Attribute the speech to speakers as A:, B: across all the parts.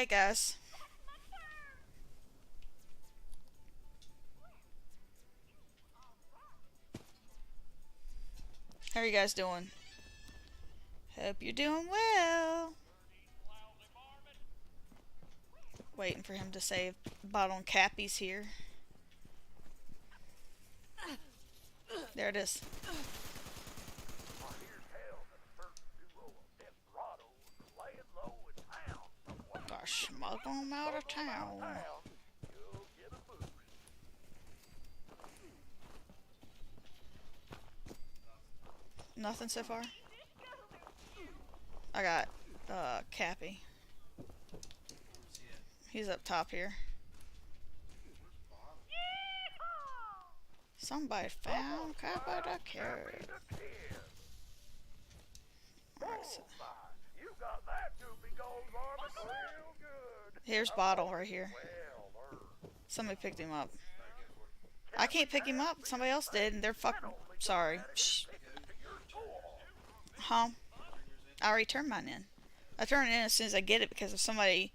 A: guys. How are you guys doing? Hope you're doing well. Waiting for him to save. Bottle Cappy's here. There it is. Gosh, smuggle him out of town. Nothing so far? I got Cappy. He's up top here. Somebody found Cappy the Kid. Alright, so here's Bottle right here. Somebody picked him up. I can't pick him up. Somebody else did, and they're fucking sorry. Shh. Huh? I already turned mine in. I turn it in as soon as I get it because if somebody,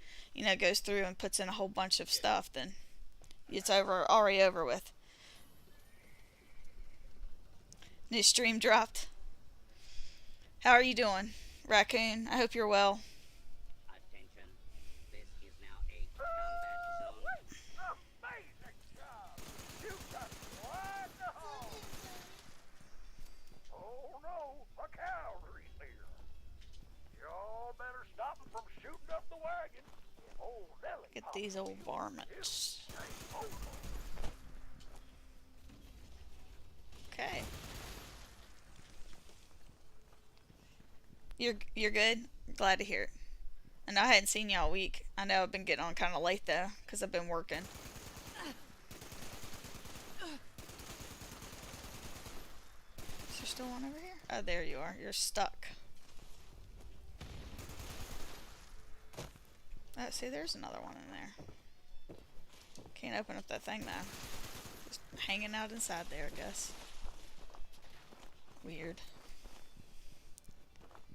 A: goes through and puts in a whole bunch of stuff, then it's already over with. New stream dropped. How are you doing, Raccoon? I hope you're well. Get these old varmints. Okay. You're good? Glad to hear it. I know I hadn't seen you all week. I know I've been getting on kind of late though, because I've been working. Is there still one over here? Oh, there you are. You're stuck. Oh, see, there's another one in there. Can't open up that thing though. Just hanging out inside there, I guess. Weird.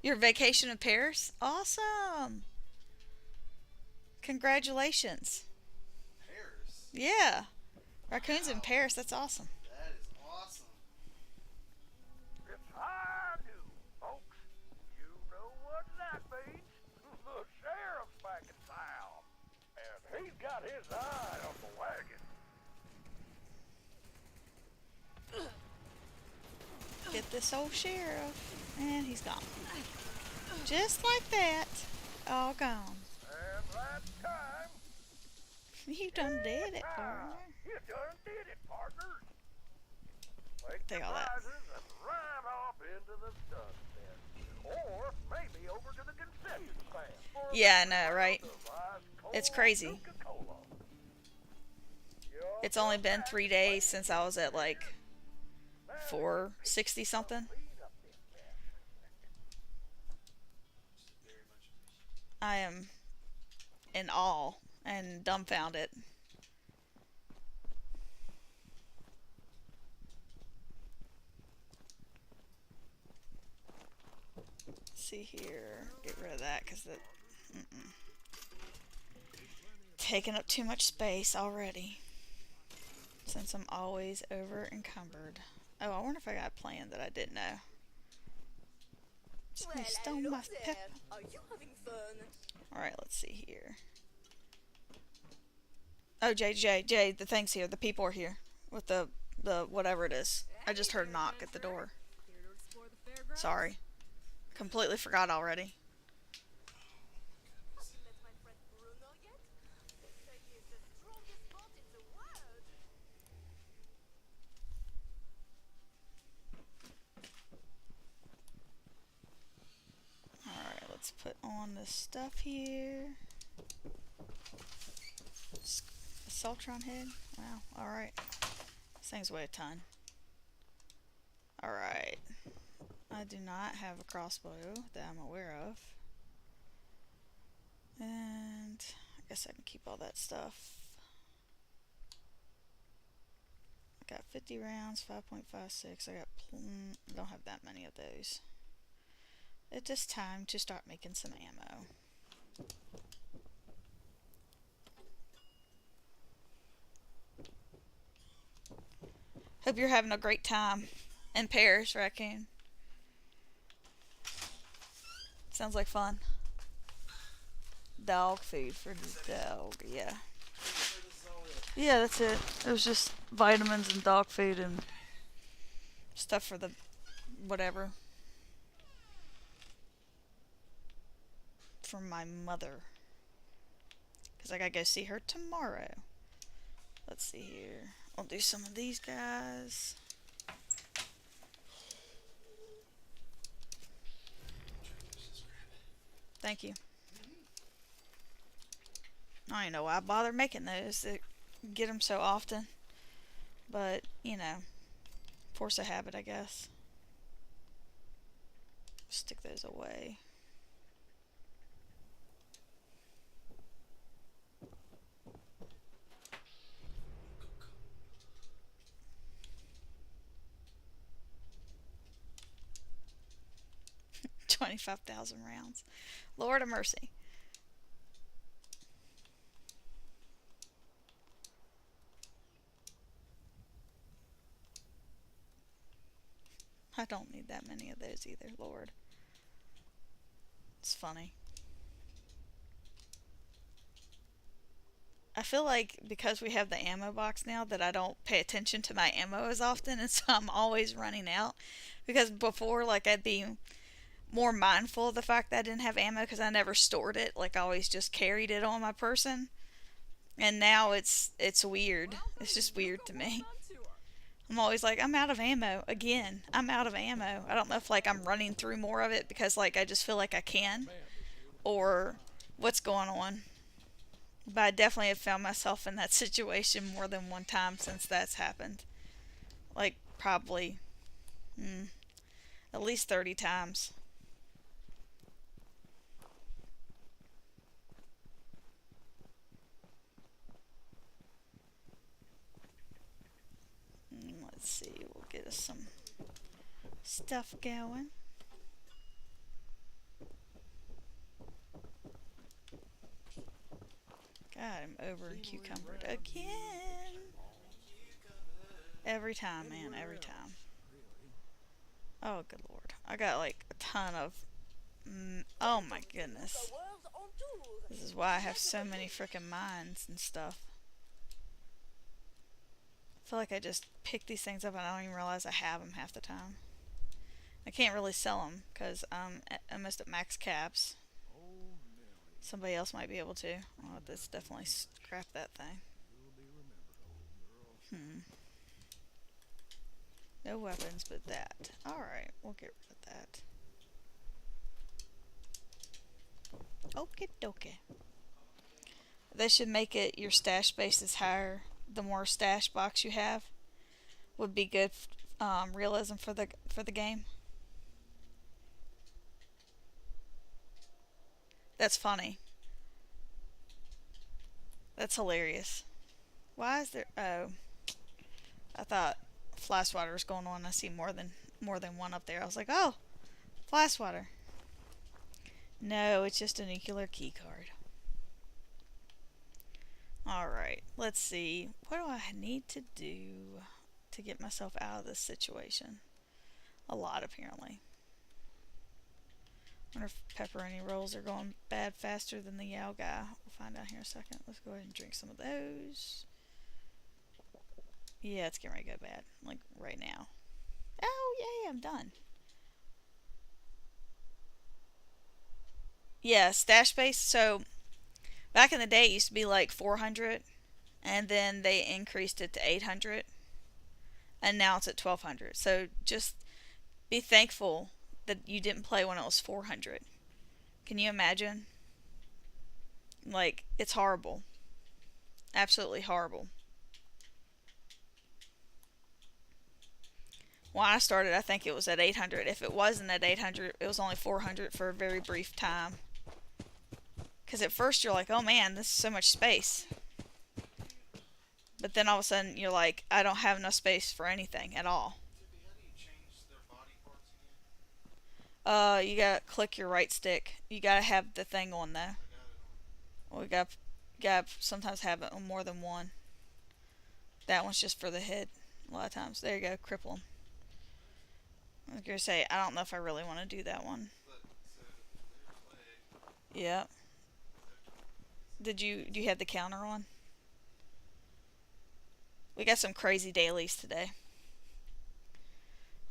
A: Your vacation in Paris? Awesome! Congratulations.
B: Paris?
A: Yeah. Raccoon's in Paris. That's awesome.
B: That is awesome.
C: It's high noon, folks. You know what that means. The sheriff's back in town. And he's got his eye on the wagon.
A: Get this old sheriff. And he's gone. Just like that. All gone.
C: And that's time.
A: You done did it, partner.
C: You done did it, partners.
A: Take all that.
C: And right off into the sunset. Or maybe over to the concession stand.
A: Yeah, I know, right? It's crazy. It's only been 3 days since I was at like 460 something. I am in awe and dumbfounded. Let's see here. Get rid of that because it taking up too much space already. Since I'm always over encumbered. Oh, I wonder if I got a plan that I didn't know.
D: Well,
A: Stone
D: hello
A: my
D: there.
A: pep.
D: Are you having fun?
A: Alright, let's see here. Oh, Jay, the thing's here. The people are here. With the whatever it is. I just heard a knock at the door.
D: Here to explore the fairgrounds?
A: Sorry. Completely forgot already.
D: Have you met my friend Bruno yet? They say he is the strongest bot in the world.
A: Alright, let's put on this stuff here. Assaultron head? Wow, alright. This thing's weigh a ton. Alright. I do not have a crossbow that I'm aware of. And I guess I can keep all that stuff. I got 50 rounds, 5.56. I don't have that many of those. It's just time to start making some ammo. Hope you're having a great time in Paris, Raccoon. Sounds like fun. Dog food for the dog, yeah. Yeah, that's it. It was just vitamins and dog food and stuff for the whatever. For my mother. Because I gotta go see her tomorrow. Let's see here. I'll do some of these guys. Thank you. I don't even know why I bother making those. They get them so often. But, you know, force a habit, I guess. Stick those away. $25,000 rounds. Lord of mercy. I don't need that many of those either, Lord. It's funny. I feel like because we have the ammo box now that I don't pay attention to my ammo as often, and so I'm always running out. Because before, like, I'd be more mindful of the fact that I didn't have ammo because I never stored it. Like, I always just carried it on my person. And now it's weird. It's just weird to me. I'm always like, I'm out of ammo again. I'm out of ammo. I don't know if like I'm running through more of it because like I just feel like I can, or what's going on. But I definitely have found myself in that situation more than one time since that's happened. Like probably at least 30 times. Let's see, we'll get us some stuff going. God, I'm over cucumbered again. Every time, man, every time. Oh, good lord. I got like a ton of... oh my goodness. This is why I have so many freaking mines and stuff. I feel like I just pick these things up and I don't even realize I have them half the time. I can't really sell them because I'm almost at max caps. Somebody else might be able to. Oh, let's definitely scrap that thing. No weapons but that. Alright, we'll get rid of that. Okie dokie. They should make it your stash space is higher. The more stash box you have would be good realism for the game. That's funny. That's hilarious. Why is there... oh. I thought fly swatter was going on. I see more than one up there. I was like, oh, fly swatter. No, it's just a nuclear key card. Alright, let's see. What do I need to do to get myself out of this situation? A lot, apparently. I wonder if pepperoni rolls are going bad faster than the Yao guy. We'll find out here in a second. Let's go ahead and drink some of those. Yeah, it's getting ready to go bad. Like, right now. Oh, yay, I'm done. Yeah, stash space. So, back in the day, it used to be like 400. And then they increased it to 800. And now it's at 1200. So, just be thankful that you didn't play when it was 400. Can you imagine? Like, it's horrible. Absolutely horrible. When I started, I think it was at 800. If it wasn't at 800, it was only 400 for a very brief time. Because at first you're like, oh man, this is so much space. But then all of a sudden you're like, I don't have enough space for anything at all. You gotta click your right stick. You gotta have the thing on though. Well, we gotta sometimes have it on more than one. That one's just for the head. A lot of times. There you go, cripple 'em. I was gonna say, I don't know if I really want to do that one.
B: But so there's way.
A: Yeah.
B: Mutation.
A: Do you have the counter on? We got some crazy dailies today.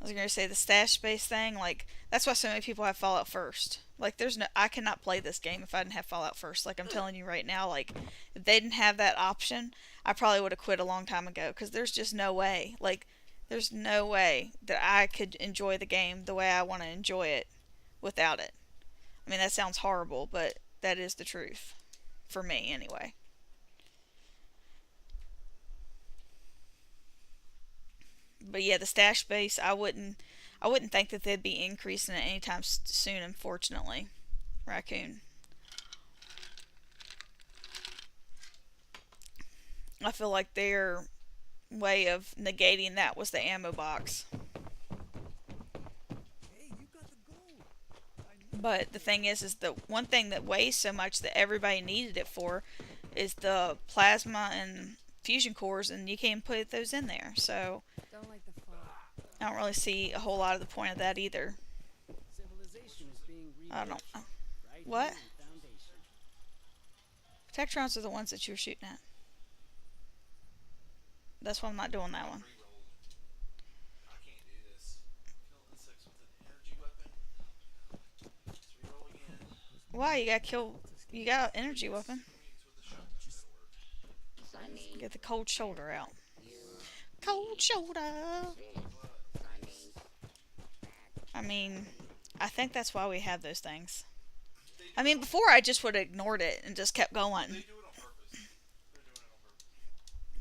A: I was gonna say the stash space thing, like that's why so many people have Fallout First. Like there's no I cannot play this game if I didn't have Fallout First. Like I'm telling you right now, like if they didn't have that option, I probably would have quit a long time ago cuz there's just no way. Like there's no way that I could enjoy the game the way I want to enjoy it without it. I mean that sounds horrible, but that is the truth for me anyway. But yeah, the stash space, I wouldn't think that they'd be increasing it anytime soon. Unfortunately, raccoon. I feel like their way of negating that was the ammo box. But the thing is the one thing that weighs so much that everybody needed it for is the plasma and fusion cores, and you can't put those in there. So
D: Don't like the fall.
A: I don't really see a whole lot of the point of that either.
E: Civilization is being
A: I don't.
E: rebuilt right
A: What?
E: here in Foundation.
A: Tectrons are the ones that you were shooting at. That's why I'm not doing that one.
B: Reroll. I can't do this. Kill insects with an energy weapon. Let's reroll again.
A: Why you got kill? You got an energy weapon.
B: It's with the shotgun. That'll work.
A: Get the cold shoulder out. Cold shoulder. I mean, I think that's why we have those things. I mean, before I just would have ignored it and just kept
B: They
A: going.
B: do it on purpose. They're doing it on purpose.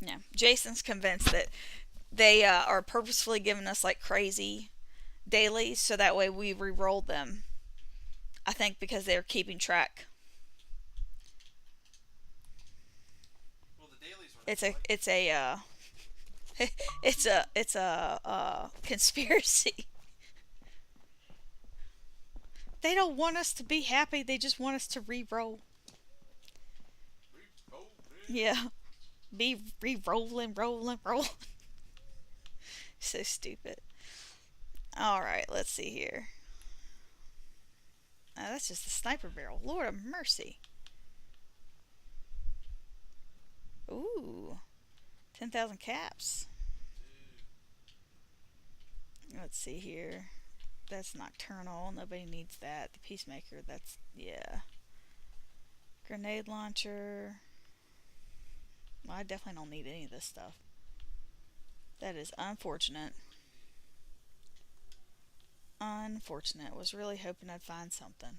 A: Yeah, Jason's convinced that they are purposefully giving us like crazy dailies so that way we re-roll them. I think because they're keeping track.
B: Well, the dailies were.
A: It's a conspiracy. They don't want us to be happy. They just want us to re-roll.
B: Reroll.
A: Yeah, be re-rolling, rolling, rolling. So stupid. All right, let's see here. That's just a sniper barrel. Lord of mercy. Ooh, 10,000 caps. Let's see here. That's nocturnal. Nobody needs that. The peacemaker. That's yeah. Grenade launcher. Well, I definitely don't need any of this stuff. That is unfortunate. Unfortunate. Was really hoping I'd find something.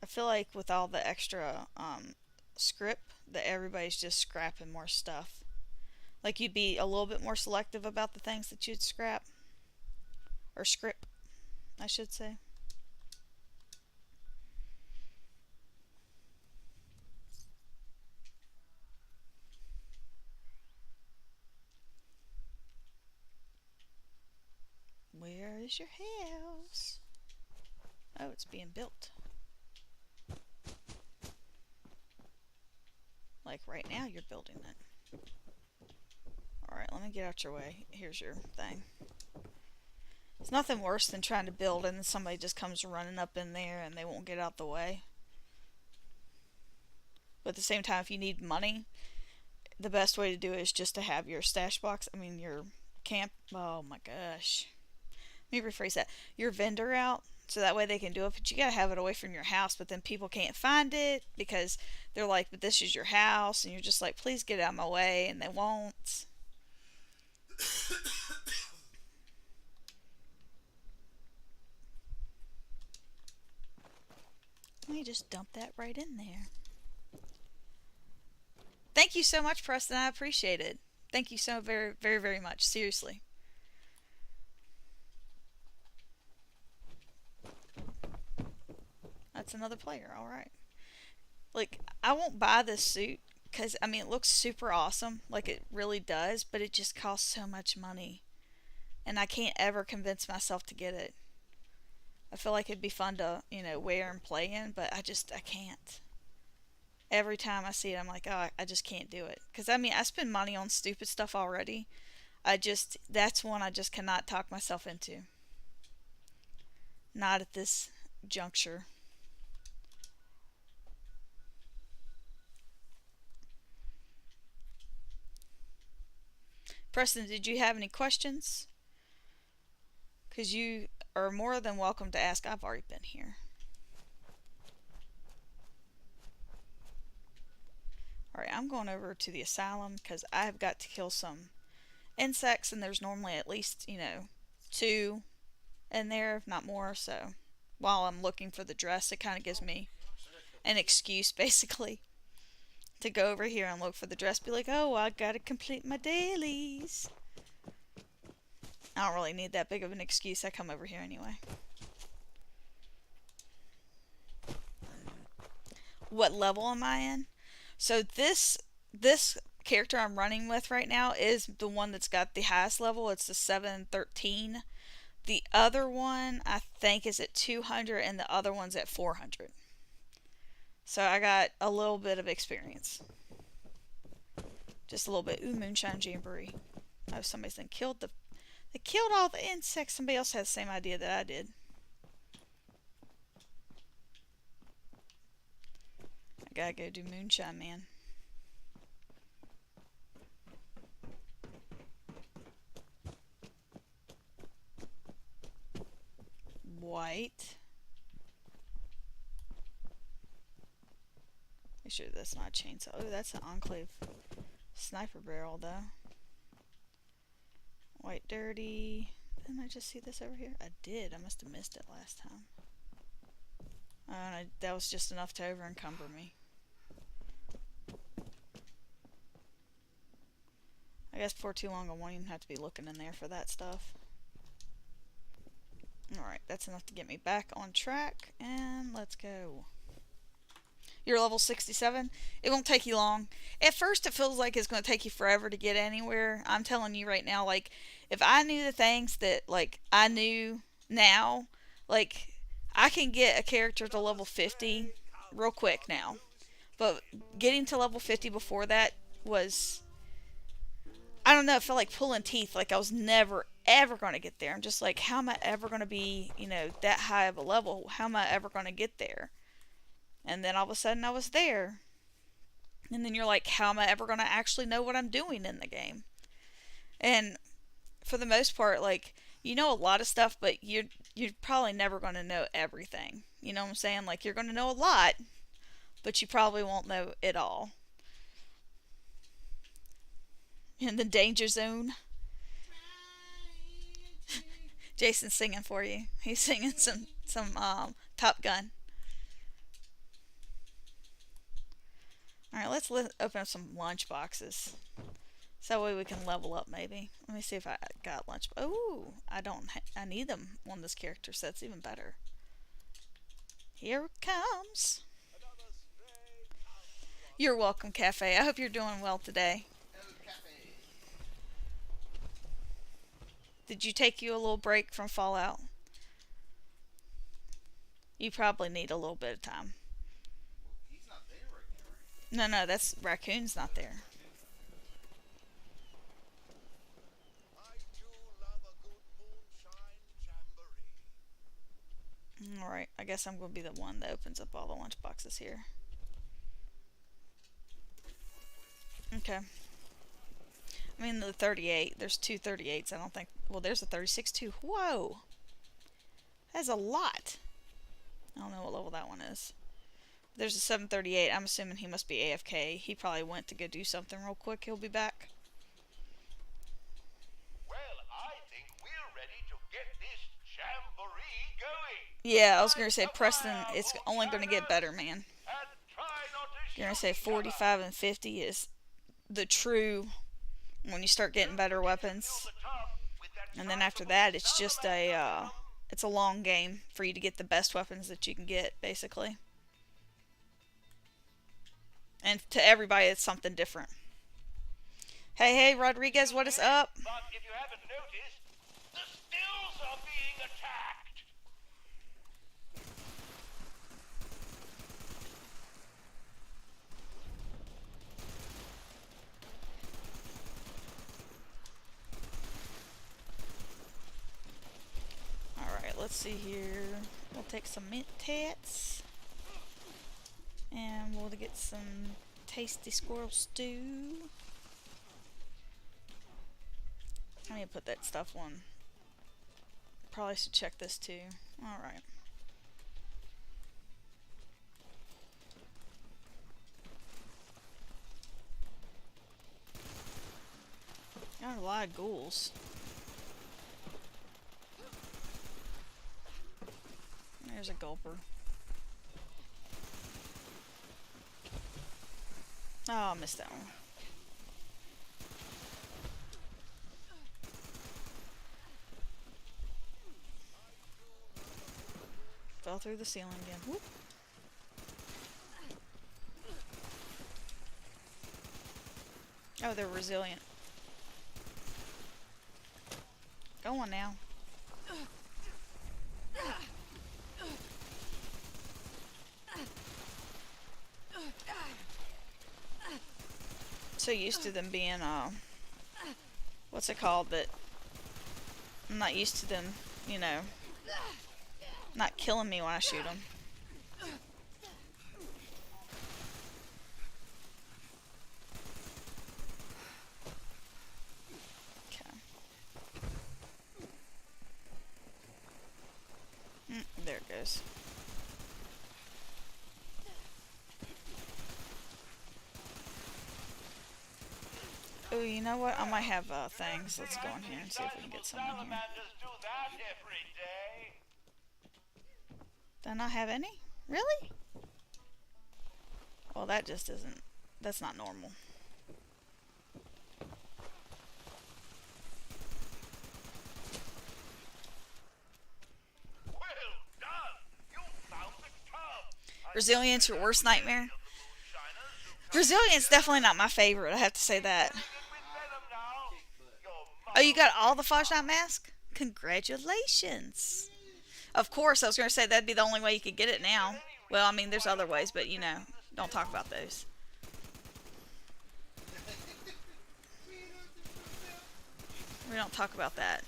A: I feel like with all the extra script that everybody's just scrapping more stuff. Like you'd be a little bit more selective about the things that you'd scrap. Or script, I should say. Where is your house? Oh, it's being built. Like right now you're building it. Alright, let me get out your way. Here's your thing. It's nothing worse than trying to build and then somebody just comes running up in there and they won't get out the way. But at the same time, if you need money, the best way to do it is just to have your stash box, your camp, oh my gosh. Let me rephrase that. Your vendor out, so that way they can do it, but you gotta have it away from your house, but then people can't find it because they're like, but this is your house, and you're just like, please get out of my way, and they won't. Let me just dump that right in there. Thank you so much, Preston. I appreciate it. Thank you so very, very, very much. Seriously. That's another player. All right. Like, I won't buy this suit because, it looks super awesome. Like, it really does. But it just costs so much money. And I can't ever convince myself to get it. I feel like it'd be fun to, wear and play in. But I can't. Every time I see it, I'm like, oh, I just can't do it. Because, I mean, I spend money on stupid stuff already. That's one I just cannot talk myself into. Not at this juncture. Preston, did you have any questions? Because you are more than welcome to ask. I've already been here. Alright, I'm going over to the asylum because I've got to kill some insects, and there's normally at least, 2 in there, if not more. So while I'm looking for the dress, it kind of gives me an excuse, basically, to go over here and look for the dress. Be like, oh, I gotta complete my dailies. I don't really need that big of an excuse. I come over here anyway. What level am I in? So this character I'm running with right now is the one that's got the highest level. It's the 713. The other one I think is at 200, and the other one's at 400. So I got a little bit of experience. Just a little bit. Ooh, Moonshine Jamboree. Oh, somebody's then they killed all the insects. Somebody else had the same idea that I did. I gotta go do Moonshine Man. White. Make sure that's not a chainsaw. Oh, that's an Enclave sniper barrel, though. White dirty. Didn't I just see this over here? I did. I must have missed it last time. That was just enough to over encumber me. I guess before too long I won't even have to be looking in there for that stuff. Alright, that's enough to get me back on track, and let's go. You're level 67. It won't take you long. At first it feels like it's going to take you forever to get anywhere. I'm telling you right now, like, if I knew the things that, like, I knew now, like, I can get a character to level 50 real quick now. But getting to level 50 before that was, I don't know, it felt like pulling teeth. Like I was never, ever going to get there. I'm just like, how am I ever going to be, that high of a level? How am I ever going to get there? And then all of a sudden I was there. And then you're like, how am I ever going to actually know what I'm doing in the game? And for the most part, like, you know a lot of stuff, but you're probably never going to know everything. You know what I'm saying? Like, you're going to know a lot, but you probably won't know it all. In the danger zone. Jason's singing for you. He's singing some Top Gun. Alright, let's open up some lunch boxes. So that way we can level up, maybe. Let me see if I got lunch. Oh, I don't. I need them on this character, so that's even better. Here it comes. You're welcome, Cafe. I hope you're doing well today. Did you take you a little break from Fallout? You probably need a little bit of time.
B: He's not there right now, right?
A: No, that's Raccoon's not there.
C: I do love a good moonshine jamboree.
A: Alright, I guess I'm going to be the one that opens up all the lunch boxes here. Okay. I mean, the 38. There's two 38s. I don't think. Well, there's a 36 too. Whoa! That's a lot. I don't know what level that one is. There's a 738. I'm assuming he must be AFK. He probably went to go do something real quick. He'll be back.
C: Well, I think we're ready to get this jamboree going.
A: Yeah, I was going to say, Preston, it's only going to get better, man.
C: And try not to
A: You're going to say
C: shoot each other.
A: 45 and 50 is the true, when you start getting better weapons. And then after that, it's just it's a long game for you to get the best weapons that you can get, basically. And to everybody, it's something different. Hey, Rodriguez, what is up?
C: But if you haven't noticed, the stills are being attacked.
A: let's see here. We'll take some mint tats. And we'll get some tasty squirrel stew. I need to put that stuff on. Probably should check this too. Alright. Got a lot of ghouls. There's a gulper. Oh, I missed that one. Fell through the ceiling again. Whoop. Oh, they're resilient. Go on now. So used to them being, what's it called, that I'm not used to them, you know, not killing me when I shoot them. Okay. There it goes. Oh, you know what? I might have things. Let's go in here and see if we can get some in here. Do I not have any? Really? Well, that just isn't... That's not normal. Resilience, your worst nightmare? Resilience definitely not my favorite, I have to say that. Oh, you got all the Fog Night mask? Congratulations. Of course, I was going to say that'd be the only way you could get it now. Well, I mean, there's other ways, but you know, don't talk about those. We don't talk about that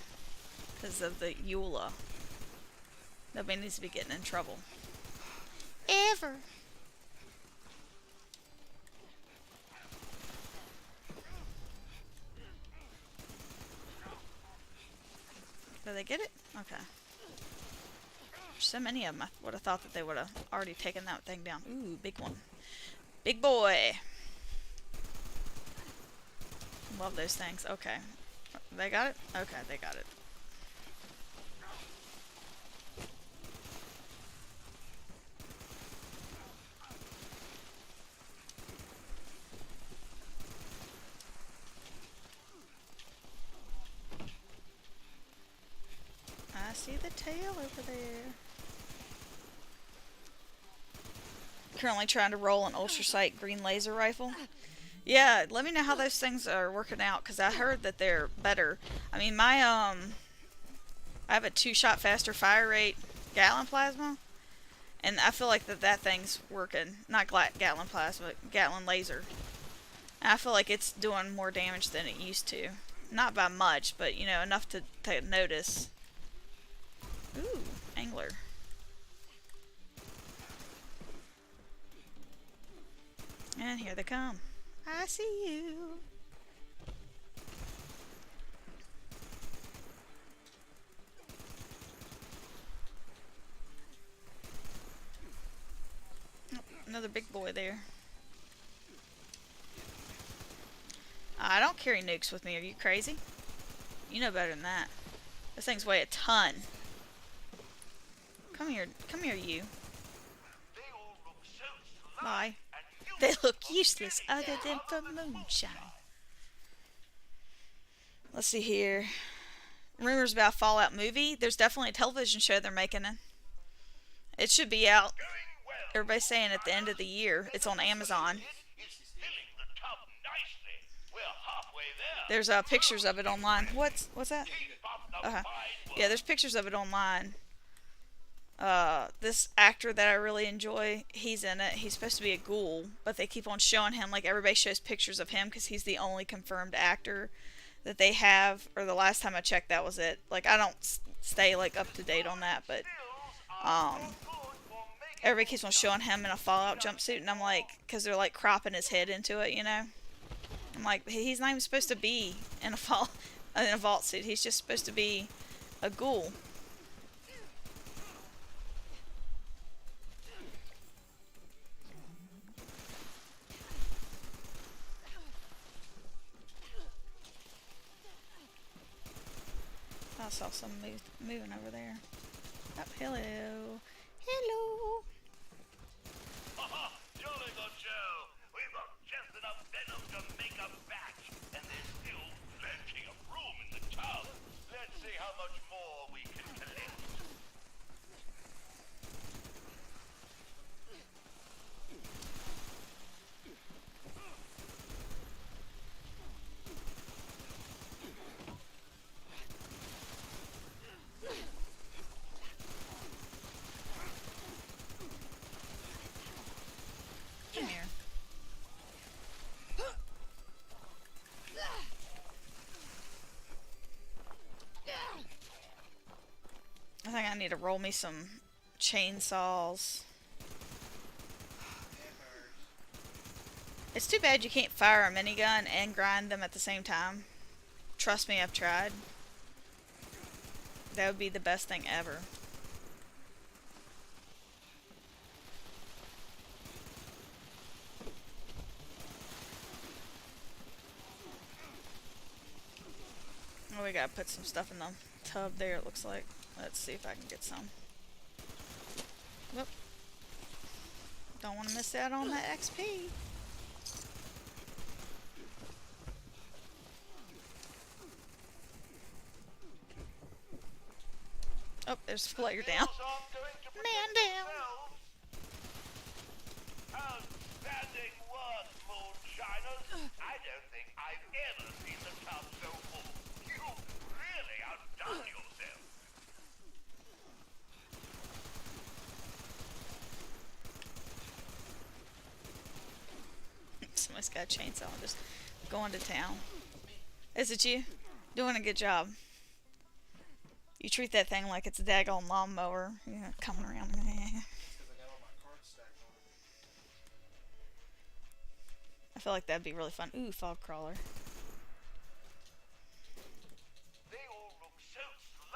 A: because of the EULA. Nobody needs to be getting in trouble. Ever. Did they get it? Okay. There's so many of them. I would have thought that they would have already taken that thing down. Ooh, big one. Big boy. Love those things. Okay. They got it? Okay, they got it. I see the tail over there. Currently trying to roll an ultra sight green laser rifle. Yeah, let me know how those things are working out, because I heard that they're better. I mean, my I have a 2-shot faster fire rate Gatling plasma, and I feel like that thing's working. Not Gatling plasma, Gatling laser. And I feel like it's doing more damage than it used to. Not by much, but you know, enough to notice. Ooh, angler. And here they come. I see you. Oh, another big boy there. I don't carry nukes with me. Are you crazy? You know better than that. Those things weigh a ton. Come here, you. Bye. They look useless other than for moonshine. Let's see here. Rumors about Fallout movie. There's definitely a television show they're making it. It should be out. Everybody's saying at the end of the year. It's on Amazon. There's pictures of it online. What's that? Yeah, there's pictures of it online. This actor that I really enjoy, he's in it. He's supposed to be a ghoul, but they keep on showing him, like everybody shows pictures of him because he's the only confirmed actor that they have, or the last time I checked, that was it. Like I don't stay like up to date on that, but um, everybody keeps on showing him in a Fallout jumpsuit, and I'm like, because they're like cropping his head into it, you know. I'm like, he's not even supposed to be in a in a vault suit. He's just supposed to be a ghoul. I saw some moving over there. Oh, hello. Hello.
C: Jolly good, Joe. We've got just enough venom to make a batch, and there's still plenty of room in the tub. Let's see how much more we can collect.
A: Come here. I think I need to roll me some chainsaws. It's too bad you can't fire a minigun and grind them at the same time. Trust me, I've tried. That would be the best thing ever. Oh, we gotta put some stuff in the tub there, it looks like. Let's see if I can get some. Whoop. Don't want to miss out on that XP. Oh, there's a player down. Man down.
C: Outstanding work, moonshiners. I don't think I've ever seen the tub so full. You've really outdone yourself.
A: Somebody's got a chainsaw and just going to town. Is it you? Doing a good job. You treat that thing like it's a daggone lawnmower. You know, coming around.
B: Because I got all my cards stacked on it.
A: I feel like that'd be really fun. Ooh, fog crawler.
C: They all look so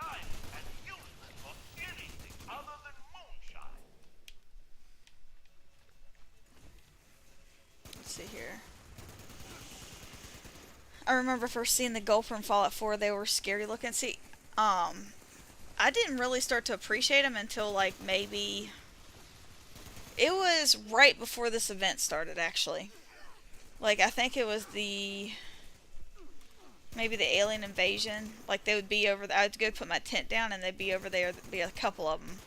C: slimy and useless for anything other than moonshine.
A: Let's see here. I remember first seeing the gulper in Fallout 4. They were scary looking. See, I didn't really start to appreciate them until like maybe it was right before this event started, actually. Like I think it was maybe the alien invasion. Like they would be over. I'd go put my tent down, and they'd be over there. There'd be a couple of them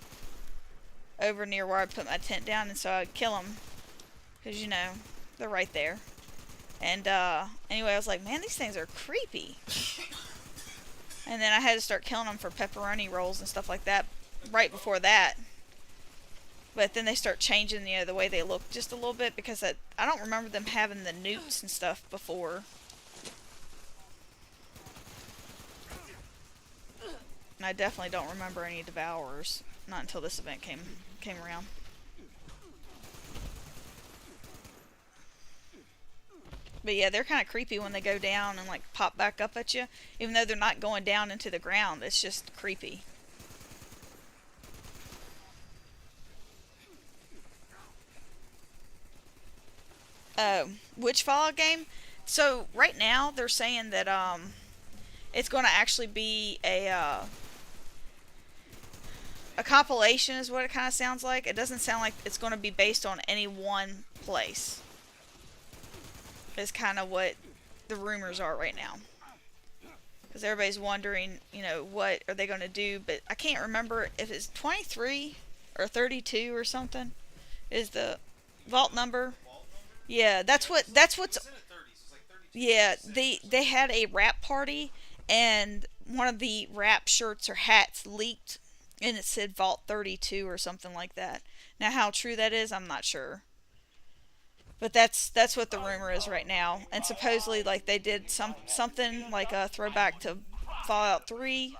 A: over near where I'd put my tent down, and so I'd kill them because you know they're right there. And anyway, I was like, man, these things are creepy. And then I had to start killing them for pepperoni rolls and stuff like that right before that. But then they start changing, you know, the way they look just a little bit, because I don't remember them having the newts and stuff before. And I definitely don't remember any devourers, not until this event came around. But yeah, they're kind of creepy when they go down and like pop back up at you. Even though they're not going down into the ground, it's just creepy. Which Fallout game? So right now they're saying that it's going to actually be a compilation is what it kind of sounds like. It doesn't sound like it's going to be based on any one place. Is kind of what the rumors are right now. Because everybody's wondering, you know, what are they going to do? But I can't remember if it's 23 or 32 or something. Is the vault number? Yeah, that's what's. Yeah, they had a rap party, and one of the rap shirts or hats leaked, and it said Vault 32 or something like that. Now, how true that is, I'm not sure. But that's what the rumor is right now. And supposedly, like they did something like a throwback to Fallout 3.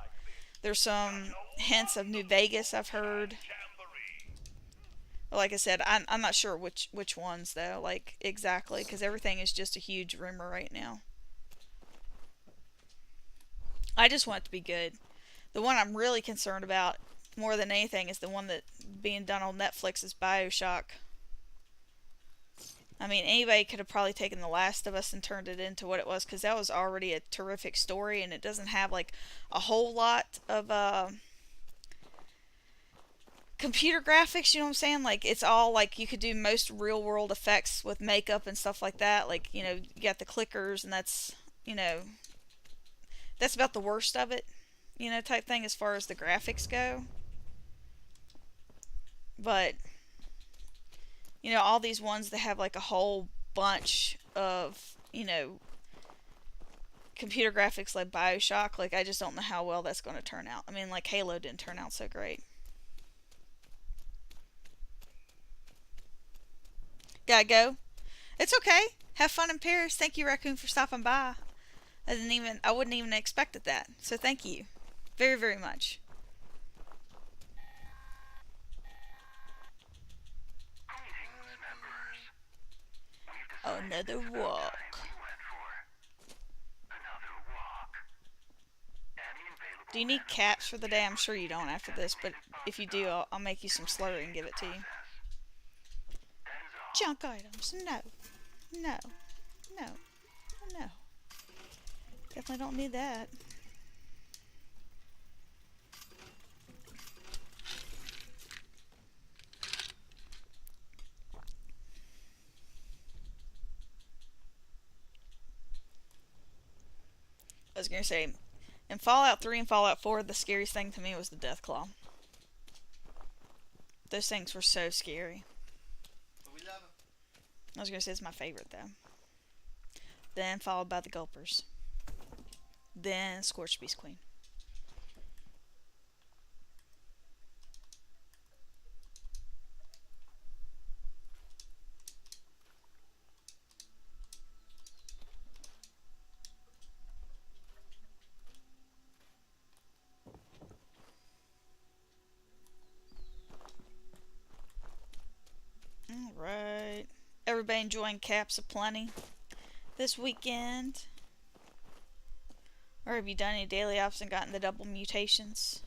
A: There's some hints of New Vegas I've heard. Like I said, I'm not sure which ones though, like exactly, because everything is just a huge rumor right now. I just want it to be good. The one I'm really concerned about more than anything is the one that being done on Netflix is Bioshock. I mean, anybody could have probably taken The Last of Us and turned it into what it was, because that was already a terrific story, and it doesn't have like a whole lot of computer graphics. You know what I'm saying? Like it's all like you could do most real world effects with makeup and stuff like that. Like you got the clickers, and you know that's about the worst of it. Type thing as far as the graphics go. But all these ones that have like a whole bunch of computer graphics like Bioshock, like I just don't know how well that's going to turn out. I mean, like Halo didn't turn out so great. Gotta go. It's okay. Have fun in Paris. Thank you, Raccoon, for stopping by. I wouldn't even expected that. So thank you, very very much.
C: Greetings, members.
A: Another walk.
C: We went for another walk. Any available
A: Do you need caps for the day? I'm sure you don't after this, but if you do, I'll make you some slurry and give it to you. Junk items. No. No. No. No. Definitely don't need that. I was going to say, in Fallout 3 and Fallout 4, the scariest thing to me was the Deathclaw. Those things were so scary.
B: But we love him.
A: I was going to say it's my favorite, though. Then followed by the Gulpers. Then Scorched Beast Queen. Alright. Everybody enjoying caps aplenty this weekend? Or have you done any daily ops and gotten the double mutations?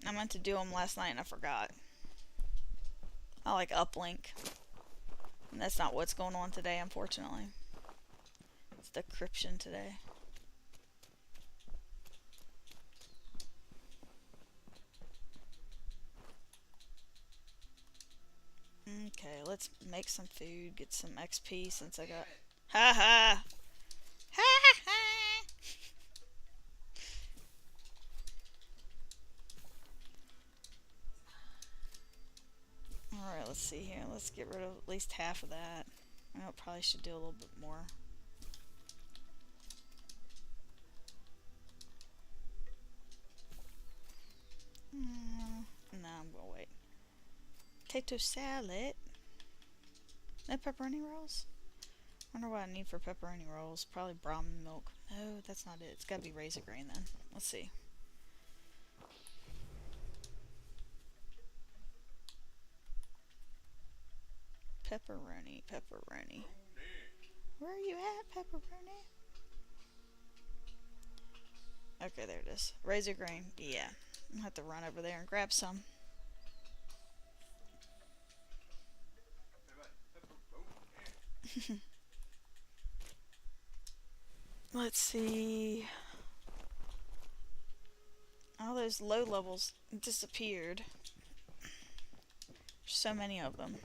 A: I meant to do them last night and I forgot. I like uplink. And that's not what's going on today, unfortunately. It's decryption today. Okay, let's make some food, get some XP since I got... Ha ha! Ha ha! Alright, let's see here. Let's get rid of at least half of that. I probably should do a little bit more. No, I'm gonna wait. Potato salad. No pepperoni rolls? Wonder what I need for pepperoni rolls. Probably brown milk. No, that's not it. It's gotta be raisin grain then. Let's see. Pepperoni, pepperoni. Where are you at, pepperoni? Okay, there it is. Raisin grain. Yeah. I'll have to run over there and grab some. Let's see. All those low levels disappeared. There's so many of them.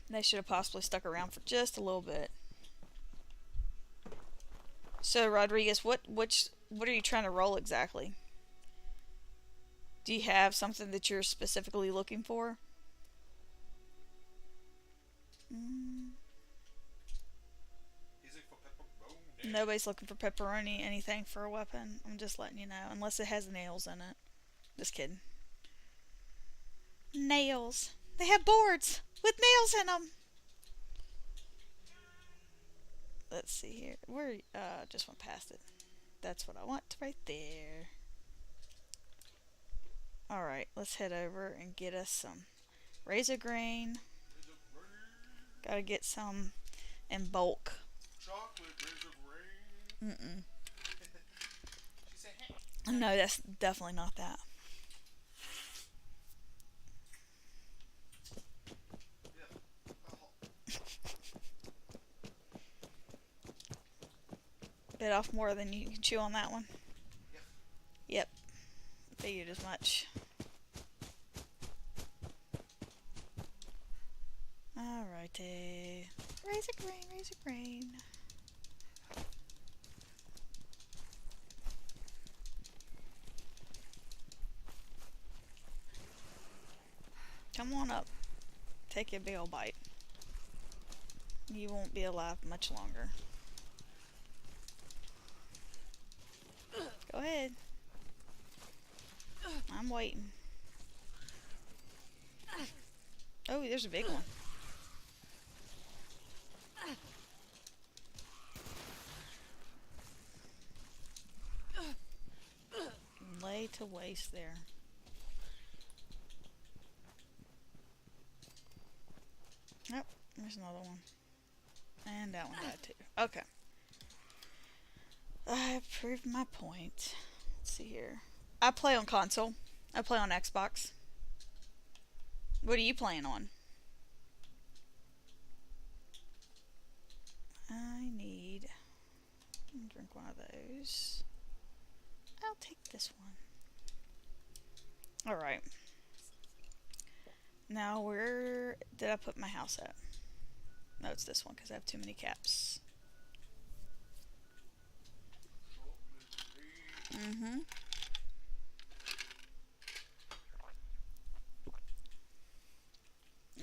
A: They should have possibly stuck around for just a little bit. So Rodriguez, what are you trying to roll exactly? Do you have something that you're specifically looking for?
B: Easy for pepperoni.
A: Nobody's looking for pepperoni, anything for a weapon. I'm just letting you know. Unless it has nails in it. Just kidding. Nails. They have boards with nails in them. Let's see here. We're just went past it. That's what I want right there. Alright, let's head over and get us some razor grain. Gotta get some in bulk.
B: Chocolate razor grain.
A: Mm-mm.
B: She said, hey.
A: No, that's definitely not that.
B: Yeah. Oh.
A: Bit off more than you can chew on that one.
B: Yep.
A: Yep. Figured as much. Alrighty. Razor grain, razor grain. Come on up. Take a big ol' bite. You won't be alive much longer. Go ahead. I'm waiting. Oh, there's a big one. Lay to waste there. Yep, there's another one. And that one died too. Okay. I've proved my point. Let's see here. I play on console. I play on Xbox. What are you playing on? I need... drink one of those. I'll take this one. Alright. Now where did I put my house at? No, it's this one because I have too many caps. Mm-hmm.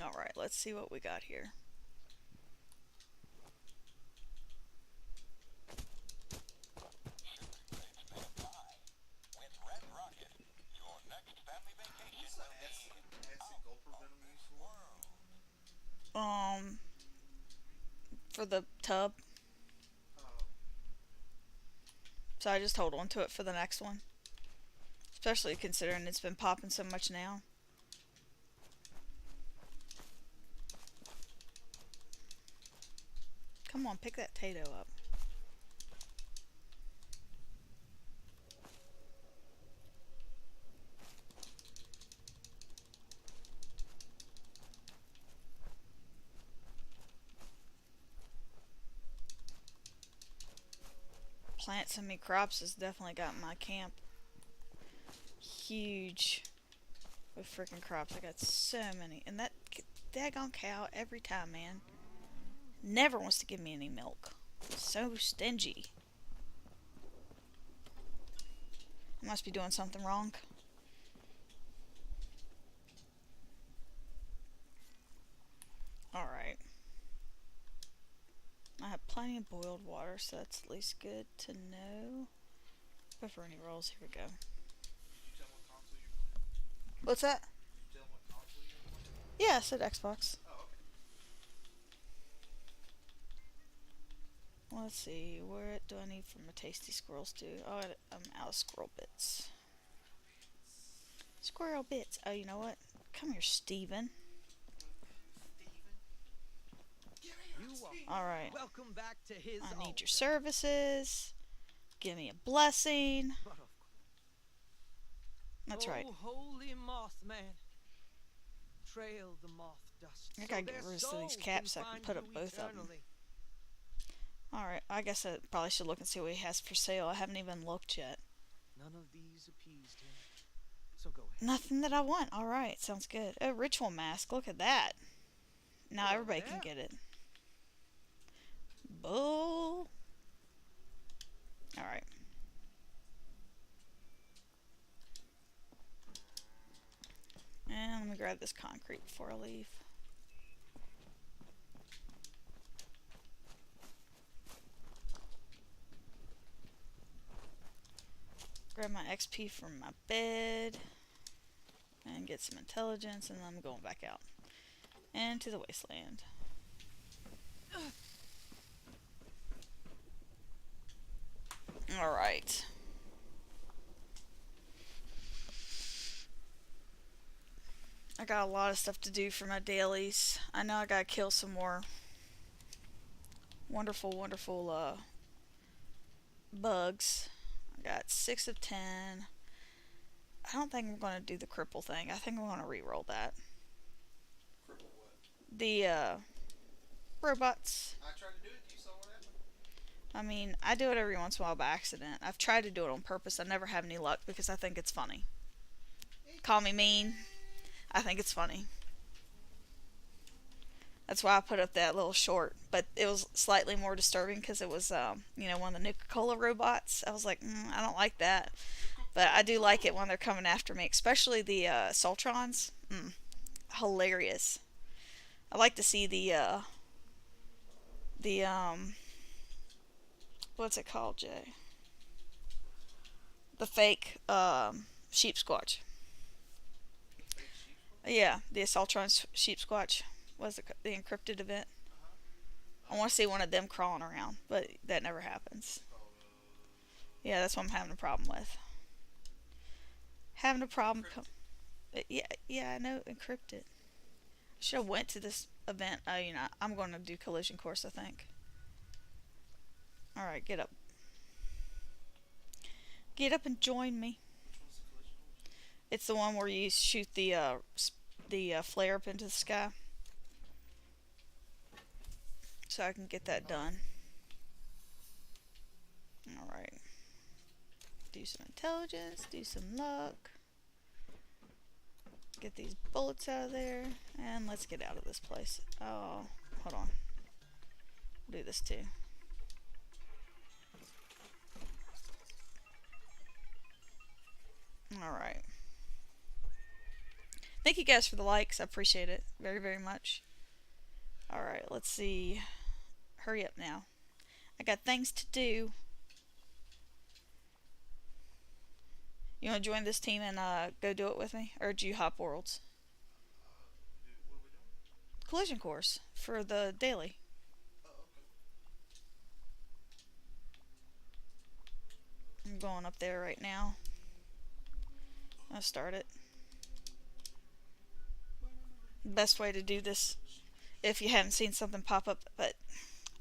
A: Alright, let's see what we got here. For the tub. So I just hold on to it for the next one. Especially considering it's been popping so much now. Come on, pick that tato up. Plant so many crops has definitely got my camp huge with freaking crops. I got so many. And that daggone cow every time, man. Never wants to give me any milk. So stingy. I must be doing something wrong. Alright. I have plenty of boiled water, so that's at least good to know. Pepperoni rolls, here we go. What's that? Yeah, I said Xbox. Let's see, what do I need for my tasty squirrels to? Oh, I'm out of squirrel bits. Squirrel bits. Oh, you know what? Come here, Steven. Alright.
E: Welcome back to his
A: I need
E: altar.
A: your services. Give me a blessing. That's right.
E: Oh, holy Mothman. Trail the moth dust.
A: I gotta get rid of some of these caps so I can put up both of them. Alright, I guess I probably should look and see what he has for sale. I haven't even looked yet.
E: None of these appeased him. So go ahead.
A: Nothing that I want. Alright, sounds good. A ritual mask. Look at that. Now
E: Oh,
A: everybody can
E: yeah.
A: get it. Bull. Alright. And let me grab this concrete before I leave. grab my XP from my bed and get some intelligence, and then I'm going back out into the wasteland. Alright. I got a lot of stuff to do for my dailies. I know I gotta kill some more wonderful, wonderful bugs. I got 6 of 10. I don't think I'm gonna do the cripple thing. I think I'm gonna re-roll that.
B: Cripple what?
A: The robots.
B: I tried to do it. You saw what happened?
A: I mean, I do it every once in a while by accident. I've tried to do it on purpose. I never have any luck because I think it's funny. Call me mean. I think it's funny. That's why I put up that little short. But it was slightly more disturbing because it was, one of the Nuka-Cola robots. I was like, I don't like that. But I do like it when they're coming after me, especially the Sultrons. Hilarious. I like to see the what's it called, Jay? The fake sheep squatch. Yeah, the Assaultron sheep squatch was the encrypted event. I want to see one of them crawling around, but that never happens. Yeah, that's what I'm having a problem with. Having a problem. Yeah, I know, encrypted. Should have went to this event. I'm going to do collision course, I think. All right, get up. Get up and join me. It's the one where you shoot the flare up into the sky. So I can get that done. Alright. Do some intelligence, do some luck. Get these bullets out of there. And let's get out of this place. Oh, hold on. We'll do this too. Alright. Thank you guys for the likes. I appreciate it very, very much. Alright, let's see. Hurry up now. I got things to do. You want to join this team and go do it with me? Or do you hop worlds?
B: What are we doing?
A: Collision course for the daily.
B: Oh, okay.
A: I'm going up there right now. I'll start it. Best way to do this, if you haven't seen something pop up, but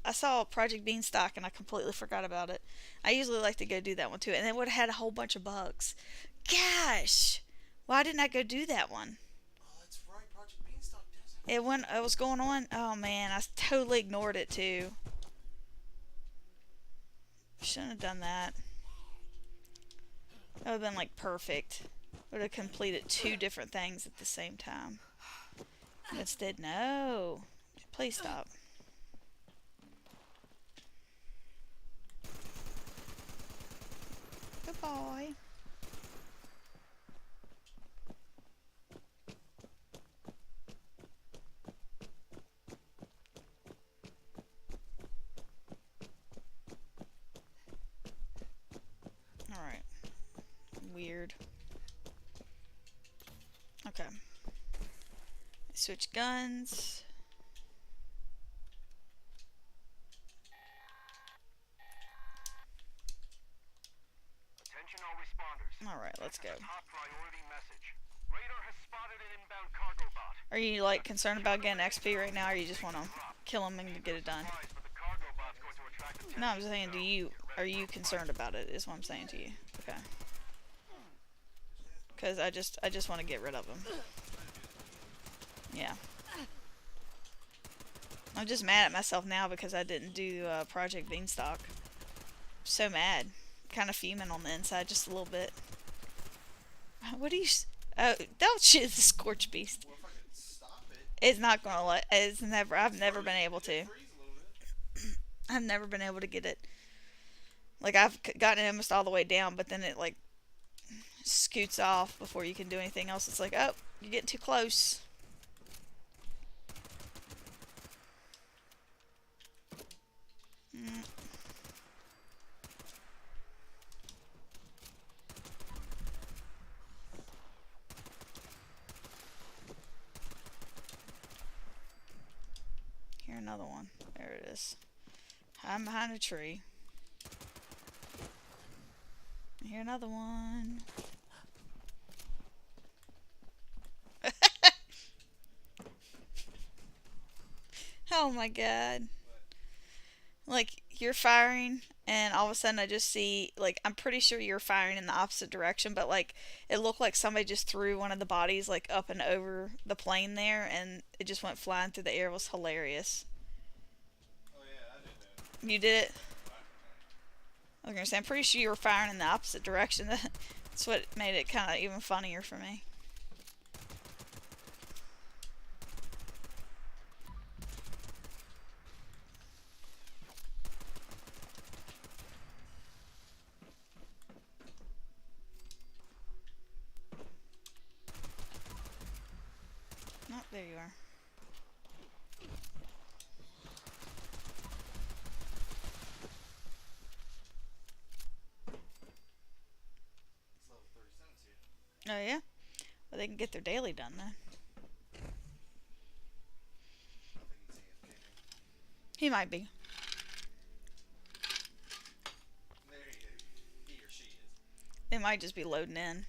A: I saw Project Beanstalk and I completely forgot about it. I usually like to go do that one too, and it would have had a whole bunch of bugs. Gosh, why didn't I go do that one?
B: Oh, that's right. Project Beanstalk does it.
A: It was going on. Oh man, I totally ignored it too. Shouldn't have done that. That would have been like perfect. Would have completed 2 different things at the same time. Instead, no. Please stop. Goodbye. Alright. Weird. Okay. Switch guns.
C: Attention all responders.
A: Alright, let's go.
C: Top priority message. Radar has spotted an inbound cargo bot.
A: Are you like concerned about getting XP right now, or you just want to kill him and get it done?
C: But the cargo bot's going to attract attention.
A: No, I'm just saying, are you concerned about it, is what I'm saying to you. Okay. Because I just want to get rid of him. Yeah. I'm just mad at myself now because I didn't do Project Beanstalk. So mad. Kind of fuming on the inside just a little bit. What do you... Oh, don't shoot the Scorch Beast.
B: Well, if I could stop it.
A: It's not going to let... I've never been able to.
B: Freeze a little bit.
A: I've never been able to get it. Like, I've gotten it almost all the way down, but then it, like, scoots off before you can do anything else. It's like, oh, you're getting too close. another one. There it is. Hiding behind a tree. I hear another one. Oh my god. Like, you're firing, and all of a sudden I just see, like, I'm pretty sure you're firing in the opposite direction, but, like, it looked like somebody just threw one of the bodies, like, up and over the plane there, and it just went flying through the air. It was hilarious.
B: Oh yeah, I did that.
A: You did it?
B: Second last time.
A: I was gonna say, I'm pretty sure you were firing in the opposite direction. That's what made it kind of even funnier for me. Oh, there you are.
B: It's level 37 here.
A: Oh yeah? Well, they can get their daily done then.
B: I don't think he's AFK.
A: He might be.
B: There he or she is.
A: They might just be loading in.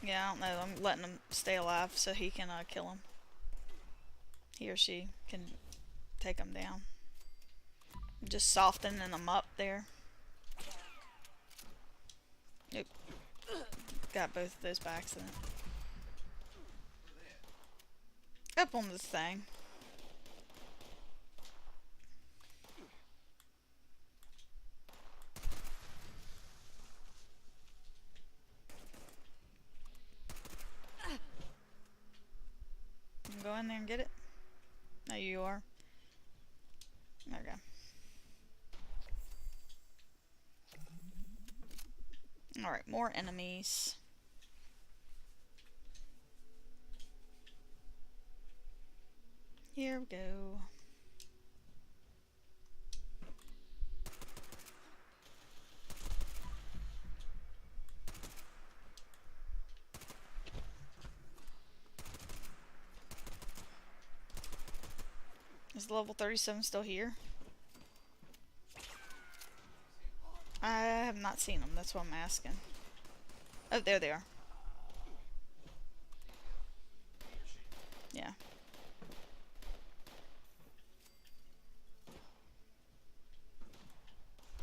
A: Yeah, I don't know. I'm letting him stay alive so he can kill him. He or she can take him down. Just softening them up there. Nope. Got both of those by accident.
B: Where they at?
A: Up on this thing. You can go in there and get it. There you are. There we go. Alright, more enemies. Here we go. Is level 37 still here? I have not seen them, that's what I'm asking. Oh, there they are. Yeah. I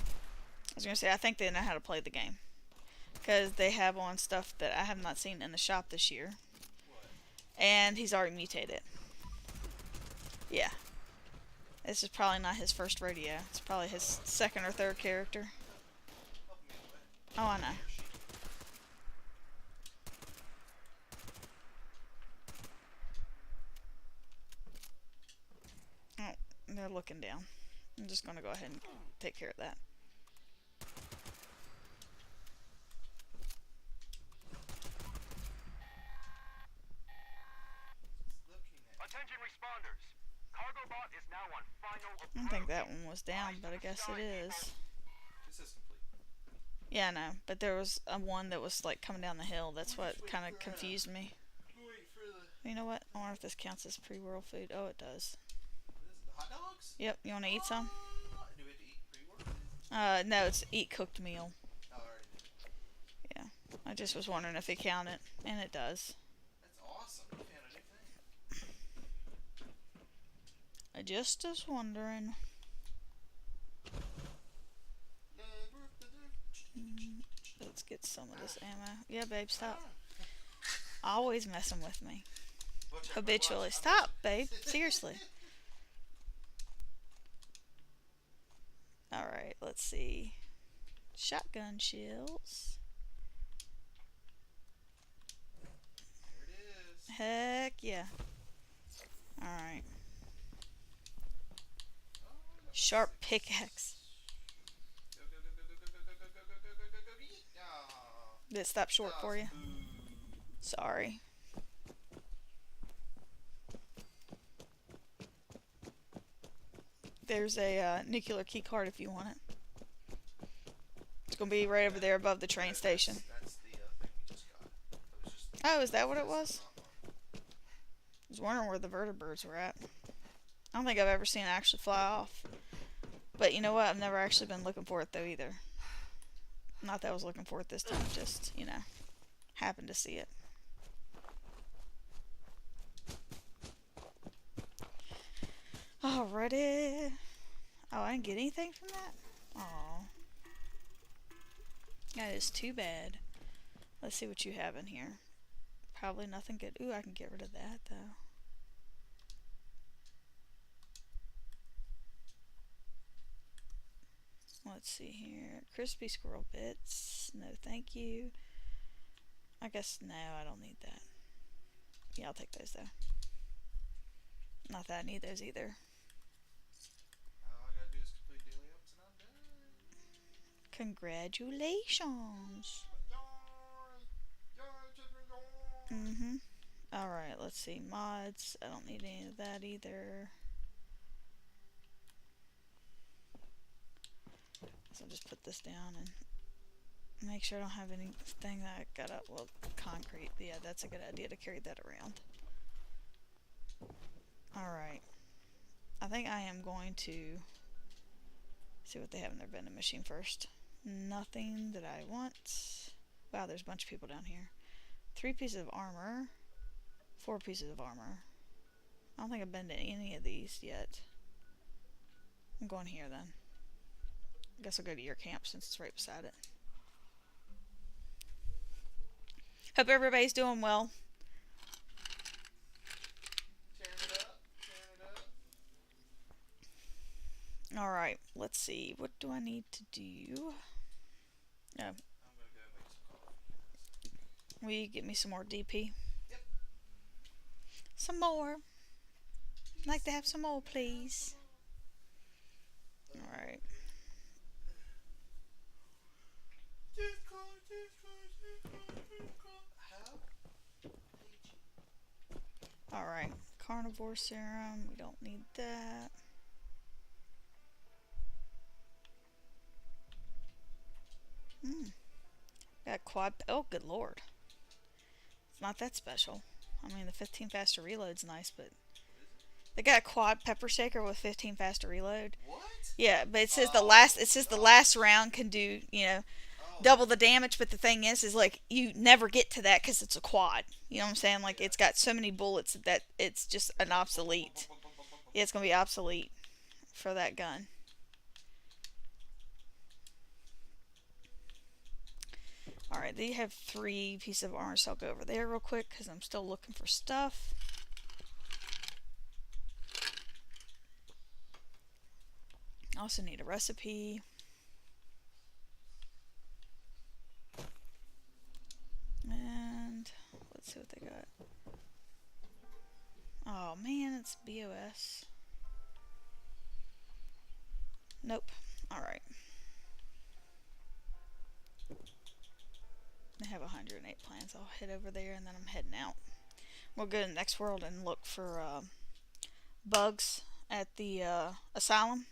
A: was gonna say, I think they know how to play the game. Because they have on stuff that I have not seen in the shop this year.
B: What?
A: And he's already mutated. Yeah. This is probably not his first rodeo. It's probably his second or third character.
B: Help me away.
A: Oh, I know.
B: He or she.
A: Oh, they're looking down. I'm just gonna go ahead and take care of that.
B: Looking at.
C: Attention responders. Cargo bot is now on final
A: I
C: approach.
A: don't think that one was down, but I guess it is.
B: This is complete.
A: Yeah, I know. But there was one that was like coming down the hill. That's what kind of confused me.
B: Wait for the.
A: You know what? I wonder if this counts as pre-world food. Oh, it does.
B: What is it? The hot dogs?
A: Yep. You want to eat some?
B: Do we have to eat pre-work?
A: No, it's eat cooked meal.
B: Oh, I already did.
A: Yeah. I just was wondering if it counted, and it does.
B: That's awesome. You found a new thing.
A: I just was wondering. Let's get some of this ammo. Yeah, babe, stop. Always messing with me.
B: Watch out,
A: Habitually.
B: watch.
A: Stop, babe. Seriously. Alright, let's see. Shotgun shells.
B: There it is.
A: Heck yeah. Alright.
B: Oh, that
A: Sharp
B: was-
A: pickaxe.
B: Go, go, go, go, go, go, go, go, go, go, go, go, go, go, yeet. Aw.
A: Did it stop short for you?
B: Boo.
A: Sorry. There's a nuclear key card if you want it. gonna be right over there above the train station.
B: That's the thing we just got. It was just.
A: Oh, is that what it was?
B: Uh-huh.
A: I was wondering where the vertibirds were at. I don't think I've ever seen it actually fly off. But you know what? I've never actually been looking for it though either. Not that I was looking for it this time, just, happened to see it. Alrighty. Oh, I didn't get anything from that? Aw. That is too bad. Let's see what you have in here. Probably nothing good. Ooh, I can get rid of that though. Let's see here. Crispy squirrel bits. No, thank you. I guess no, I don't need that. Yeah, I'll take those though. Not that I need those either.
B: All I gotta do is complete daily ups and I'm done.
A: Congratulations. Mm-hmm. Alright, let's see. Mods. I don't need any of that either. So I'll just put this down and make sure I don't have anything that I got up. Well, concrete. Yeah, that's a good idea to carry that around. Alright. I think I am going to see what they have in their vending machine first. Nothing that I want. Wow, there's a bunch of people down here. 3 pieces of armor. 4 pieces of armor. I don't think I've been to any of these yet. I'm going here then. I guess I'll go to your camp since it's right beside it. Hope everybody's doing well.
B: Tearing it up.
A: Alright, let's see. What do I need to do? No.
B: I'm gonna go make some coffee.
A: Will you get me some more DP?
B: Yep.
A: Some more. I'd like to have some more, please. Alright. Alright. Carnivore serum. We don't need that. Got quad. Oh, good lord. It's not that special. I mean, the 15 faster reload's nice, but they got a quad pepper shaker with 15 faster reload.
B: What?
A: Yeah, but it says the last round can do, double the damage, but the thing is like you never get to that because it's a quad. You know what I'm saying? Like it's got so many bullets that it's just an obsolete. Yeah, it's gonna be obsolete for that gun. Alright, they have 3 pieces of armor, so I'll go over there real quick because I'm still looking for stuff. I also need a recipe. And let's see what they got. Oh man, it's BOS. Nope. Alright. They have 108 plans. I'll head over there and then I'm heading out. We'll go to the next world and look for bugs at the asylum.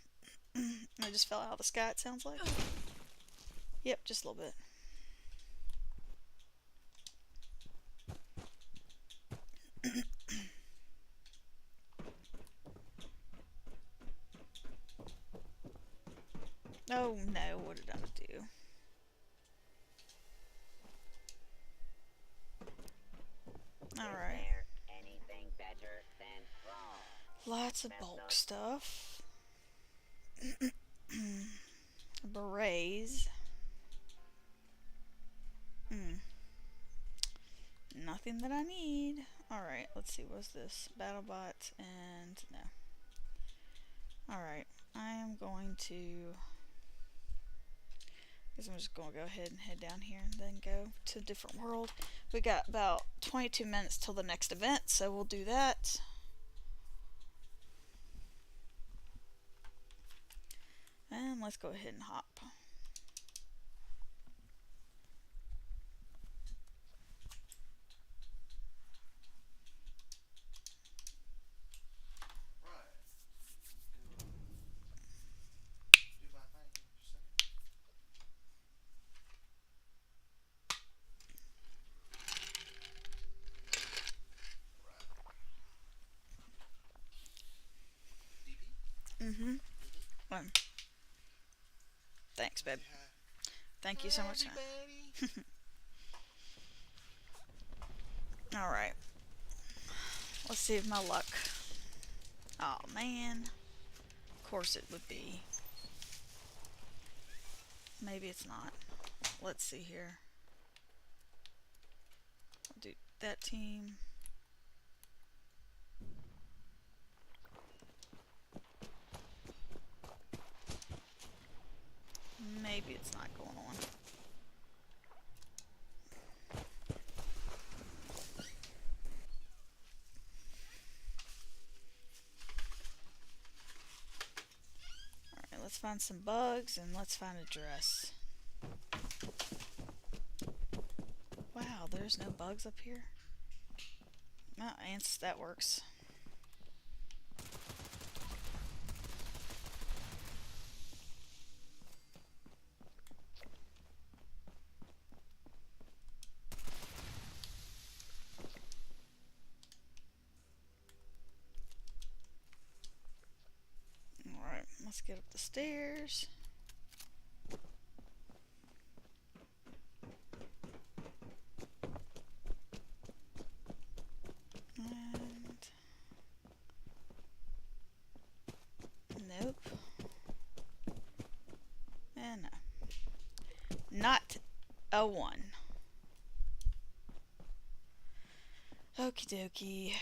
A: I just fell out of the sky, it sounds like. Yep, just a little bit. Oh no, what did I do? Alright. Lots of bulk stuff. Berets. Nothing that I need. Alright, let's see, what's this? BattleBots and no. Alright, I am going to... I guess I'm just going to go ahead and head down here and then go to a different world. We got about 22 minutes till the next event, so we'll do that. And let's go ahead and hop. Mm-hmm. Well, thanks, babe.
B: Say hi.
A: Thank you so
B: Hi,
A: much.
B: everybody.
A: Alright. Let's see if my luck. Oh man. Of course it would be. Maybe it's not. Let's see here. I'll do that team. Maybe it's not going on. Alright, let's find some bugs and let's find a dress. Wow, there's no bugs up here. Oh, ants, that works. Alright, let's get up the stairs. And nope. And no. Not a one. Okie dokie.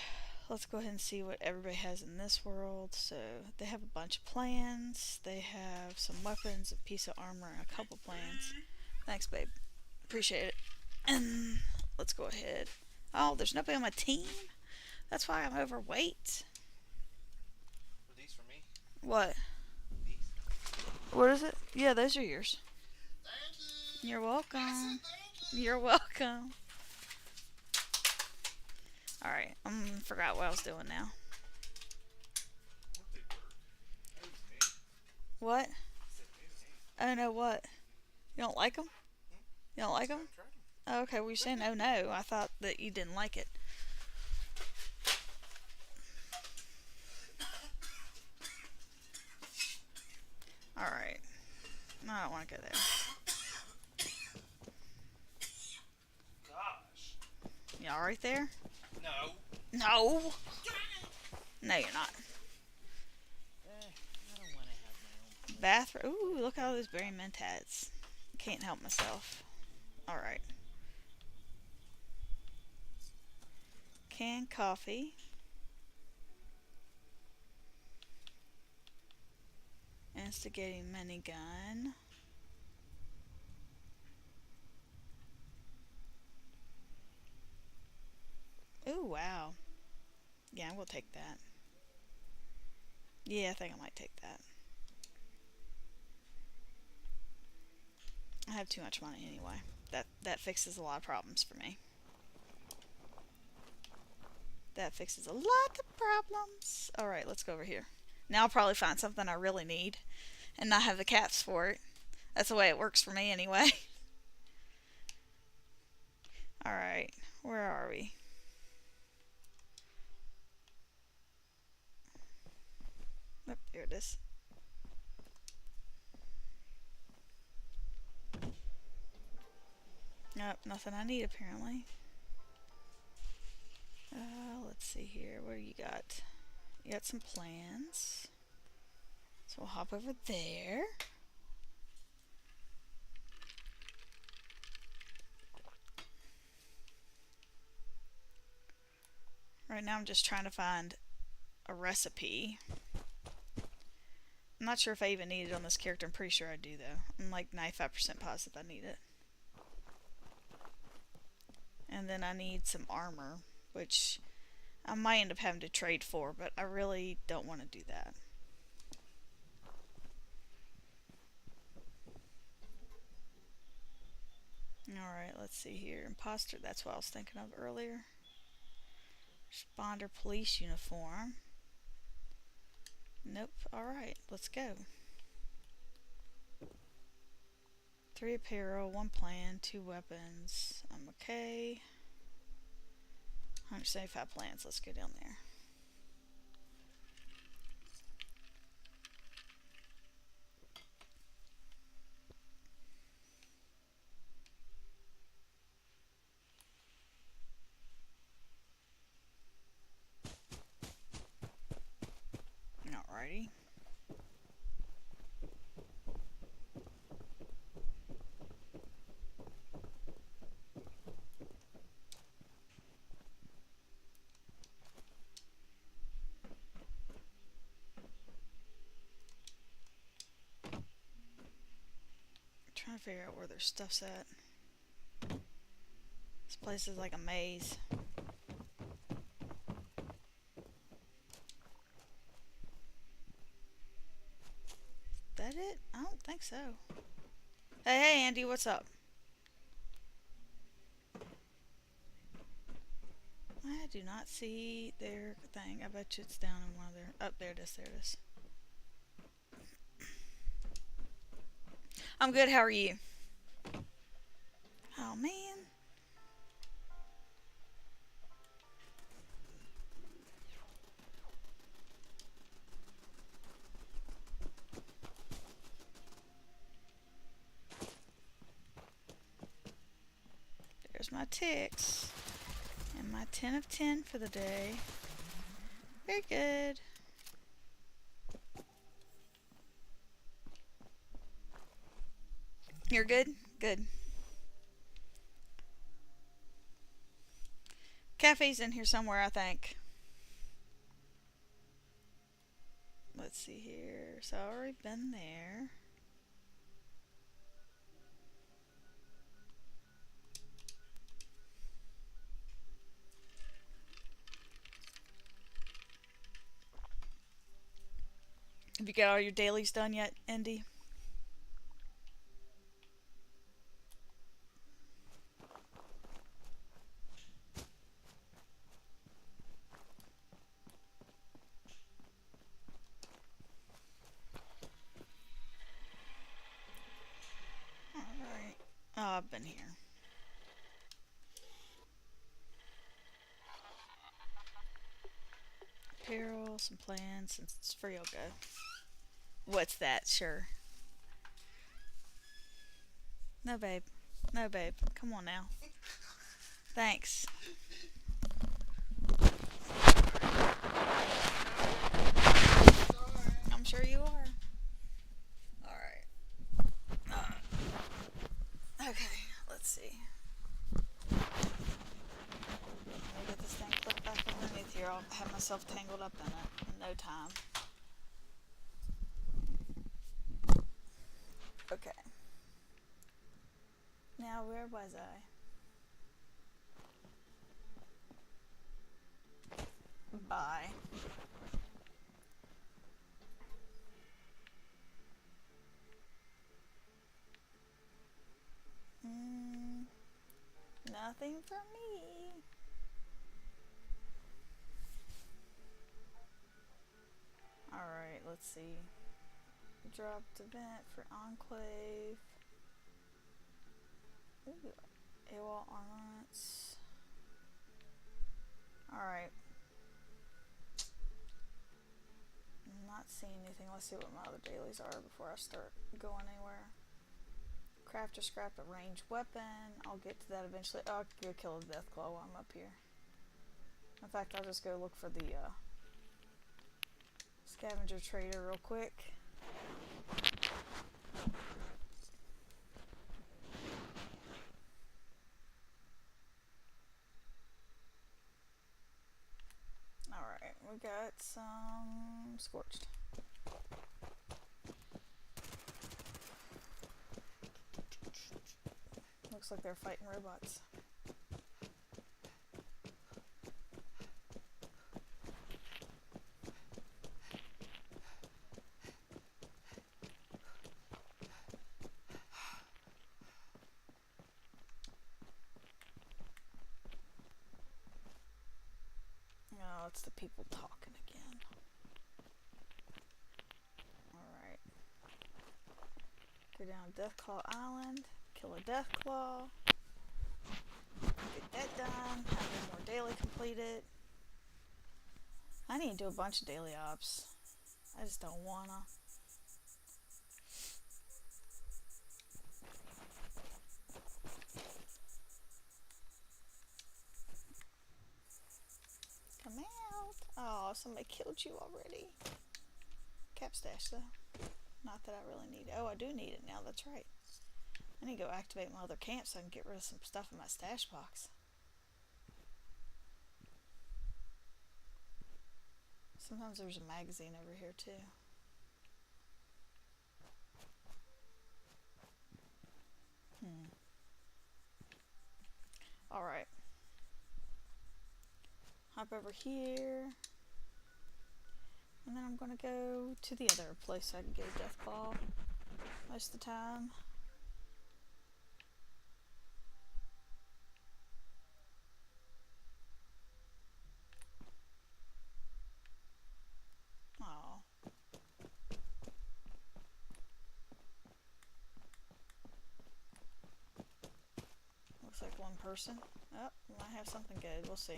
A: Let's go ahead and see what everybody has in this world. So they have a bunch of plans. They have some weapons, a piece of armor, and a couple plans. Thanks, babe. Appreciate it. And let's go ahead. Oh, there's nobody on my team? That's why I'm overweight.
B: Are these for me?
A: What?
B: These.
A: What is it? Yeah, those are yours.
B: Thank you.
A: You're
B: I
A: welcome.
B: said thank you.
A: You're welcome. Alright, I forgot what I was doing now.
B: What they work? Who's me?
A: What?
B: I said who's me?
A: Oh no, what? You don't like them? You don't like them?
B: I've tried them.
A: Oh, okay, well you're saying oh no. I thought that you didn't like it. Alright. No, I don't want to go there.
B: Gosh.
A: Y'all right there?
B: No.
A: No! No, you're not.
E: I don't want to have my own.
A: Bathroom. Ooh, look at all those berry mentats. Can't help myself. Alright. Canned coffee. Instigating minigun. Ooh, wow. Yeah, we'll take that. Yeah, I think I might take that. I have too much money anyway. That fixes a lot of problems for me. That fixes a lot of problems. Alright, let's go over here. Now I'll probably find something I really need and not have the caps for it. That's the way it works for me anyway. Alright, where are we? Oh, there it is. Nope, nothing I need apparently. Let's see here. What do you got? You got some plans. So we'll hop over there. Right now I'm just trying to find a recipe. I'm not sure if I even need it on this character. I'm pretty sure I do though. I'm like 95% positive I need it. And then I need some armor, which I might end up having to trade for, but I really don't want to do that. Alright, let's see here. Imposter, that's what I was thinking of earlier. Responder police uniform. Nope. Alright, let's go. 3 apparel, 1 plan, 2 weapons. I'm okay. 175 plans. Let's go down there. Trying to figure out where their stuff's at. This place is like a maze. Is that it? I don't think so. Hey, Andy, what's up? I do not see their thing. I bet you it's down in one of their. Oh, there it is. There it is. I'm good. How are you? Oh, man. There's my ticks. And my 10 of 10 for the day. Very good. You're good? Good. Cafe's in here somewhere, I think. Let's see here. So I've already been there. Have you got all your dailies done yet, Indy? Alright. Oh, I've been here. Apparel, some plans, since it's free, I'll go. What's that? Sure. No, babe. No, babe. Come on now. Thanks. I'm sure you are. Alright. Okay, let's see. Let me get this thing clipped back underneath here. I'll have myself tangled up in it in no time. Okay. Now, where was I? Bye. Nothing for me. Alright, let's see. Dropped event for Enclave. Ooh, AWOL armaments. Alright. I'm not seeing anything. Let's see what my other dailies are before I start going anywhere. Craft or scrap a ranged weapon. I'll get to that eventually. Oh, I'll go kill a death claw while I'm up here. In fact, I'll just go look for the scavenger trader real quick. Alright, we got some scorched. Looks like they're fighting robots. Oh, it's the people talking again. Alright. Go down Deathclaw Island. Kill a Deathclaw. Get that done. Have one more daily completed. I need to do a bunch of daily ops. I just don't wanna. Come out. Oh, somebody killed you already. Cap stash though. Not that I really need it. Oh, I do need it now. That's right. I need to go activate my other camp so I can get rid of some stuff in my stash box. Sometimes there's a magazine over here too. hop over here. And then I'm gonna go to the other place so I can get a death claw most of the time. Oh. Looks like one person. Oh, might have something good. We'll see.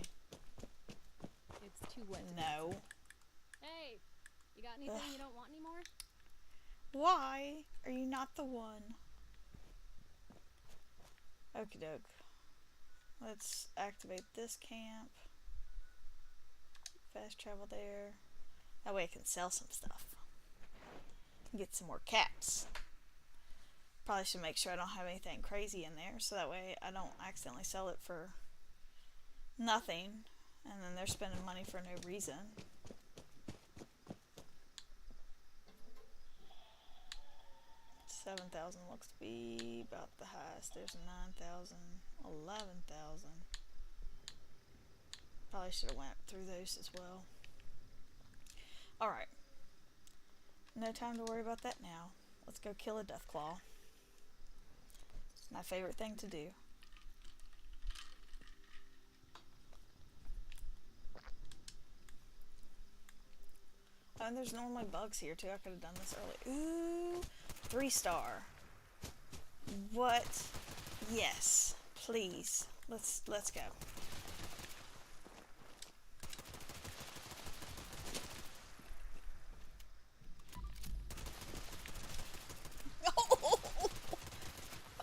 F: It's too wet.
A: No.
F: Hey, you got anything you don't want anymore?
A: Why are you not the one? Okie doke. Let's activate this camp. Fast travel there. That way I can sell some stuff. Get some more caps. Probably should make sure I don't have anything crazy in there so that way I don't accidentally sell it for nothing and then they're spending money for no reason. $7,000 looks to be about the highest. There's 9,000, 11,000. Probably should have went through those as well. Alright. No time to worry about that now. Let's go kill a Deathclaw. My favorite thing to do. Oh, and there's normally bugs here too. I could have done this early. Ooh, 3-star. What? Yes, please. Let's go.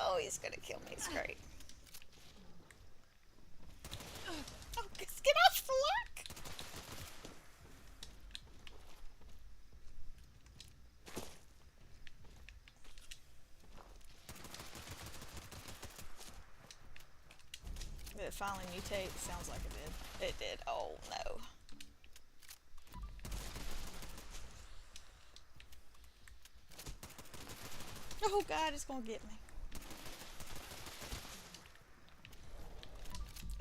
A: Oh, he's gonna kill me. It's great. Oh, just get off the lock. Did it finally mutate? Sounds like it did. It did. Oh no. Oh god, it's gonna get me.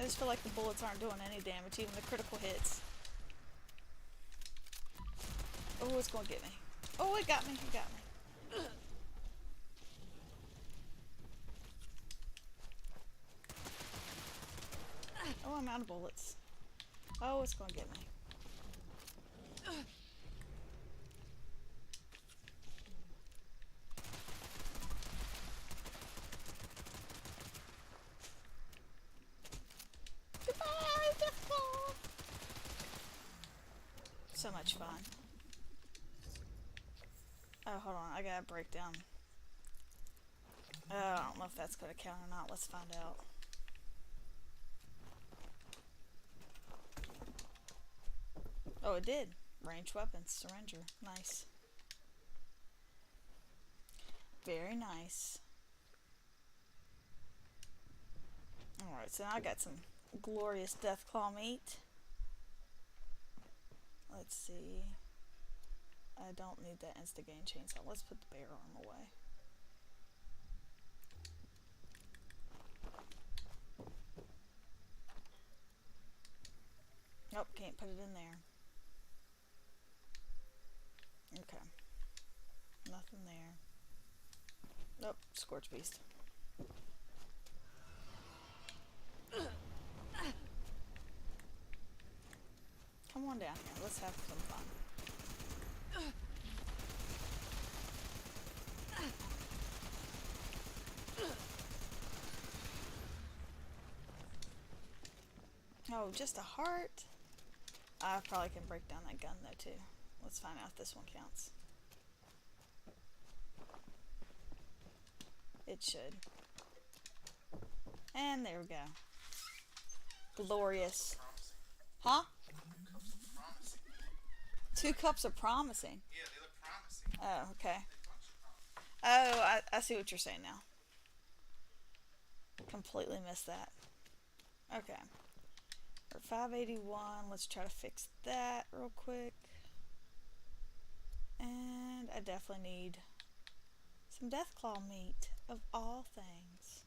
A: I just feel like the bullets aren't doing any damage, even the critical hits. Oh, it's gonna get me. Oh, it got me. It got me. Oh, I'm out of bullets. Oh, it's gonna get me. Goodbye, Deathclaw. So much fun. Oh, hold on. I gotta break down. I don't know if that's gonna count or not. Let's find out. Oh, it did. Ranged weapons. Surrender. Nice. Very nice. Alright, so now I got some glorious Deathclaw meat. Let's see. I don't need that insta-gain chainsaw. Let's put the bear arm away. Nope, can't put it in there. Okay. Nothing there. Nope, Scorch Beast. Come on down here. Let's have some fun. Oh, just a heart? I probably can break down that gun though too. Let's find out if this one counts. It should. And there we go. Glorious. Huh? 2 cups are promising.
B: Yeah, they look promising.
A: Oh, okay.
B: They function promising.
A: Oh, I see what you're saying now. Completely missed that. Okay. For 581, let's try to fix that real quick. And I definitely need some Deathclaw meat, of all things.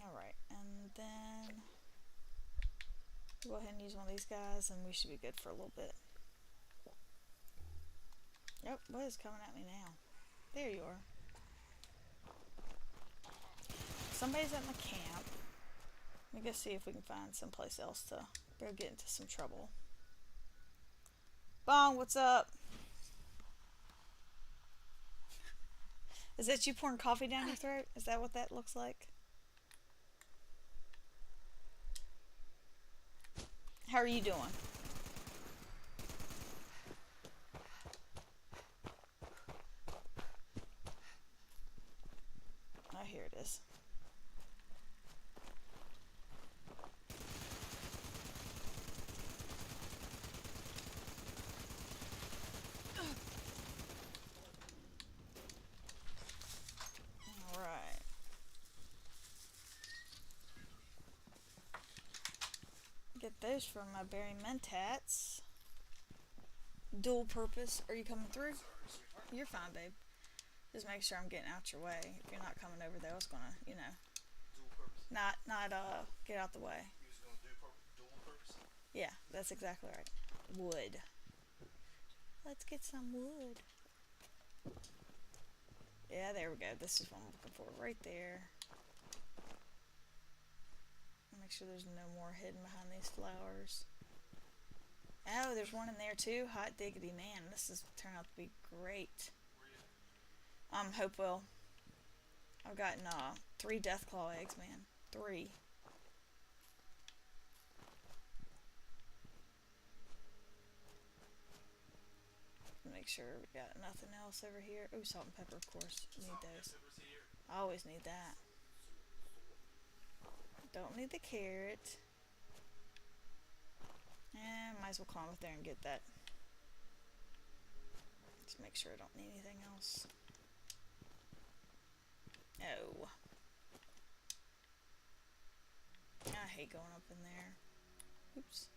A: Alright, and then go ahead and use one of these guys and we should be good for a little bit. Yep, what is coming at me now? There you are. Somebody's at my camp. Let me go see if we can find someplace else to go get into some trouble. Bong, what's up? Is that you pouring coffee down your throat? Is that what that looks like? How are you doing? Oh, here it is. Alright. Get those from my berry mentats. Dual purpose. Are you coming through? You're fine, babe. Just make sure I'm getting out your way. If you're not coming over there, I was gonna, you know,
B: Dual purpose.
A: not get out the way.
B: He was going to do dual purpose.
A: Yeah, that's exactly right. Wood. Let's get some wood. Yeah, there we go. This is what I'm looking for. Right there. Make sure there's no more hidden behind these flowers. Oh, there's one in there too. Hot diggity, man. This has turned out to be great. Hopewell. I've gotten 3 deathclaw eggs, man. 3. Make sure we got nothing else over here. Oh, salt and pepper, of course. Need those. I always need that. Don't need the carrot. And might as well climb up there and get that. Just make sure I don't need anything else. Oh. I hate going up in there. Oops.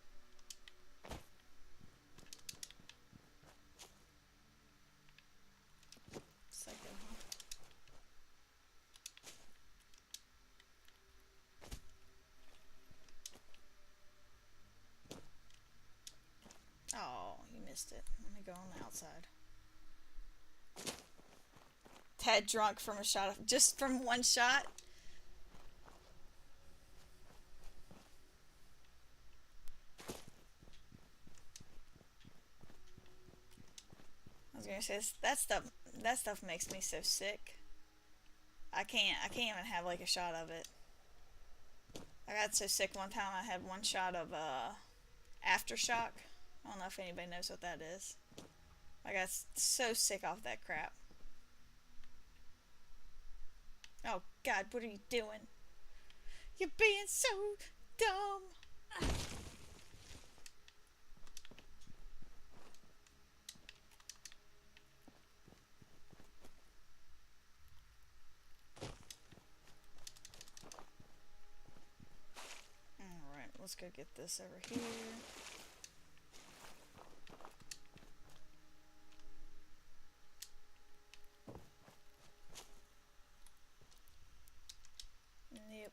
A: Psycho, huh? Oh, you missed it. Let me go on the outside. Tad drunk from a shot of, just from one shot. I was gonna say that stuff makes me so sick. I can't even have like a shot of it. I got so sick one time I had one shot of aftershock. I don't know if anybody knows what that is. I got so sick off that crap. Oh God, what are you doing? You're being so dumb. Alright, let's go get this over here. Yep.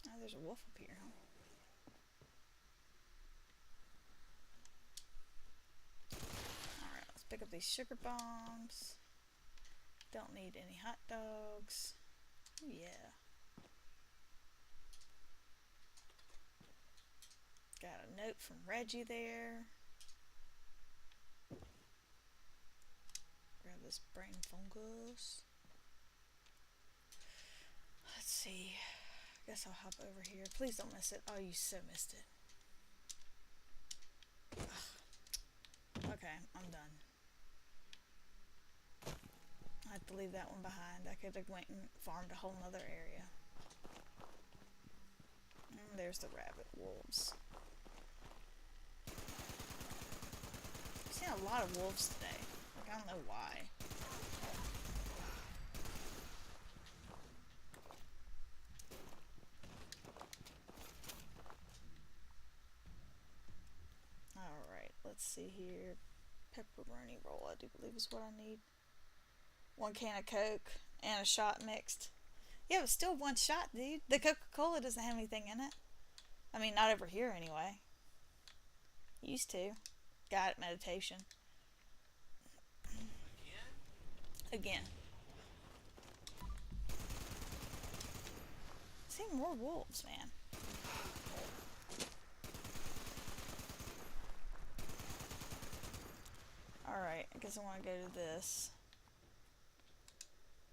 A: Oh, there's a wolf up here, huh? Alright, let's pick up these sugar bombs. Don't need any hot dogs. Oh, yeah. Got a note from Reggie there. Grab this brain fungus. Let's see. I guess I'll hop over here. Please don't miss it. Oh, you so missed it. Ugh. Okay, I'm done. I have to leave that one behind. I could have went and farmed a whole nother area. And there's the rabbit wolves. I've seen a lot of wolves today. Like, I don't know why. let's see here. Pepperoni roll, I do believe is what I need. 1 can of Coke and a shot mixed. Yeah, but still one shot, dude. The Coca-Cola doesn't have anything in it. I mean, not over here anyway. Used to. Got it, meditation. Again. See more wolves, man. Alright, I guess I want to go to this.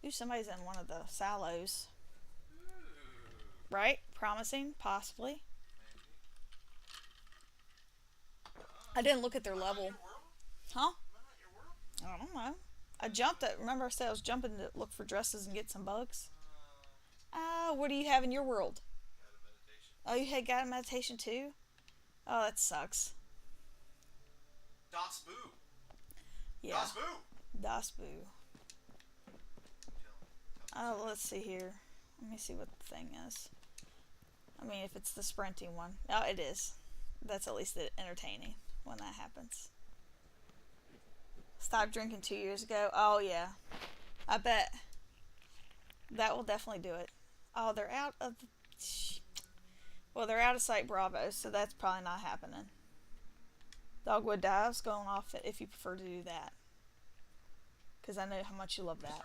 A: Ooh, somebody's in one of the silos. Right? Promising, possibly. I didn't look at their level. Huh? I don't know. I jumped it. Remember I said I was jumping to look for dresses and get some bugs? What do you have in your world? Oh, you had guided meditation too? Oh, that sucks.
B: Das Boo.
A: Yeah.
B: Das Boo.
A: Das Boo. Oh, let's see here. Let me see what the thing is. I mean, if it's the sprinting one. Oh, it is. That's at least entertaining when that happens. Stopped drinking 2 years ago. Oh, yeah. I bet. That will definitely do it. Oh, they're out of the... Well, they're out of sight Bravo, so that's probably not happening. Dogwood Dives going off if you prefer to do that. Because I know how much you love that.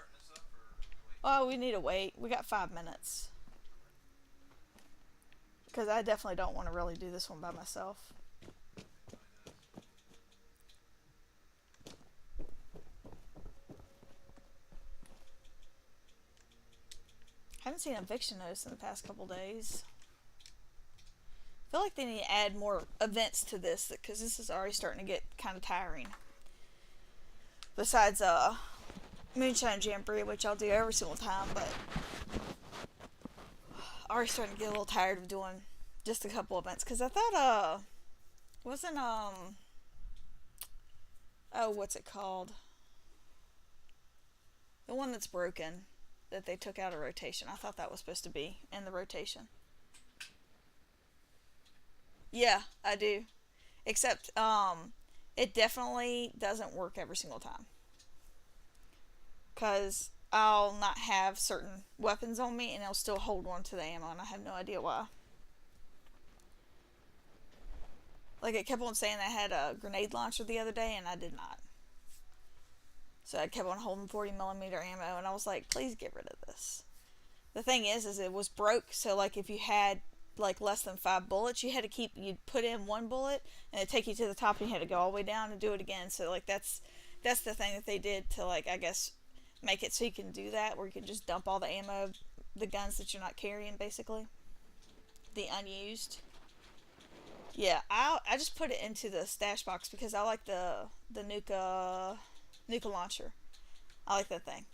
A: Oh, we need to wait. We got 5 minutes. Because I definitely don't want to really do this one by myself. Haven't seen eviction notice in the past couple days. I feel like they need to add more events to this because this is already starting to get kind of tiring. Besides Moonshine Jamboree, which I'll do every single time, but already starting to get a little tired of doing just a couple events because I thought wasn't oh, what's it called? The one that's broken that they took out of rotation. I thought that was supposed to be in the rotation. Yeah, I do. Except it definitely doesn't work every single time. Because I'll not have certain weapons on me and it'll still hold on to the ammo and I have no idea why. Like it kept on saying I had a grenade launcher the other day and I did not. So I kept on holding 40mm ammo and I was like, please get rid of this. The thing is it was broke, so like if you had like less than 5 bullets, you'd put in 1 bullet and it'd take you to the top and you had to go all the way down and do it again. So like that's the thing that they did to like, I guess, make it so you can do that, where you can just dump all the ammo, the guns that you're not carrying, basically. The unused. Yeah, I just put it into the stash box because I like the Nuka launcher. I like that thing.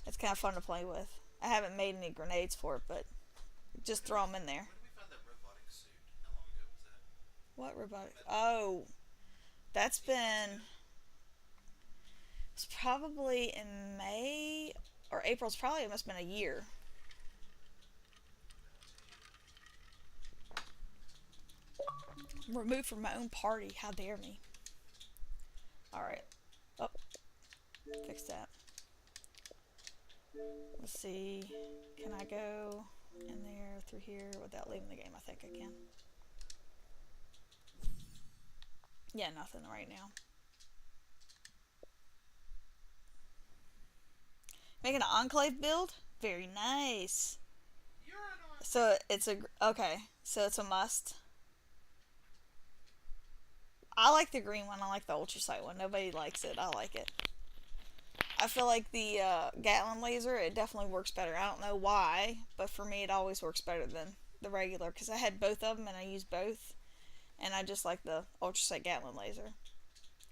A: It's kind of fun to play with. I haven't made any grenades for it, but just throw them in there.
B: When did we find that robotic suit? How long ago was that?
A: What robotic? Oh, that's been... It's probably in May or April. It's probably almost been a year. Removed from my own party. How dare me. Alright. Oh. Fix that. Let's see. Can I go in there through here without leaving the game? I think I can. Yeah, nothing right now. Making an enclave build? Very nice. So it's a must. I like the green one. I like the ultrasight one. Nobody likes it. I like it. I feel like the Gatlin laser, it definitely works better. I don't know why, but for me it always works better than the regular because I had both of them and I used both, and I just like the ultrasight Gatlin laser.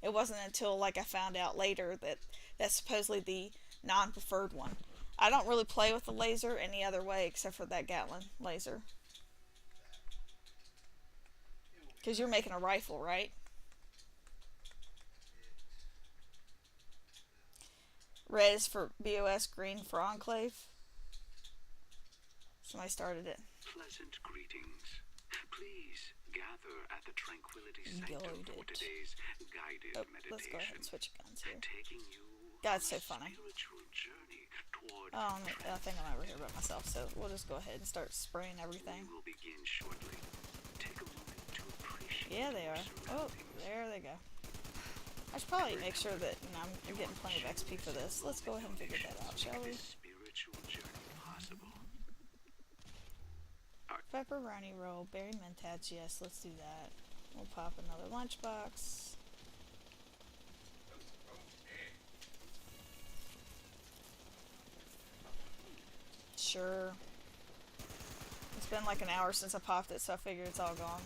A: It wasn't until like I found out later that that's supposedly the non-preferred one. I don't really play with the laser any other way except for that Gatlin laser. Because you're making a rifle, right? Red is for BOS, green for Enclave. Somebody started it.
G: Pleasant greetings. Please Gather at the Tranquility Center for
A: Goaded.
G: today's guided
A: Oh,
G: meditation.
A: let's go ahead and switch guns here.
G: Taking you
A: God's
G: on
A: so
G: a
A: funny.
G: spiritual journey toward
A: I think I'm over here by myself, so we'll just go ahead and start spraying everything.
G: We will begin shortly. Take a moment to appreciate
A: Yeah, they are. Oh, there they go. I should probably make sure that I'm getting plenty of XP for this. Let's go ahead and figure that out, shall we?
G: spiritual journey possible.
A: Pepperoni roll, berry mentats, yes, let's do that. We'll pop another lunchbox. Sure. It's been like an hour since I popped it, so I figured it's all gone.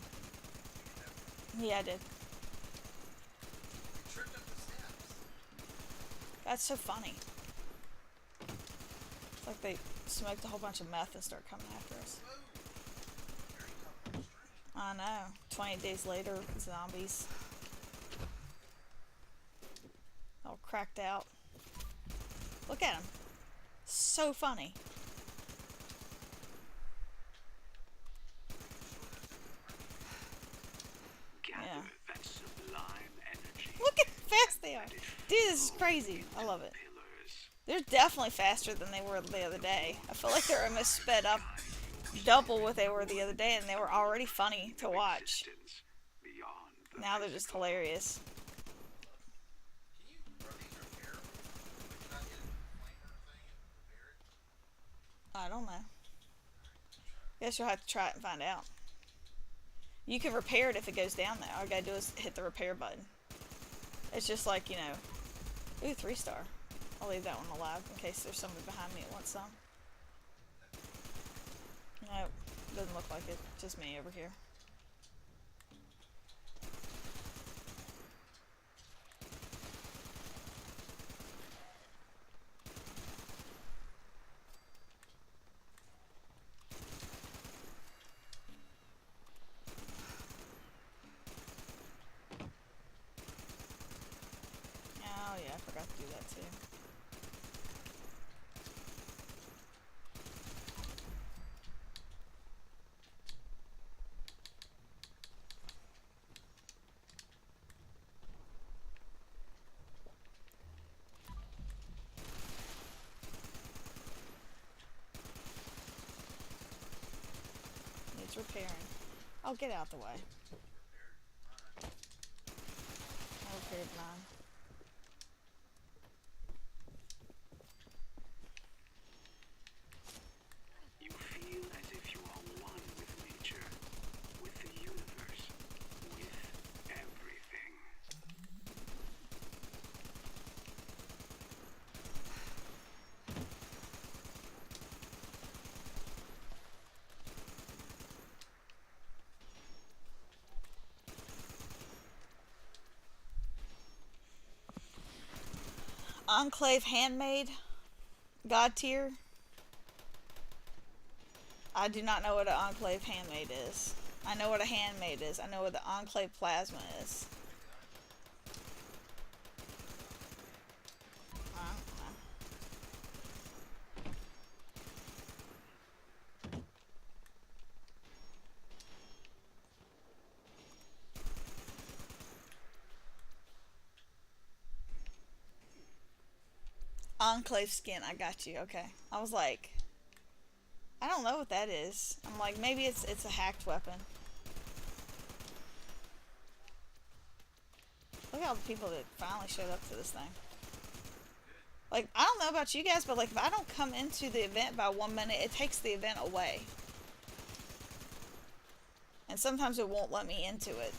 A: Yeah, I did.
B: You tripped up the steps.
A: That's so funny. It's like they smoked a whole bunch of meth and start coming after us.
B: Whoa. Very tough on the string.
A: I know. 28 days later, zombies. All cracked out. Look at him. So funny.
G: Gather
A: Yeah.
G: that sublime energy.
A: Look at how fast they are. Dude, this is crazy. I love it.
G: Pillars.
A: They're definitely faster than they were the other day. I feel like they're almost sped up double what they were the other day, and they were already funny to watch.
G: Existence beyond the
A: Now they're just hilarious.
B: Can you, are these repairable? Can I hit a flamer thing and repair it?
A: I don't know. Guess you'll have to try it and find out. You can repair it if it goes down there. All you gotta do is hit the repair button. It's just like, you know... Ooh, 3-star. I'll leave that one alive in case there's somebody behind me that wants some. Nope, doesn't look like it. Just me over here. Oh yeah, I forgot to do that too. Needs repairing. I'll get out the way. I repaired mine.
G: You feel as if you are one with nature, with the universe, with everything.
A: Enclave handmade. God tier. I do not know what an Enclave handmade is. I know what a handmade is. I know what the Enclave plasma is. I don't know. Enclave skin, I got you. Okay. I was like, I don't know what that is. I'm like, maybe it's a hacked weapon. Look at all the people that finally showed up to this thing. Like, I don't know about you guys, but like if I don't come into the event by 1 minute, it takes the event away. And sometimes it won't let me into it.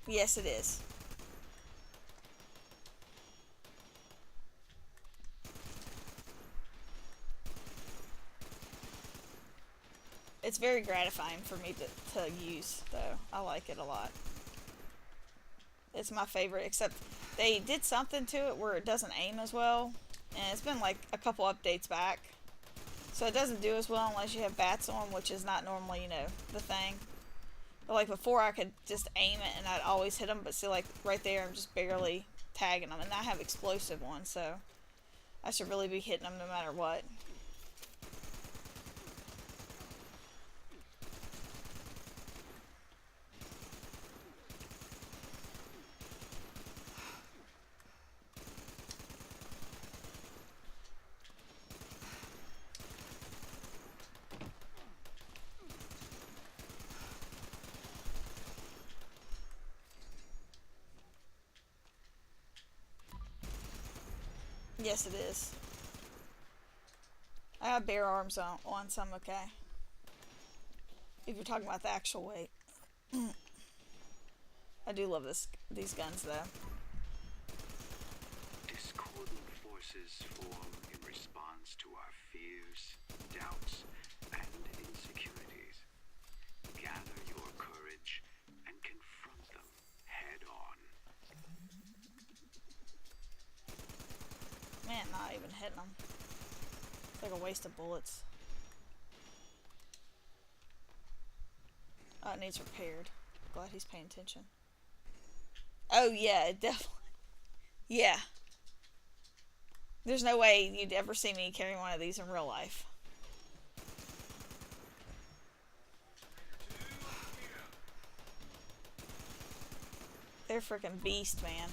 A: Yes, it is. It's very gratifying for me to use, though. I like it a lot. It's my favorite, except they did something to it where it doesn't aim as well. And it's been like a couple updates back. So it doesn't do as well unless you have bats on, which is not normally, the thing. But like before I could just aim it and I'd always hit them, but see like right there I'm just barely tagging them. And I have explosive ones, so I should really be hitting them no matter what. Yes, it is. I have bare arms on so I'm okay. If you're talking about the actual weight. I do love these guns, though.
G: Discordant forces form in response to our fears, doubts, and insecurities. Gather your courage and confront them head on.
A: Man, not even hitting them. It's like a waste of bullets. Oh, it needs repaired. Glad he's paying attention. Oh, yeah, it definitely... Yeah. There's no way you'd ever see me carrying one of these in real life. They're freaking beast, man.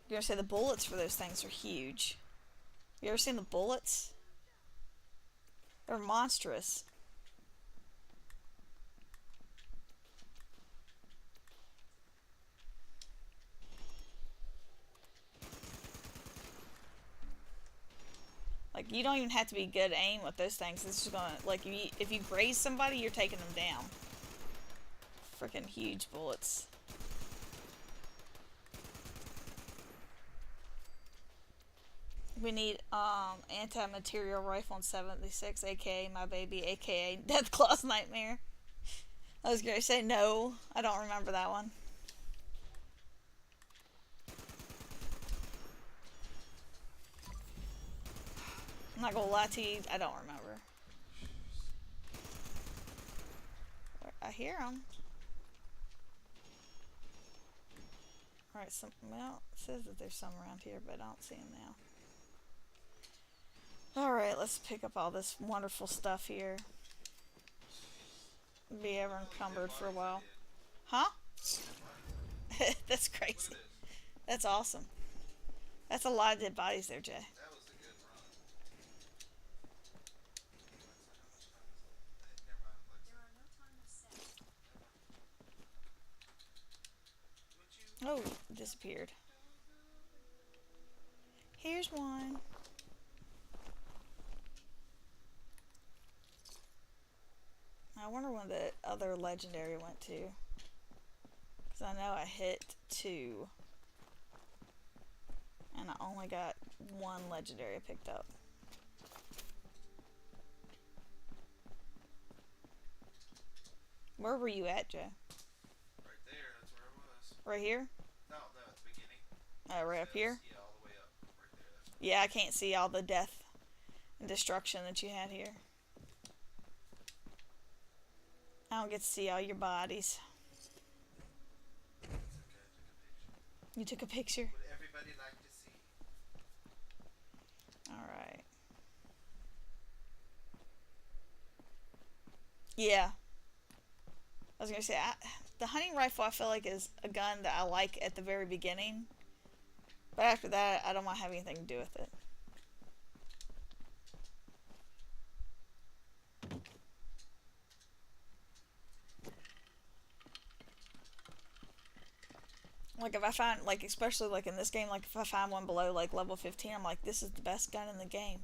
A: You're gonna say the bullets for those things are huge. You ever seen the bullets? They're monstrous. Like, you don't even have to be good at aim with those things. It's just gonna, like, if you graze somebody, you're taking them down. Freaking huge bullets. We need anti-material rifle in 76, aka my baby, aka Deathclaw's Nightmare. I was gonna say no. I don't remember that one. I'm not gonna lie to you, I don't remember. I hear them. Alright, well, it says that there's some around here, but I don't see them now. Alright, let's pick up all this wonderful stuff here. Be ever encumbered for a while. Huh? That's crazy. That's awesome. That's a lot of dead bodies there, Jay.
B: That was a good run. Never mind.
A: Oh, it disappeared. Here's one. I wonder when the other legendary went to. Because I know I hit 2. And I only got 1 legendary I picked up. Where were you at, Joe?
B: Right there, that's where I was.
A: Right here?
B: No, at the beginning.
A: Right up here?
B: Yeah, all the way up. Right there. That's
A: Yeah, I can't see all the death and destruction that you had here. I don't get to see all your bodies.
B: okay. I took a picture.
A: You took a picture?
B: What everybody like to see.
A: Alright. Yeah. I was gonna say, the hunting rifle I feel like is a gun that I like at the very beginning. But after that, I don't want to have anything to do with it. Like if I find, like especially like in this game, like if I find one below like level 15, I'm like, this is the best gun in the game.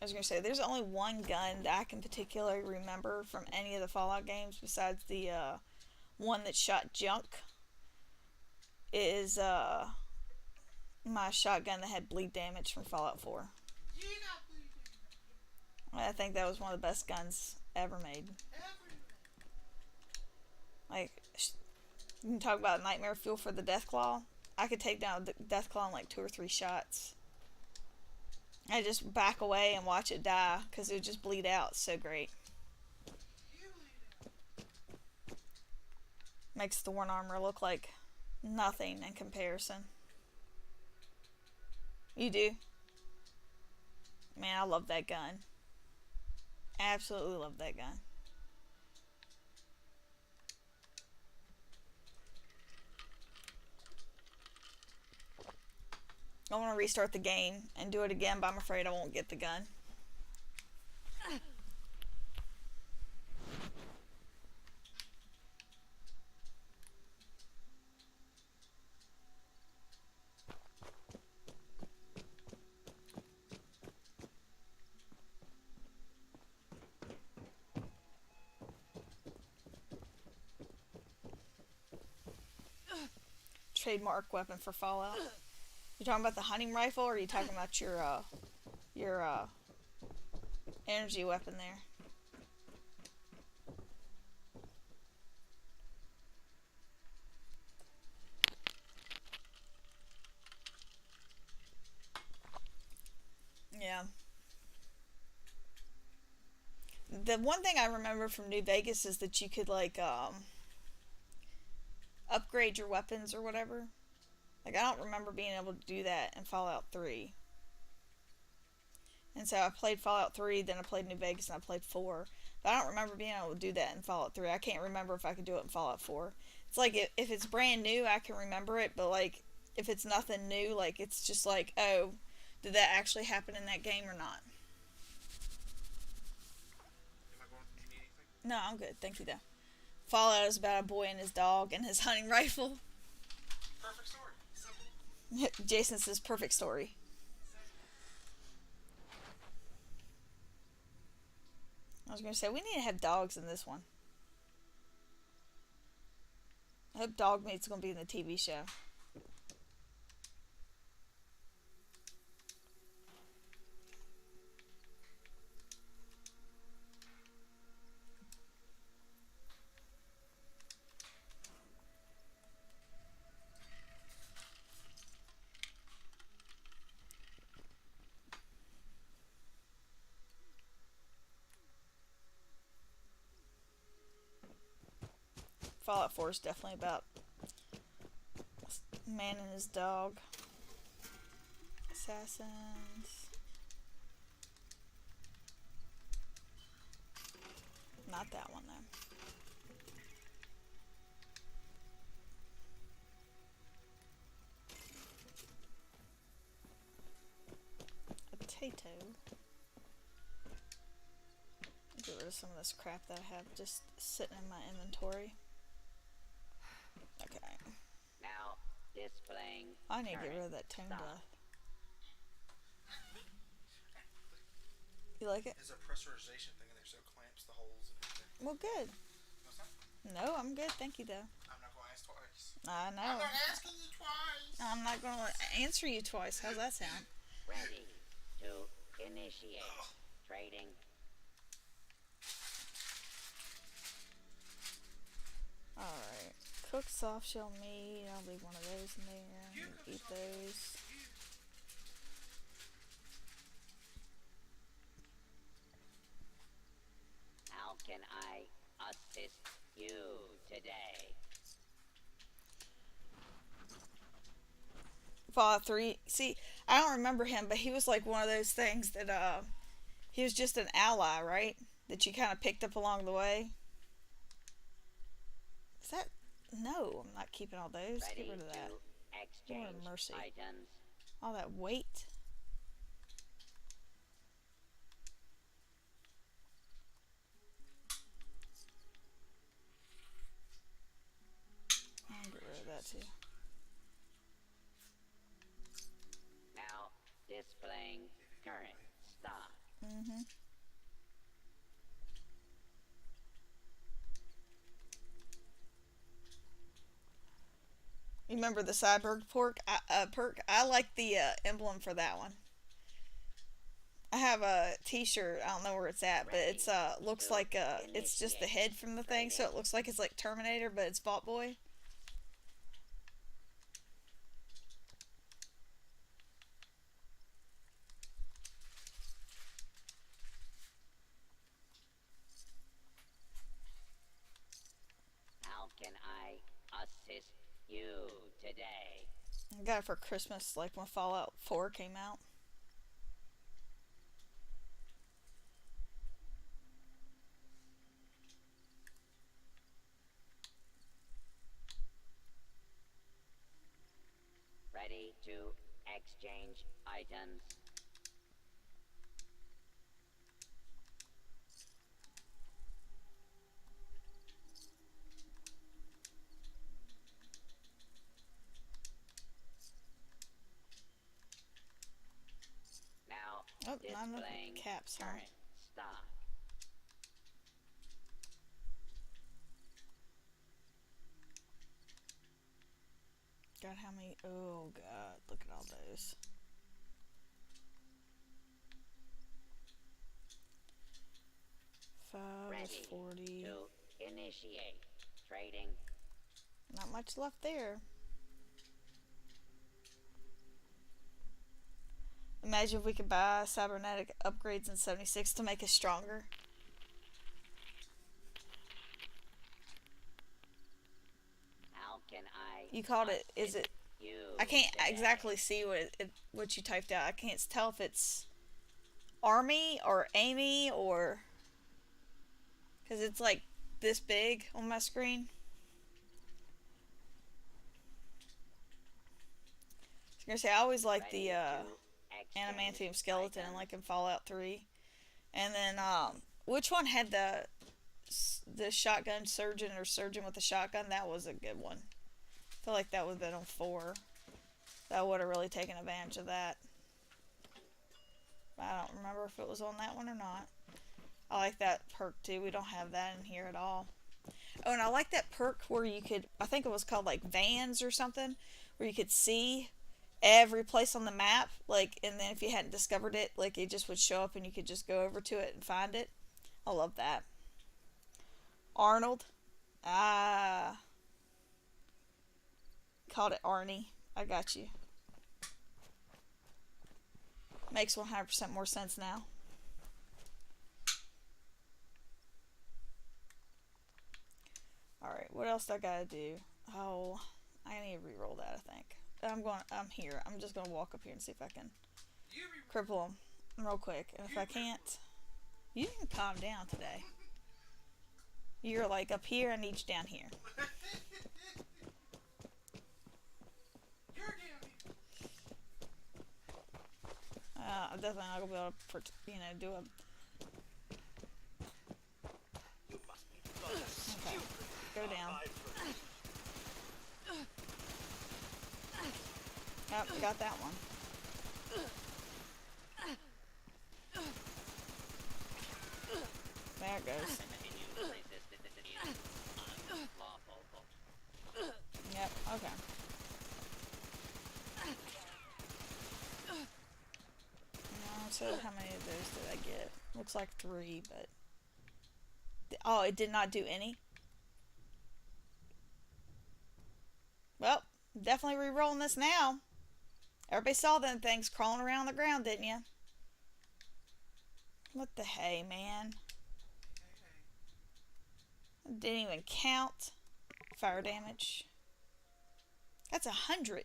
A: I was gonna say there's only one gun that I can particularly remember from any of the Fallout games besides the one that shot junk. Is my shotgun that had bleed damage from Fallout 4.
B: You got bleeding.
A: I think that was one of the best guns ever made. Like, you can talk about nightmare fuel for the Deathclaw. I could take down the Deathclaw in like 2 or 3 shots. I just back away and watch it die because it would just bleed out. So great. Makes Thorn armor look like nothing in comparison. You do? Man, I love that gun. Absolutely love that gun. I want to restart the game and do it again, but I'm afraid I won't get the gun. Trademark weapon for Fallout. You talking about the hunting rifle, or are you talking about your energy weapon there? Yeah. The one thing I remember from New Vegas is that you could like upgrade your weapons or whatever. Like, I don't remember being able to do that in Fallout 3. And so I played Fallout 3, then I played New Vegas, and I played 4. But I don't remember being able to do that in Fallout 3. I can't remember if I could do it in Fallout 4. It's like, if it's brand new, I can remember it, but like, if it's nothing new, like, it's just like, oh, did that actually happen in that game or not?
B: Am I going? Do you need anything?
A: No, I'm good. Thank you, though. Fallout is about a boy and his dog and his hunting rifle.
B: Perfect story. Simple.
A: Jason says perfect story. I was going to say, we need to have dogs in this one. I hope Dog Meat's going to be in the TV show. Fallout 4 is definitely about a man and his dog. Assassins. Not that one, though. A potato. Get rid of some of this crap that I have just sitting in my inventory. Okay.
H: Now, displaying.
A: I need to get rid of that tone death. You like it?
B: There's a pressurization thing in there, so it clamps the holes and everything.
A: Well, good.
B: No, it's not.
A: No, I'm good. Thank you, though.
B: I'm not going to ask twice.
A: I
B: I'm
A: know.
B: not asking you twice.
A: I'm not going to answer you twice. How's that sound?
H: Ready to initiate trading.
A: Alright. Cooked soft shell meat. I'll leave one of those in there.
B: You
A: And
B: cook
A: eat
B: soft
A: those.
H: How can I assist you today?
A: Fallout 3. See, I don't remember him, but he was like one of those things that, he was just an ally, right? That you kind of picked up along the way. Is that... No, I'm not keeping all those.
H: Ready
A: Get rid of that.
H: to exchange
A: Lord mercy.
H: items.
A: All that weight. I'll get rid of that too.
H: Now, displaying current stock.
A: Mm-hmm. You remember the cyborg perk? I like the emblem for that one. I have a T-shirt. I don't know where it's at, but it's looks like it's just the head from the thing, so it looks like it's like Terminator, but it's Vault Boy.
H: How can I assist you today?
A: I got it for Christmas, like when Fallout 4 came out.
H: Ready to exchange items? Now,
A: Oh, not enough
H: displaying
A: caps, huh?
H: current stock.
A: God, how many? Oh God, look at all those. Five is
H: Ready
A: 40.
H: to initiate trading.
A: Not much left there. Imagine if we could buy cybernetic upgrades in 76 to make us stronger.
H: How can I?
A: You called it? Is it?
H: You
A: I can't
H: today?
A: exactly see what you typed out. I can't tell if it's Army or Amy or because it's like this big on my screen. I was gonna say I always like
H: Ready
A: the
H: to exchange
A: adamantium skeleton,
H: items.
A: like in Fallout 3. And then which one had the shotgun surgeon or surgeon with the shotgun? That was a good one. I feel like that would have been on 4. That would have really taken advantage of that. I don't remember if it was on that one or not. I like that perk too. We don't have that in here at all. Oh, and I like that perk where you could, I think it was called like Vans or something, where you could see every place on the map, like, and then if you hadn't discovered it, like, it just would show up and you could just go over to it and find it. I love that. Arnold. Ah. Called it Arnie. I got you. Makes 100% more sense now. Alright, what else do I gotta do? Oh, I need to re-roll that, I think. I'm here. I'm just gonna walk up here and see if I can cripple him real quick. And if I can't, you didn't calm down today. You're like up here, I need you down here. I'm definitely not gonna be able to, do a. Okay, go down. Yep, got that one. There it goes. Yep, okay. So how many of those did I get? Looks like 3, but... Oh, it did not do any? Well, definitely re-rolling this now. Everybody saw them things crawling around the ground, didn't you? What the hey, man? Didn't even count. Fire damage. That's 100.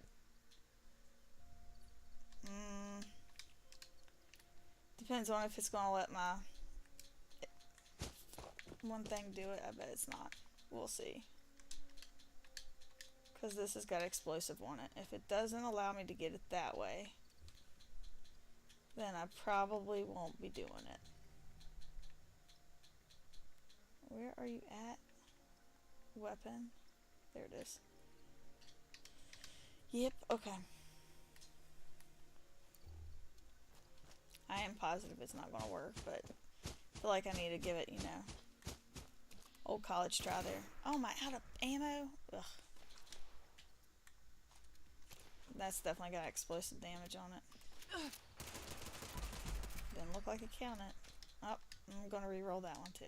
A: Depends on if it's gonna let my one thing do it. I bet it's not. We'll see. Because this has got explosive on it. If it doesn't allow me to get it that way, then I probably won't be doing it. Where are you at? Weapon. There it is. Yep, okay. I am positive it's not going to work, but I feel like I need to give it, old college try there. Oh, am I out of ammo? Ugh. That's definitely got explosive damage on it. Didn't look like it counted. Oh, I'm going to re-roll that one too.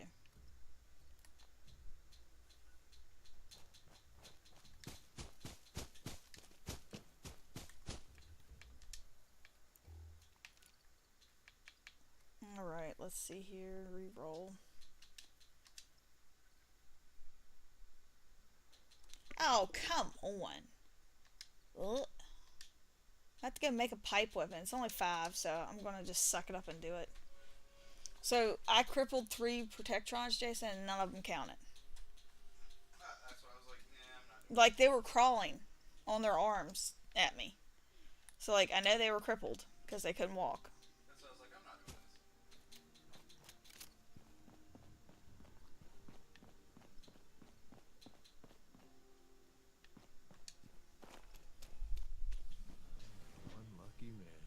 A: Alright, let's see here. Re-roll. Oh, come on. Ugh. I have to go make a pipe weapon. It's only 5, so I'm going to just suck it up and do it. So, I crippled 3 Protectrons, Jason, and none of them counted.
B: That's what I was like, nah, I'm not doing
A: Like, they were crawling on their arms at me. So, like, I know they were crippled because they couldn't walk.
B: That's what I was like, I'm not doing this.
I: Unlucky man.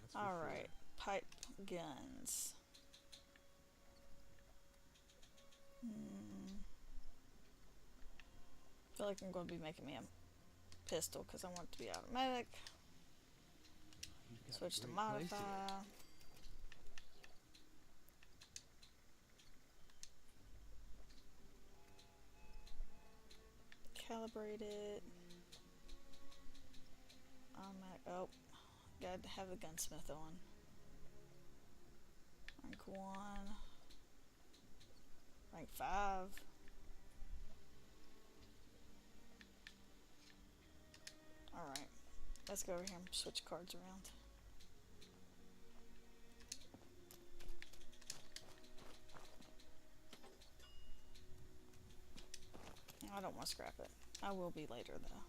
I: That's for
A: Alright, pipe guns. I feel like I'm going to be making me a pistol because I want it to be automatic.
I: Sure. You've got
A: Switch to
I: great
A: modify.
I: place
A: Calibrate it. Automatic. Oh, gotta have the gunsmith on. Rank 1. Rank 5. Alright. Let's go over here and switch cards around. I don't want to scrap it. I will be later though.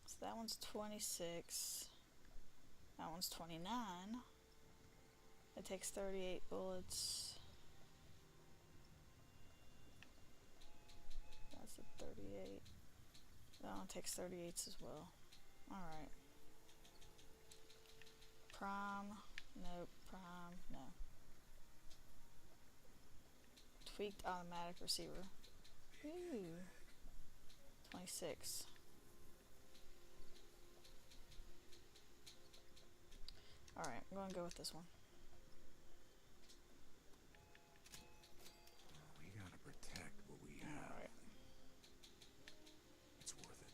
A: So that one's 26. That one's 29. It takes 38 bullets. That's a 38. That one takes 38s as well. Alright. Prime. Nope. Prime. No. Tweaked automatic receiver. Ooh. 26. Alright, I'm going to go with this one.
I: We gotta protect what we have.
A: Alright.
I: It's worth it.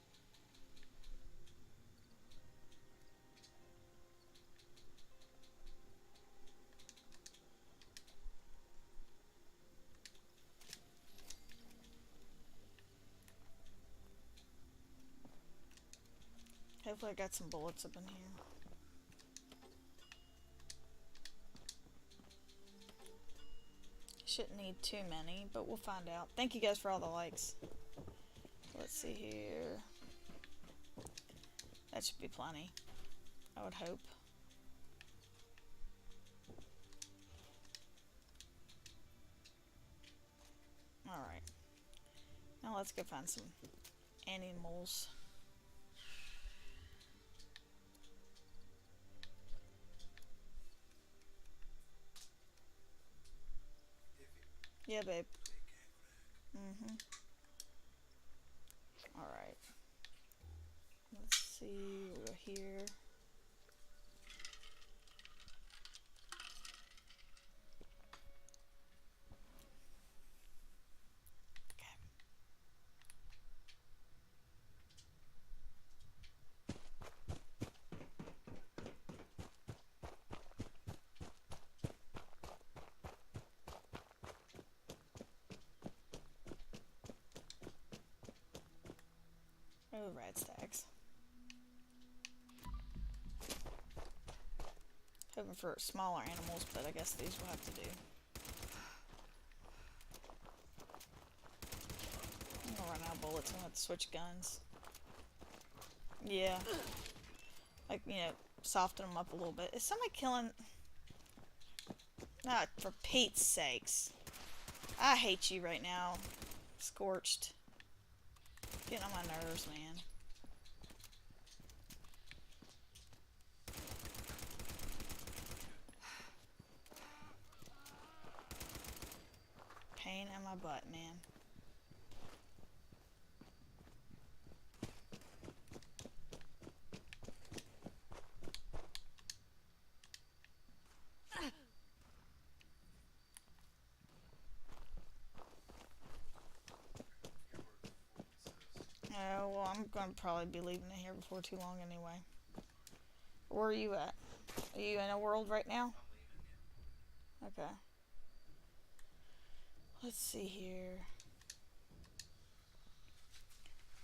A: Hopefully I got some bullets up in here. Shouldn't need too many, but we'll find out. Thank you guys for all the likes. Let's see here. That should be plenty, I would hope. Alright. Now let's go find some animals. Yeah, babe. Mm-hmm. Alright. Let's see. We're here. Okay. Oh, rad stacks. Hoping for smaller animals, but I guess these will have to do. I'm gonna run out of bullets. I'm gonna have to switch guns. Yeah. Like, soften them up a little bit. Is somebody killing... Ah, for Pete's sakes. I hate you right now. Scorched. Getting on my nerves, man. Pain in my butt, man. Oh, well, I'm gonna probably be leaving it here before too long anyway. Where are you at? Are you in a world right now?
B: I'm leaving, yeah.
A: Okay. Let's see here.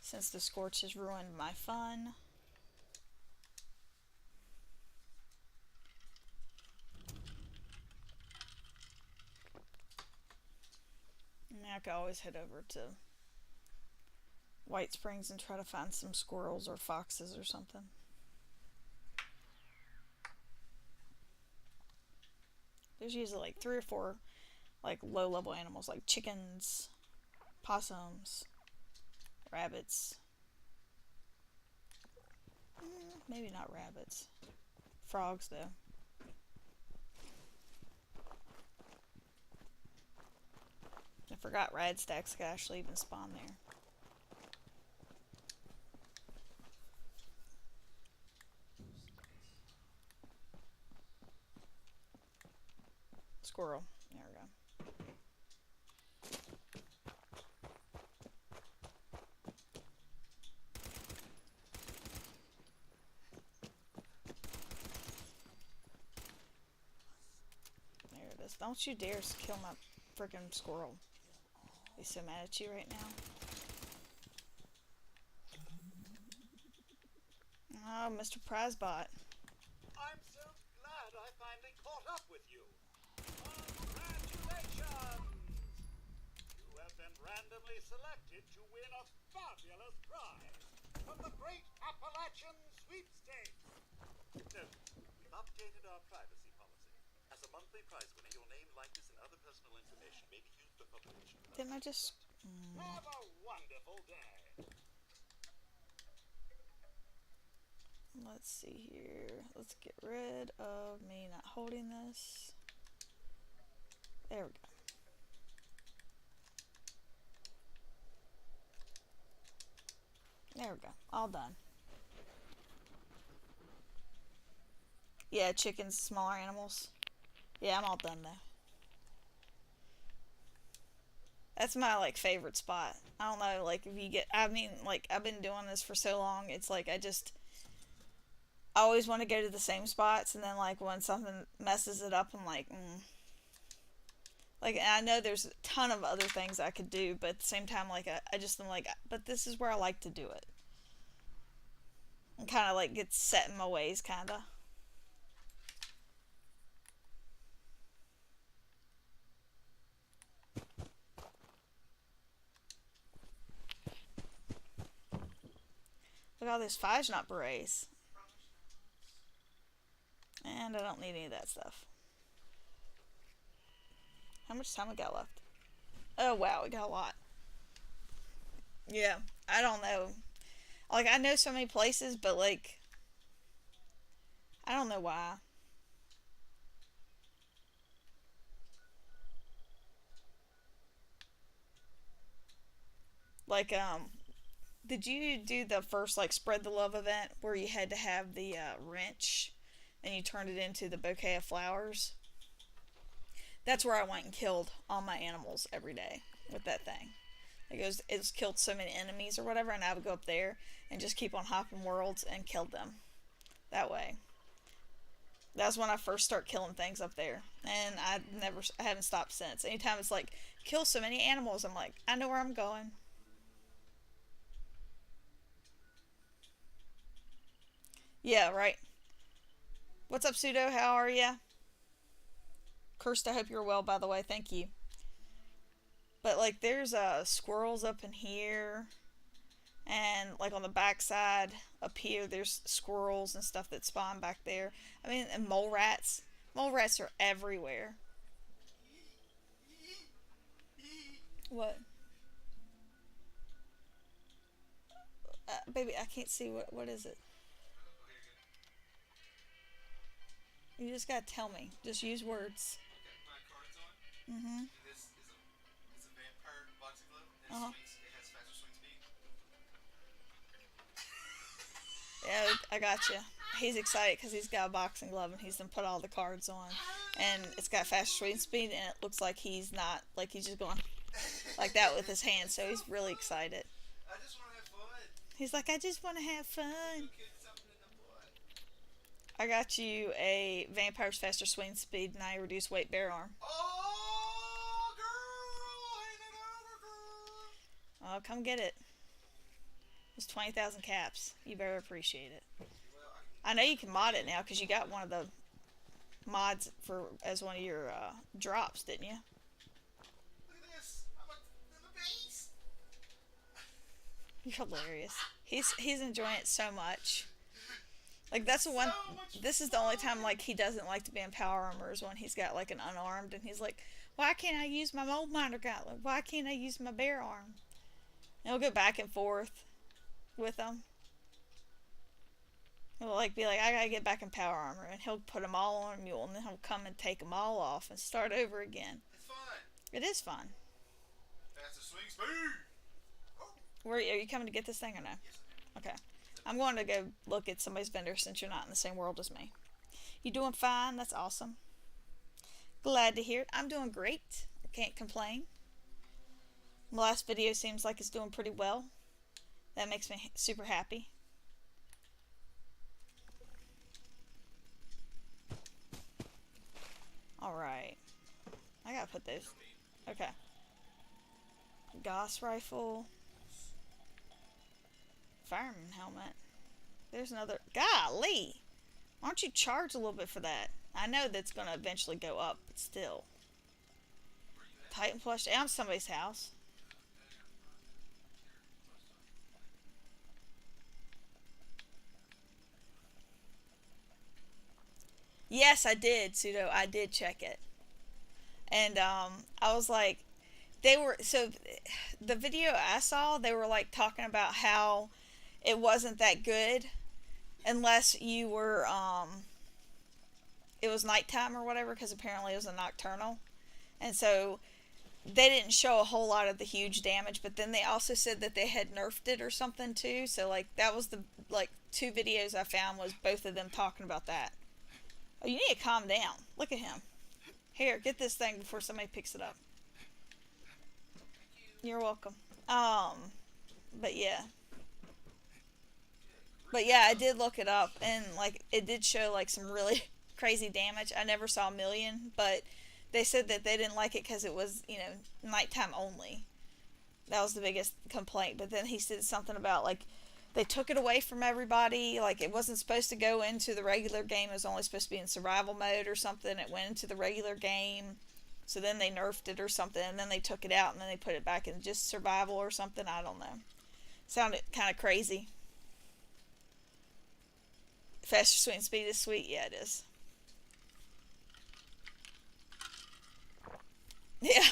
A: Since the scorch has ruined my fun. I mean, I could always head over to White Springs and try to find some squirrels or foxes or something. There's usually like 3 or 4 like low level animals like chickens, possums, rabbits. Maybe not rabbits. Frogs though. I forgot rad stacks could actually even spawn there. Squirrel. There we go. There it is. Don't you dare kill my freaking squirrel. He's so mad at you right now. Oh, Mr. Prizebot.
C: I'm so glad I finally caught up with you. Congratulations! You have been randomly selected to win a fabulous prize from the Great Appalachian Sweepstakes. So, we've updated our privacy policy. As a monthly prize winner, your name, likeness, and other personal information may be used for publication.
A: Didn't I just...
C: Have a wonderful day.
A: Let's see here. Let's get rid of me not holding this. There we go. There we go. All done. Yeah, chickens, smaller animals. Yeah, I'm all done though. That's my like favorite spot. I don't know, like if you get, I mean, like I've been doing this for so long, it's like I always want to go to the same spots, and then like when something messes it up, I'm like, Like, and I know there's a ton of other things I could do, but at the same time, like I just am like, but this is where I like to do it. And kind of like get set in my ways, kind of. Look at all those Fajnot berets. And I don't need any of that stuff. How much time we got left? Oh wow, we got a lot. Yeah, I don't know. Like, I know so many places, but like, I don't know why. Like, did you do the first, like, Spread the Love event where you had to have the wrench and you turned it into the bouquet of flowers? That's where I went and killed all my animals every day with that thing. It's killed so many enemies or whatever, and I would go up there and just keep on hopping worlds and kill them that way. That's when I first start killing things up there, and I haven't stopped since. Anytime it's like kill so many animals, I'm like, I know where I'm going. Yeah, right. What's up, Pseudo? How are ya? Cursed, I hope you're well, by the way. Thank you. But, like, there's squirrels up in here. And, like, on the backside up here, there's squirrels and stuff that spawn back there. I mean, and mole rats. Mole rats are everywhere. What? baby, I can't see what is it.
B: Okay, you're good.
A: You just gotta tell me. Just use words.
B: Okay, my card's on.
A: Mm-hmm.
B: And this is a it's a vampire boxing glove. And
A: Uh-huh.
B: it has faster swing speed.
A: Yeah, I got you. He's excited because he's got a boxing glove and he's gonna put all the cards on, and it's got fast swing speed, and it looks like he's not like he's just going like that with his hands. So he's really excited.
B: I just want to have fun.
A: He's like, I just want to have fun.
B: Kick something in the butt.
A: I got you a vampire's faster swing speed and I reduced weight bear arm.
B: Oh, girl, ain't it over, girl?
A: Oh, come get it. It's 20,000 caps. You better appreciate it.
B: Well,
A: I know you can mod it now because you got one of the mods for as one of your drops, didn't you?
B: look at this. I'm a beast.
A: You're hilarious. He's enjoying it so much. Like that's the one.
B: So much
A: This is the only time like he doesn't like to be in power armor is when he's got like an unarmed and he's like, why can't I use my mold miner gauntlet? Why can't I use my bear arm? And he'll go back and forth with them. He'll like be like, I gotta get back in power armor, and he'll put them all on a mule, and then he'll come and take them all off and start over again.
B: It's fun.
A: It is fun.
B: Faster swing speed.
A: Are you coming to get this thing or no?
B: Yes, I am.
A: Okay. I'm going to go look at somebody's vendor since you're not in the same world as me. You doing fine? That's awesome. Glad to hear it. I'm doing great. I can't complain. My last video seems like it's doing pretty well. That makes me super happy. Alright. I gotta put those. Okay. Gauss rifle. Fireman helmet. There's another. Golly! Why don't you charge a little bit for that? I know that's gonna eventually go up, but still. Titan plush. I'm somebody's house. Yes, I did, Pseudo. I did check it. And I was like, they were, so the video I saw, they were like talking about how it wasn't that good unless you were, it was nighttime or whatever, because apparently it was a nocturnal. And so they didn't show a whole lot of the huge damage, but then they also said that they had nerfed it or something too. So like that was the like 2 videos I found was both of them talking about that. Oh, you need to calm down. Look at him. Here, get this thing before somebody picks it up. You're welcome. But yeah. But yeah, I did look it up, and like it did show like some really crazy damage. I never saw a million, but they said that they didn't like it because it was, you know, nighttime only. That was the biggest complaint. But then he said something about like they took it away from everybody. Like it wasn't supposed to go into the regular game. It was only supposed to be in survival mode or something. It went into the regular game. So then they nerfed it or something, and then they took it out, and then they put it back in just survival or something. I don't know. Sounded kind of crazy. Faster swing speed is sweet. Yeah, it is. Yeah.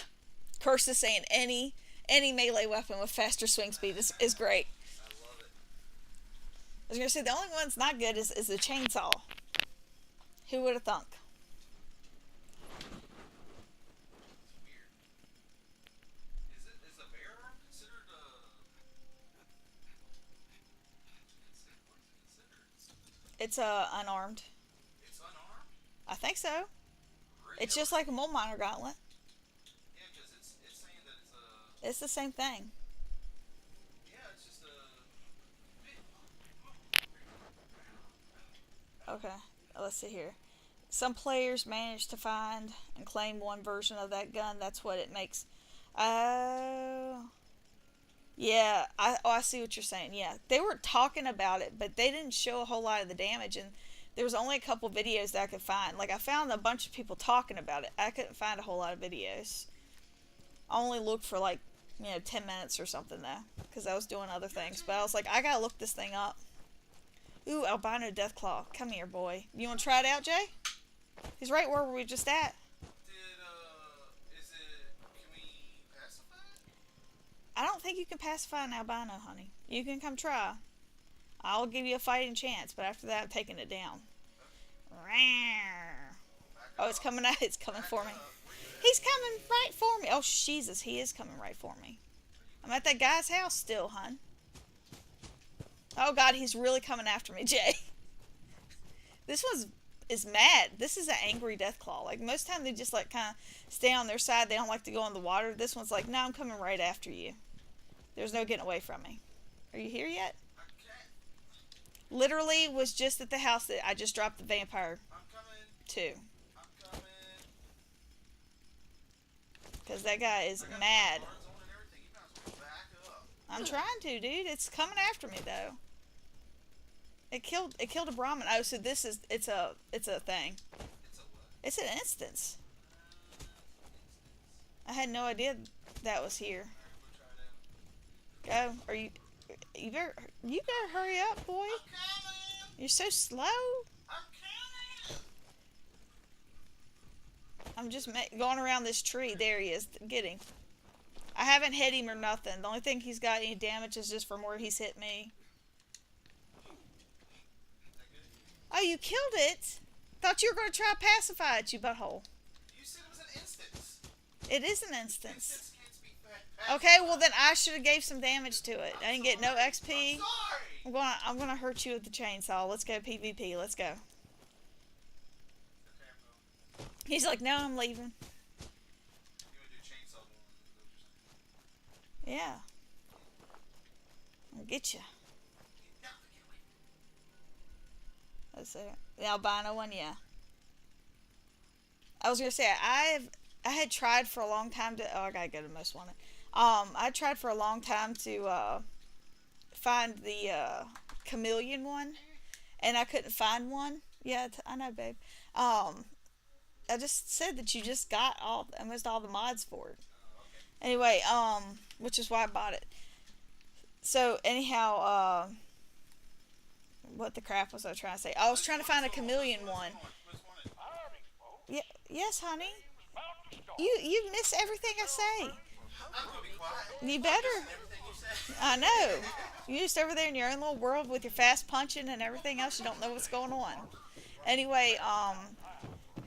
A: Curse is saying any melee weapon with faster swing speed is great.
B: I love it.
A: I was going to say, the only one that's not good is the chainsaw. Who would have thunk?
B: It's weird. Is a bear arm considered what is it considered?
A: It's unarmed.
B: It's unarmed?
A: I think so.
B: Really?
A: It's just like a mole miner gauntlet.
B: Yeah, because it's saying that it's a
A: It's the same thing.
B: yeah, it's just a
A: Okay, let's see here. Some players manage to find and claim one version of that gun. That's what it makes. Oh. Yeah, I see what you're saying. Yeah, they were talking about it, but they didn't show a whole lot of the damage, and there was only a couple videos that I could find. Like, I found a bunch of people talking about it. I couldn't find a whole lot of videos. I only looked for, like, 10 minutes or something, though, because I was doing other things. But I was like, I gotta look this thing up. Ooh, albino deathclaw. Come here, boy. You want to try it out, Jay? He's right where we were just at.
B: can we pacify it?
A: I don't think you can pacify an albino, honey. You can come try. I'll give you a fighting chance, but after that, I'm taking it down. Oh, it's coming out. It's coming for me. He's coming right for me. Oh, Jesus, he is coming right for me. I'm at that guy's house still, hun. Oh, God, he's really coming after me, Jay. This one's is mad. This is an angry Deathclaw. Like, most time they just, like, kind of stay on their side. They don't like to go in the water. This one's like, no, I'm coming right after you. There's no getting away from me. Are you here yet? Literally was just at the house that I just dropped the vampire to. Because that guy is mad. I'm trying to, dude. It's coming after me, though. It killed a Brahmin. Oh, so this is it's a thing. It's an instance. I had no idea that was here. Go. Are you better hurry up, boy. You're so slow. I'm just going around this tree. There he is. Get him. I haven't hit him or nothing. The only thing he's got any damage is just from where he's hit me. Oh, you killed it? Thought you were going to try to pacify it, you butthole.
B: You said it was an instance.
A: It is an instance.
B: Instance can't be pacified.
A: Okay, well then I should have gave some damage to it. I didn't get no XP.
B: I'm sorry.
A: I'm gonna hurt you with the chainsaw. Let's go PvP. Let's go. He's like, no, I'm leaving.
B: You would do chainsaw one.
A: Yeah. I'll get you. Let's see. The albino one, yeah. I was gonna say I had tried for a long time to. Oh, I gotta go to most wanted. I tried for a long time to find the chameleon one, and I couldn't find one. Yeah, I know, babe. I just said that you just got almost all the mods for it. Anyway, which is why I bought it. So anyhow, what the crap was I trying to say? I was trying to find a chameleon one. Yeah, yes, honey. You miss everything I say.
B: I'm gonna be quiet.
A: You better.
B: Everything you said.
A: I know. You're just over there in your own little world with your fast punching and everything else. You don't know what's going on. Anyway,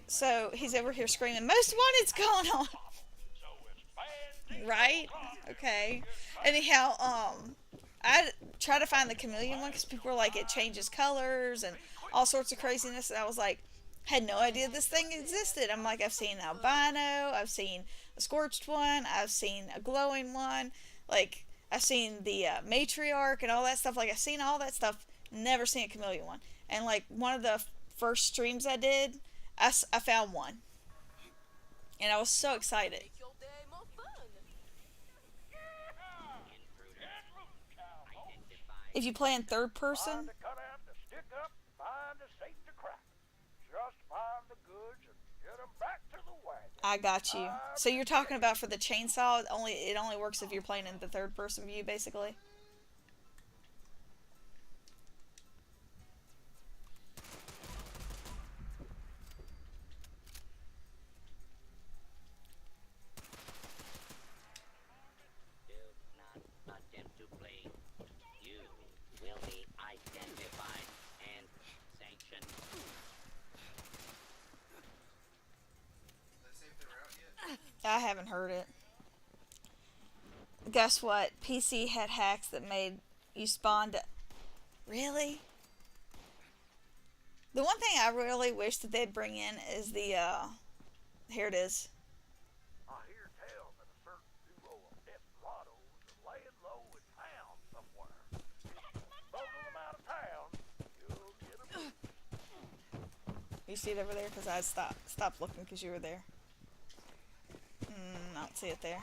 A: so he's over here screaming, most wanted's going on. Right? Okay. Anyhow, I try to find the chameleon one because people were like, it changes colors and all sorts of craziness. And I was like, had no idea this thing existed. I'm like, I've seen albino, I've seen a scorched one, I've seen a glowing one, like, I've seen the matriarch and all that stuff. Like, I've seen all that stuff, never seen a chameleon one. And, like, one of the first streams I did, I found one. And I was so excited.
D: Make your day more fun.
A: If you play in third person,
C: Find the cutout to stick up, find the safe to crack. Just find the goods and get 'em back to the wagon.
A: I got you. So you're talking about for the chainsaw, it only works if you're playing in the third person view, basically?
H: Do not attempt to play. You will be identified and sanctioned.
B: Let's see if they're out yet.
A: I haven't heard it. Guess what? PC had hacks that made you spawn to... Really? The one thing I really wish that they'd bring in is the, here it is.
C: I hear tell that a certain duo of desperados are laying low in town somewhere. Smuggle them out of town, you'll get 'em.
A: You see it over there? Because I stopped looking because you were there. I don't see it there.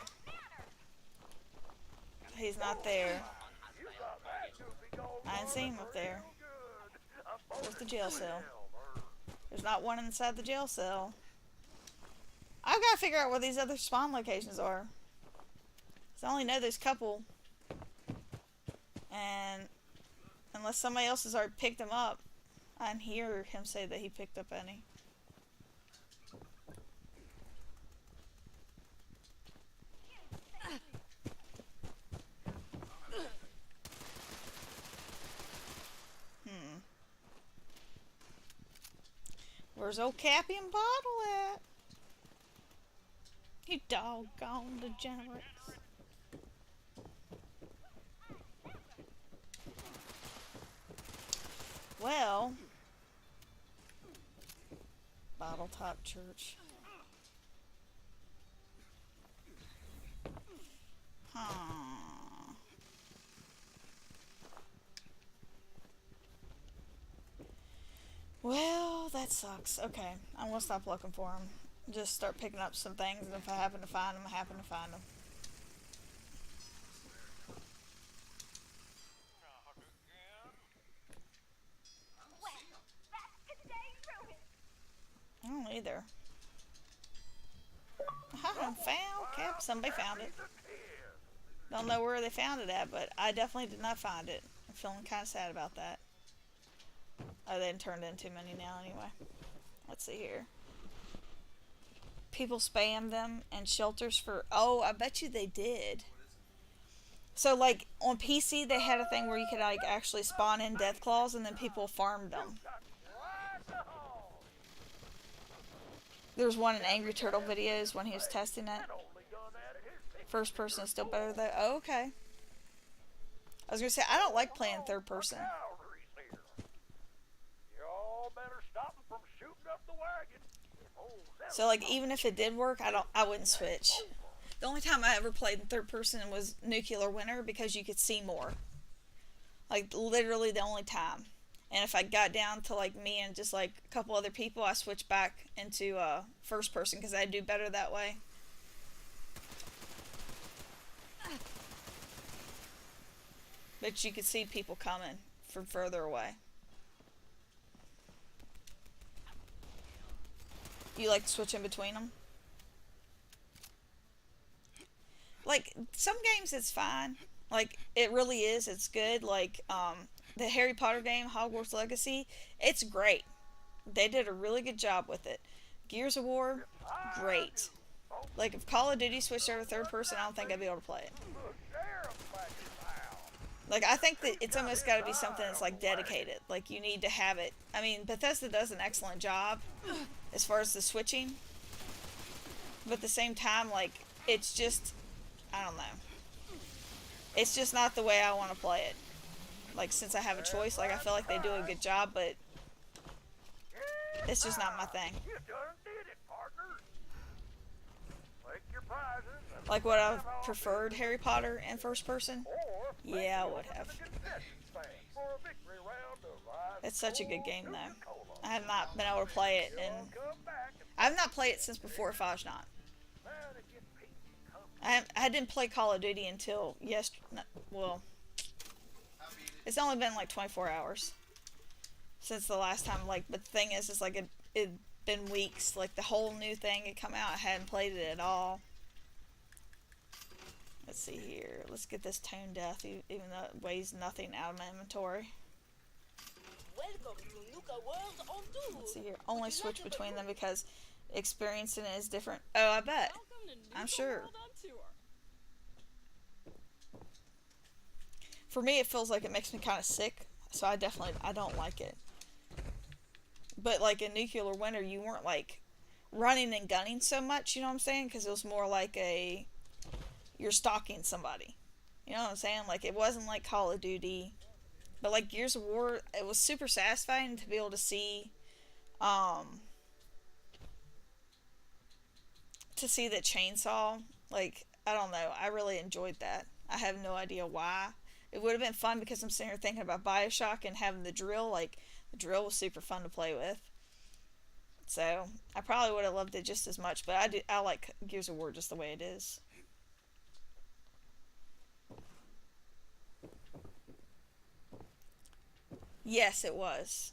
A: He's not there.
C: You got that goofy gold
A: I didn't see him up there.
C: good. A
A: Where's the jail cell?
C: or
A: There's not one inside the jail cell. I've got to figure out where these other spawn locations are. 'Cause I only know there's a couple. And unless somebody else has already picked them up, I didn't hear him say that he picked up any. Where's old Cappy and Bottle at? You doggone degenerates. Well, Bottle Top Church. Huh. Well, that sucks. Okay, I'm gonna stop looking for them. Just start picking up some things, and if I happen to find them, I happen to find them. I don't either. I haven't found Cap. Somebody found it. Don't know where they found it at, but I definitely did not find it. I'm feeling kind of sad about that. Oh, they didn't turn in too many now anyway. Let's see here. People spam them and shelters for... Oh, I bet you they did. So, like, on PC, they had a thing where you could, like, actually spawn in death claws and then people farmed them. There was one in Angry Turtle videos when he was testing it. First person is still better though. Oh, okay. I was gonna say, I don't like playing third person. So like, even if it did work, I wouldn't switch. The only time I ever played in third person was Nuclear Winter because you could see more. Like literally the only time. And if I got down to like me and just like a couple other people, I switched back into first person because I do better that way. But you could see people coming from further away. You like to switch in between them? Like, some games it's fine. Like, it really is. It's good. Like, the Harry Potter game, Hogwarts Legacy, it's great. They did a really good job with it. Gears of War, great. Like, if Call of Duty switched over third person, I don't think I'd be able to play it. Like, I think that it's almost got to be something that's, like, dedicated. Like, you need to have it. I mean, Bethesda does an excellent job as far as the switching. But at the same time, like, it's just, I don't know. It's just not the way I want to play it. Like, since I have a choice, like, I feel like they do a good job, but it's just not my thing. Like, would I have preferred Harry Potter in first person? Yeah, I would have. It's such a good game, though. I have not been able to play it, and I have not played it since before 5's not. I didn't play Call of Duty until yesterday. Well, it's only been like 24 hours since the last time. Like, but the thing is, it's like it'd been weeks. Like, the whole new thing had come out. I hadn't played it at all. Let's see here. Let's get this tone death, even though it weighs nothing out of my inventory. Let's see here. Only switch between them because experiencing it is different. Oh, I bet. I'm sure. For me, it feels like it makes me kind of sick, so I don't like it. But like in Nuclear Winter, you weren't like running and gunning so much, you know what I'm saying? Because it was more like you're stalking somebody. You know what I'm saying? Like, it wasn't like Call of Duty. But like Gears of War, it was super satisfying to be able to see the chainsaw. Like, I don't know, I really enjoyed that. I have no idea why. It would have been fun because I'm sitting here thinking about Bioshock and having the drill. Like, the drill was super fun to play with. So I probably would have loved it just as much, but I like Gears of War just the way it is. Yes, it was.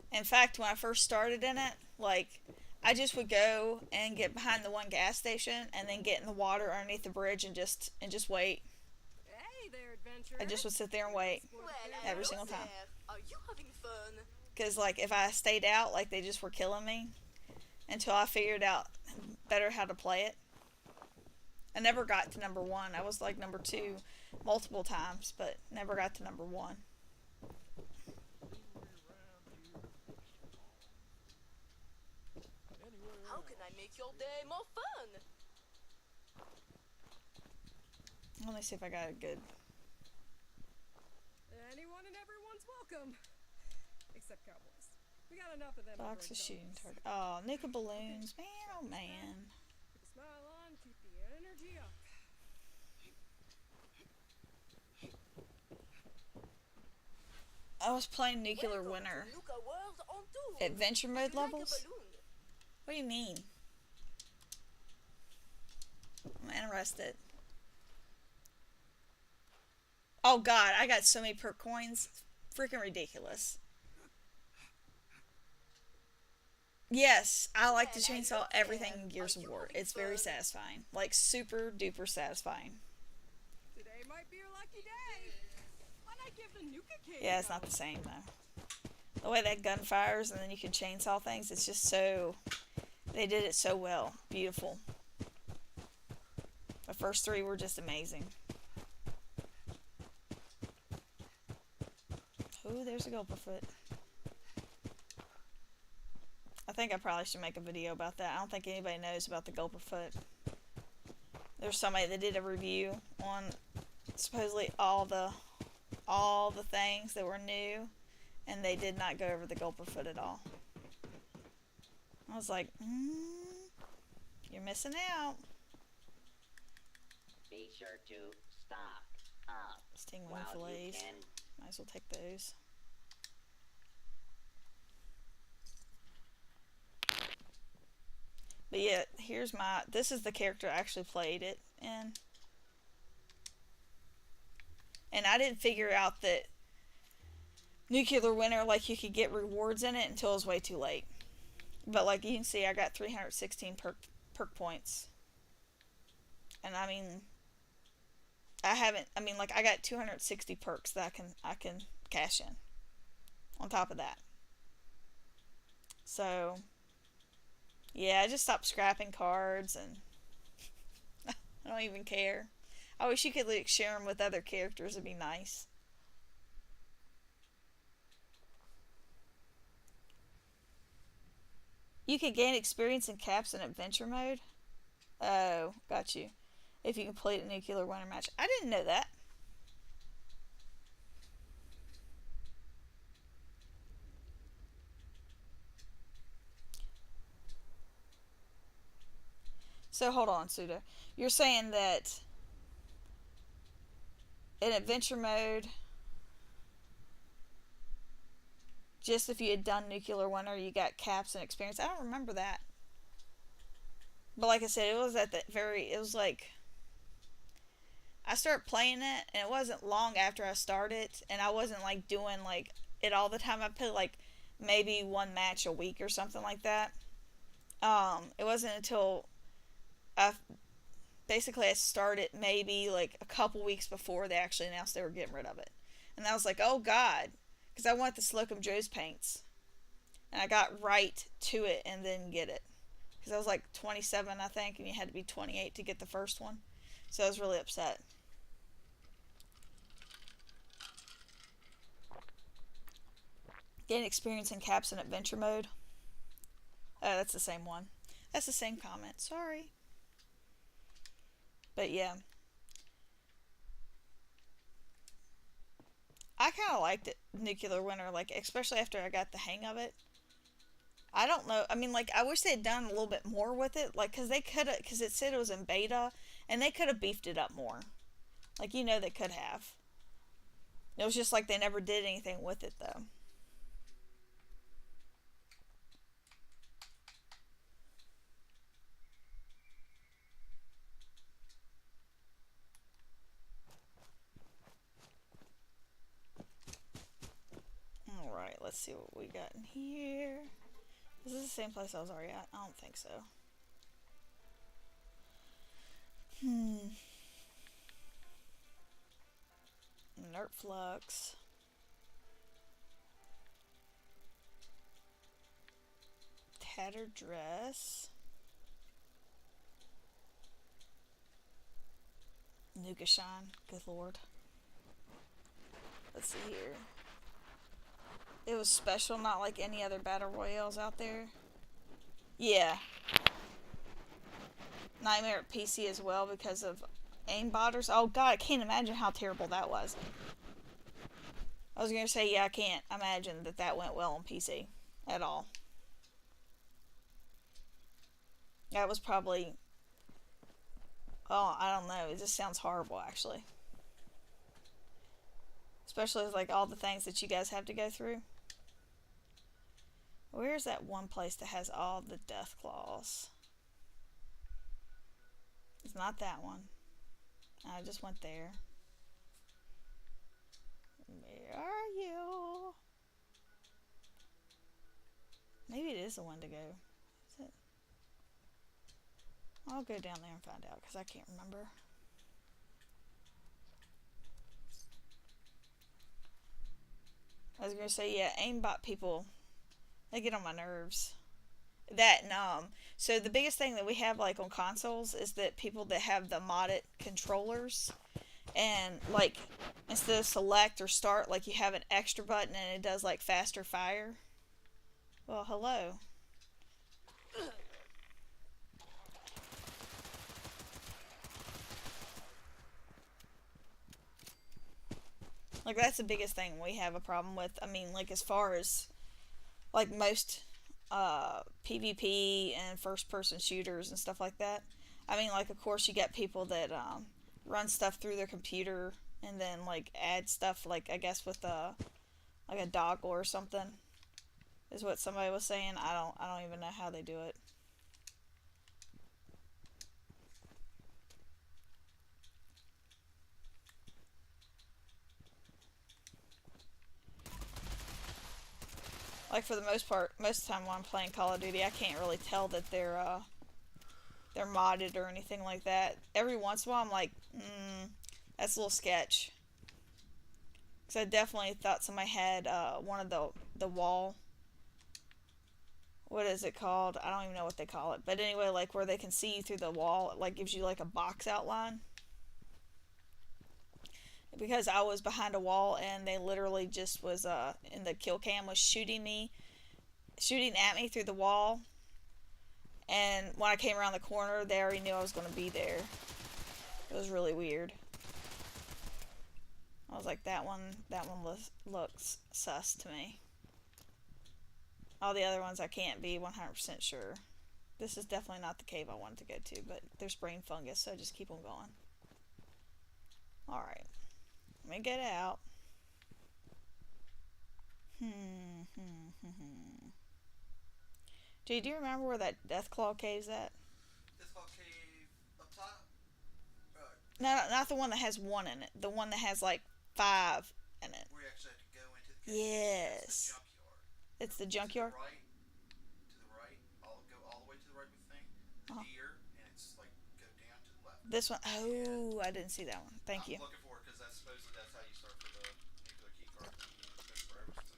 A: In fact, when I first started in it, like, I just would go and get behind the one gas station and then get in the water underneath the bridge and just wait.
D: Hey there, adventurer.
A: I just would sit there and wait every single time.
D: Are you having fun?
A: Because, like, if I stayed out, like, they just were killing me until I figured out better how to play it. I never got to number 1. I was, like, number 2 multiple times, but never got to number 1.
D: make your day more fun.
A: Let me see if I got a good.
J: Anyone and everyone's welcome. Except cowboys. We got enough of them.
A: Box of shooting target. Oh, nickel balloons. Man, oh man.
J: Keep a smile on, keep the energy up.
A: I was playing Nuclear Winter. Adventure mode levels? What do you mean? I'm interested. Oh god, I got so many perk coins. Freaking ridiculous. Yes, I like to chainsaw everything in Gears of War. It's very satisfying. Like, super duper satisfying.
J: Today might be your lucky day. Why not give the Nuka King
A: Yeah, it's not the same though. The way that gun fires and then you can chainsaw things, it's just so... They did it so well. Beautiful. The first three were just amazing. Ooh, there's a Gulperfoot. I think I probably should make a video about that. I don't think anybody knows about the Gulperfoot. There's somebody that did a review on supposedly all the things that were new, and they did not go over the Gulperfoot at all. I was like, you're missing out.
H: Be sure to stock up
A: Stingray
H: while you
A: fillets.
H: can.
A: Might as well take those. But yeah, here's my... This is the character I actually played it in. And I didn't figure out that Nuclear Winter, like, you could get rewards in it until it was way too late. But like you can see, I got 316 perk points. And I mean... I got 260 perks that I can cash in. On top of that. So... Yeah, I just stopped scrapping cards and I don't even care. I wish you could like share them with other characters. It'd be nice. You can gain experience in caps in adventure mode. Oh, got you. If you complete a Nuclear Winter match. I didn't know that. So hold on, Suda. You're saying that in adventure mode, just if you had done Nuclear Winter, you got caps and experience. I don't remember that. But like I said, it was at the it was like, I started playing it, and it wasn't long after I started, and I wasn't like doing like it all the time. I played like maybe one match a week or something like that. It wasn't until I started maybe like a couple weeks before they actually announced they were getting rid of it. And I was like, oh god, because I want the Slocum Joe's paints. And I got right to it and then get it. Because I was like 27, I think, and you had to be 28 to get the first one. So I was really upset. Gain experience in caps in adventure mode. Oh, that's the same one. That's the same comment. Sorry. But yeah. I kind of liked it, Nuclear Winter, like, especially after I got the hang of it. I don't know. I mean, like, I wish they had done a little bit more with it. Like, because they could have, because it said it was in beta, and they could have beefed it up more. Like, you know they could have. It was just like they never did anything with it, though. Alright, let's see what we got in here. Is this the same place I was already at? I don't think so. Inert Flux. Tattered Dress. Nuka Shine. Good lord. Let's see here. It was special, not like any other battle royales out there. Yeah. nightmare at PC as well because of aimbotters. Oh god, I can't imagine how terrible that was. I was gonna say, yeah, I can't imagine that that went well on PC at all. That was probably, oh, I don't know. It just sounds horrible, actually. Especially with, like, all the things that you guys have to go through. Where's that one place that has all the death claws? It's not that one. I just went there. Where are you? Maybe it is the one to go. Is it? I'll go down there and find out because I can't remember. I was gonna say, yeah, aimbot people, they get on my nerves. That and so the biggest thing that we have like on consoles is that people that have the modded controllers, and like instead of select or start, like you have an extra button and it does like faster fire. Well, hello. Like that's the biggest thing we have a problem with. I mean, like as far as like most PvP and first person shooters and stuff like that. I mean, like of course you get people that run stuff through their computer and then like add stuff like I guess with like a dongle or something is what somebody was saying. I don't even know how they do it. Like for the most part, most of the time when I'm playing Call of Duty, I can't really tell that they're modded or anything like that. Every once in a while, I'm like, that's a little sketch. Because I definitely thought somebody had one of the wall. What is it called? I don't even know what they call it. But anyway, like where they can see you through the wall, it like gives you like a box outline. Because I was behind a wall and they literally just was in the kill cam was shooting at me through the wall, and when I came around the corner they already knew I was going to be there. It was really weird. I was like, that one looks sus to me. All the other ones I can't be 100% sure. This is definitely not the cave I wanted to go to, but there's brain fungus, so just keep on going. Alright. Let me get out. Jay, do you remember where that Deathclaw cave's at?
B: Deathclaw cave up top?
A: No, not the one that has one in it. The one that has like 5 in it.
B: Where you actually have to go into the cave.
A: Yes.
B: It's the junkyard.
A: It's the junkyard?
B: To the right. Go all the way to the right with the thing. The deer, and it's like go down to the left.
A: This one? Oh, I didn't see that one. Thank you.
B: I'm looking for it because that's supposedly that's how you start for the nuclear key card. It's been forever since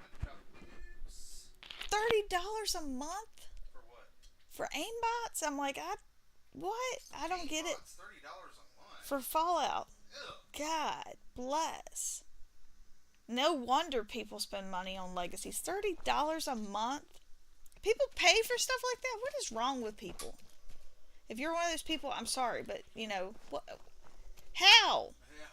B: I've done that.
A: $30 a month?
B: For what?
A: For aimbots? I'm like, what? I don't get it.
B: $30 a month.
A: For Fallout.
B: Ugh.
A: God bless. No wonder people spend money on legacies. $30 a month? People pay for stuff like that? What is wrong with people? If you're one of those people, I'm sorry, but you know, what? How?
B: Yeah.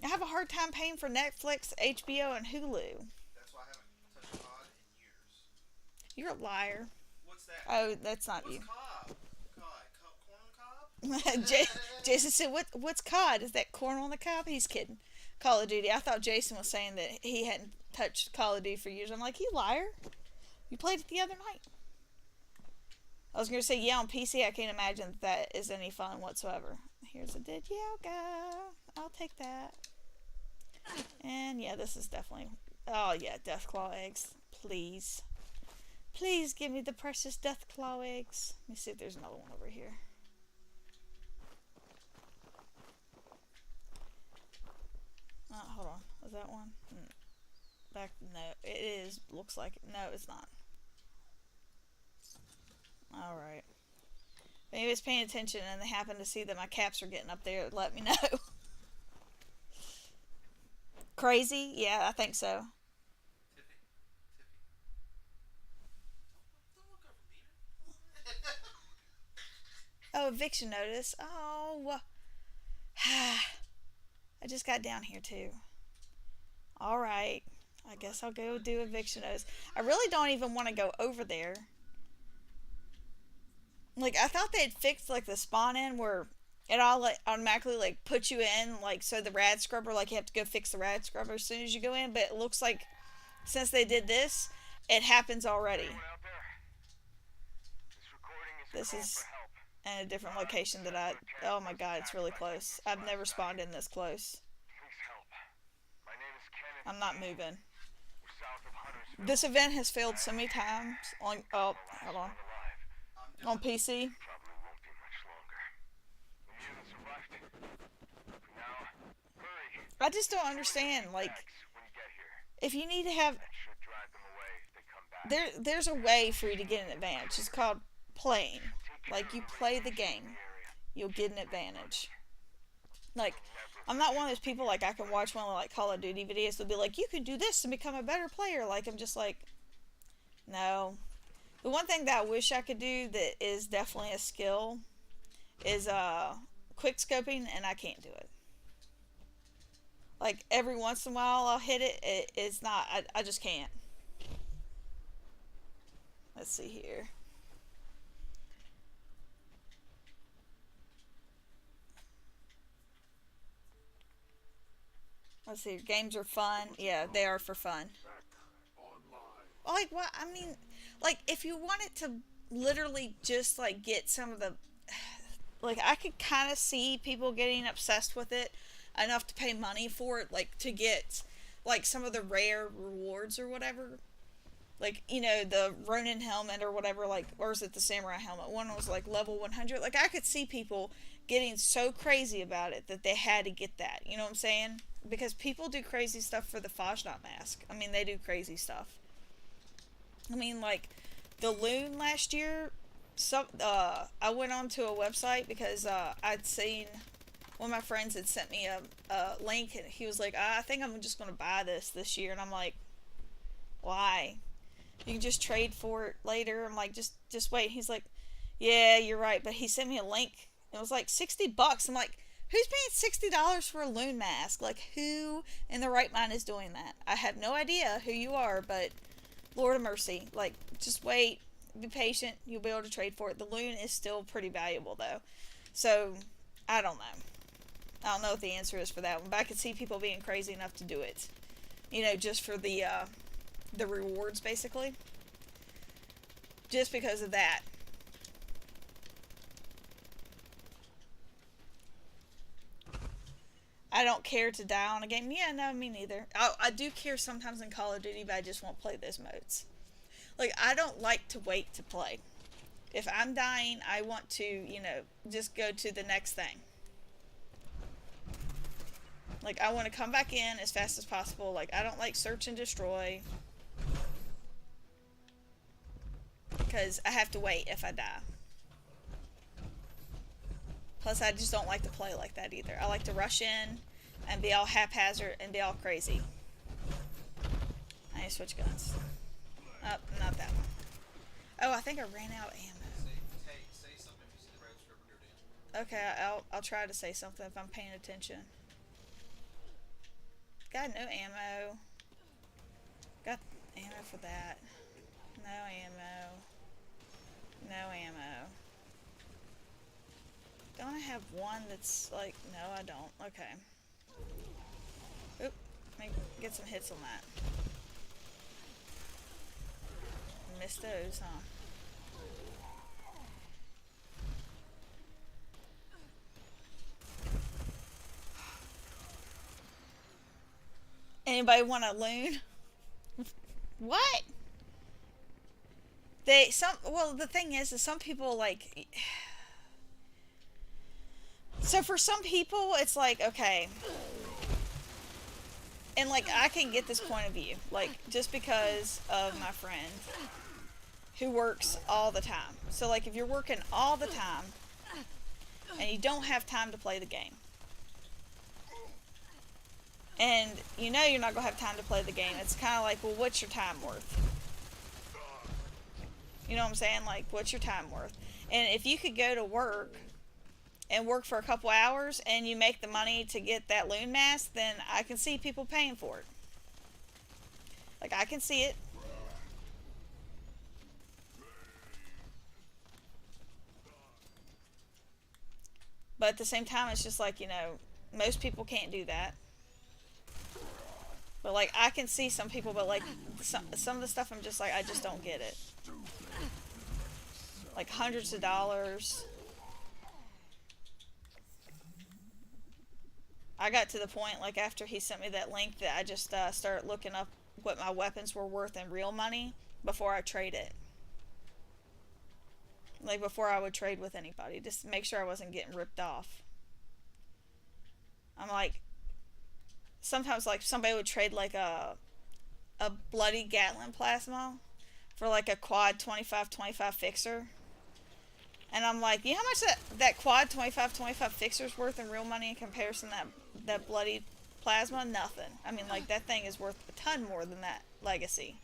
A: I have a hard time paying for Netflix, HBO, and Hulu.
B: That's why I haven't touched COD in years.
A: You're a liar.
B: What's that?
A: Oh, that's not
B: What's
A: you.
B: COD? Corn on the cob?
A: Jason said, what's COD? Is that corn on the cob? He's kidding. Call of Duty. I thought Jason was saying that he hadn't touched Call of Duty for years. I'm like, you liar. You played it the other night. I was going to say, yeah, on PC, I can't imagine that is any fun whatsoever. Here's a did yoga. I'll take that. And yeah, this is definitely, oh yeah, Deathclaw eggs. Please. Please give me the precious Deathclaw eggs. Let me see if there's another one over here. Hold on. Was that one? Back, no, it is. Looks like it. No, it's not. Alright. If anybody's paying attention and they happen to see that my caps are getting up there, let me know. Crazy? Yeah, I think so.
B: Tippy. Don't look over
A: Oh, eviction notice. Oh. I just got down here too. Alright. I guess I'll go do eviction notice. I really don't even want to go over there. Like, I thought they'd fixed, like, the spawn in where it all, like, automatically, like, puts you in, like, so the rad scrubber, like, you have to go fix the rad scrubber as soon as you go in, but it looks like since they did this, it happens already. This is in a different location that oh my god, it's really close. I've never spawned in this close. I'm not moving. This event has failed so many times on, oh, hold on PC. I just don't understand, like, if you need to have, there's a way for you to get an advantage. It's called playing. Like, you play the game, you'll get an advantage. Like, I'm not one of those people, like, I can watch one of, like, Call of Duty videos, they'll be like, you can do this and become a better player. Like, I'm just like, no. The one thing that I wish I could do that is definitely a skill is, quick scoping, and I can't do it. Like, every once in a while I'll hit it, it's not, I just can't. Let's see here. Let's see, games are fun. Yeah, they are for fun. Like, what? I mean, like, if you wanted to literally just, like, get some of the... Like, I could kind of see people getting obsessed with it enough to pay money for it, like, to get, like, some of the rare rewards or whatever. Like, you know, the Ronin helmet or whatever, like, or is it the Samurai helmet? One was, like, level 100. Like, I could see people getting so crazy about it that they had to get that. You know what I'm saying? Because people do crazy stuff for the Fajnot mask. I mean, they do crazy stuff. I mean, like, the Loon last year, I went onto a website because I'd seen, one of my friends had sent me a link, and he was like, I think I'm just going to buy this year. And I'm like, why? You can just trade for it later. I'm like, just wait. He's like, yeah, you're right. But he sent me a link. It was like $60. I'm like, who's paying $60 for a Loon mask? Like, who in their right mind is doing that? I have no idea who you are, but Lord of mercy. Like, just wait. Be patient. You'll be able to trade for it. The Loon is still pretty valuable, though. So, I don't know. I don't know what the answer is for that one, but I could see people being crazy enough to do it. You know, just for the rewards, basically. Just because of that. I don't care to die on a game. Yeah, no, me neither. I do care sometimes in Call of Duty, but I just won't play those modes. Like, I don't like to wait to play. If I'm dying, I want to, you know, just go to the next thing. Like, I want to come back in as fast as possible. Like, I don't like search and destroy. Because I have to wait if I die. Plus, I just don't like to play like that either. I like to rush in and be all haphazard and be all crazy. I need to switch guns. Oh, not that one. Oh, I think I ran out of ammo.
B: Say something if you see the red script near the end.
A: Okay, I'll try to say something if I'm paying attention. Got no ammo. Got ammo for that. No ammo. No ammo. Don't I have one that's like... No, I don't. Okay. Oop. Let me get some hits on that. Missed those, huh? Anybody want a Loon? What? Well, the thing is some people, like... So for some people, it's like, okay. And, like, I can get this point of view. Like, just because of my friend who works all the time. So, like, if you're working all the time and you don't have time to play the game. And you know you're not going to have time to play the game. It's kind of like, well, what's your time worth? You know what I'm saying? Like, what's your time worth? And if you could go to work and work for a couple hours and you make the money to get that loon mask, then I can see people paying for it. Like, I can see it. But at the same time, it's just like, most people can't do that. But, like, I can see some people, but, like, some of the stuff I'm just like, I just don't get it. Like, hundreds of dollars. I got to the point, like, after he sent me that link, that I just started looking up what my weapons were worth in real money before I trade it. Like, before I would trade with anybody, just to make sure I wasn't getting ripped off. I'm like, sometimes, like, somebody would trade, like, a bloody Gatling plasma for, like, a quad 25-25 fixer. And I'm like, you know how much that quad 25-25 fixer's worth in real money in comparison to that bloody plasma? Nothing. I mean, like, that thing is worth a ton more than that legacy.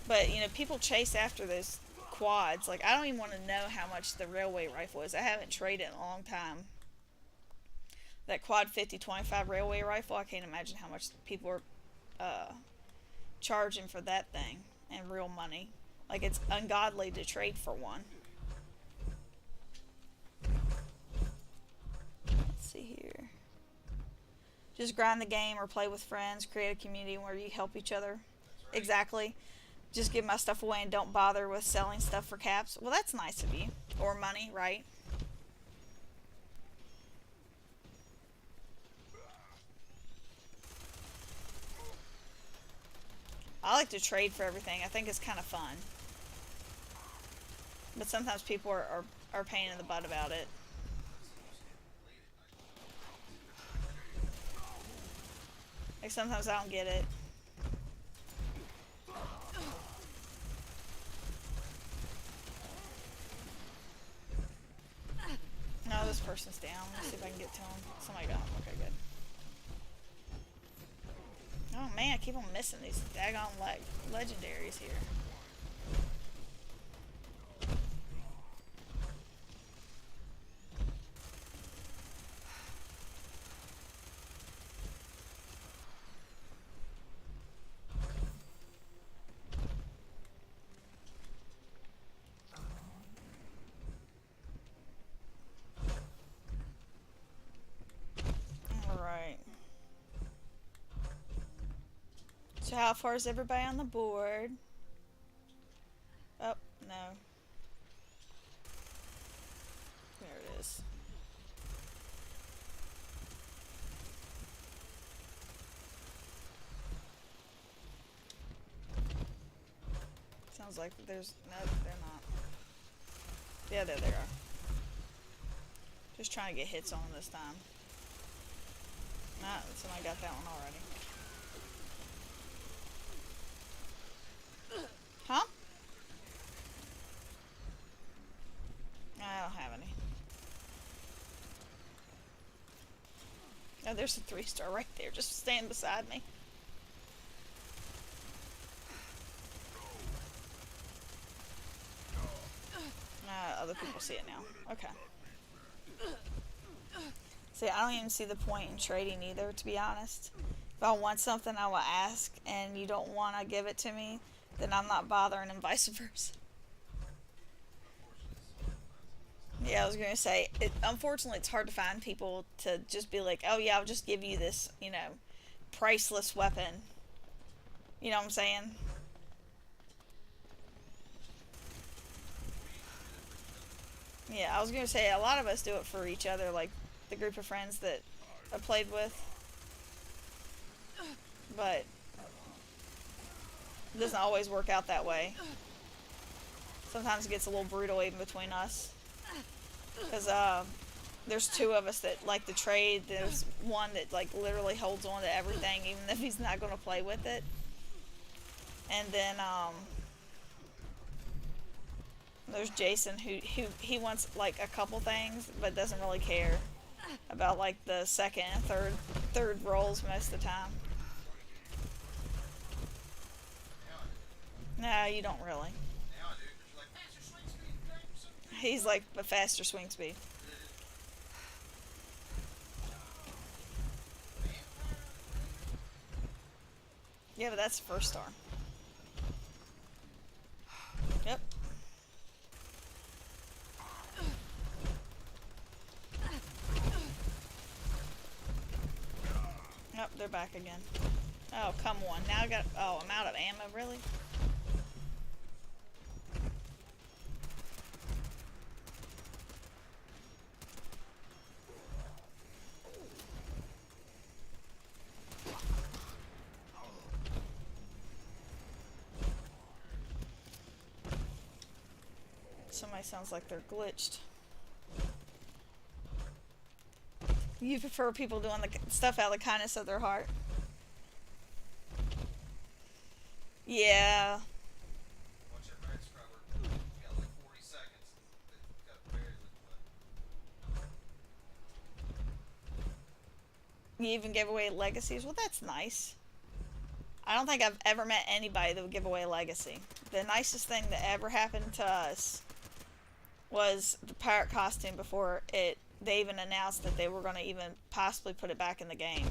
A: But, people chase after those quads. Like, I don't even want to know how much the railway rifle is. I haven't traded in a long time. That quad 50-25 railway rifle, I can't imagine how much people are charging for that thing in real money. Like, it's ungodly to trade for one. Let's see here. Just grind the game or play with friends. Create a community where you help each other. Right. Exactly. Just give my stuff away and don't bother with selling stuff for caps. Well, that's nice of you. Or money, right? I like to trade for everything. I think it's kind of fun. But sometimes people are a pain in the butt about it. Like, sometimes I don't get it. No, this person's down. Let's see if I can get to him. Somebody got him. Okay, good. Oh man, I keep on missing these daggone legendaries here. So how far is everybody on the board? Oh, no. There it is. Sounds like there's... No, they're not. Yeah, there they are. Just trying to get hits on them this time. Nah, somebody got that one already. Huh? I don't have any. Oh, there's a 3-star right there, just standing beside me. Other people see it now. Okay. See, I don't even see the point in trading either, to be honest. If I want something, I will ask, and you don't want to give it to me, then I'm not bothering, and vice versa. Yeah, I was going to say, unfortunately, it's hard to find people to just be like, oh yeah, I'll just give you this, priceless weapon. You know what I'm saying? Yeah, I was going to say, a lot of us do it for each other, like the group of friends that I played with. But it doesn't always work out that way. Sometimes it gets a little brutal even between us. Because there's 2 of us that like to trade. There's one that like literally holds on to everything even if he's not going to play with it. And then there's Jason who he wants like a couple things but doesn't really care about like the second and third rolls most of the time. No, you don't really.
B: Now I do,
A: He's like a faster swing speed. Yeah, but that's the first star. Yep. Yep, they're back again. Oh, come on. Now I got... Oh, I'm out of ammo, really? Somebody sounds like they're glitched. You prefer people doing the stuff out of the kindness of their heart? Yeah.
B: Watch that red scrubber. You got like 40 seconds. They've got very little left.
A: You even gave away legacies? Well, that's nice. I don't think I've ever met anybody that would give away a legacy. The nicest thing that ever happened to us was the pirate costume before they even announced that they were going to even possibly put it back in the game.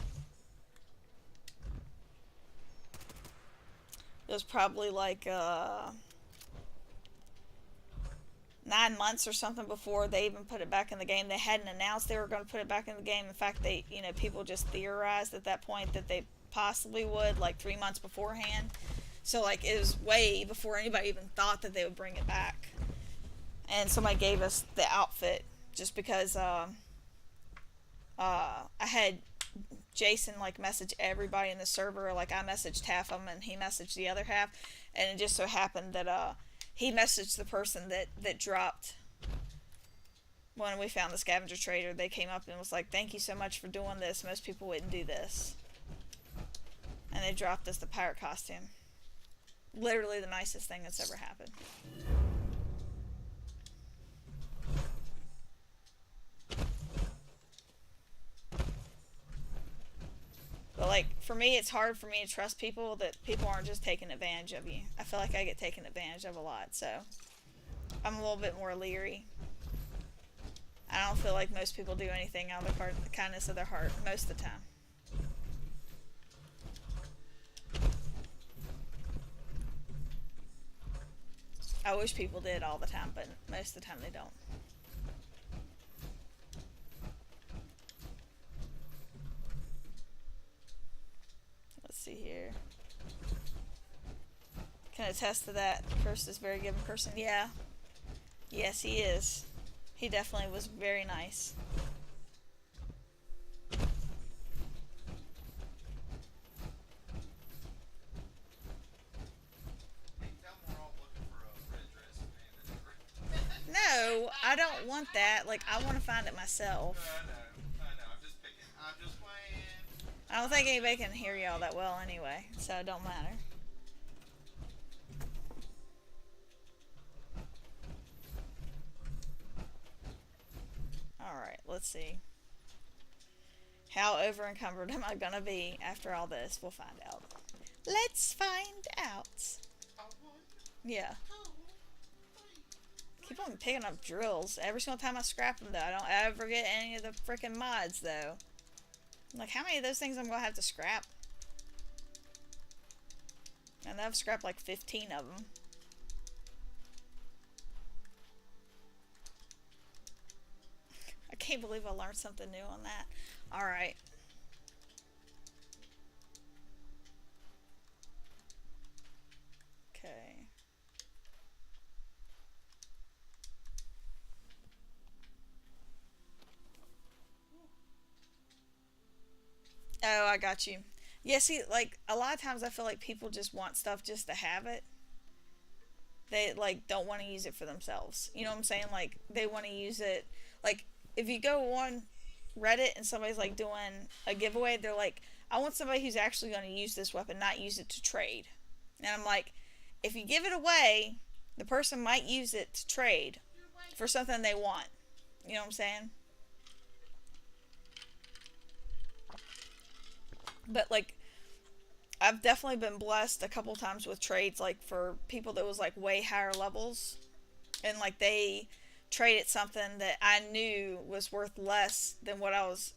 A: It was probably like 9 months or something before they even put it back in the game. They hadn't announced they were going to put it back in the game. In fact, people just theorized at that point that they possibly would, like 3 months beforehand. So like it was way before anybody even thought that they would bring it back. And somebody gave us the outfit just because I had Jason like message everybody in the server. Like I messaged half of them and he messaged the other half, and it just so happened that he messaged the person that dropped when we found the scavenger trader. They came up and was like, "Thank you so much for doing this. Most people wouldn't do this." And they dropped us the pirate costume. Literally the nicest thing that's ever happened. But like for me, it's hard for me to trust people, that people aren't just taking advantage of you. I feel like I get taken advantage of a lot, so I'm a little bit more leery. I don't feel like most people do anything out of the kindness of their heart most of the time. I wish people did all the time, but most of the time they don't. Let's see here. Can attest to that. Curse is a very giving person. Yeah. Yes, he is. He definitely was very nice. No, I don't want that. Like, I want to find it myself.
B: I know. I'm just picking. I'm just playing.
A: I don't think anybody can hear y'all that well anyway, so it don't matter. Alright, let's see. How over encumbered am I gonna be after all this? We'll find out. Let's find out. Yeah. Keep on picking up drills. Every single time I scrap them, though. I don't ever get any of the freaking mods, though. Like, how many of those things I'm going to have to scrap? And I've scrapped like 15 of them. I can't believe I learned something new on that. Alright. Okay. Oh, I got you. Yeah, see, like, a lot of times I feel like people just want stuff just to have it. They, like, don't want to use it for themselves. You know what I'm saying? Like, they want to use it. Like, if you go on Reddit and somebody's, like, doing a giveaway, they're like, I want somebody who's actually going to use this weapon, not use it to trade. And I'm like, if you give it away, the person might use it to trade for something they want. You know what I'm saying? But, like, I've definitely been blessed a couple times with trades, like, for people that was, like, way higher levels. And, like, they traded something that I knew was worth less than what I was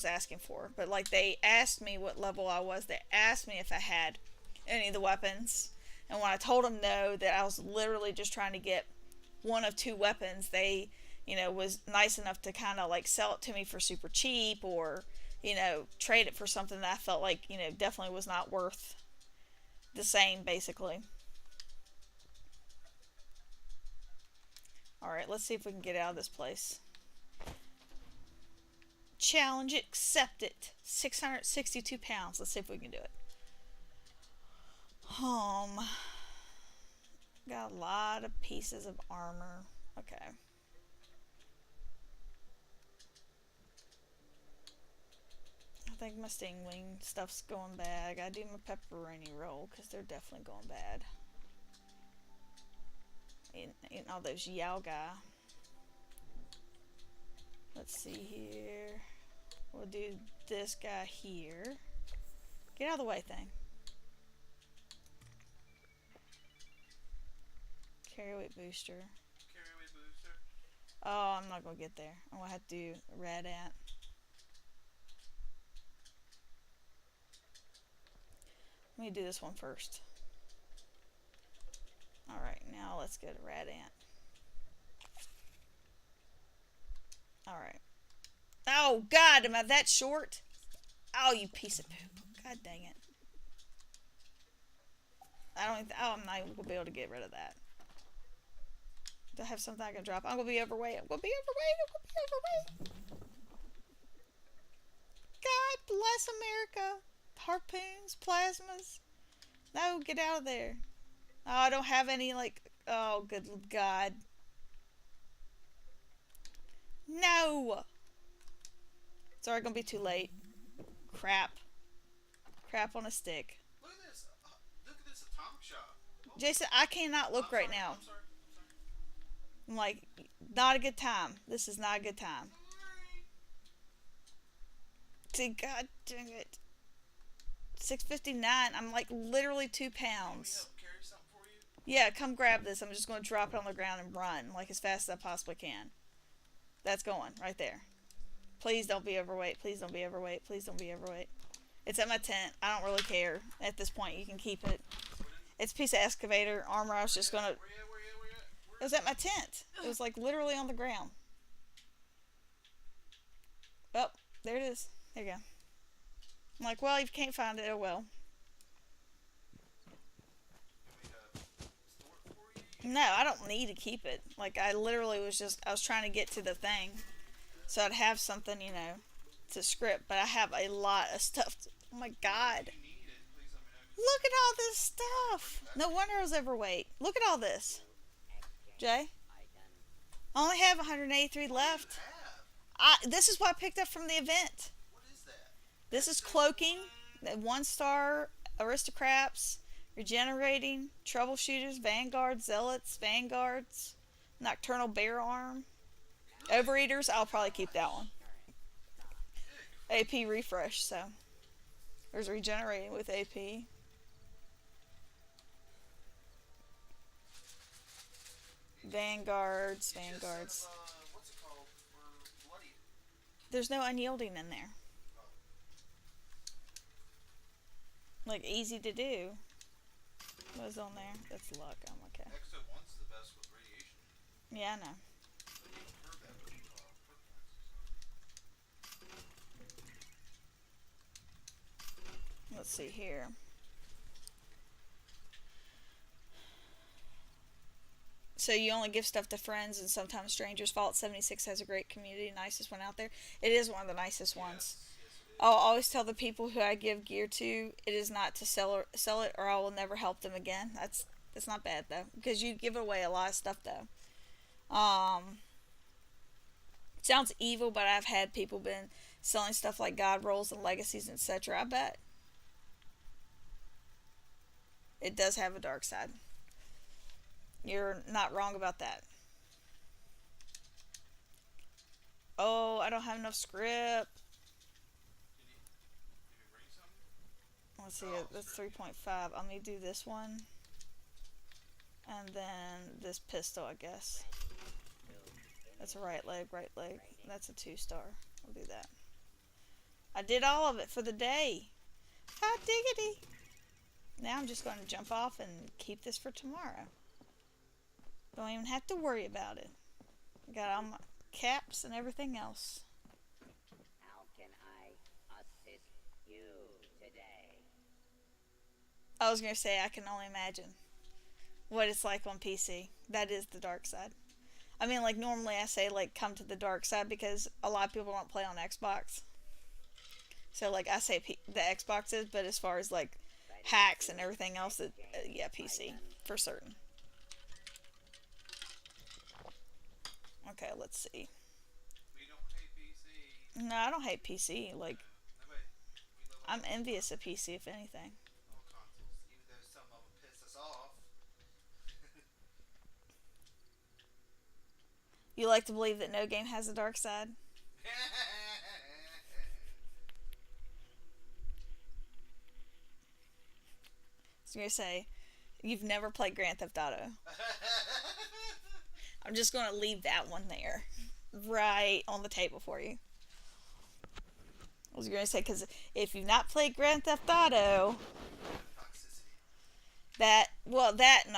A: asking for. But like they asked me what level I was. They asked me if I had any of the weapons. And when I told them no, that I was literally just trying to get one of two weapons, they, was nice enough to kind of like sell it to me for super cheap or, trade it for something that I felt like, definitely was not worth the same, basically. Alright, let's see if we can get out of this place. Challenge accepted. 662 pounds. Let's see if we can do it. Got a lot of pieces of armor. Okay. I think my stingwing stuff's going bad. I gotta do my pepperoni roll because they're definitely going bad. Eating all those Yao Ga. Let's see here. We'll do this guy here. Get out of the way, thing. Carry weight booster.
B: Carry away booster.
A: Oh, I'm not gonna get there. I'm gonna have to do red ant. Let me do this one first. Alright, now let's go to red ant. Alright. Oh, God, am I that short? Oh, you piece of poop. God dang it. I'm not even gonna be able to get rid of that. Do I have something I can drop? I'm gonna be overweight. I'm gonna be overweight. God bless America. Harpoons, plasmas. No, get out of there. Oh, I don't have any, like, oh, good God. No! It's already gonna be too late. Crap. Crap on a stick.
B: Look at this. Look at this atomic shop. Oh,
A: Jason, I cannot look right now.
B: I'm sorry.
A: I'm like, not a good time. This is not a good time. See, God dang it. 659. I'm like literally 2 pounds.
B: Carry something for you?
A: Yeah, come grab this. I'm just going to drop it on the ground and run like as fast as I possibly can. That's going right there. Please don't be overweight. Please don't be overweight. Please don't be overweight. It's at my tent. I don't really care. At this point, you can keep it. It's a piece of excavator armor. I was just going to... It was at my tent. It was like literally on the ground. Oh, there it is. There you go. I'm like, well, if you can't find it, oh well. No, I don't need to keep it. Like, I literally was trying to get to the thing. So I'd have something, to script. But I have a lot of stuff. Oh my God. Look at all this stuff. No wonder I was overweight. Look at all this. Jay? I only have 183 left. This is what I picked up from the event.
B: What is that?
A: This is cloaking, 1-star aristocrats, regenerating, troubleshooters, vanguards, zealots, vanguards, nocturnal bear arm, overeaters. I'll probably keep that one. AP refresh. So there's regenerating with AP. Vanguards.
B: What's it called? For bloody.
A: There's no unyielding in there. Like, easy to do. What's on there? That's luck. I'm okay.
B: Exo 1's the best with radiation.
A: Yeah, I know.
B: I've heard that with perk points.
A: Let's see here. So you only give stuff to friends and sometimes strangers. Vault 76 has a great community. Nicest one out there. It is one of the nicest ones. I'll always tell the people who I give gear to, it is not to sell it or I will never help them again. That's not bad though, because you give away a lot of stuff though. Sounds evil, but I've had people been selling stuff like God rolls and legacies, etc. I bet it does have a dark side. You're not wrong about that. Oh, I don't have enough script. Let's see, that's 3.5. Let me do this one. And then this pistol, I guess. That's a right leg, right leg. That's a 2-star. I'll do that. I did all of it for the day. Hot diggity. Now I'm just going to jump off and keep this for tomorrow. Don't even have to worry about it. Got all my caps and everything else.
H: How can I assist you today?
A: I was going to say, I can only imagine what it's like on PC. That is the dark side. I mean, like, normally I say, like, come to the dark side because a lot of people don't play on Xbox. So, like, I say the Xboxes, but as far as, like, hacks and everything else, yeah, PC, for certain. Okay, let's see.
B: We don't hate PC.
A: No, I don't hate PC. Like,
B: Nobody. We love
A: I'm envious of PC, if anything.
B: all consoles, even though some of them piss us off.
A: You like to believe that no game has a dark side? So you're going to say, you've never played Grand Theft Auto. I'm just going to leave that one there. Right on the table for you. I was going to say, because if you've not played Grand Theft Auto, that and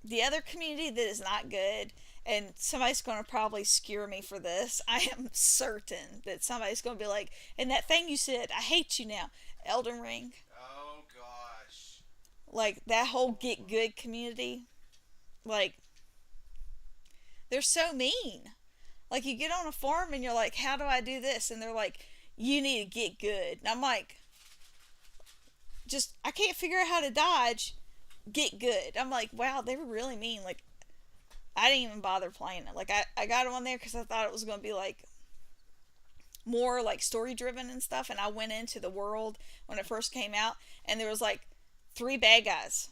A: the other community that is not good, and somebody's going to probably skewer me for this. I am certain that somebody's going to be like, and that thing you said, I hate you now, Elden Ring.
B: Oh gosh.
A: Like, that whole get good community, like, they're so mean. Like, you get on a forum and you're like, how do I do this? And they're like, you need to get good. And I'm like, I can't figure out how to dodge. Get good. I'm like, wow, they were really mean. Like, I didn't even bother playing it. Like, I got on there because I thought it was going to be, like, more, like, story-driven and stuff. And I went into the world when it first came out, and there was, like, 3 bad guys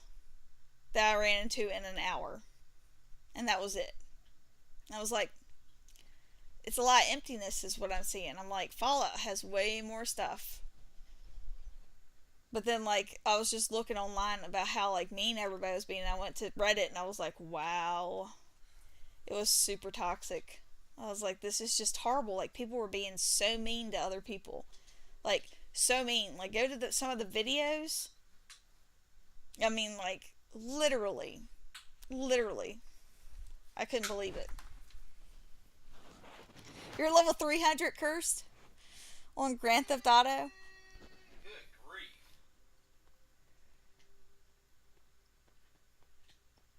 A: that I ran into in an hour. And that was it. I was like, it's a lot of emptiness is what I'm seeing. I'm like, Fallout has way more stuff. But then, like, I was just looking online about how, like, mean everybody was being. I went to Reddit and I was like, wow. It was super toxic. I was like, this is just horrible. Like, people were being so mean to other people. Like, so mean. Like, go to some of the videos. I mean, like, literally. I couldn't believe it. You're level 300 cursed on Grand Theft Auto.
B: Good grief.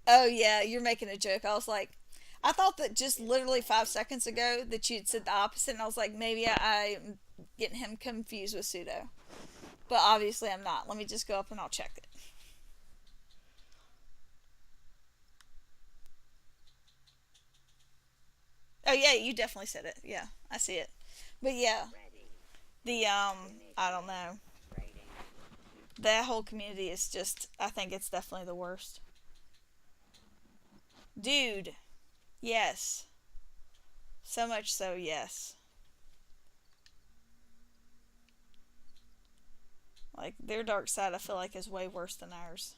A: Oh yeah, you're making a joke. I was like, I thought that just literally 5 seconds ago that you'd said the opposite, and I was like, maybe I'm getting him confused with Pseudo. But obviously I'm not. Let me just go up and I'll check it. Oh yeah, you definitely said it. Yeah, I see it. But yeah, the I don't know. That whole community is just, I think it's definitely the worst. Dude, yes. So much so, yes. Like, their dark side, I feel like, is way worse than ours.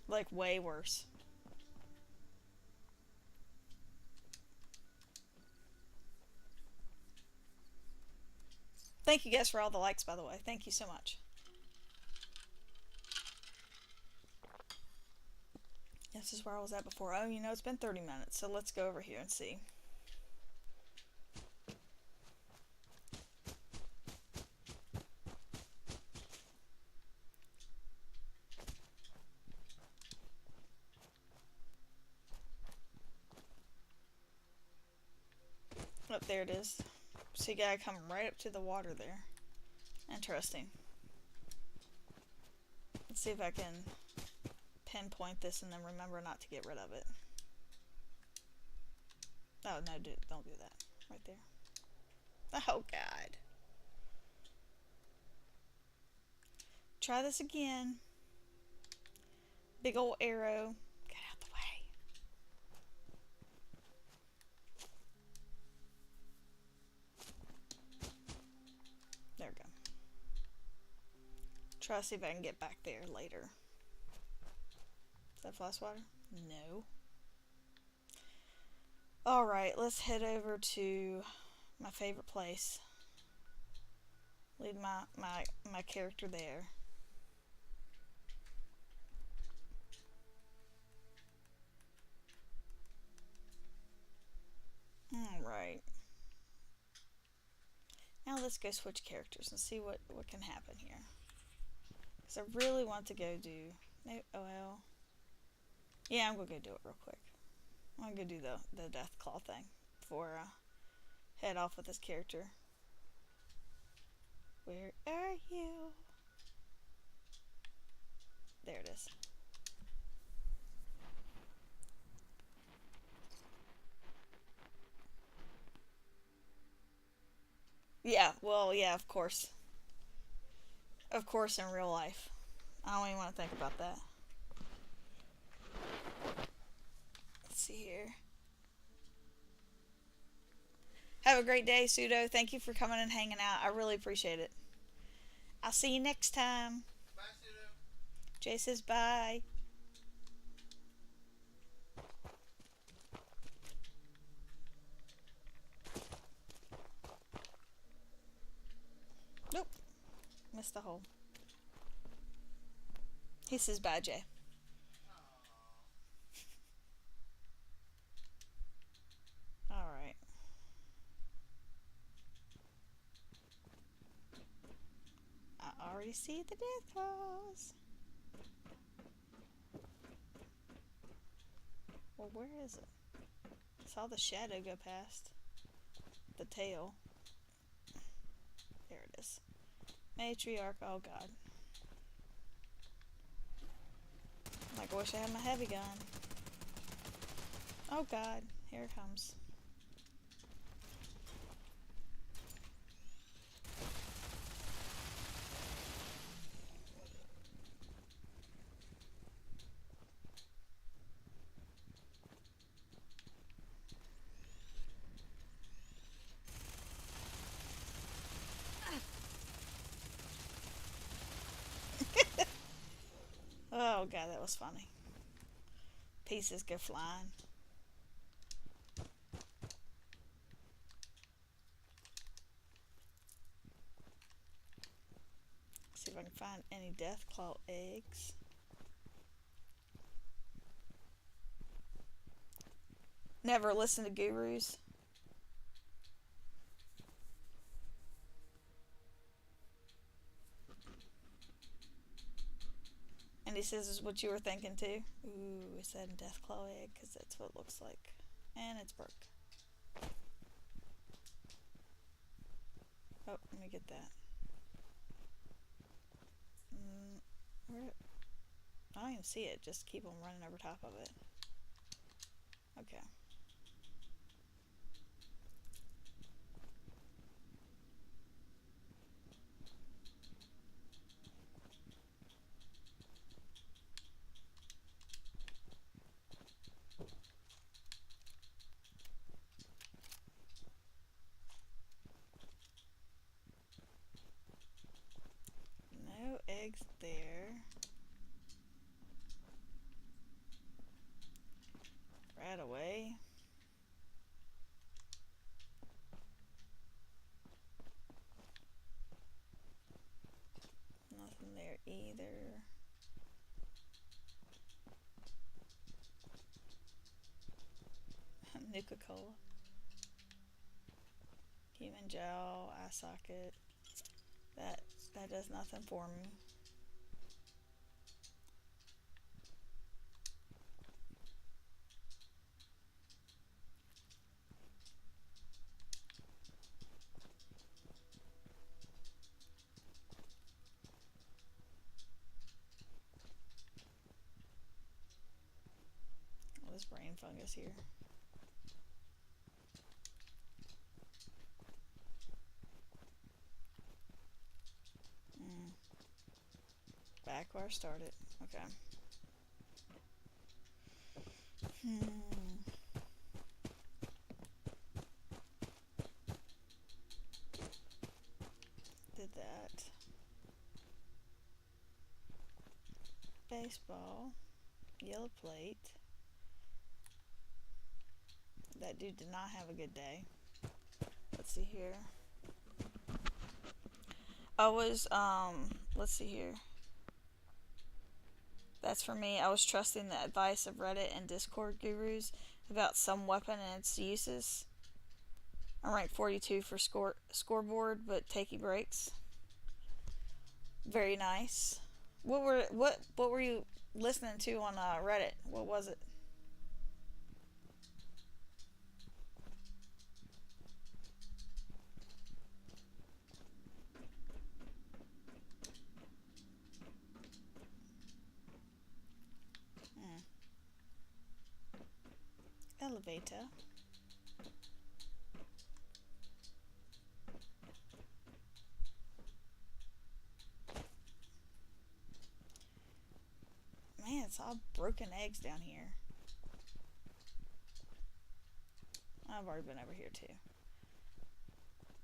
A: Like, way worse. Thank you guys for all the likes, by the way. Thank you so much. This is where I was at before. Oh, you know, it's been 30 minutes, so let's go over here and see. Oh, there it is. So you gotta come right up to the water there. Interesting. Let's see if I can pinpoint this and then remember not to get rid of it. Oh, no, don't do that. Right there. Oh, God. Try this again. Big old arrow. Get out the way. There we go. Try to see if I can get back there later. Is that flash water? No. Alright, let's head over to my favorite place. Leave my character there. Alright. Now let's go switch characters and see what can happen here. Because I really want to go do... No, oh well. Yeah, I'm going to go do it real quick. I'm going to go do the death claw thing before I head off with this character. Where are you? There it is. Yeah, well, yeah, of course. Of course, in real life. I don't even want to think about that. Let's see here. Have a great day, Pseudo. Thank you for coming and hanging out. I really appreciate it. I'll see you next time.
B: Bye, Pseudo.
A: Jay says bye. Nope. Missed the hole. He says bye, Jay. Alright. I already see the death claws. Well, where is it? I saw the shadow go past the tail. There it is. Matriarch, oh god. Like, I wish I had my heavy gun. Oh god, here it comes. Oh god, that was funny. Pieces go flying. See if I can find any deathclaw eggs. Never listen to gurus. And he says, is what you were thinking too? Ooh, is that a deathclaw egg? Because that's what it looks like. And it's broke. Oh, let me get that. Where? I don't even see it. Just keep on running over top of it. Okay. No eggs there. Right away. Nothing there either. Nuka-Cola. Human gel, eye socket. That does nothing for me. Oh, this brain fungus here. Back where I started. Okay. Did that. Baseball. Yellow plate. That dude did not have a good day. Let's see here. I was, let's see here. That's for me. I was trusting the advice of Reddit and Discord gurus about some weapon and its uses. I'm ranked 42 for scoreboard, but takey breaks. Very nice. What were you listening to on Reddit? What was it? Hmm. Elevator. Man, it's all broken eggs down here. I've already been over here too.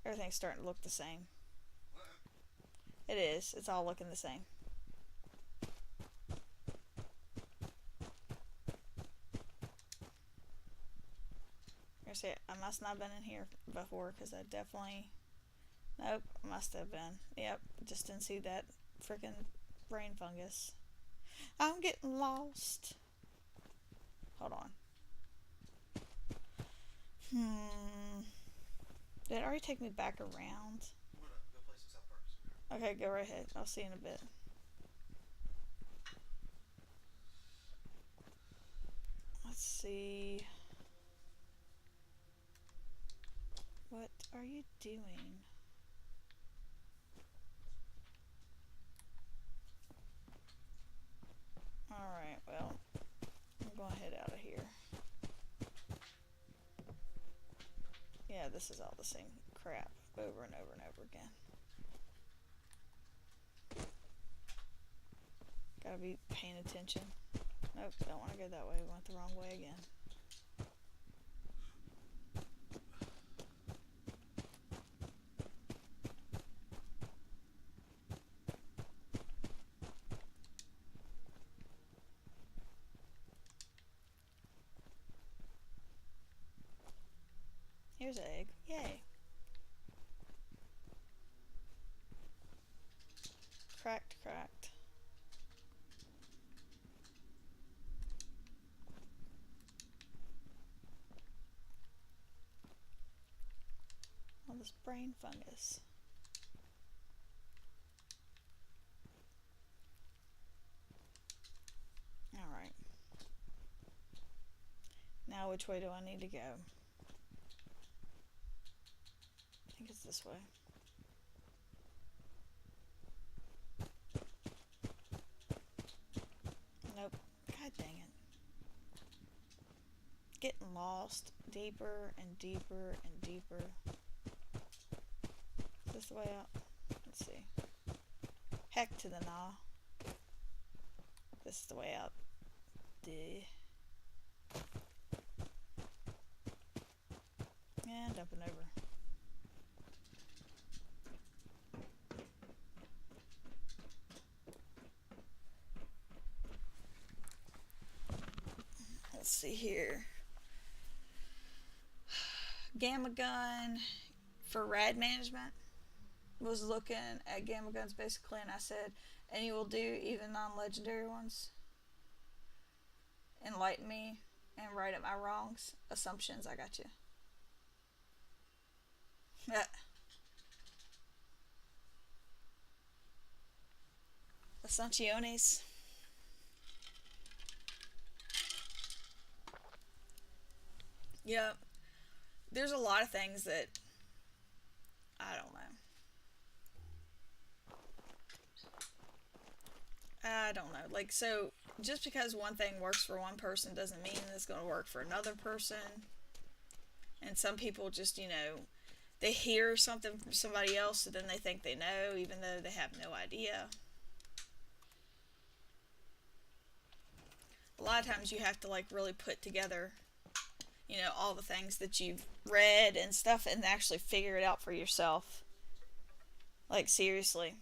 A: Everything's starting to look the same. It is. It's all looking the same. I must not have been in here before because I definitely... Nope, must have been. Yep, just didn't see that freaking brain fungus. I'm getting lost. Hold on. Did it already take me back around?
B: I'm gonna go play some South Park.
A: Okay, go right ahead. I'll see you in a bit. Let's see. What are you doing? Alright, well, I'm going to head out of here. Yeah, this is all the same crap over and over and over again. Gotta be paying attention. Nope, don't want to go that way. We went the wrong way again. Here's an egg. Yay. Cracked, cracked. All this brain fungus. Alright. Now which way do I need to go? I think it's this way. Nope. God dang it. Getting lost deeper and deeper and deeper. Is this the way out? Let's see. Heck to the nah. This is the way out. Duh. And up and over. Let's see here. Gamma gun for rad management. Was looking at gamma guns basically, and I said, and you will do even non-legendary ones. Enlighten me and right up my wrongs. Assumptions, I got you. Assumpciones. Yeah, there's a lot of things that I don't know. I don't know. Like, so just because one thing works for one person doesn't mean it's going to work for another person. And some people just, they hear something from somebody else, so then they think they know, even though they have no idea. A lot of times you have to, like, really put together, all the things that you've read and stuff and actually figure it out for yourself. Like, seriously.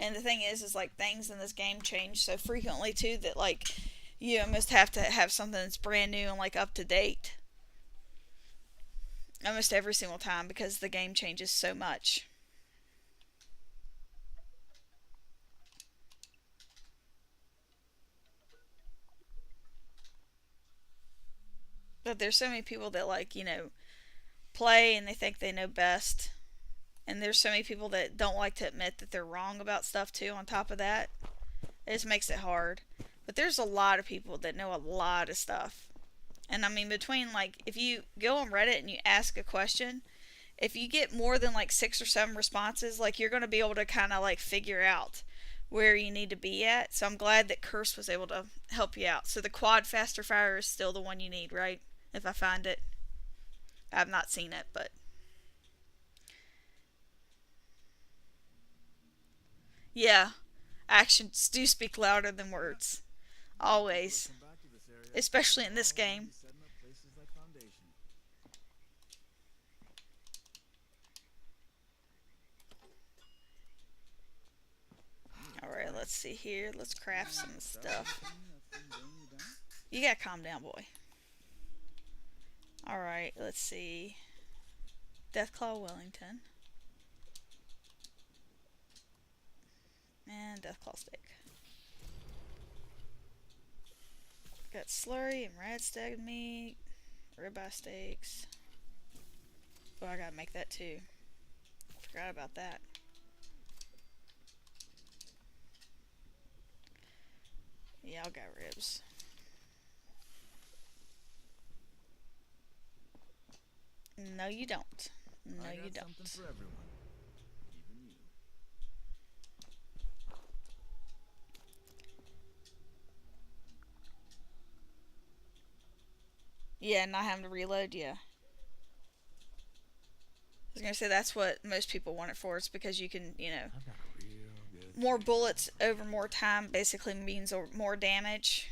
A: And the thing is like, things in this game change so frequently, too, that, like, You almost have to have something that's brand new and like up to date almost every single time because the game changes so much. But there's so many people that like, play and they think they know best. And there's so many people that don't like to admit that they're wrong about stuff too on top of that. It just makes it hard. But there's a lot of people that know a lot of stuff. And I mean, between like, if you go on Reddit and you ask a question, if you get more than like 6 or 7 responses, like you're going to be able to kind of like figure out where you need to be at. So I'm glad that Curse was able to help you out. So the quad faster fire is still the one you need, right? If I find it. I've not seen it, but yeah, actions do speak louder than words. Always.
I: Come back to this area.
A: Especially in this
I: All we'll
A: game.
I: be setting up places like Foundation.
A: Alright, let's see here. Let's craft some stuff. You gotta calm down, boy. Alright, let's see. Deathclaw Wellington. And Deathclaw Steak. Got slurry and red stag meat. Ribeye steaks. Oh, I gotta make that too. Forgot about that. Yeah, I'll got ribs. No, you don't. No,
I: I
A: you
I: got
A: don't.
I: something for everyone. Even you.
A: Yeah, not having to reload, yeah. I was gonna say that's what most people want it for. It's because you can,
I: I've got a real good
A: more bullets over more time basically means more damage.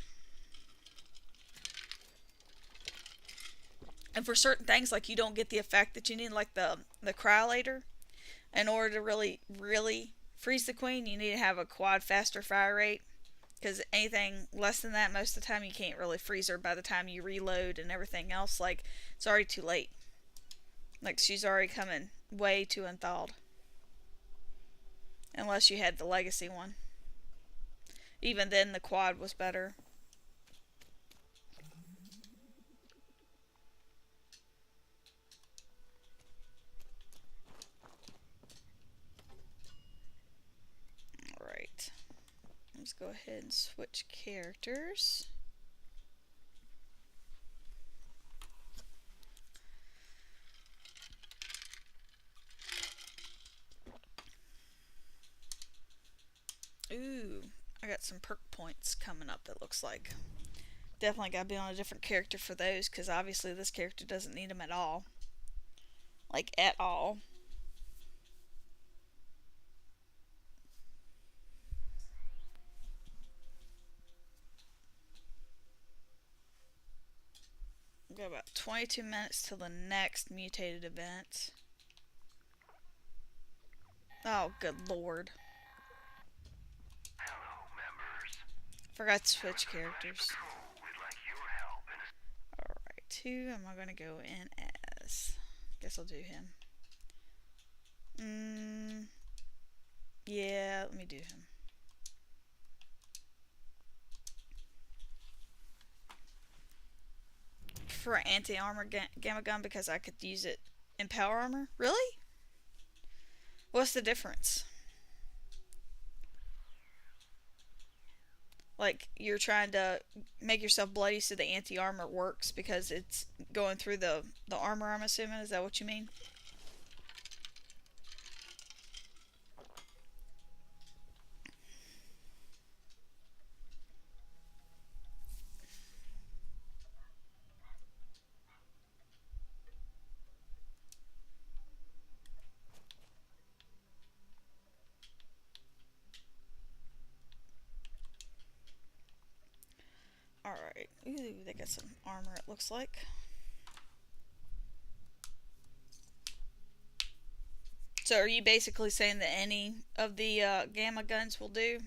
A: And for certain things, like you don't get the effect that you need, like the cryolator. In order to really, really freeze the queen, you need to have a quad faster fire rate. Because anything less than that, most of the time you can't really freeze her by the time you reload and everything else. Like, it's already too late. Like, she's already coming way too unthawed. Unless you had the legacy one. Even then, the quad was better. Alright. Let's go ahead and switch characters. Ooh, I got some perk points coming up, it looks like. Definitely gotta be on a different character for those, because obviously this character doesn't need them at all. Like, at all. We've got about 22 minutes till the next mutated event. Oh, good lord.
C: Hello, members.
A: Forgot to switch characters.
C: We'd like your help in
A: Alright, who am I gonna go in as? Guess I'll do him. Yeah, let me do him. For anti-armor gamma gun because I could use it in power armor? Really? What's the difference? Like, you're trying to make yourself bloody so the anti-armor works because it's going through the armor, I'm assuming? Is that what you mean? Alright. Ooh, they got some armor, it looks like. So are you basically saying that any of the gamma guns will do?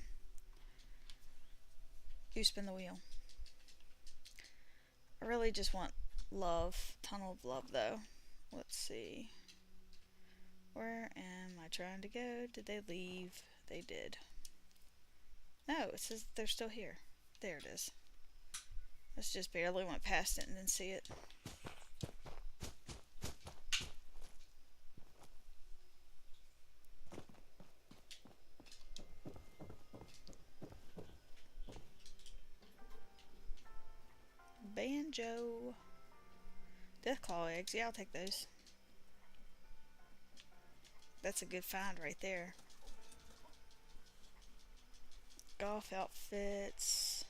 A: You spin the wheel. I really just want love. Tunnel of love, though. Let's see. Where am I trying to go? Did they leave? They did. No, it says they're still here. There it is. Let's just barely went past it and didn't see it. Banjo. Deathclaw eggs. Yeah, I'll take those. That's a good find right there. Golf outfits.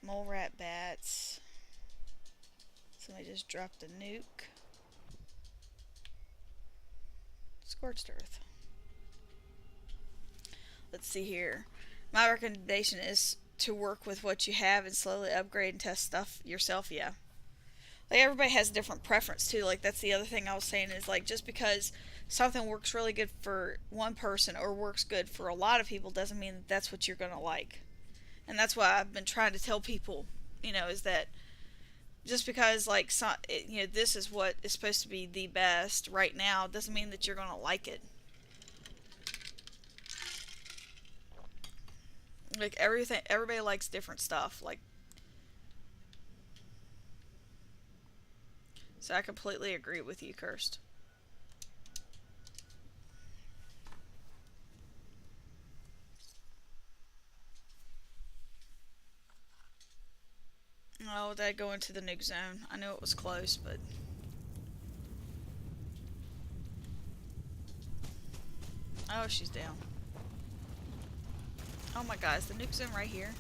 A: Mole rat bats. Somebody just dropped a nuke. Scorched earth. Let's see here. My recommendation is to work with what you have and slowly upgrade and test stuff yourself. Yeah. Like, everybody has a different preference too. Like, that's the other thing I was saying is, like, just because something works really good for one person or works good for a lot of people doesn't mean that that's what you're going to like. And that's why I've been trying to tell people, is that just because, like, this is what is supposed to be the best right now doesn't mean that you're going to like it. Like, everybody likes different stuff. Like, so I completely agree with you, Kirst. Oh, did I go into the nuke zone? I knew it was close, but... Oh, she's down. Oh my god, is the nuke zone right here?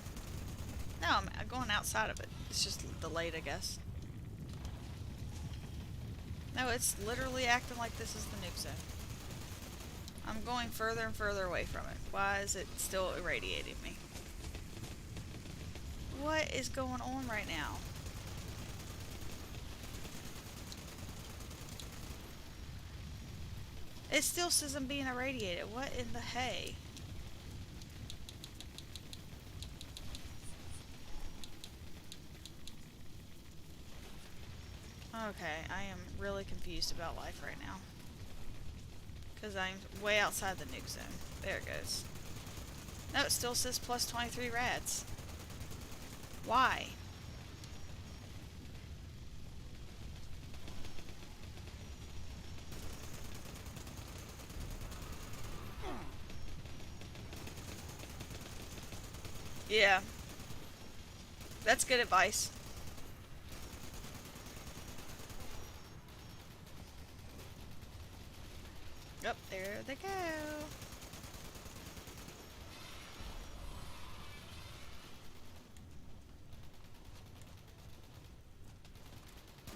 A: No, I'm going outside of it. It's just delayed, I guess. No, it's literally acting like this is the nuke zone. I'm going further and further away from it. Why is it still irradiating me? What is going on right now? It still says I'm being irradiated. What in the hay? Okay, I am really confused about life right now. Because I'm way outside the nuke zone. There it goes. No, it still says plus 23 rads. Why? Yeah. That's good advice. Yep, there they go.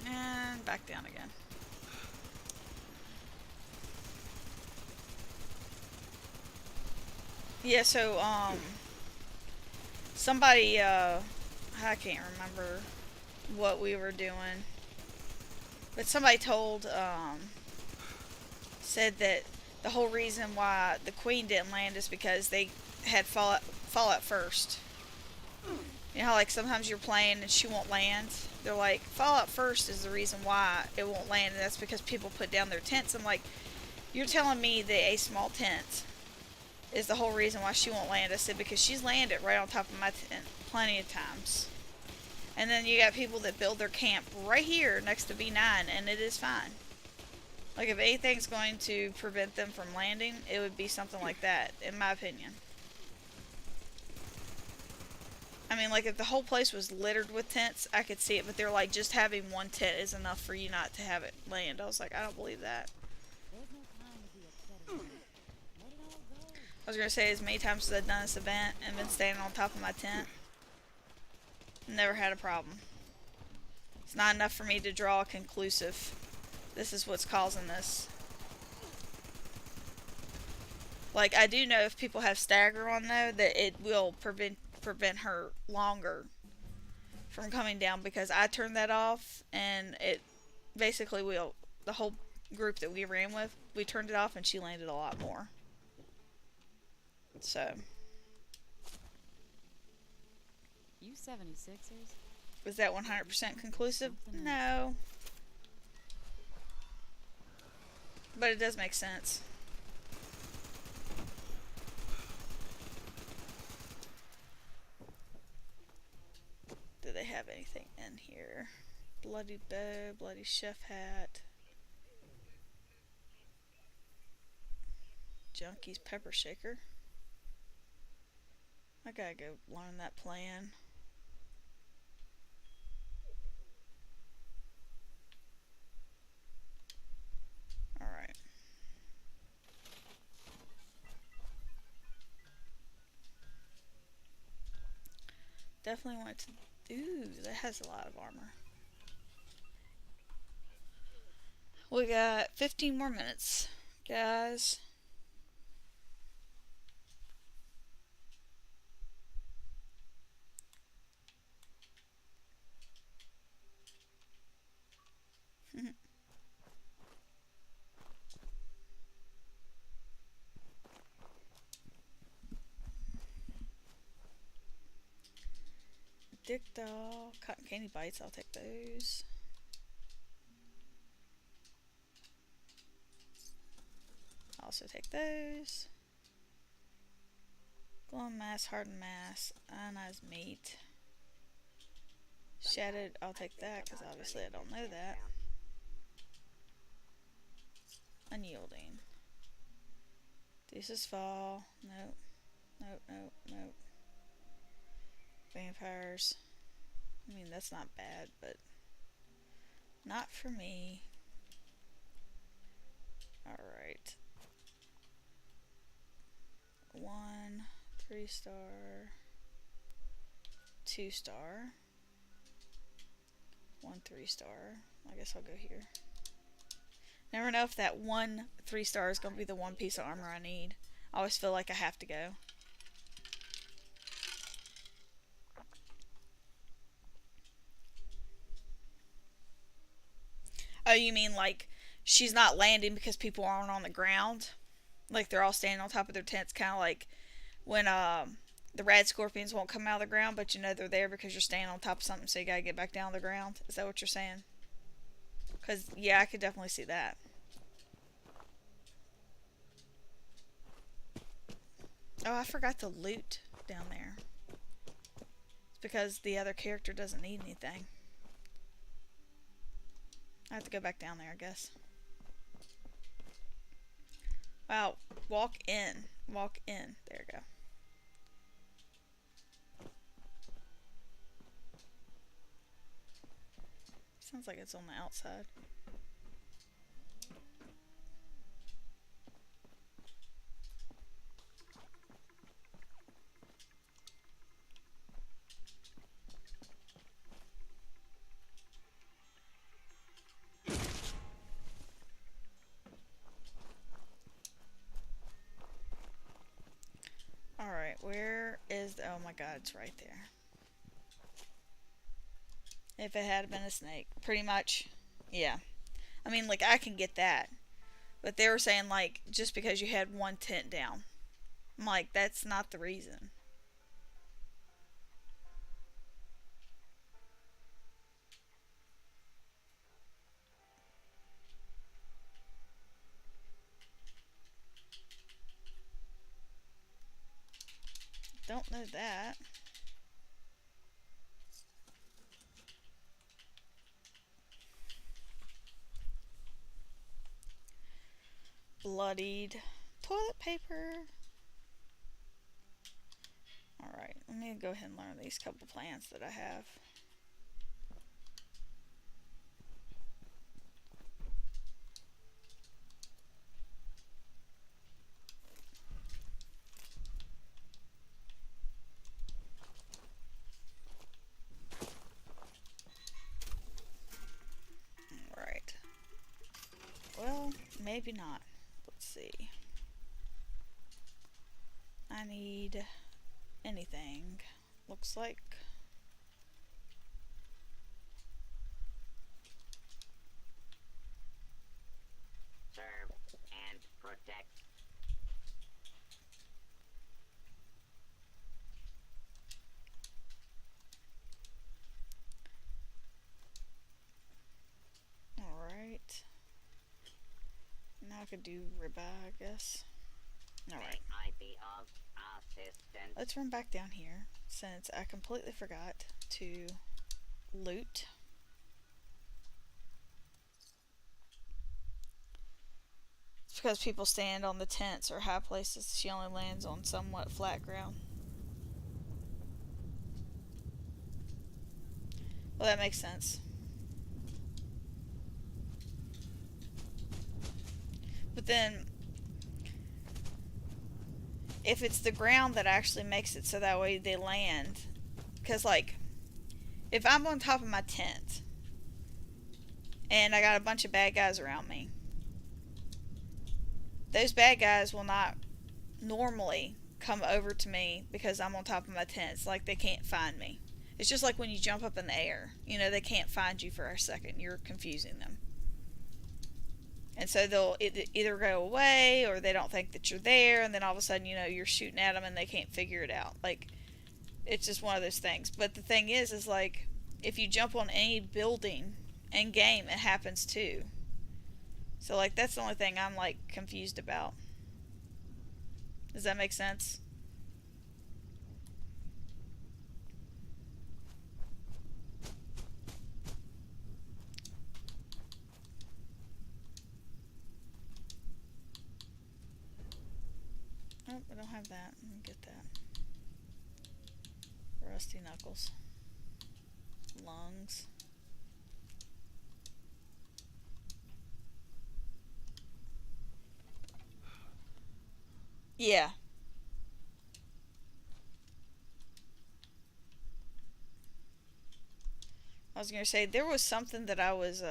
A: And back down again. Yeah, so, somebody, I can't remember what we were doing, but somebody said that the whole reason why the Queen didn't land is because they had Fallout first. You know how, like, sometimes you're playing and she won't land? They're like, Fallout first is the reason why it won't land, and that's because people put down their tents. I'm like, you're telling me that a small tent is the whole reason why she won't land? I said, because she's landed right on top of my tent plenty of times. And then you got people that build their camp right here next to B9, and it is fine. Like, if anything's going to prevent them from landing, it would be something like that, in my opinion. I mean, like, if the whole place was littered with tents, I could see it, but they're like, just having one tent is enough for you not to have it land. I was like, I don't believe that. I was going to say, as many times as I've done this event and been standing on top of my tent, never had a problem. It's not enough for me to draw a conclusive. This is what's causing this. Like, I do know if people have stagger on, though, that it will prevent her longer from coming down, because I turned that off, and it basically the whole group that we ran with, we turned it off, and she landed a lot more. So.
K: You 76ers?
A: Was that 100% conclusive? No. But it does make sense. Do they have anything in here? Bloody bow, bloody chef hat. Junkie's pepper shaker. I gotta go learn that plan. Alright. Definitely want to... Ooh, that has a lot of armor. We got 15 more minutes, guys. Dick doll, cotton candy bites, I'll take those. I'll also take those. Glowing mass, hardened mass, ionized meat. Shattered, I'll take that because obviously I don't know that. Unyielding. Deuces fall. Nope. Nope, nope, nope. Vampires. I mean, that's not bad, but not for me. Alright. 1 3-star. 2-star. 1 3-star. I guess I'll go here. Never know if that 1 3-star is going to be the one piece of armor I need. I always feel like I have to go. Oh, you mean like she's not landing because people aren't on the ground? Like they're all standing on top of their tents, kind of like when the rad scorpions won't come out of the ground, but you know they're there because you're standing on top of something, so you gotta get back down to the ground. Is that what you're saying? Because, yeah, I could definitely see that. Oh, I forgot to loot down there. It's because the other character doesn't need anything. I have to go back down there, I guess. Wow, walk in. Walk in. There we go. Sounds like it's on the outside. Alright, where is the... Oh my god, it's right there. If it had been a snake. Pretty much. Yeah. I mean, like, I can get that. But they were saying, like, just because you had one tent down. I'm like, that's not the reason. Don't know that. Bloodied toilet paper. Alright, let me go ahead and learn these couple plans that I have. Alright. Well, maybe not. Let's see. I need anything. Looks like
H: Serve and protect.
A: could do ribeye, I guess. Alright.
H: I be of assistance?
A: Let's run back down here since I completely forgot to loot. It's because people stand on the tents or high places. She only lands on somewhat flat ground. Well, that makes sense. But then, if it's the ground that actually makes it so that way they land, because like, if I'm on top of my tent and I got a bunch of bad guys around me, those bad guys will not normally come over to me because I'm on top of my tent. It's like they can't find me. It's just like when you jump up in the air. You know, they can't find you for a second. You're confusing them. And so they'll either go away or they don't think that you're there, and then all of a sudden, you know, you're shooting at them and they can't figure it out. Like, it's just one of those things. But the thing is like, if you jump on any building in game, it happens too. So like, that's the only thing I'm like confused about. Does that make sense? Oh, I don't have that. Let me get that. Rusty knuckles. Lungs. Yeah. I was gonna say, there was something that I was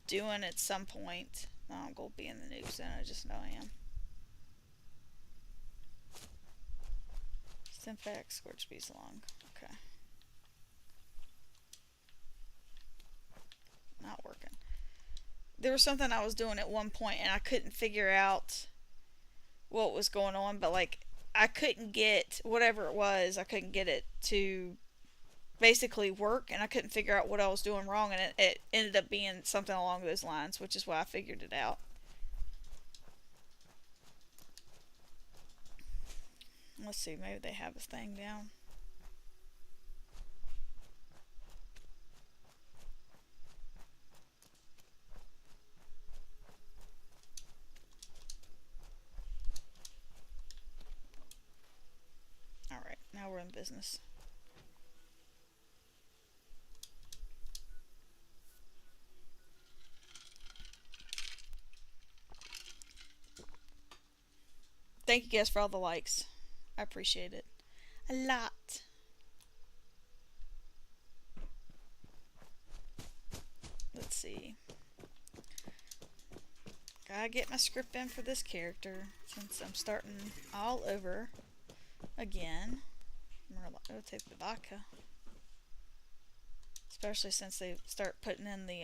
A: doing at some point. No, I'm gonna be in the news then, I just know I am. Stimfax, scorch bees along. Okay. Not working. There was something I was doing at one point and I couldn't figure out what was going on, but like, I couldn't get whatever it was, I couldn't get it to basically work, and I couldn't figure out what I was doing wrong, and it ended up being something along those lines, which is why I figured it out. Let's see, maybe they have a thing down. Alright, now we're in business. Thank you guys for all the likes. I appreciate it a lot. Let's see. Gotta get my script in for this character since I'm starting all over again. I'll take the vodka. Especially since they start putting in the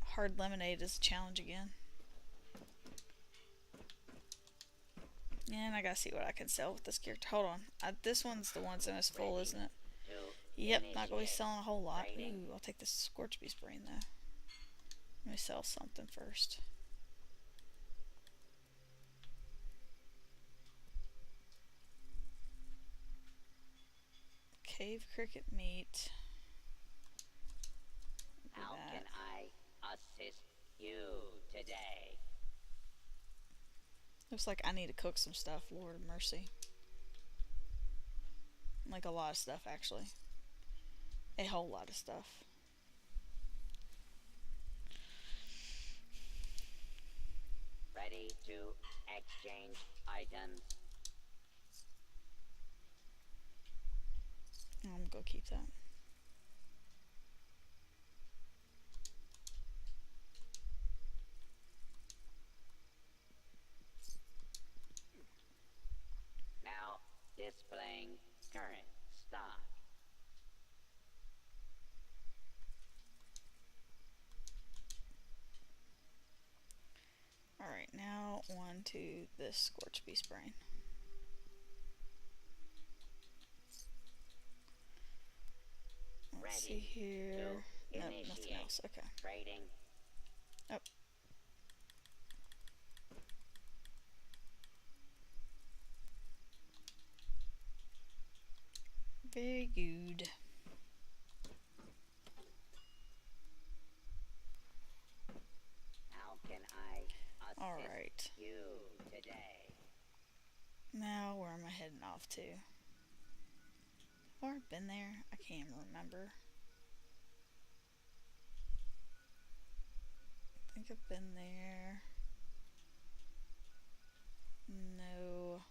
A: hard lemonade as a challenge again. And I gotta see what I can sell with this character. Hold on. This one's the one's almost full, isn't it? Yep, not gonna be selling a whole lot. Ooh, I'll take this scorch beast brain though. Let me sell something first. Cave cricket meat.
H: How can I assist you today?
A: Looks like I need to cook some stuff, Lord of mercy. Like a lot of stuff, actually. A whole lot of stuff.
H: Ready to exchange items?
A: I'm gonna keep that.
H: Now displaying current stock.
A: Alright, now on to this scorch beast brain. Let's see here. Nope, nothing else. Okay.
H: Trading.
A: Oh. Very good.
H: How can I assist
A: Alright.
H: you today?
A: Now, where am I heading off to? Have I already been there? I can't even remember. I think I've been there. No.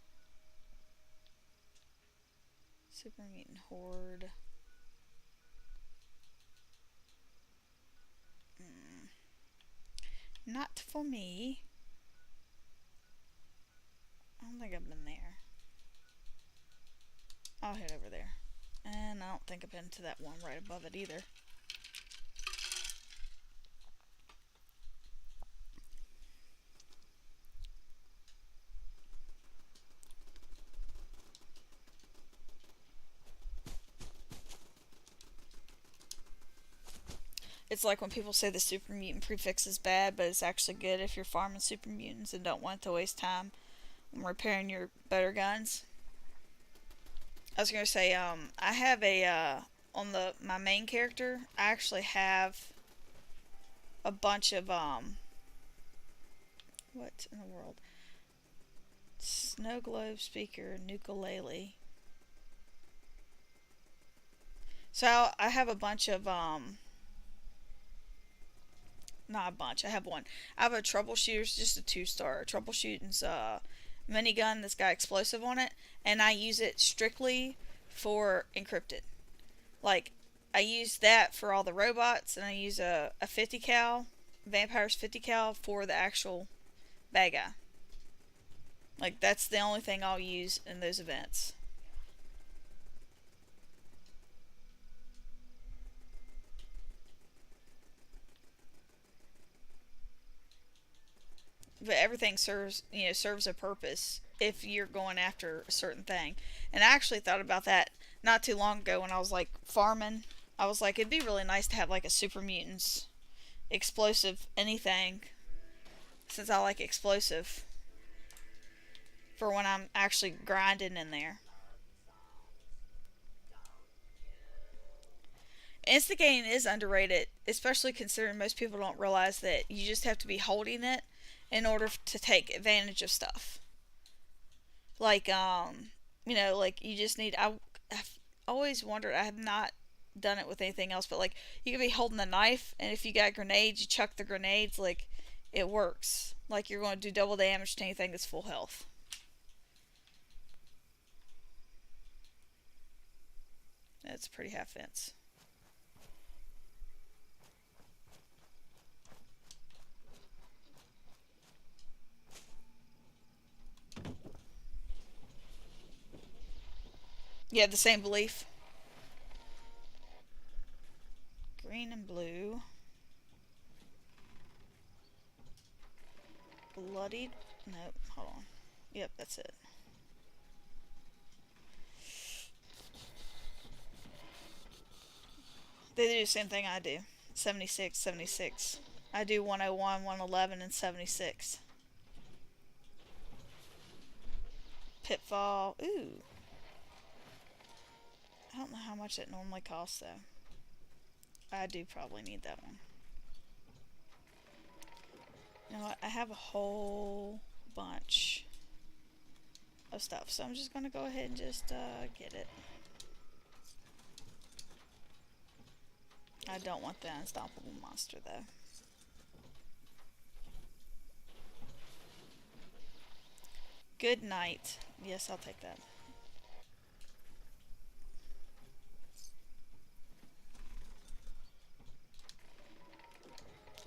A: Super Mutant Horde. Not for me. I don't think I've been there. I'll head over there. And I don't think I've been to that one right above it either. It's like when people say the super mutant prefix is bad, but it's actually good if you're farming super mutants and don't want to waste time on repairing your better guns. I was gonna say, I have on my main character, I actually have a bunch of, what in the world? Snow globe speaker, ukulele. So I have a bunch of, not a bunch, I have one. I have a troubleshooter's just a 2-star. Troubleshooting's minigun that's got explosive on it, and I use it strictly for encrypted. Like, I use that for all the robots, and I use a 50 cal, Vampire's 50 cal for the actual bad guy. Like, that's the only thing I'll use in those events. But everything serves a purpose if you're going after a certain thing. And I actually thought about that not too long ago when I was like farming. I was like, it'd be really nice to have like a super mutants explosive anything, since I like explosive for when I'm actually grinding in there. Instigating is underrated, especially considering most people don't realize that you just have to be holding it in order to take advantage of stuff. Like, like you just need. I've always wondered. I have not done it with anything else, but like you could be holding the knife, and if you got grenades, you chuck the grenades. Like, it works. Like you're going to do double damage to anything that's full health. That's pretty half fence. You have the same belief? Green and blue. Bloodied. Nope, hold on. Yep, that's it. They do the same thing I do. 76, 76. I do 101, 111, and 76. Pitfall. Ooh. I don't know how much it normally costs though. I do probably need that one. You know what? I have a whole bunch of stuff, so I'm just gonna go ahead and just get it. I don't want the unstoppable monster though. Good night. Yes, I'll take that.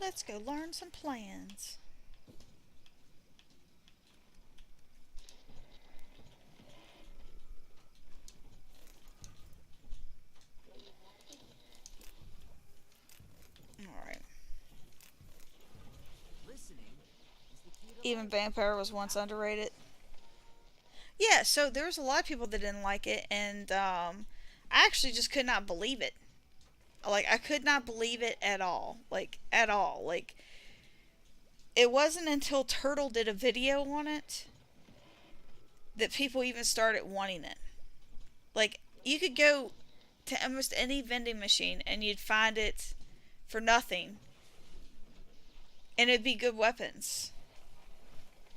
A: Let's go learn some plans. Alright. Even Vampire was once underrated. Yeah, so there was a lot of people that didn't like it, and I actually just could not believe it. Like, I could not believe it at all. Like, at all. Like, it wasn't until Turtle did a video on it that people even started wanting it. Like, you could go to almost any vending machine and you'd find it for nothing, and it'd be good weapons.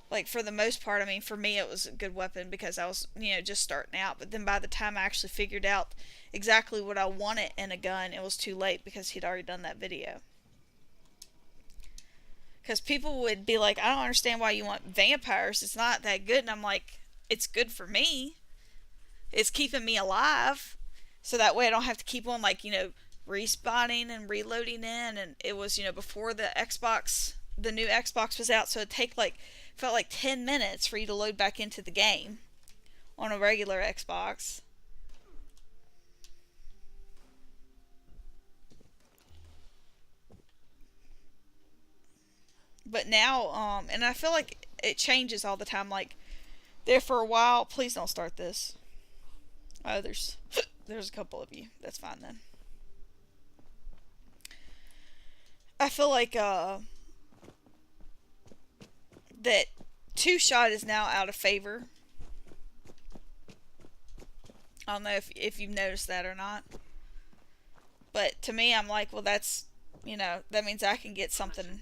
A: Like, for the most part, I mean, for me it was a good weapon because I was, just starting out. But then by the time I actually figured out exactly what I wanted in a gun, it was too late because he'd already done that video. Because people would be like, I don't understand why you want vampires. It's not that good. And I'm like, it's good for me. It's keeping me alive. So that way I don't have to keep on, like, respawning and reloading in. And it was, before the new Xbox was out. So it'd take, felt like 10 minutes for you to load back into the game on a regular Xbox. But now, and I feel like it changes all the time. Like, there for a while, please don't start this. Oh, there's a couple of you. That's fine then. I feel like, that two-shot is now out of favor. I don't know if you've noticed that or not. But to me, I'm like, well, that's, that means I can get something,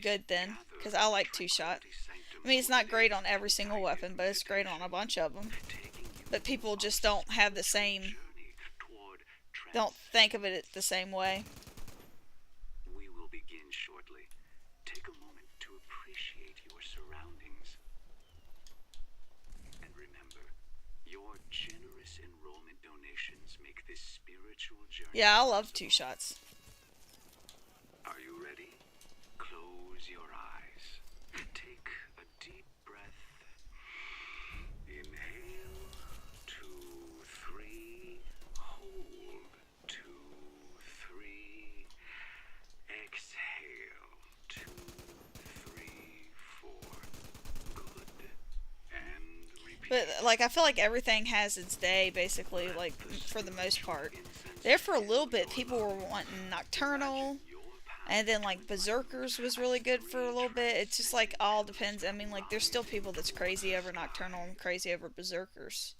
A: good then. Because I like two-shot. I mean, it's not great on every single weapon, but it's great on a bunch of them. But people just don't have the same, don't think of it the same way.
G: We will begin shortly. Take a moment to appreciate your surroundings. And remember, your generous enrollment donations make this spiritual journey.
A: Yeah, I love two-shots.
G: Are you ready? Close your eyes. Take a deep breath. Inhale. 2, 3. Hold. 2, 3. Exhale. 2, 3, 4. Good. And repeat.
A: But, I feel like everything has its day, basically, for the most part. There for a little bit, people were wanting Nocturnal, and then, Berserkers was really good for a little bit. It's just, all depends. I mean, there's still people that's crazy over Nocturnal and crazy over Berserkers.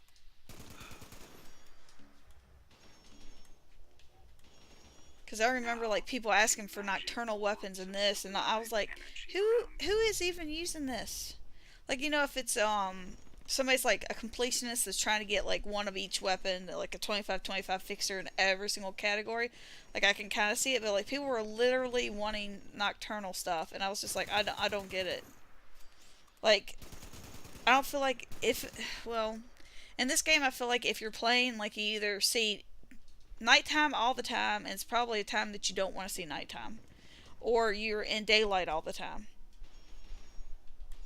A: Because I remember, people asking for Nocturnal weapons and this, and I was like, who is even using this? If it's, somebody's a completionist that's trying to get one of each weapon, a 25-25 fixer in every single category, I can kind of see it, but people were literally wanting Nocturnal stuff, and I was just like, I don't get it. I don't feel like in this game I feel like if you're playing, you either see nighttime all the time, and it's probably a time that you don't want to see nighttime, or you're in daylight all the time.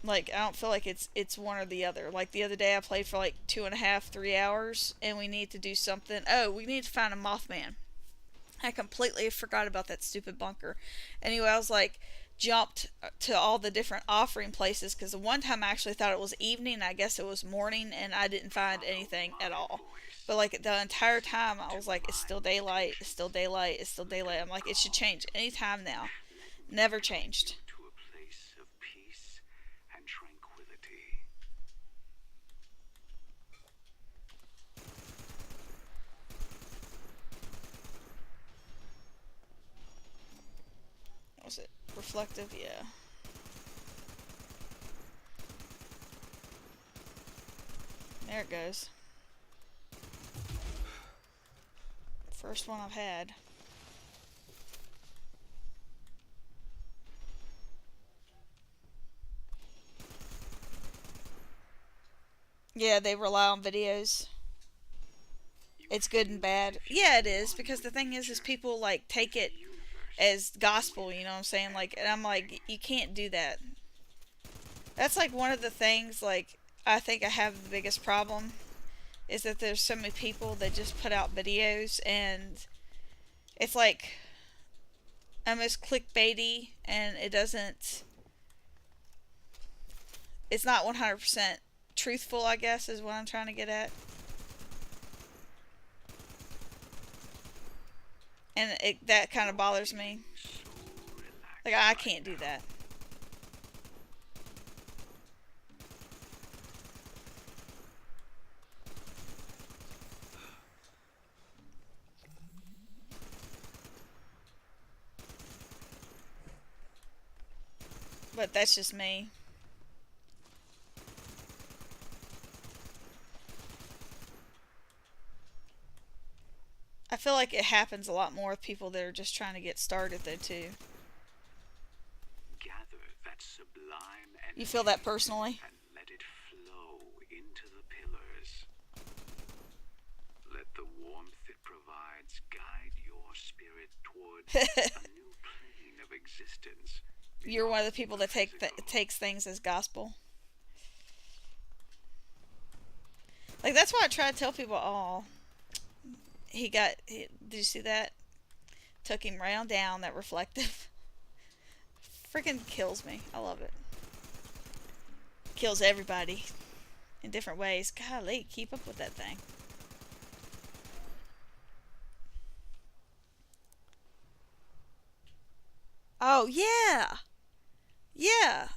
A: I don't feel like it's one or the other. The other day I played for 2.5, 3 hours, and we need to do something. Oh, we need to find a Mothman. I completely forgot about that stupid bunker. Anyway, I was jumped to all the different offering places, because the one time I actually thought it was evening, I guess it was morning, and I didn't find anything at all. But the entire time I was like, it's still daylight, it's still daylight, it's still daylight. I'm like, it should change any time now. Never changed. Was it reflective? Yeah. There it goes. First one I've had. Yeah, they rely on videos. It's good and bad. Yeah, it is, because the thing is people take it as gospel, you know what I'm saying? And I'm like, you can't do that. That's one of the things, I think I have the biggest problem, is that there's so many people that just put out videos, and it's almost clickbaity, and it's not 100% truthful, I guess, is what I'm trying to get at. And that kind of bothers me. I can't do that. but that's just me. I feel like it happens a lot more with people that are just trying to get started, though, too.
G: Gather that sublime energy
A: You feel that personally?
G: and let it flow into the pillars. Let the warmth it provides guide your spirit toward a new plane of existence.
A: You're one of the people that takes things as gospel. Like, that's why I try to tell people, oh, did you see that? Took him right on down, that reflective. Freaking kills me. I love it. Kills everybody in different ways. Golly, keep up with that thing. Oh, yeah. Yeah.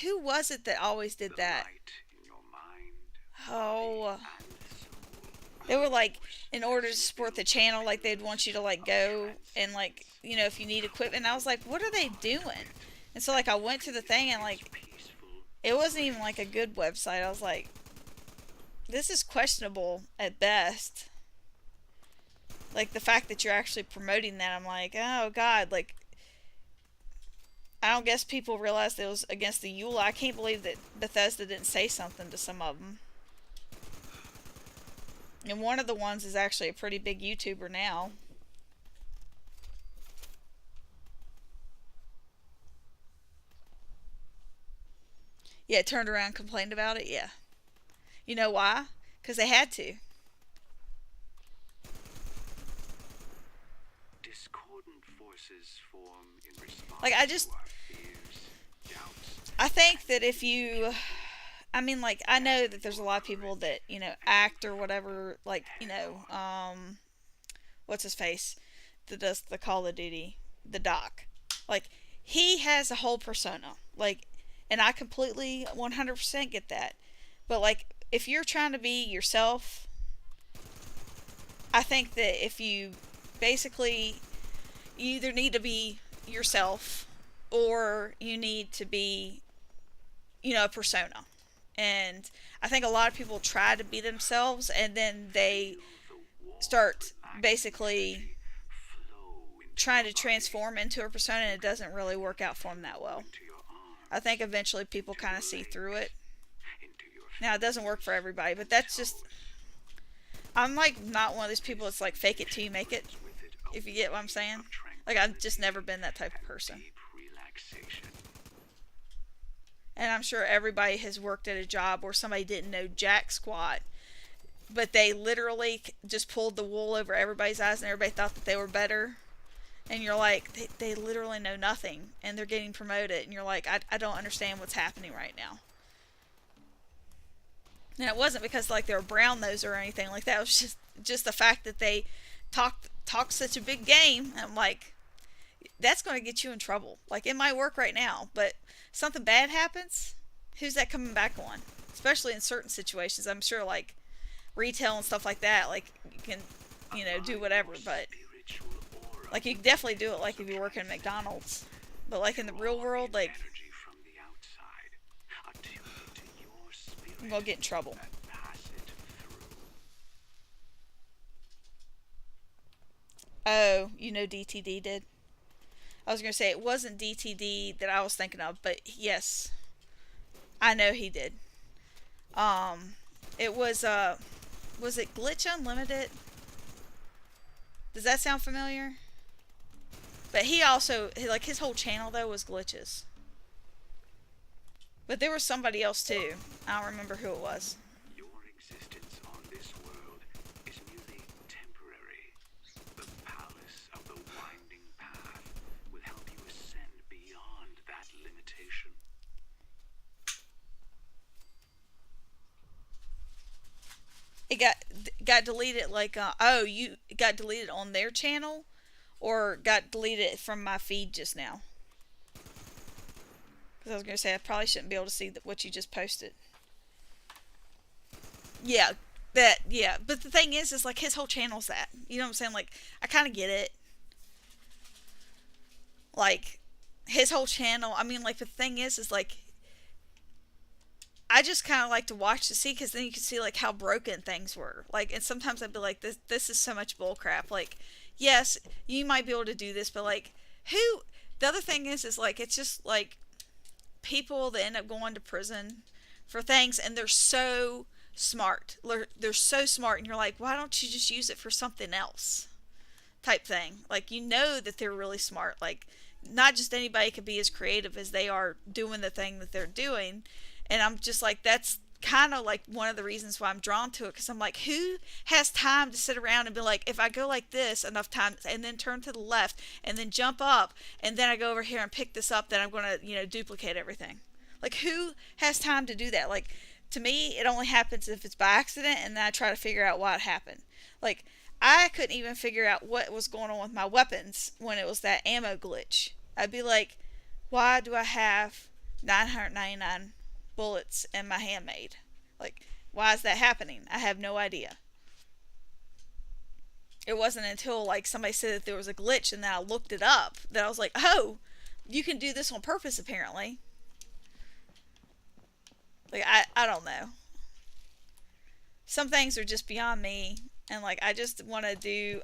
A: Who was it that always did that? Oh, they were like, in order to support the channel, like they'd want you to like go and like, if you need equipment. I was like, what are they doing? And so like I went to the thing and like, it wasn't even like a good website. I was like, this is questionable at best. Like the fact that you're actually promoting that, I'm like, oh God, like, I don't guess people realized it was against the EULA. I can't believe that Bethesda didn't say something to some of them. And one of the ones is actually a pretty big YouTuber now. Yeah, turned around and complained about it? Yeah. You know why? Because they had to.
G: Discordant forces form in response
A: Like, I
G: to
A: just...
G: our fears, doubts,
A: I think that if you... I mean, like, I know that there's a lot of people that, act or whatever, like, what's his face? That does the Call of Duty, the Doc. Like, he has a whole persona. Like, and I completely 100% get that. But, like, if you're trying to be yourself, I think that if you basically, you either need to be yourself or you need to be, a persona. And I think a lot of people try to be themselves and then they start basically trying to transform into a persona and it doesn't really work out for them that well. I think eventually people kind of see through it. Now, it doesn't work for everybody, but that's just... I'm like not one of those people that's like fake it till you make it, if you get what I'm saying. Like, I've just never been that type of person. And I'm sure everybody has worked at a job where somebody didn't know jack squat, but they literally just pulled the wool over everybody's eyes and everybody thought that they were better. And you're like, they literally know nothing and they're getting promoted. And you're like, I don't understand what's happening right now. And it wasn't because like they were brown nose or anything like that. It was just the fact that they talk such a big game. And I'm like, that's going to get you in trouble. Like, it might work right now, but something bad happens, who's that coming back on? Especially in certain situations. I'm sure, like, retail and stuff like that, like, you can, do whatever, but, like, you can definitely do it, like, if you work in McDonald's. But, like, in the real world, like, I'm going to get in trouble. Oh, DTD did? I was going to say, it wasn't DTD that I was thinking of, but yes, I know he did. It was it Glitch Unlimited? Does that sound familiar? But he also, like, his whole channel, though, was glitches. But there was somebody else, too. I don't remember who it was.
G: Your existence on this world is merely temporary. The palace of the winding path will help you ascend beyond that limitation.
A: It got deleted, like, you got deleted on their channel? Or got deleted from my feed just now? Because I was going to say, I probably shouldn't be able to see what you just posted. Yeah, yeah. But the thing is like, his whole channel's that. You know what I'm saying? Like, I kind of get it. Like, his whole channel, I mean, like, the thing is like, I just kind of like to watch to see, because then you can see like how broken things were. Like, and sometimes I'd be like, this is so much bull crap. Like, yes, you might be able to do this, but like, who? The other thing is like, it's just like people that end up going to prison for things, and they're so smart. They're so smart, and you're like, why don't you just use it for something else? Type thing. Like, you know that they're really smart. Like, not just anybody can be as creative as they are doing the thing that they're doing. And I'm just like, that's kind of like one of the reasons why I'm drawn to it, because I'm like, who has time to sit around and be like, if I go like this enough times and then turn to the left and then jump up and then I go over here and pick this up, then I'm going to, duplicate everything. Like, who has time to do that? Like, to me, it only happens if it's by accident, and then I try to figure out why it happened. Like, I couldn't even figure out what was going on with my weapons when it was that ammo glitch. I'd be like, why do I have 999 bullets in my handmade? Like, why is that happening? I have no idea. It wasn't until like somebody said that there was a glitch, and then I looked it up, that I was like, oh, you can do this on purpose apparently. Like, I don't know. Some things are just beyond me, and like, I just want to do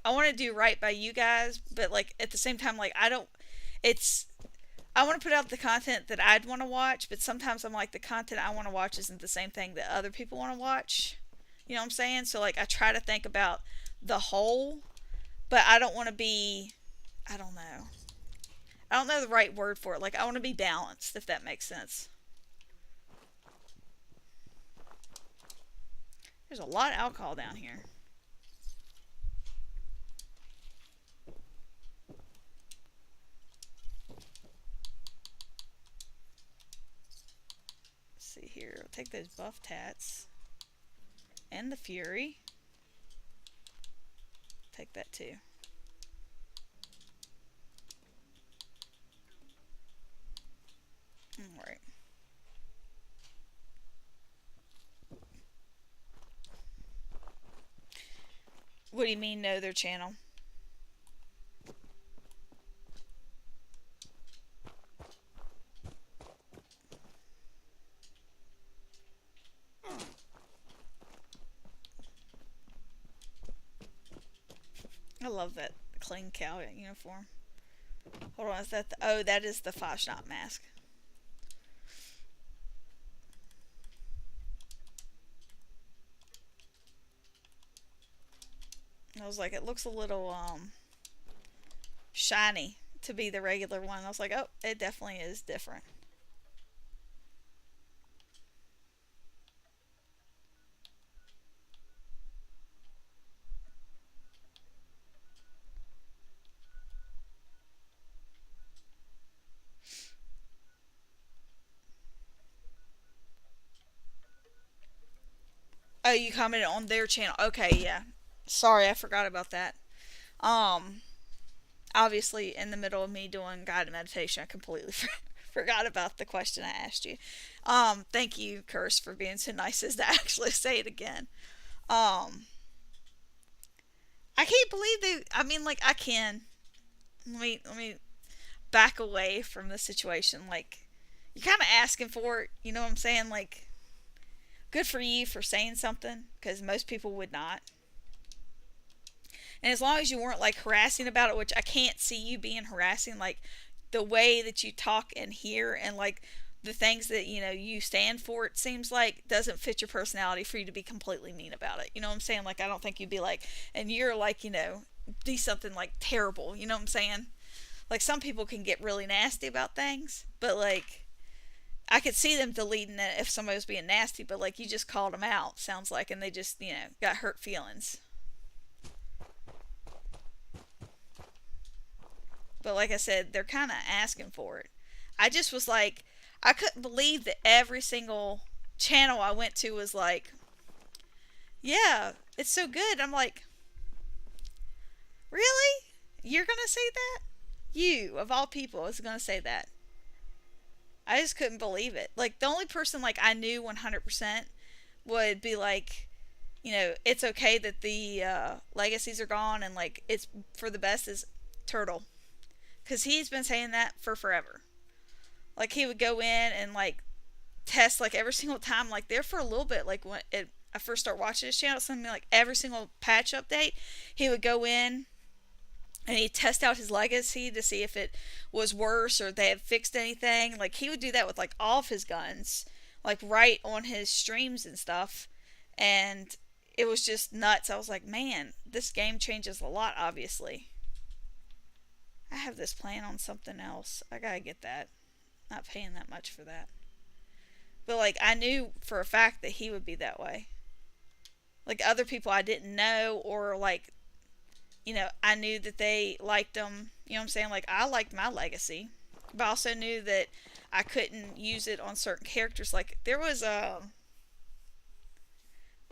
A: right by you guys, but like at the same time, like, I want to put out the content that I'd want to watch, but sometimes I'm like, the content I want to watch isn't the same thing that other people want to watch. You know what I'm saying? So like, I try to think about the whole, but I don't want to be, I don't know the right word for it. Like, I want to be balanced, if that makes sense. There's a lot of alcohol down here. Let's see here. I'll take those buff tats. And the fury. Take that too. Alright. What do you mean, know their channel? I love that clean cow uniform. Hold on, is that oh, that is the 5-shot mask. I was like, it looks a little shiny to be the regular one. I was like, oh, it definitely is different. Oh, you commented on their channel. Okay, yeah. Sorry, I forgot about that. Obviously, in the middle of me doing guided meditation, I completely forgot about the question I asked you. Thank you, Curse, for being so nice as to actually say it again. I can't believe I mean, like, I can. Let me back away from the situation. Like, you're kind of asking for it. You know what I'm saying? Like, good for you for saying something, because most people would not. And as long as you weren't like harassing about it, which I can't see you being harassing, like the way that you talk and hear, and like the things that you stand for, it seems like doesn't fit your personality for you to be completely mean about it. You know what I'm saying? Like, I don't think you'd be like, and you're like, do something like terrible. You know what I'm saying? Like, some people can get really nasty about things, but like, I could see them deleting it if somebody was being nasty, but like, you just called them out, sounds like, and they just, got hurt feelings. But like I said, they're kind of asking for it. I just was like, I couldn't believe that every single channel I went to was like, yeah, it's so good. I'm like, really? You're going to say that? You, of all people, is going to say that. I just couldn't believe it. Like, the only person like I knew 100% would be like, it's okay that the legacies are gone and like it's for the best is Turtle. Because he's been saying that for forever. Like he would go in and like test like every single time, like there for a little bit, like when I first started watching his channel, something like every single patch update, he would go in and he'd test out his legacy to see if it was worse or they had fixed anything. Like he would do that with like all of his guns, like right on his streams and stuff. And it was just nuts. I was like, man, this game changes a lot, obviously. I have this plan on something else. I gotta get that. Not paying that much for that. But like I knew for a fact that he would be that way. Like other people I didn't know, or like, you know, I knew that they liked them. You know what I'm saying? Like I liked my legacy, but I also knew that I couldn't use it on certain characters. Like there was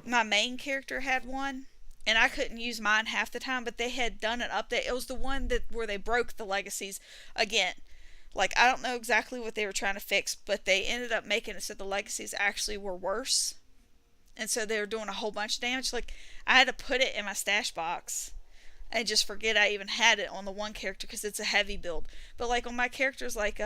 A: my main character had one, and I couldn't use mine half the time, but they had done an update. It was the one that where they broke the legacies again. Like I don't know exactly what they were trying to fix, but they ended up making it so the legacies actually were worse. And so they were doing a whole bunch of damage. Like I had to put it in my stash box and just forget I even had it on the one character because it's a heavy build. But like on my characters, like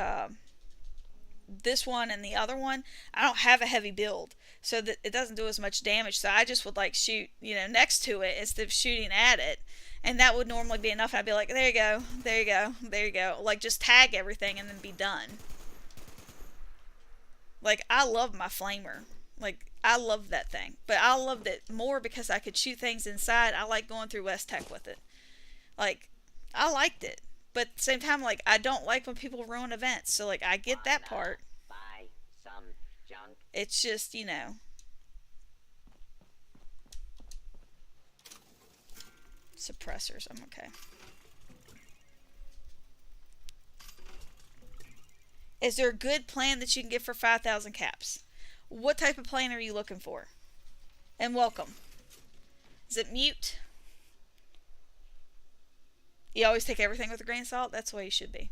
A: this one and the other one, I don't have a heavy build, so that it doesn't do as much damage. So I just would like shoot, you know, next to it instead of shooting at it, and that would normally be enough. I'd be like, there you go, there you go, there you go. Like just tag everything and then be done. Like I love my flamer. Like I love that thing, but I loved it more because I could shoot things inside. I like going through West Tech with it. Like I liked it. But at the same time, like, I don't like when people ruin events. So, like, I get that part.
H: Buy some junk.
A: It's just, you know. Suppressors. I'm okay. Is there a good plan that you can get for 5,000 caps? What type of plan are you looking for? And welcome. Is it mute? You always take everything with a grain of salt? That's the way you should be.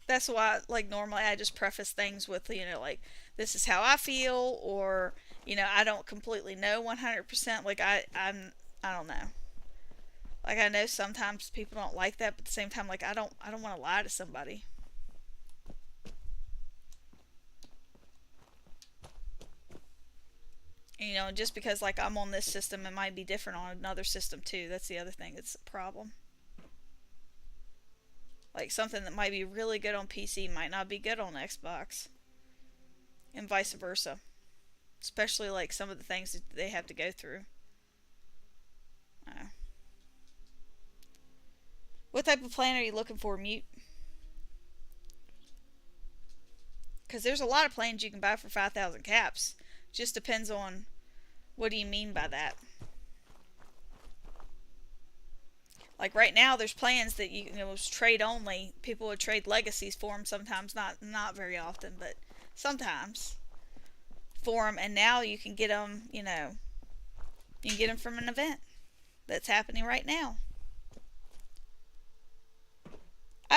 A: That's why, like, normally I just preface things with, you know, like, this is how I feel, or, you know, I don't completely know 100%. Like, I don't know. Like I know sometimes people don't like that, but at the same time, like I don't want to lie to somebody. And, you know, just because like I'm on this system, it might be different on another system too. That's the other thing that's a problem. Like something that might be really good on PC might not be good on Xbox, and vice versa. Especially like some of the things that they have to go through. What type of plan are you looking for, Mute? Because there's a lot of plans you can buy for 5,000 caps. Just depends on what do you mean by that. Like right now, there's plans that you know was trade only. People would trade legacies for them sometimes, not very often, but sometimes for them. And now you can get them, you know, you can get them from an event that's happening right now.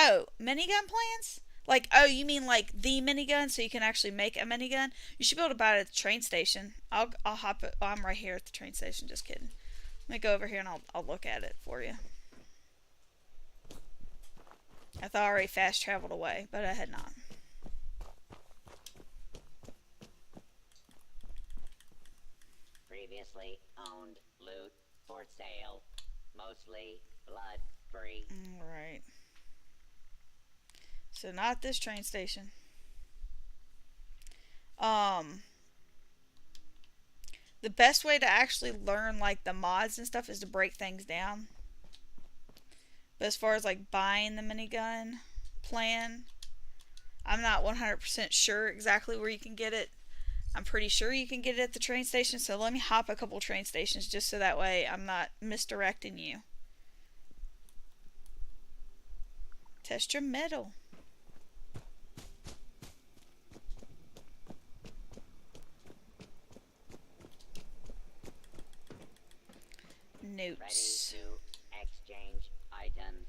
A: Oh, minigun plans? Like, oh, you mean like the minigun, so you can actually make a minigun? You should be able to buy it at the train station. I'll hop it. Oh, I'm right here at the train station. Just kidding. Let me go over here and I'll look at it for you. I thought I already fast traveled away, but I had not.
H: Previously owned loot for sale. Mostly blood free.
A: Alright. So not this train station. The best way to actually learn like the mods and stuff is to break things down. But as far as like buying the minigun plan, I'm not 100% sure exactly where you can get it. I'm pretty sure you can get it at the train station, so let me hop a couple train stations just so that way I'm not misdirecting you. Test your metal. Notes.
H: Ready to exchange items.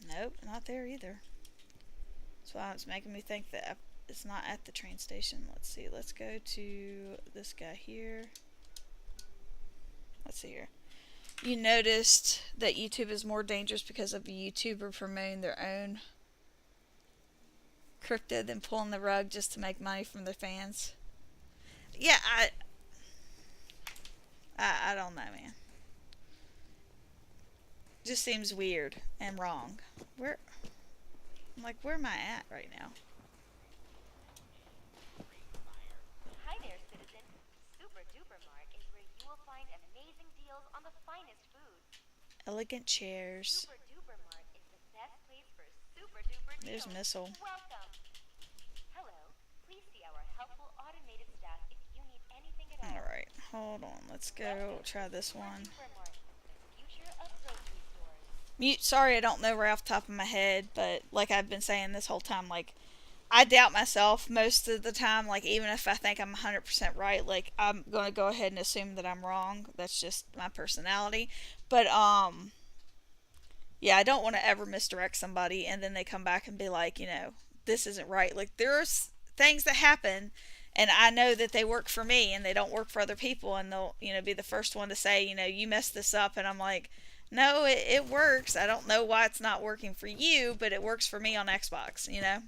A: Nope, not there either. So it's making me think that it's not at the train station. Let's see. Let's go to this guy here. Let's see here. You noticed that YouTube is more dangerous because of a YouTuber promoting their own crypto than pulling the rug just to make money from their fans. Yeah, I don't know, man. Just seems weird and wrong. Where am I at right now?
K: Hi there, citizen. Super Duper Mart is where you will find amazing deals on the finest foods.
A: Elegant chairs.
K: Super Duper Mart is the best place for super duper deals.
A: There's Missile.
K: Welcome. Hello. Please see our helpful automated staff if you need anything at all.
A: Alright, hold on. Let's go try this one.
K: Super Mart, the future of grocery stores.
A: Mute, sorry, I don't know right off the top of my head, but like I've been saying this whole time, like, I doubt myself most of the time. Like, even if I think I'm 100% right, like, I'm going to go ahead and assume that I'm wrong. That's just my personality. But, yeah, I don't want to ever misdirect somebody and then they come back and be like, you know, this isn't right. Like, there's things that happen and I know that they work for me and they don't work for other people, and they'll, you know, be the first one to say, you know, you messed this up, and I'm like, no, it works. I don't know why it's not working for you, but it works for me on Xbox, you know?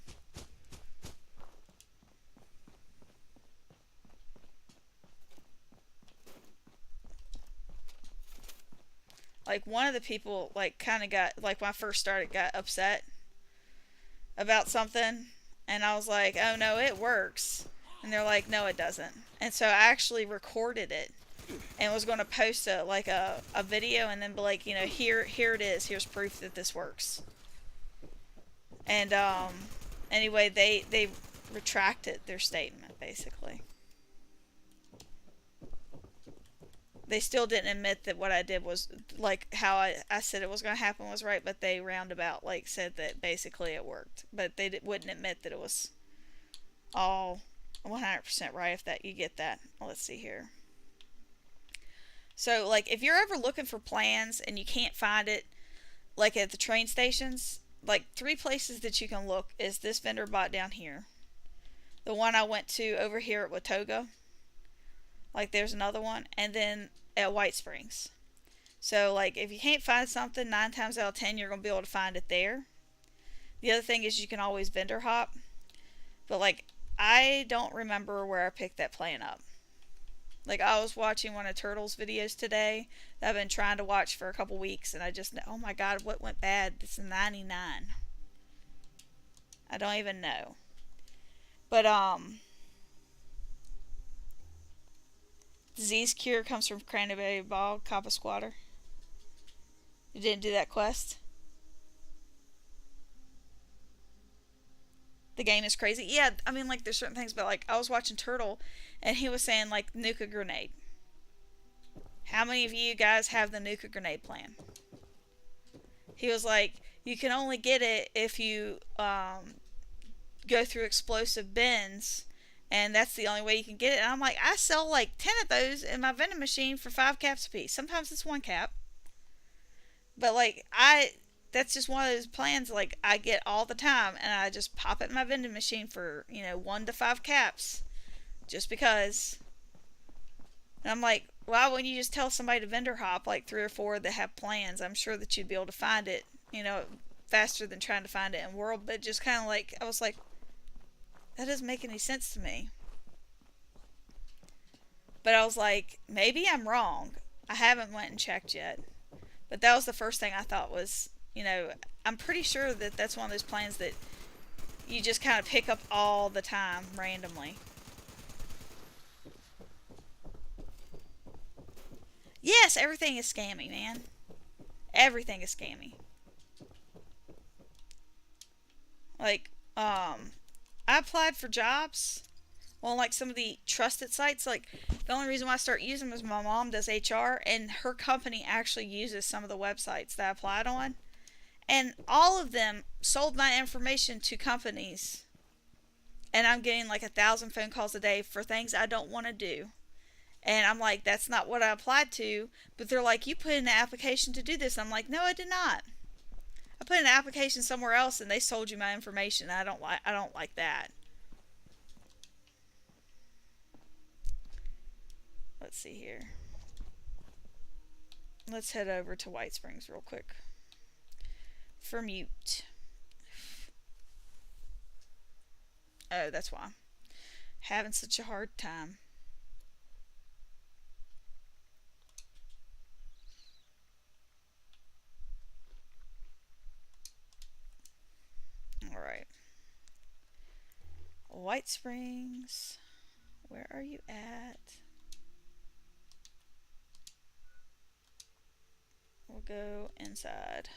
A: Like, one of the people, like, kind of got, like, when I first started, got upset about something, and I was like, oh, no, it works. And they're like, no, it doesn't. And so I actually recorded it and was going to post a video and then be like, you know, here it is. Here's proof that this works. And, anyway, they retracted their statement, basically. They still didn't admit that what I did was, like, how I said it was going to happen was right, but they roundabout, like, said that basically it worked. But they wouldn't admit that it was all 100% right, if that you get that. Well, let's see here. So, like, if you're ever looking for plans and you can't find it, like, at the train stations, like, 3 places that you can look is this vendor bot down here. The one I went to over here at Watoga. Like, there's another one. And then at White Springs. So, like, if you can't find something, 9 times out of 10, you're going to be able to find it there. The other thing is you can always vendor hop. But, like, I don't remember where I picked that plan up. Like, I was watching one of Turtle's videos today that I've been trying to watch for a couple weeks, and I just, oh my god, what went bad? It's a 99. I don't even know. But, disease cure comes from Cranberry Bog, Kappa Squatter. You didn't do that quest? The game is crazy. Yeah, I mean, like, there's certain things, but, like, I was watching Turtle, and he was saying, like, nuke a grenade. How many of you guys have the nuke a grenade plan? He was like, you can only get it if you go through explosive bins, and that's the only way you can get it. And I'm like, I sell like 10 of those in my vending machine for 5 caps a piece. Sometimes it's 1 cap. But, like, that's just one of those plans, like, I get all the time, and I just pop it in my vending machine for, you know, 1 to 5 caps, just because. And I'm like, why wouldn't you just tell somebody to vendor hop, like, 3 or 4 that have plans? I'm sure that you'd be able to find it, you know, faster than trying to find it in World, but just kind of like, I was like, that doesn't make any sense to me. But I was like, maybe I'm wrong. I haven't went and checked yet. But that was the first thing I thought was, you know, I'm pretty sure that that's one of those plans that you just kind of pick up all the time, randomly. Yes, everything is scammy, man. Everything is scammy. Like, I applied for jobs on, like, some of the trusted sites. Like, the only reason why I start using them is my mom does HR, and her company actually uses some of the websites that I applied on. And all of them sold my information to companies. And I'm getting like 1,000 phone calls a day for things I don't want to do. And I'm like, that's not what I applied to. But they're like, you put in an application to do this. I'm like, no, I did not. I put an application somewhere else and they sold you my information. I don't like that. Let's see here. Let's head over to White Springs real quick. For mute. Oh, that's why. Having such a hard time. Alright. White Springs. Where are you at? We'll go inside.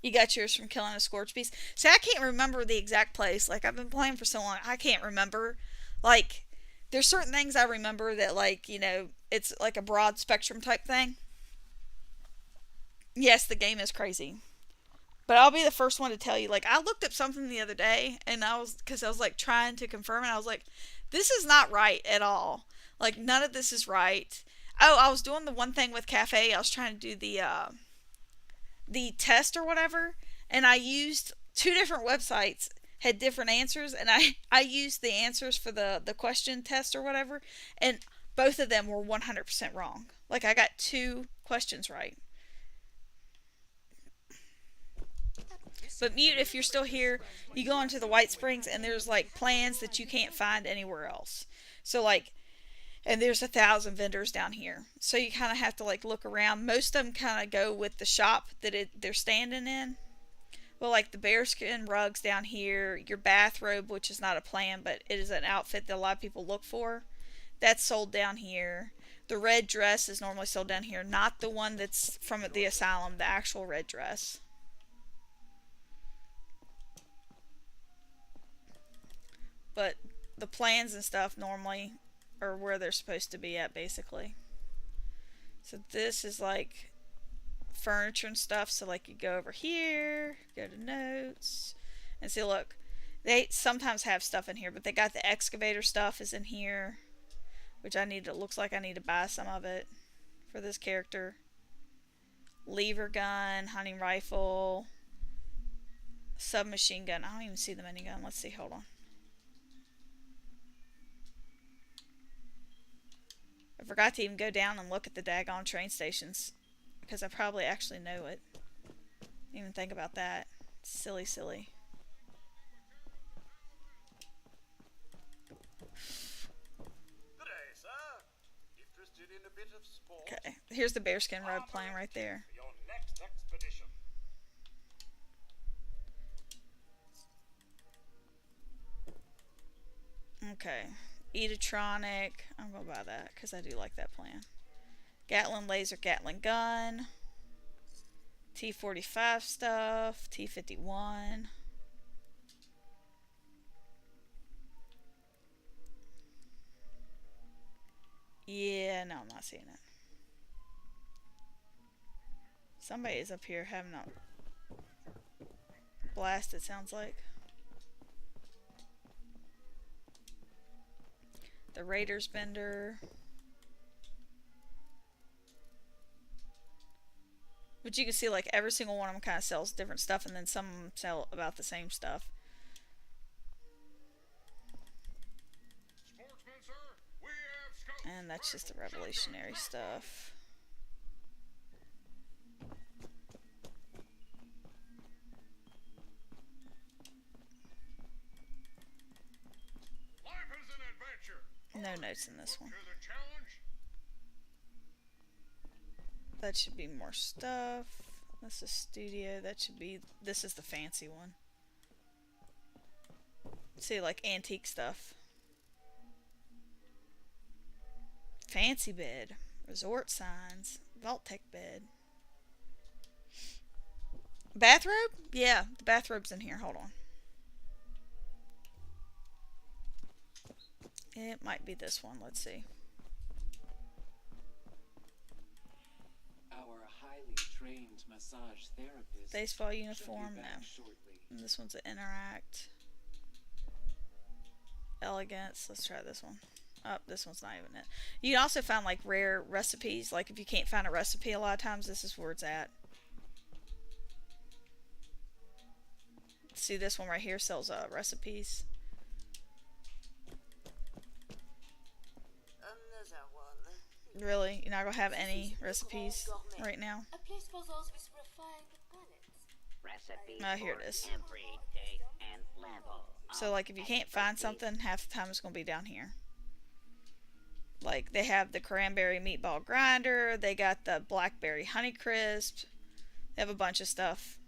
A: You got yours from killing a scorch beast. See, I can't remember the exact place. Like, I've been playing for so long, I can't remember. Like, there's certain things I remember that, like, you know, it's like a broad spectrum type thing. Yes, the game is crazy. But I'll be the first one to tell you. Like, I looked up something the other day, and because I was, like, trying to confirm it. I was like, this is not right at all. Like, none of this is right. Oh, I was doing the one thing with Cafe. I was trying to do the test or whatever, and I used two different websites had different answers, and I used the answers for the question test or whatever, and both of them were 100% wrong. Like, I got two questions right. But mute, if you're still here, you go into the White Springs and there's like plans that you can't find anywhere else. So like, and there's 1,000 vendors down here. So you kind of have to like look around. Most of them kind of go with the shop that they're standing in. Well, like the bearskin rugs down here, your bathrobe, which is not a plan, but it is an outfit that a lot of people look for. That's sold down here. The red dress is normally sold down here, not the one that's from the asylum, the actual red dress. But the plans and stuff normally are where they're supposed to be at, basically. So this is like furniture and stuff. So like you go over here, go to notes, and see, look, they sometimes have stuff in here, but they got the excavator stuff is in here, which looks like I need to buy some of it for this character. Lever gun, hunting rifle, submachine gun. I don't even see the minigun. Let's see, hold on. I forgot to even go down and look at the daggone train stations, because I probably actually know it. Didn't even think about that. Silly, silly.
C: Good day, sir. Interested in a bit of sport?
A: Okay, here's the bearskin rug playing right there.
C: For your next expedition.
A: Okay, Edatronic. I'm gonna buy that because I do like that plan. Gatling laser, Gatling gun, T45 stuff, T51. Yeah, no, I'm not seeing it. Somebody is up here having a blast, it sounds like. The Raiders Bender. But you can see like every single one of them kind of sells different stuff, and then some of them sell about the same stuff. And that's just the revolutionary stuff. No notes in this one. That should be more stuff. This is studio. That should be. This is the fancy one. See, like antique stuff. Fancy bed. Resort signs. Vault-Tec bed. Bathrobe? Yeah, the bathrobe's in here. Hold on. It might be this one. Let's see.
L: Our highly trained massage therapist.
A: Baseball uniform? No. And this one's an interact. Elegance. Let's try this one. Oh, this one's not even it. You can also find like rare recipes. Like if you can't find a recipe a lot of times, this is where it's at. See, this one right here sells recipes.
D: Another one.
A: Really? You're not going to have any recipes right now?
D: A place for those with refined palates.
H: Recipes
A: Oh, here it
H: for
A: is.
H: every taste and level.
A: So, like, if you can't find something, half the time it's going to be down here. Like, they have the cranberry meatball grinder. They got the blackberry honey crisp. They have a bunch of stuff.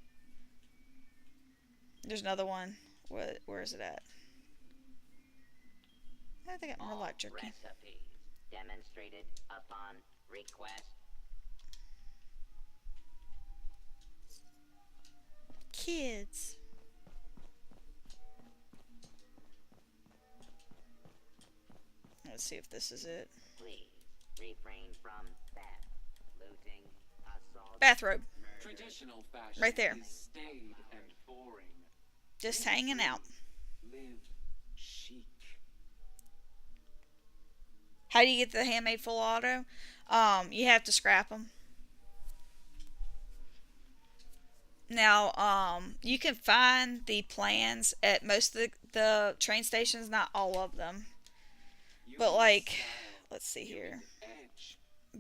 A: There's another one. Where is it at? I think I got more light jerky.
H: Recipes demonstrated upon request.
A: Kids. Let's see if this is it.
H: Please refrain from theft, looting, assault.
A: Bathrobe.
L: Traditional fashion
A: Right there.
L: is staid and boring.
A: Just hanging out.
L: Live chic.
A: How do you get the handmade full auto? You have to scrap them. Now, you can find the plans at most of the train stations, not all of them. But, like, let's see here.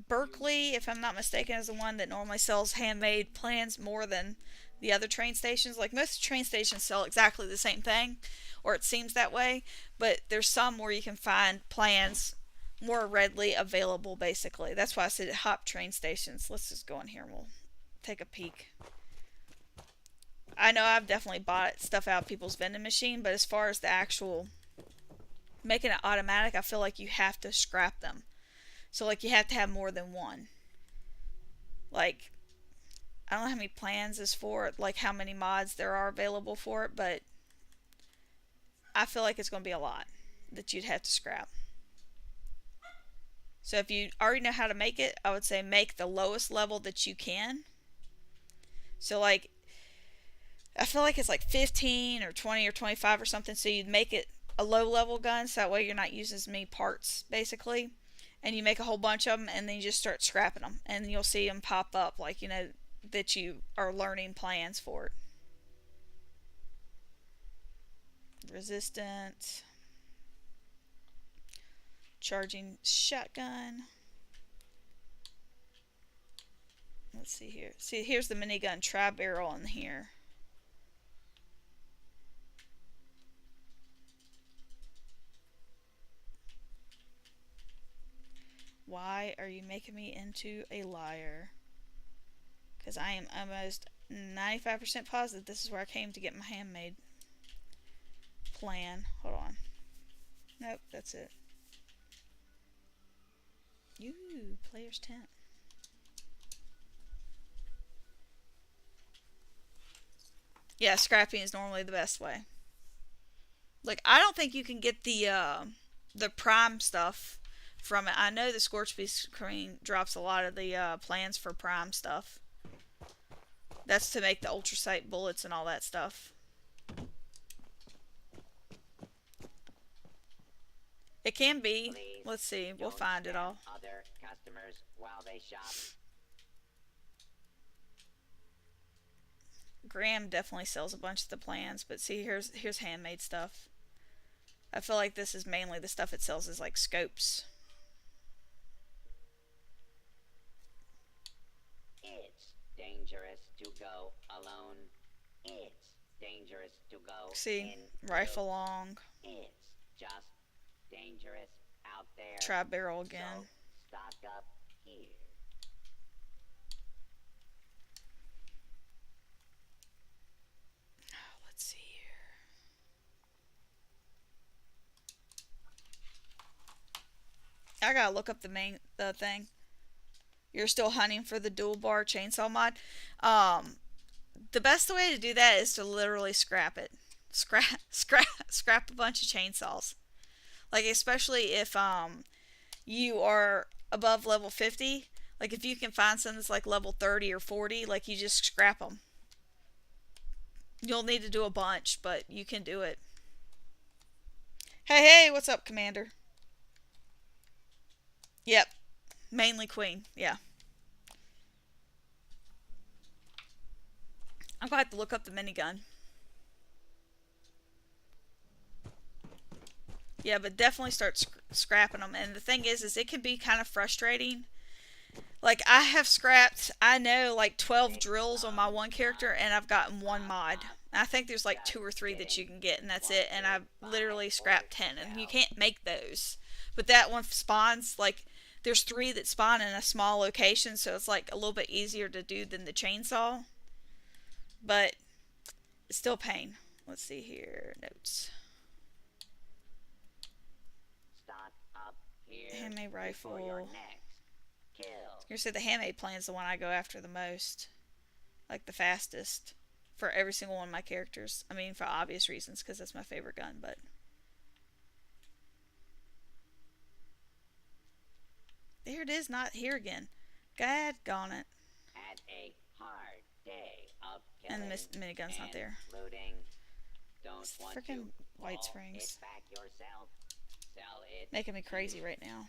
A: Berkeley, if I'm not mistaken, is the one that normally sells handmade plans more than the other train stations. Like, most train stations sell exactly the same thing, or it seems that way. But there's some where you can find plans more readily available, basically. That's why I said hop train stations. Let's just go in here and we'll take a peek. I know I've definitely bought stuff out of people's vending machine, but as far as the actual making it automatic, I feel like you have to scrap them. So, like, you have to have more than one. Like, I don't know how many plans is for it, like how many mods there are available for it, but I feel like it's going to be a lot that you'd have to scrap. So if you already know how to make it, I would say make the lowest level that you can. So, like, I feel like it's like 15 or 20 or 25 or something, so you'd make it a low level gun, so that way you're not using as many parts, basically. And you make a whole bunch of them, and then you just start scrapping them, and you'll see them pop up, like, you know, that you are learning plans for it. Resistant. Charging shotgun. Let's see here. See, here's the minigun tri-barrel in here. Why are you making me into a liar? Because I am almost 95% positive this is where I came to get my handmade plan. Hold on. Nope, that's it. Ooh, player's tent. Yeah, scrapping is normally the best way. Like, I don't think you can get the prime stuff from it. I know the Scorch screen drops a lot of the plans for prime stuff. That's to make the ultrasight bullets and all that stuff. It can be.
H: Please,
A: let's see. We'll
H: don't
A: find it all.
H: Other customers while they shop.
A: Graham definitely sells a bunch of the plans, but see, here's handmade stuff. I feel like this is mainly the stuff it sells is like scopes.
H: It's dangerous to go alone. It's dangerous to go
A: See,
H: in
A: rifle
H: groups.
A: long.
H: It's just dangerous out there.
A: Tri-barrel again.
H: So stock up here.
A: Let's see here. I gotta look up the thing. You're still hunting for the dual bar chainsaw mod. The best way to do that is to literally scrap it. Scrap a bunch of chainsaws. Like, especially if you are above level 50. Like, if you can find something that's like level 30 or 40, like, you just scrap them. You'll need to do a bunch, but you can do it. Hey, what's up, Commander? Yep. Mainly Queen, yeah. I'm going to have to look up the minigun. Yeah, but definitely start scrapping them. And the thing is it can be kind of frustrating. Like, I have scrapped, I know, like 12 drills on my one character, and I've gotten one mod. I think there's like 2 or 3 that you can get, and that's it. And I've literally scrapped 10, and you can't make those. But that one spawns, like, there's 3 that spawn in a small location, so it's like a little bit easier to do than the chainsaw. But it's still pain. Let's see here. Notes.
H: Stock up here.
A: Handmade rifle.
H: Your next kill.
A: You're say the handmade plan is the one I go after the most, like the fastest, for every single one of my characters. I mean, for obvious reasons, because that's my favorite gun. But there it is, not here again. God gone it.
H: Had a hard day of killing
A: And the minigun's not there.
H: Looting. Don't
A: It's
H: want
A: freaking
H: to
A: White
H: haul
A: Springs.
H: it back yourself. Sell it.
A: Making me crazy right now.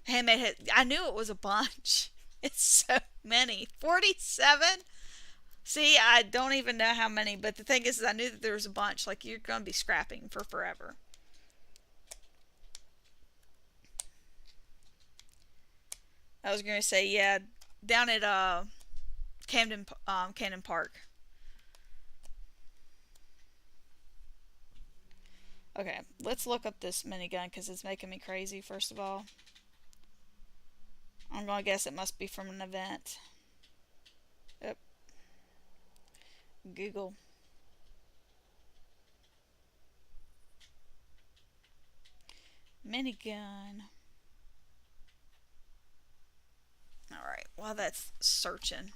A: Handmade. I knew it was a bunch. It's so many. 47? See, I don't even know how many, but the thing is I knew that there was a bunch. Like, you're going to be scrapping for forever. I was going to say, yeah, down at Camden Park. Okay, let's look up this minigun because it's making me crazy, first of all. I'm going to guess it must be from an event. Yep. Google. Minigun. Alright, while that's searching.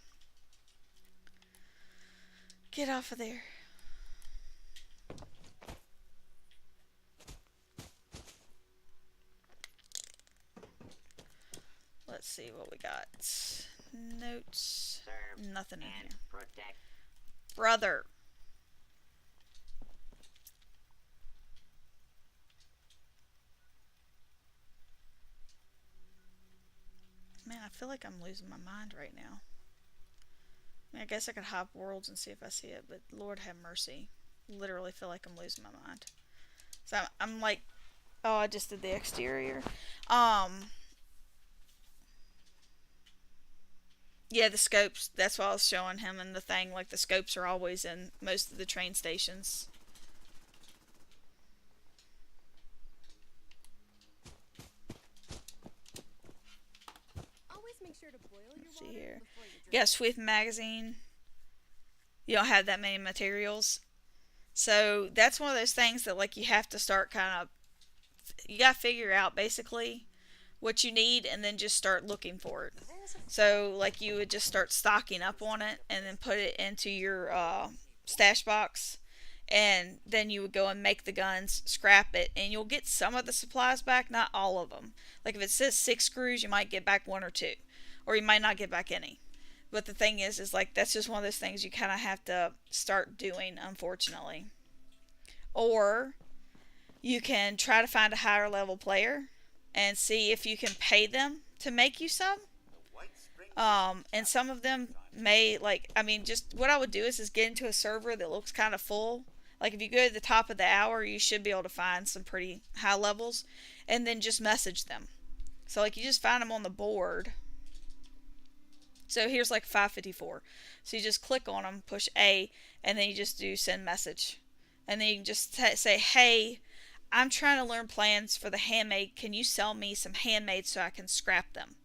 A: Get off of there. Let's see what we got. Notes.
H: Serve
A: Nothing in
H: and
A: here.
H: protect.
A: Brother. Man, I feel like I'm losing my mind right now. I mean, I guess I could hop worlds and see if I see it, but Lord have mercy. Literally feel like I'm losing my mind. So I'm like, oh, I just did the exterior. Yeah, the scopes. That's what I was showing him in the thing. Like, the scopes are always in most of the train stations.
J: Always make sure to boil your
A: Let's see
J: water
A: here.
J: before you drink.
A: Yeah, Swift magazine. You don't have that many materials. So that's one of those things that, like, you have to start kind of, you got to figure out basically what you need and then just start looking for it. So, like, you would just start stocking up on it and then put it into your stash box, and then you would go and make the guns, scrap it, and you'll get some of the supplies back, not all of them. Like, if it says 6 screws, you might get back 1 or 2, or you might not get back any. But the thing is like, that's just one of those things you kind of have to start doing, unfortunately. Or you can try to find a higher level player and see if you can pay them to make you some. And some of them may, like, I mean, just what I would do is get into a server that looks kind of full. Like, if you go to the top of the hour, you should be able to find some pretty high levels, and then just message them. So, like, you just find them on the board. So here's like 554. So you just click on them, push A, and then you just do send message. And then you can just say, hey, I'm trying to learn plans for the handmade. Can you sell me some handmade so I can scrap them?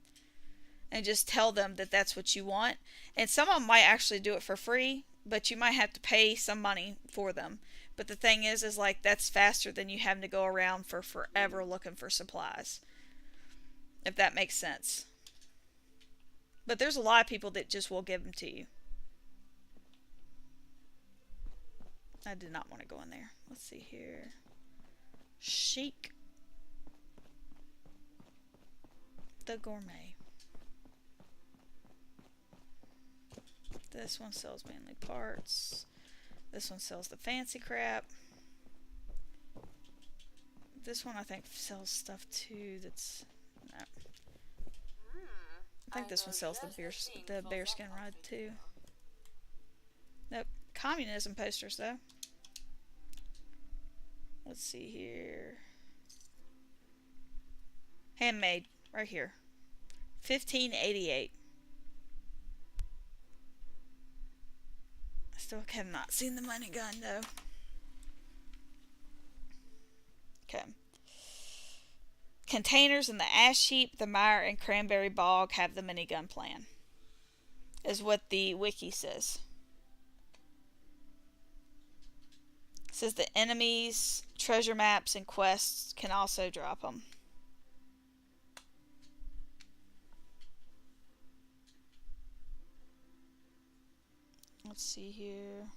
A: And just tell them that that's what you want. And some of them might actually do it for free, but you might have to pay some money for them. But the thing is like, that's faster than you having to go around for forever looking for supplies. If that makes sense. But there's a lot of people that just will give them to you. I did not want to go in there. Let's see here. Chic. The Gourmet. This one sells mainly parts. This one sells the fancy crap. This one I think sells stuff too that's... No. I think this one sells the bearskin rod too. Nope. communism posters, though. Let's see here. Handmade, right here. 1588. I still have not seen the money gun, though. Okay. Containers in the ash heap, the mire, and cranberry bog have the minigun plan, is what the wiki says. It says the enemies, treasure maps, and quests can also drop them. Let's see here.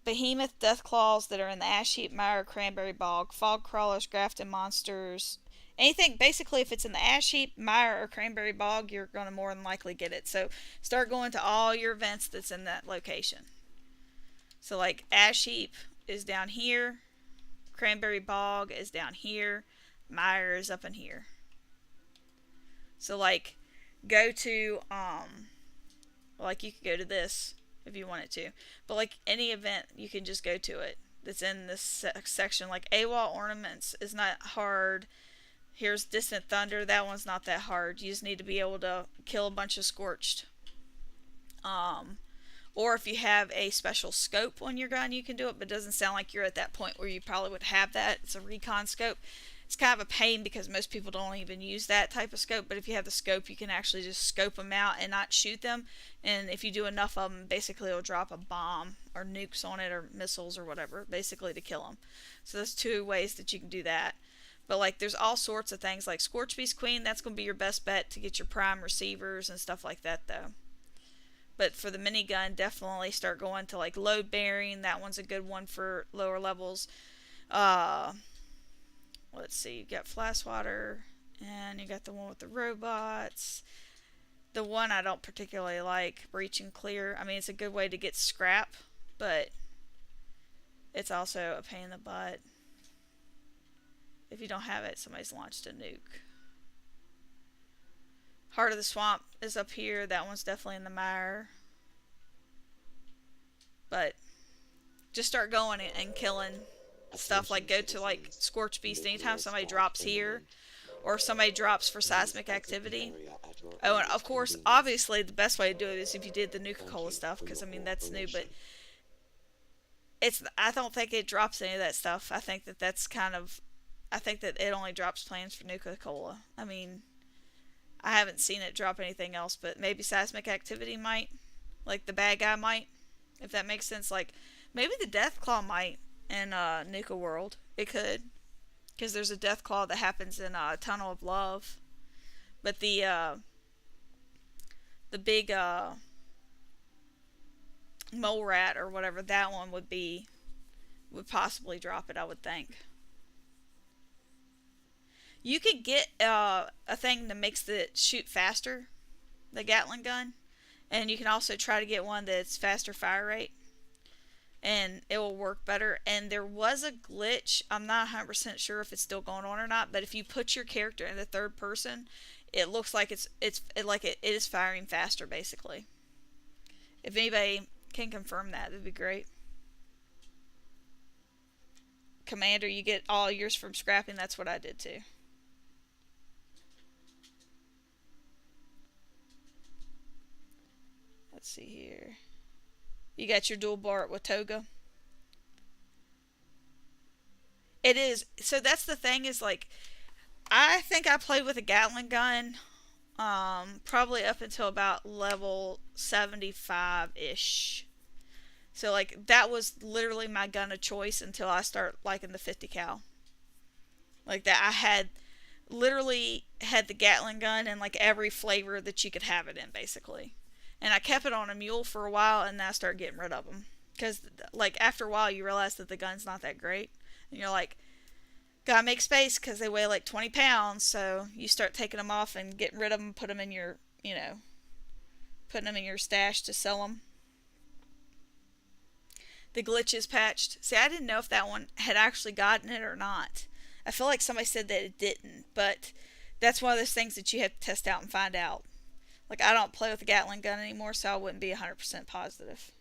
A: Behemoth death claws that are in the ash heap, mire, cranberry bog, fog crawlers, grafted monsters, anything. Basically, if it's in the ash heap, mire, or cranberry bog, you're going to more than likely get it. So start going to all your events that's in that location. So like ash heap is down here, cranberry bog is down here, mire is up in here. So like go to like you could go to this if you wanted to, but like any event you can just go to it that's in this section. Like AWOL ornaments is not hard. Here's distant thunder, that one's not that hard. You just need to be able to kill a bunch of scorched. Or if you have a special scope on your gun, you can do it, but it doesn't sound like you're at that point where you probably would have that. It's a recon scope. It's kind of a pain because most people don't even use that type of scope, but if you have the scope, you can actually just scope them out and not shoot them, and if you do enough of them, basically it'll drop a bomb or nukes on it or missiles or whatever, basically to kill them. So there's two ways that you can do that. But like there's all sorts of things like Scorchbeast Queen, that's going to be your best bet to get your prime receivers and stuff like that though. But for the minigun, definitely start going to like load bearing. That one's a good one for lower levels. Let's see, you got Flashwater, and you got the one with the robots. The one I don't particularly like, Breach and Clear. I mean, it's a good way to get scrap, but it's also a pain in the butt. If you don't have it, somebody's launched a nuke. Heart of the Swamp is up here. That one's definitely in the mire. But just start going and killing stuff. Like go to like Scorch Beast anytime somebody drops here, or somebody drops for seismic activity. Oh, and of course, obviously the best way to do it is if you did the Nuka-Cola stuff, because I mean that's new, but I don't think it drops any of that stuff. I think that it only drops plans for Nuka-Cola. I mean, I haven't seen it drop anything else, but maybe seismic activity might, like the bad guy might, if that makes sense. Like maybe the Deathclaw might in Nuka World. It could, because there's a Deathclaw that happens in Tunnel of Love. But the big mole rat or whatever, that one would possibly drop it, I would think. You could get a thing that makes it shoot faster, the Gatling gun, and you can also try to get one that's faster fire rate, and it will work better. And there was a glitch, I'm not 100% sure if it's still going on or not, but if you put your character in the third person, it looks like it is firing faster, basically. If anybody can confirm that, that'd be great. Commander, you get all yours from scrapping. That's what I did too. Let's see here. You got your dual bar with Toga. It is. So that's the thing is like, I think I played with a Gatling gun probably up until about level 75-ish. So like that was literally my gun of choice until I start liking the 50 cal. Like that, I literally had the Gatling gun in like every flavor that you could have it in, basically. And I kept it on a mule for a while, and then I started getting rid of them. Because, like, after a while, you realize that the gun's not that great. And you're like, gotta make space, because they weigh like 20 pounds. So you start taking them off and getting rid of them, putting them in your, putting them in your stash to sell them. The glitch is patched. See, I didn't know if that one had actually gotten it or not. I feel like somebody said that it didn't. But that's one of those things that you have to test out and find out. Like, I don't play with the Gatling gun anymore, so I wouldn't be 100% positive.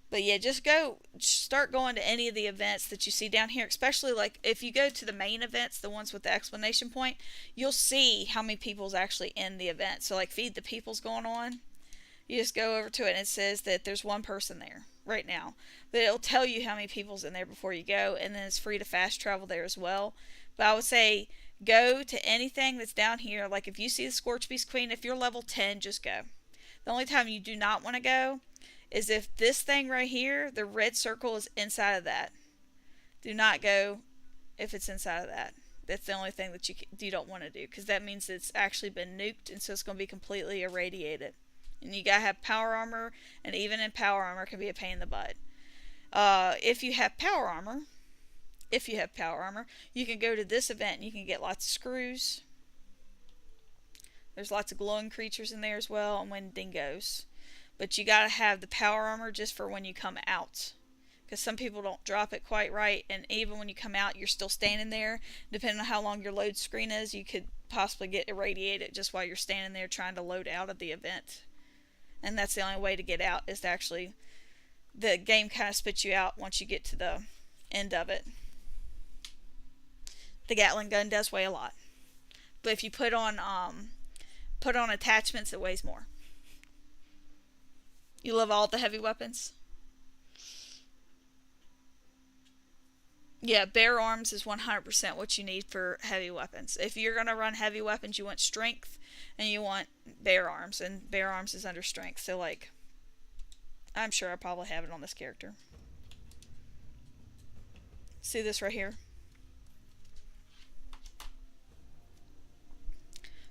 A: But yeah, just start going to any of the events that you see down here, especially like if you go to the main events, the ones with the exclamation point, you'll see how many people's actually in the event. So like Feed the People's going on, you just go over to it and it says that there's one person there right now. But it'll tell you how many people's in there before you go, and then it's free to fast travel there as well. But I would say go to anything that's down here. Like if you see the Scorch Beast Queen, if you're level 10, just go. The only time you do not want to go is if this thing right here, the red circle, is inside of that. Do not go if it's inside of that. That's the only thing that you don't want to do, because that means it's actually been nuked, and so it's going to be completely irradiated. And you gotta have power armor, and even in power armor can be a pain in the butt. If you have power armor, you can go to this event and you can get lots of screws. There's lots of glowing creatures in there as well, and Wendigos. But you gotta have the power armor just for when you come out, because some people don't drop it quite right, and even when you come out, you're still standing there. Depending on how long your load screen is, you could possibly get irradiated just while you're standing there trying to load out of the event. And that's the only way to get out, is to actually, the game kind of spits you out once you get to the end of it. The Gatling gun does weigh a lot, but if you put on attachments, it weighs more. You love all the heavy weapons? Yeah, bare arms is 100% what you need for heavy weapons. If you're going to run heavy weapons, you want strength, and you want bare arms, and bare arms is under strength. So, like, I'm sure I probably have it on this character. See this right here?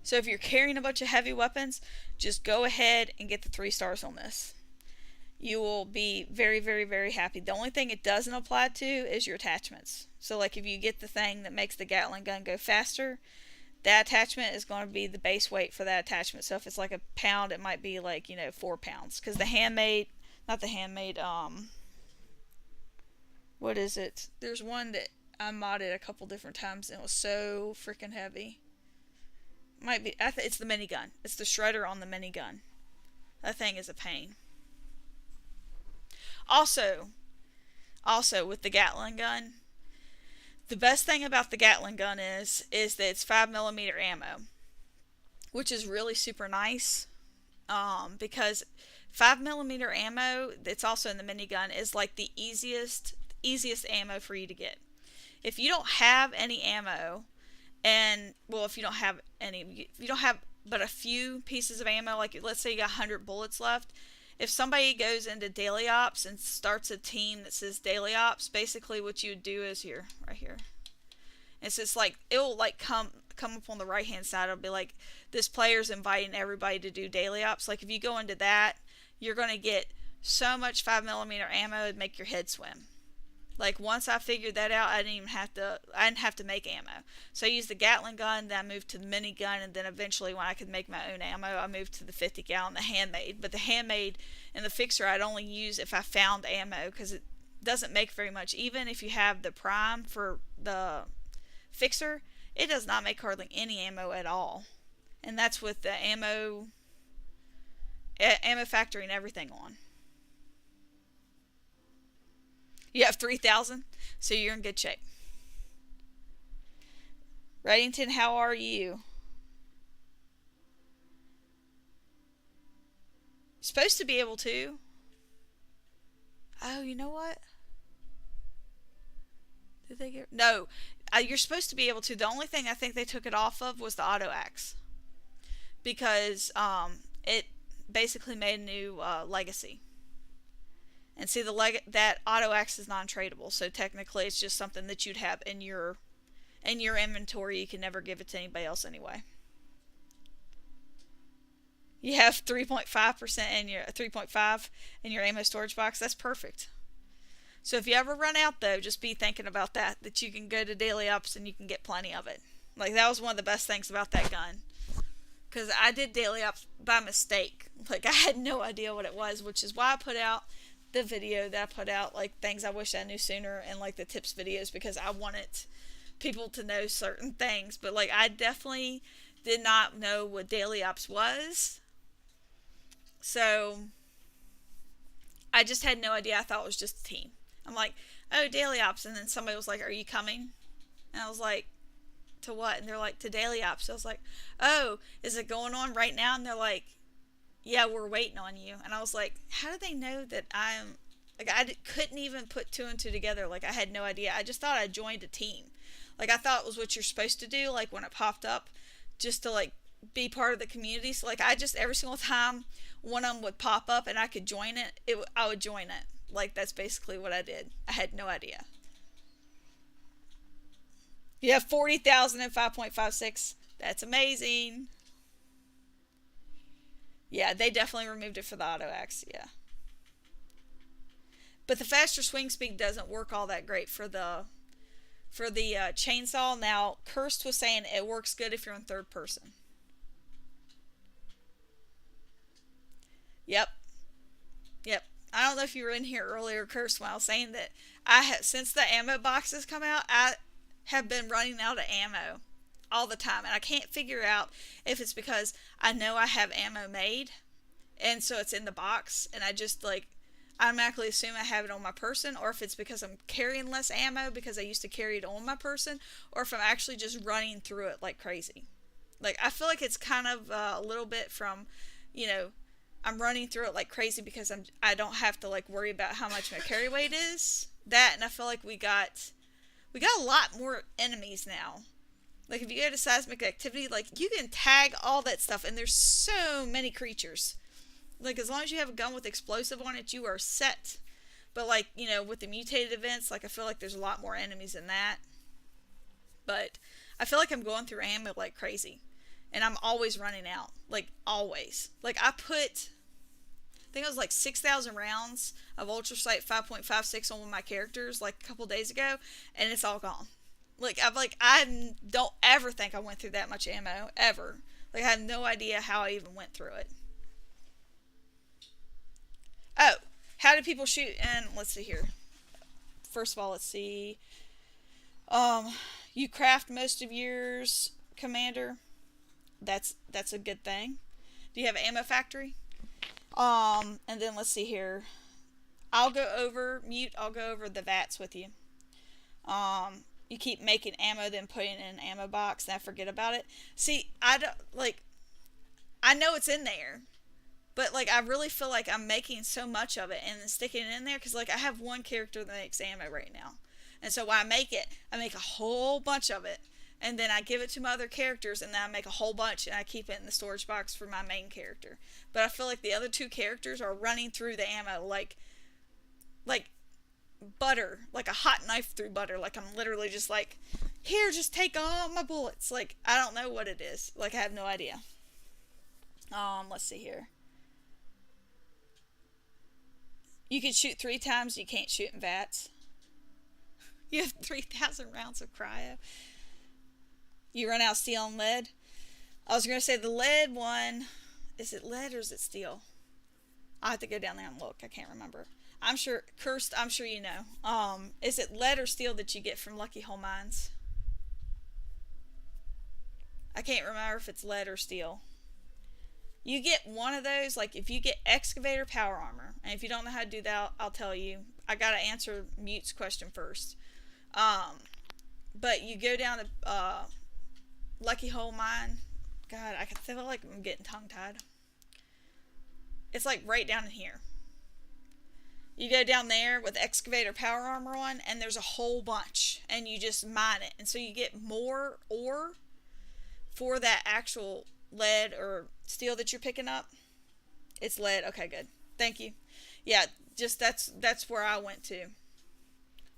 A: So if you're carrying a bunch of heavy weapons, just go ahead and get the 3 stars on this. You will be very, very, very happy. The only thing it doesn't apply to is your attachments. So like if you get the thing that makes the Gatling gun go faster, that attachment is going to be the base weight for that attachment. So if it's like a pound, it might be like, 4 pounds. Because the handmade, not the handmade, what is it? There's one that I modded a couple different times and it was so freaking heavy. Might be, it's the minigun. It's the shredder on the minigun. That thing is a pain. Also with the Gatling gun, the best thing about the Gatling gun is that it's 5mm ammo, which is really super nice, because 5mm ammo that's also in the minigun is like the easiest ammo for you to get. If you don't have any ammo, and well, if you don't have but a few pieces of ammo, like let's say you got 100 bullets left, if somebody goes into daily ops and starts a team that says daily ops, basically what you would do is right here. It's just like, it'll like come up on the right hand side. It'll be like, this player's inviting everybody to do daily ops. Like if you go into that, you're going to get so much 5mm ammo, it'd make your head swim. Like once I figured that out, I didn't have to make ammo. So I used the Gatling gun, then I moved to the minigun, and then eventually when I could make my own ammo, I moved to the 50 gallon, the handmade. But the handmade and the fixer I'd only use if I found ammo, because it doesn't make very much. Even if you have the prime for the fixer, it does not make hardly any ammo at all. And that's with the ammo factory and everything on. You have 3,000, so you're in good shape. Reddington, how are you? Supposed to be able to. Oh, you know what? Did they get... No, you're supposed to be able to. The only thing I think they took it off of was the auto axe, because it basically made a new legacy. And see, that auto axe is non-tradable, so technically it's just something that you'd have in your inventory. You can never give it to anybody else anyway. You have 3.5% in your 3.5 in your ammo storage box. That's perfect. So if you ever run out though, just be thinking about that you can go to daily ops and you can get plenty of it. Like that was one of the best things about that gun. Because I did daily ops by mistake. Like I had no idea what it was, which is why I put out the video that I put out, like things I wish I knew sooner, and like the tips videos, because I wanted people to know certain things. But like I definitely did not know what daily ops was. So I just had no idea. I thought it was just a team. I'm like, oh, daily ops. And then somebody was like, are you coming? And I was like, to what? And they're like, to daily ops. So I was like, oh, is it going on right now? And they're like, yeah, we're waiting on you. And I was like, how do they know that I'm, like, couldn't even put two and two together. Like, I had no idea. I just thought I joined a team. Like, I thought it was what you're supposed to do, like, when it popped up, just to, like, be part of the community. So, like, I just, every single time one of them would pop up and I could join it, I would join it. Like, that's basically what I did. I had no idea. You have 40,000 and 5.56. That's amazing. Yeah, they definitely removed it for the auto axe, yeah. But the faster swing speed doesn't work all that great for the chainsaw. Now, Cursed was saying it works good if you're in third person. Yep. I don't know if you were in here earlier, Cursed, when I was saying that since the ammo boxes come out, I have been running out of ammo all the time, and I can't figure out if it's because I know I have ammo made, and so it's in the box, and I just, like, automatically assume I have it on my person, or if it's because I'm carrying less ammo because I used to carry it on my person, or if I'm actually just running through it like crazy. Like, I feel like it's kind of a little bit from, you know, I'm running through it like crazy because I don't have to, like, worry about how much my carry weight is. That, and I feel like we got a lot more enemies now. Like, if you go to seismic activity, like, you can tag all that stuff, and there's so many creatures. Like, as long as you have a gun with explosive on it, you are set. But, like, you know, with the mutated events, like, I feel like there's a lot more enemies in that. But I feel like I'm going through ammo like crazy. And I'm always running out. Like, always. Like, I think it was like 6,000 rounds of Ultra Sight 5.56 on one of my characters, like, a couple days ago, and it's all gone. Like, I don't ever think I went through that much ammo, ever. Like, I have no idea how I even went through it. Oh, how do people shoot? And let's see here. First of all, let's see. You craft most of yours, Commander. That's a good thing. Do you have an ammo factory? And then let's see here. I'll go over the vats with you. You keep making ammo, then putting it in an ammo box, and I forget about it. See, I know it's in there, but, like, I really feel like I'm making so much of it and then sticking it in there, because, like, I have one character that makes ammo right now. And so when I make it, I make a whole bunch of it, and then I give it to my other characters, and then I make a whole bunch, and I keep it in the storage box for my main character. But I feel like the other two characters are running through the ammo like butter, like a hot knife through butter. Like, I'm literally just like, here, just take all my bullets. Like, I don't know what it is. Like, I have no idea. Let's see here. You can shoot 3 times, you can't shoot in vats. You have 3,000 rounds of cryo. You run out of steel and lead. I was going to say the lead one, is it lead or is it steel? I'll have to go down there and look. I can't remember. I'm sure, Cursed, I'm sure you know. Is it lead or steel that you get from Lucky Hole Mines? I can't remember if it's lead or steel. You get one of those, like, if you get excavator power armor, and if you don't know how to do that, I'll tell you. I gotta answer Mute's question first. But you go down to Lucky Hole Mine. God, I feel like I'm getting tongue-tied. It's like right down in here. You go down there with excavator power armor on, and there's a whole bunch, and you just mine it. And so you get more ore for that actual lead or steel that you're picking up. It's lead. Okay, good. Thank you. Yeah, just that's where I went to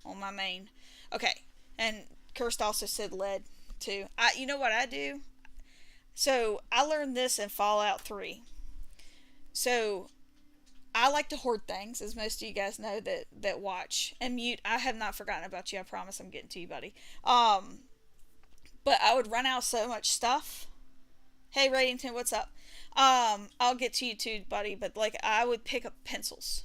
A: on my main. Okay, and Cursed also said lead too. You know what I do? So I learned this in Fallout 3. So I like to hoard things, as most of you guys know that watch. And Mute, I have not forgotten about you. I promise I'm getting to you, buddy. But I would run out of so much stuff. Hey, Radington, what's up? I'll get to you too, buddy. But, like, I would pick up pencils.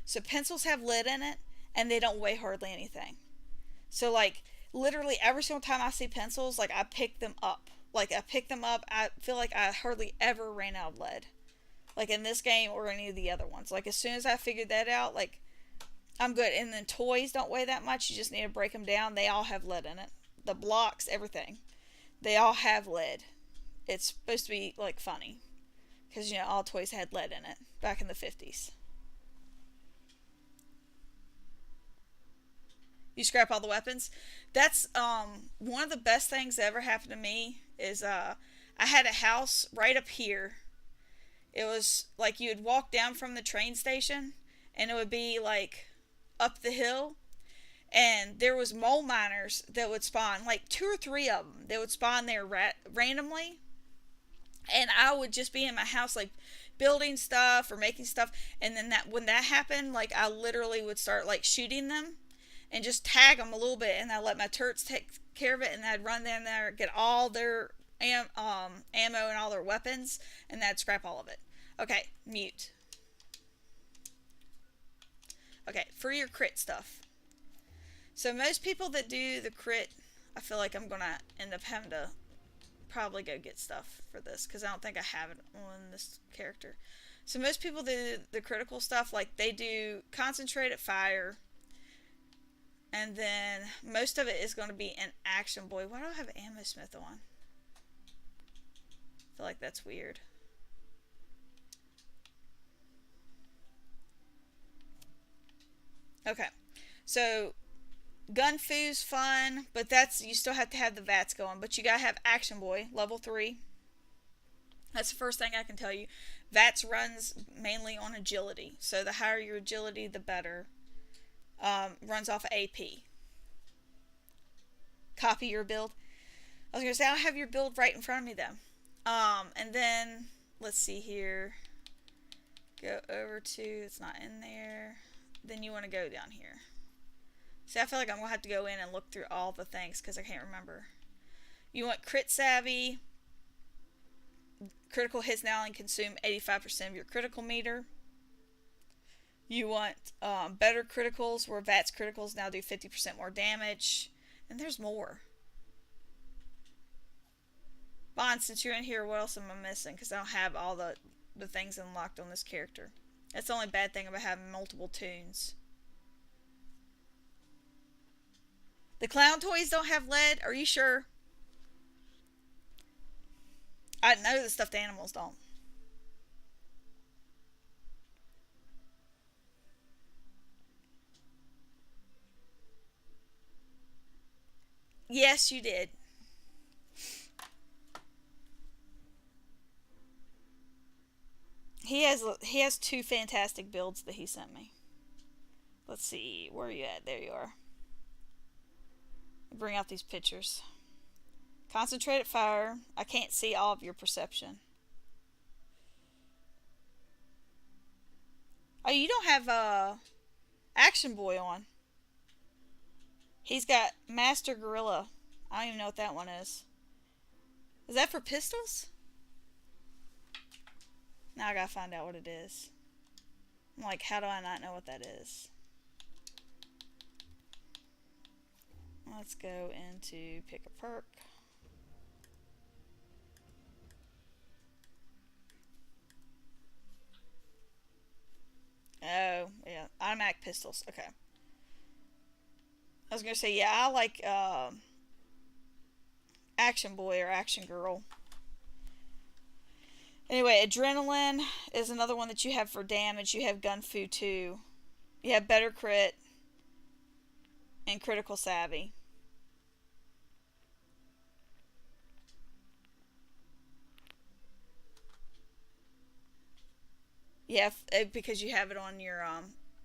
A: So pencils have lead in it, and they don't weigh hardly anything. So, like, literally every single time I see pencils, like, I pick them up. like I picked them up. I feel like I hardly ever ran out of lead. Like in this game or any of the other ones. Like as soon as I figured that out, like I'm good. And then toys don't weigh that much. You just need to break them down. They all have lead in it. The blocks, everything. They all have lead. It's supposed to be like funny. Because, all toys had lead in it back in the 50s. You scrap all the weapons. That's one of the best things that ever happened to me is I had a house right up here. It was like you would walk down from the train station and it would be like up the hill, and there was mole miners that would spawn, like 2 or 3 of them that would spawn there randomly, and I would just be in my house like building stuff or making stuff, and then when that happened, like I literally would start like shooting them and just tag them a little bit, and I'd let my turrets take care of it, and I'd run down there, get all their ammo and all their weapons, and that'd scrap all of it. Okay, mute. Okay, for your crit stuff. So most people that do the crit, I feel like I'm gonna end up having to probably go get stuff for this, because I don't think I have it on this character. So most people do the critical stuff, like they do concentrated fire, and then most of it is going to be an action boy. Why do I have ammo smith on? I feel like that's weird. Okay, so gun foo's fun, but you still have to have the VATS going, but you gotta have action boy level 3. That's the first thing I can tell you. VATS runs mainly on agility, so the higher your agility, the better. Runs off of AP. Copy your build. I was gonna say, I'll have your build right in front of me though. And then let's see here. Go over to, it's not in there. Then you want to go down here. See, I feel like I'm going to have to go in and look through all the things because I can't remember. You want crit savvy. Critical hits now and consume 85% of your critical meter. You want better criticals, where VATS criticals now do 50% more damage. And there's more. Bond, since you're in here, what else am I missing? Because I don't have all the things unlocked on this character. That's the only bad thing about having multiple tunes. The clown toys don't have lead? Are you sure? I know the stuffed animals don't. Yes, you did. He has 2 fantastic builds that he sent me. Let's see, where are you at? There you are. Bring out these pictures. Concentrated fire. I can't see all of your perception. Oh, you don't have Action Boy on. He's got Master Gorilla. I don't even know what that one is. Is that for pistols? Now I gotta find out what it is. I'm like, how do I not know what that is? Let's go into pick a perk. Oh, yeah. Automatic pistols. Okay. I was going to say, yeah, I like Action Boy or Action Girl. Anyway, Adrenaline is another one that you have for damage. You have Gun Fu too. You have Better Crit and Critical Savvy. Yeah, because you have it on your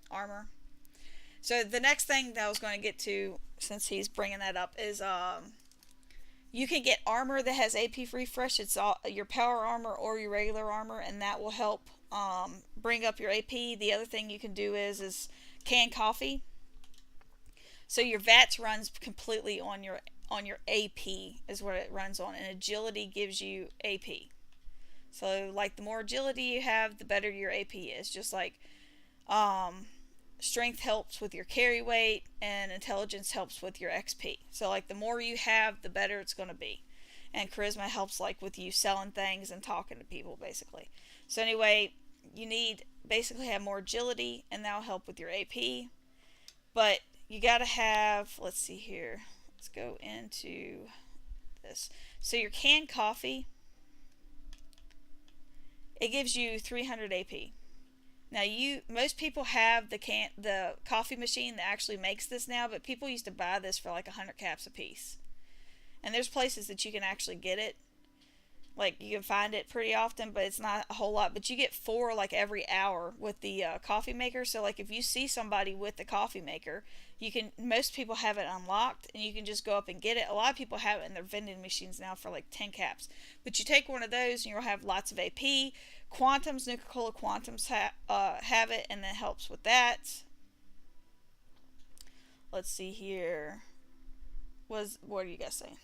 A: armor. So the next thing that I was going to get to, since he's bringing that up, is you can get armor that has AP refresh. It's all your power armor or your regular armor, and that will help bring up your AP. The other thing you can do is canned coffee. So your VATS runs completely on your AP is what it runs on, and agility gives you AP. So like the more agility you have, the better your AP is. Just like strength helps with your carry weight, and intelligence helps with your XP. So like the more you have, the better it's going to be. and charisma helps like with you selling things and talking to people basically. So anyway, you need basically have more agility, and that'll help with your AP. But you gotta have, let's see here, let's go into this. So your canned coffee, it gives you 300 AP. Now most people have the coffee machine that actually makes this now, but people used to buy this for like 100 caps a piece. And there's places that you can actually get it. Like you can find it pretty often, but it's not a whole lot. But you get 4 like every hour with the coffee maker. So like if you see somebody with the coffee maker, most people have it unlocked, and you can just go up and get it. A lot of people have it in their vending machines now for like 10 caps. But you take one of those and you'll have lots of AP. Quantums, Nuka-Cola Quantums have it, and that helps with that. Let's see here. What are you guys saying?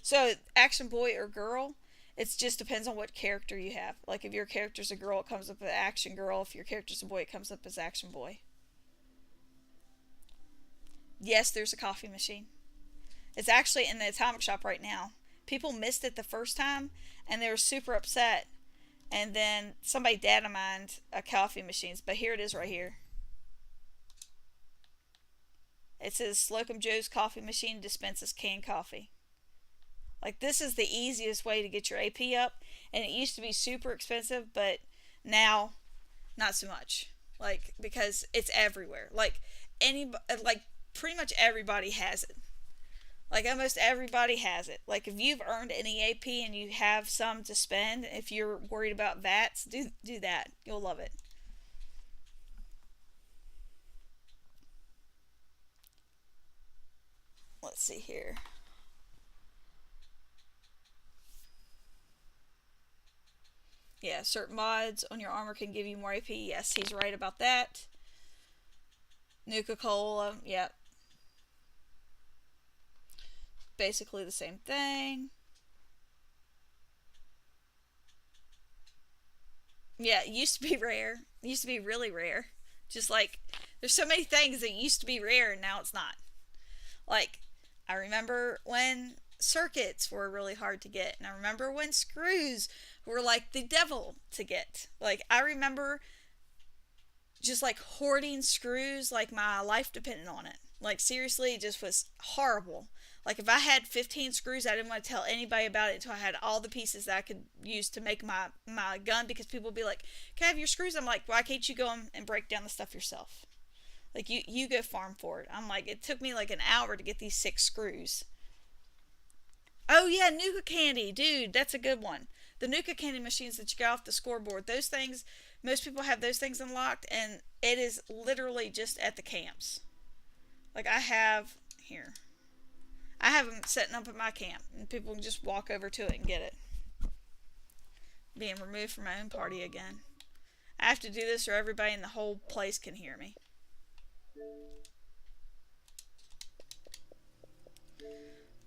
A: So, action boy or girl, it just depends on what character you have. Like, if your character's a girl, it comes up as action girl. If your character's a boy, it comes up as action boy. Yes, there's a coffee machine. It's actually in the Atomic Shop right now. People missed it the first time, and they were super upset. And then somebody data mined coffee machines, but here it is right here. It says Slocum Joe's coffee machine dispenses canned coffee. Like, this is the easiest way to get your AP up, and it used to be super expensive, but now not so much. Like, because it's everywhere. Like pretty much everybody has it. Like, almost everybody has it. Like, if you've earned any AP and you have some to spend, if you're worried about VATs, do that. You'll love it. Let's see here. Yeah, certain mods on your armor can give you more AP. Yes, he's right about that. Nuka-Cola, yep. Basically the same thing. Yeah, it used to be rare. It used to be really rare. Just like, there's so many things that used to be rare and now it's not. Like, I remember when circuits were really hard to get, and I remember when screws were like the devil to get. Like, I remember just like hoarding screws like my life depended on it. Like, seriously, it just was horrible. Like, if I had 15 screws, I didn't want to tell anybody about it until I had all the pieces that I could use to make my gun, because people would be like, can I have your screws? I'm like, why can't you go and break down the stuff yourself? Like, you go farm for it. I'm like, it took me like an hour to get these 6 screws. Oh yeah, Nuka Candy. Dude, that's a good one. The Nuka Candy machines that you got off the scoreboard, those things, most people have those things unlocked, and it is literally just at the camps. Like, I have them setting up at my camp, and people can just walk over to it and get it. Being removed from my own party again. I have to do this or everybody in the whole place can hear me.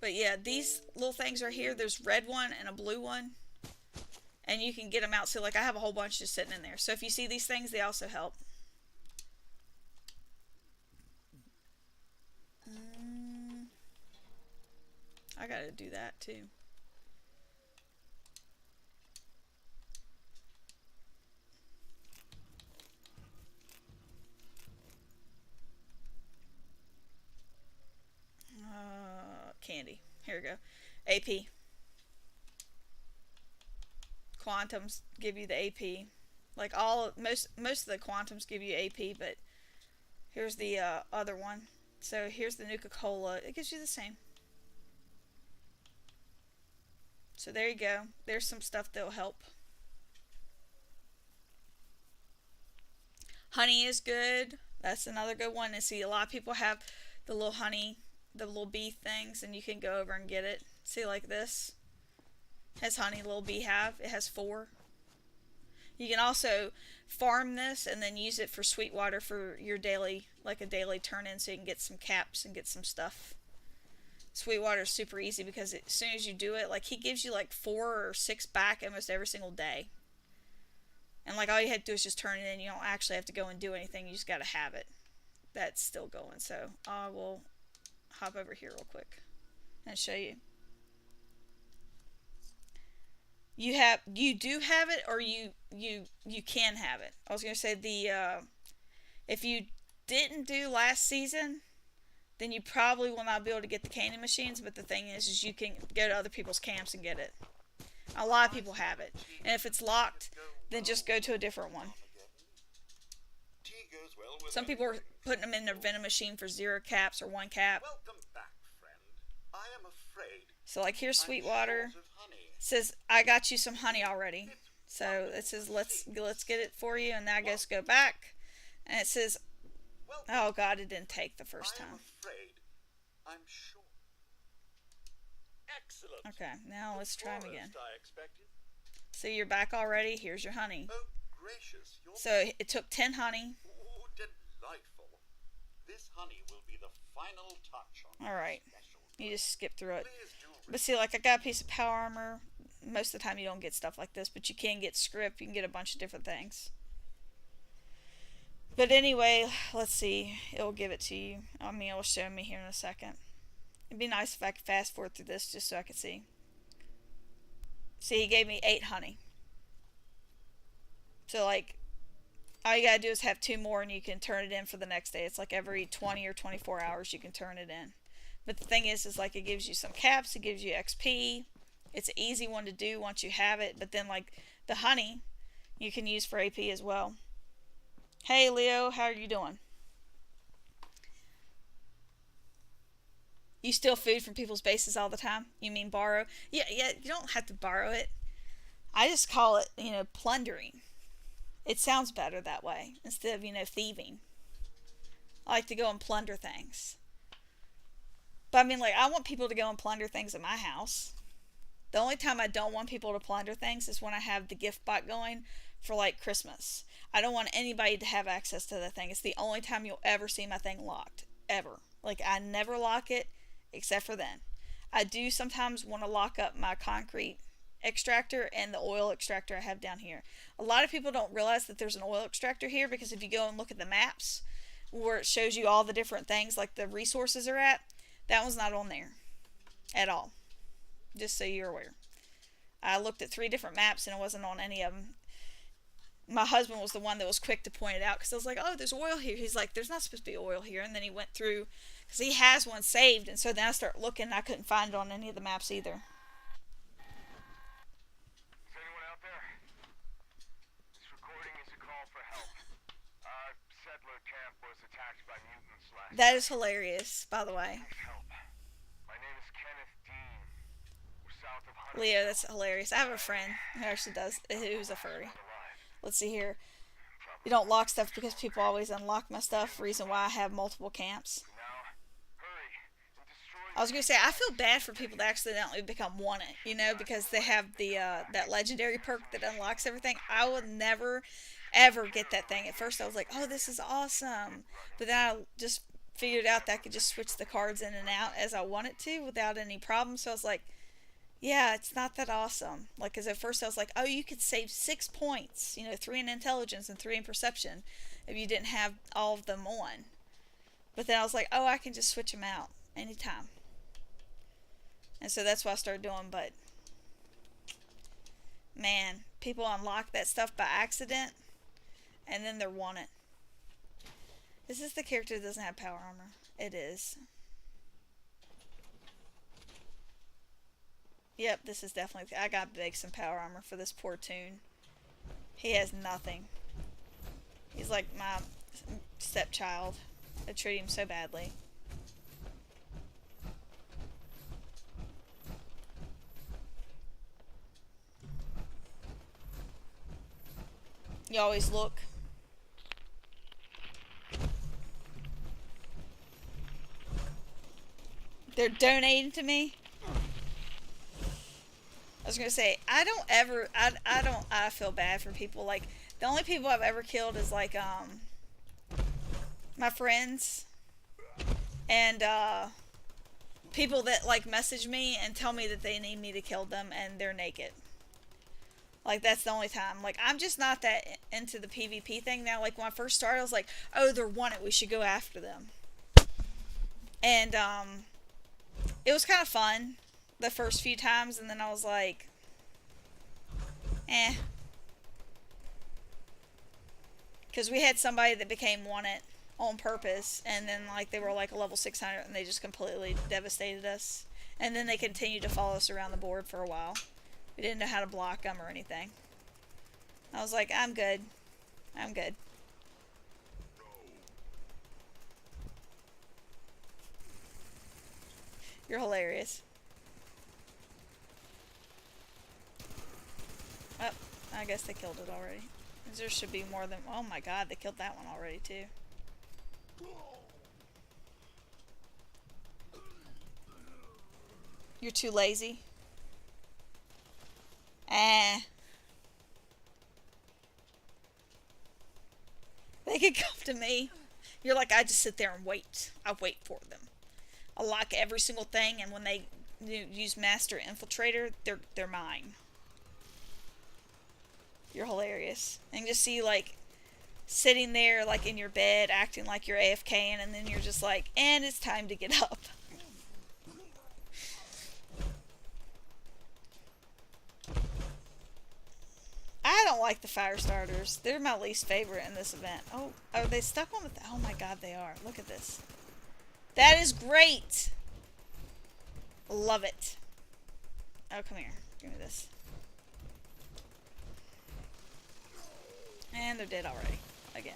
A: But yeah, these little things right here, there's red one and a blue one, and you can get them out. So like, I have a whole bunch just sitting in there. So if you see these things, they also help. I gotta do that too. Candy. Here we go. AP. Quantums give you the AP. Like, most of the quantums give you AP, but here's the other one. So here's the Nuka-Cola. It gives you the same. So there you go. There's some stuff that'll help. Honey is good. That's another good one. And see, a lot of people have the little honey, the little bee things, and you can go over and get it. See, like this has honey, little beehive. It has 4. You can also farm this and then use it for Sweetwater for your daily, like a daily turn-in, so you can get some caps and get some stuff. Sweetwater is super easy because as soon as you do it, like, he gives you like 4 or 6 back almost every single day. And like, all you have to do is just turn it in. You don't actually have to go and do anything. You just got to have it. That's still going. So I will hop over here real quick and show you. You do have it, or you can have it. I was gonna say if you didn't do last season, then you probably will not be able to get the candy machines. But the thing is you can go to other people's camps and get it. A lot of people have it, and if it's locked, then just go to a different one. Some people are putting them in their venom machine for 0 caps or 1 cap.
C: Welcome back, friend. I am afraid.
A: So like here's Sweetwater. It says I got you some honey already. So it says let's get it for you, and now I guess go back, and it says, oh god, it didn't take the first time.
C: I'm sure. Excellent.
A: Okay, now let's try them again. So you're back already. Here's your honey.
C: Oh, gracious.
A: So it took 10 honey.
C: Oh, delightful. This honey will be the final touch on
A: Alright. You just skip through it. But see, like I got a piece of power armor. Most of the time you don't get stuff like this, but you can get script. You can get a bunch of different things. But anyway, let's see. It'll give it to you. I mean, it'll show me here in a second. It'd be nice if I could fast forward through this just so I could see. See, he gave me 8 honey. So, like, all you gotta do is have 2 more and you can turn it in for the next day. It's like every 20 or 24 hours you can turn it in. But the thing is like it gives you some caps, it gives you XP. It's an easy one to do once you have it. But then, like, the honey you can use for AP as well. Hey, Leo, how are you doing? You steal food from people's bases all the time? You mean borrow? Yeah, you don't have to borrow it. I just call it, plundering. It sounds better that way instead of, thieving. I like to go and plunder things. But I mean, like, I want people to go and plunder things at my house. The only time I don't want people to plunder things is when I have the gift bot going for, like, Christmas. I don't want anybody to have access to the thing. It's the only time you'll ever see my thing locked. Ever. Like, I never lock it except for then. I do sometimes want to lock up my concrete extractor and the oil extractor I have down here. A lot of people don't realize that there's an oil extractor here, because if you go and look at the maps where it shows you all the different things, like the resources are at, that one's not on there at all. Just so you're aware. I looked at 3 different maps and it wasn't on any of them. My husband was the one that was quick to point it out, because I was like, oh, there's oil here. He's like, there's not supposed to be oil here. And then he went through, because he has one saved, and so then I started looking and I couldn't find it on any of the maps either.
C: Is anyone out there? This recording is a call for help. Our settler camp was attacked by mutants last
A: That is hilarious, by the way.
C: help. My name is Kenneth Dean. We're south of Hunter.
A: Leo, that's hilarious. I have a friend who actually does, who's a furry. Let's see here. You don't lock stuff because people always unlock my stuff. Reason why I have multiple camps. I was going to say, I feel bad for people that accidentally become wanted, because they have the that legendary perk that unlocks everything. I would never, ever get that thing. At first I was like, oh, this is awesome. But then I just figured out that I could just switch the cards in and out as I wanted to without any problem. So I was like, yeah, it's not that awesome. Like, because at first I was like, oh, you could save 6 points, 3 in intelligence and 3 in perception if you didn't have all of them on. But then I was like, oh, I can just switch them out anytime. And so that's what I started doing. But man, people unlock that stuff by accident and then they're wanted. Is this the character that doesn't have power armor? It is. Yep, this is definitely... I got to make some power armor for this poor Toon. He has nothing. He's like my stepchild. I treat him so badly. You always look. They're donating to me. I was gonna say, I feel bad for people. Like, the only people I've ever killed is like my friends and people that like message me and tell me that they need me to kill them and they're naked. Like, that's the only time. Like, I'm just not that into the PvP thing now. Like, when I first started, I was like, oh, they're wanted, we should go after them. And It was kind of fun the first few times, and then I was like, eh. Because we had somebody that became wanted on purpose, and then like they were like a level 600, and they just completely devastated us. And then they continued to follow us around the board for a while. We didn't know how to block them or anything. I was like, I'm good. I'm good. You're hilarious. Oh, I guess they killed it already. There should be more than... Oh my god, they killed that one already too. You're too lazy. Eh. They could come to me. You're like, I just sit there and wait. I wait for them. I lock every single thing, and when they use Master Infiltrator, they're mine. You're hilarious. And just see, like, sitting there, like, in your bed, acting like you're AFKing, and then you're just like, and it's time to get up. I don't like the fire starters. They're my least favorite in this event. Oh, are they stuck on the... Oh my god, they are. Look at this. That is great. Love it. Oh, come here. Give me this. And they're dead already. Again.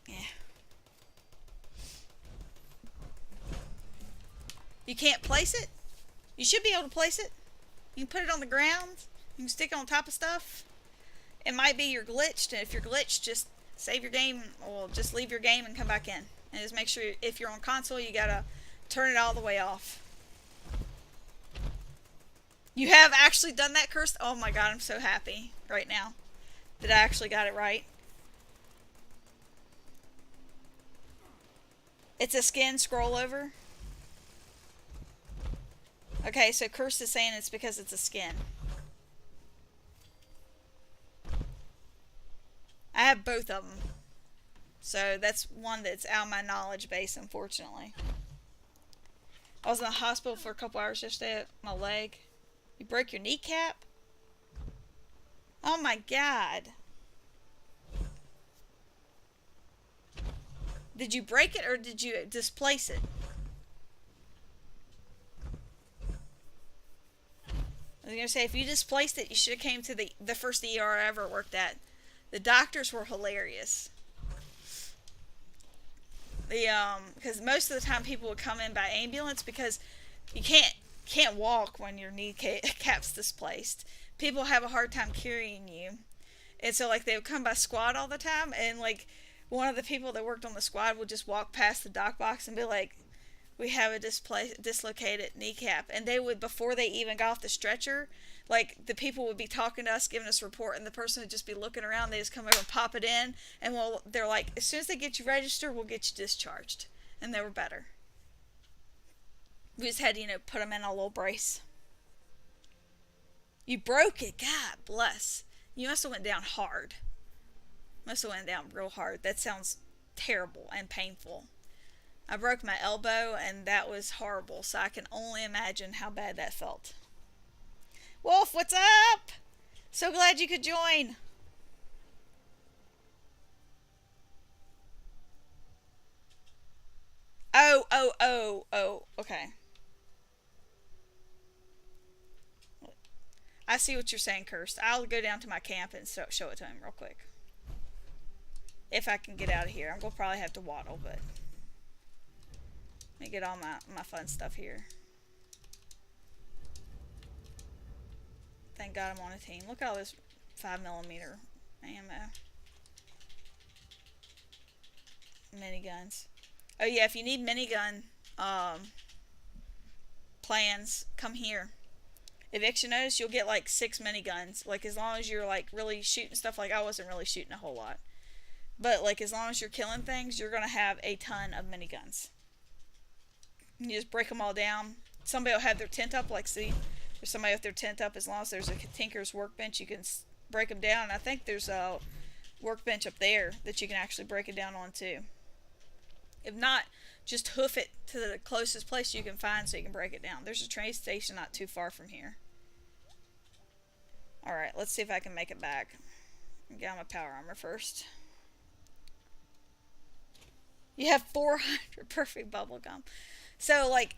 A: Yeah. You can't place it? You should be able to place it. You can put it on the ground. You can stick it on top of stuff. It might be you're glitched, and if you're glitched, just save your game, or just leave your game and come back in. And just make sure, if you're on console, you gotta turn it all the way off. You have actually done that, Cursed? Oh my god, I'm so happy right now that I actually got it right. It's a skin scroll over. Okay, so Cursed is saying it's because it's a skin. I have both of them. So that's one that's out of my knowledge base, unfortunately. I was in the hospital for a couple hours yesterday at my leg. You broke your kneecap? Oh my god. Did you break it or did you displace it? I was going to say, if you displaced it, you should have came to the first ER I ever worked at. The doctors were hilarious. Because most of the time people would come in by ambulance because you can't walk when your kneecap's displaced. People have a hard time carrying you. And so, like, they would come by squad all the time, and, like, one of the people that worked on the squad would just walk past the doc box and be like, we have a dislocated kneecap. And they would, before they even got off the stretcher, like, the people would be talking to us, giving us a report, and the person would just be looking around. They just come over and pop it in, and they're like, as soon as they get you registered, we'll get you discharged. And they were better. We just had to, put them in a little brace. You broke it. God bless. You must have went down hard. Must have went down real hard. That sounds terrible and painful. I broke my elbow, and that was horrible, so I can only imagine how bad that felt. Wolf, what's up? So glad you could join. Oh, okay. I see what you're saying, Cursed. I'll go down to my camp and show it to him real quick. If I can get out of here. I'm going to probably have to waddle, but... Let me get all my fun stuff here. Thank God I'm on a team. Look at all this 5mm ammo. Miniguns. Oh yeah, if you need minigun plans, come here. Eviction notice, you'll get like 6 miniguns. Like, as long as you're like really shooting stuff. Like, I wasn't really shooting a whole lot. But like, as long as you're killing things, you're gonna have a ton of miniguns. You just break them all down. Somebody will have their tent up. Like, see, there's somebody with their tent up. As long as there's a tinker's workbench, you can break them down. And I think there's a workbench up there that you can actually break it down on too. If not, Just hoof it to the closest place you can find so you can break it down. There's a train station not too far from here. Alright, let's see if I can make it back. Get on my power armor first. You have 400 perfect bubblegum. So, like,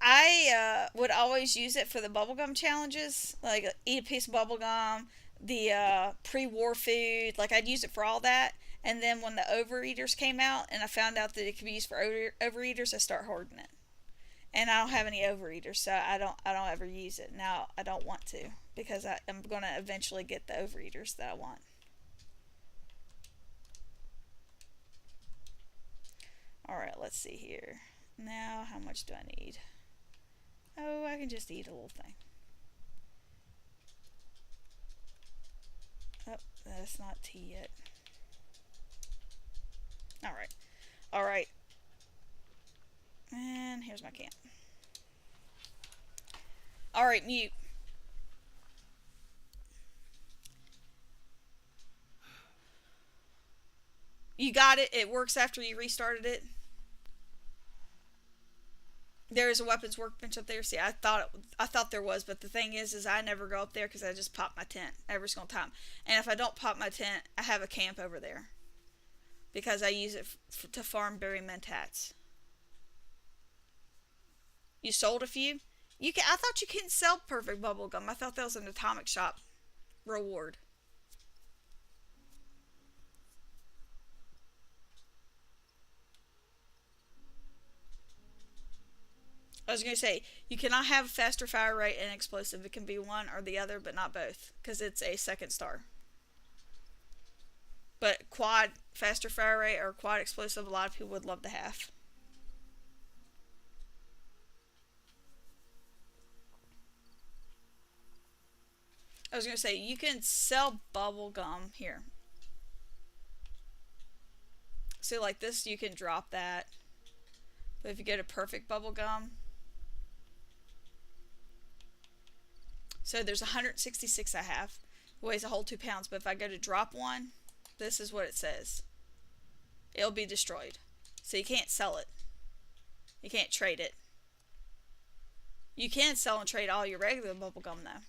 A: I would always use it for the bubblegum challenges. Like, eat a piece of bubblegum, the pre-war food. Like, I'd use it for all that. And then when the overeaters came out and I found out that it could be used for overeaters, I start hoarding it. And I don't have any overeaters, so I don't ever use it. Now, I don't want to because I'm going to eventually get the overeaters that I want. Alright, let's see here. Now, how much do I need? Oh, I can just eat a little thing. Oh, that's not tea yet. Alright. Alright. And here's my can. Alright, mute. You got it? It works after you restarted it? There is a weapons workbench up there. See, I thought there was, but the thing is I never go up there because I just pop my tent every single time. And if I don't pop my tent, I have a camp over there because I use it to farm berry mentats. You sold a few? I thought you couldn't sell perfect bubblegum. I thought that was an atomic shop reward. I was going to say, you cannot have faster fire rate and explosive. It can be one or the other, but not both, because it's a second star. But quad faster fire rate or quad explosive, a lot of people would love to have. I was going to say, you can sell bubble gum here. So like this, you can drop that. But if you go to perfect bubble gum, so there's 166 I have. It weighs a whole 2 pounds. But if I go to drop one, this is what it says. It'll be destroyed. So you can't sell it. You can't trade it. You can sell and trade all your regular bubble gum though.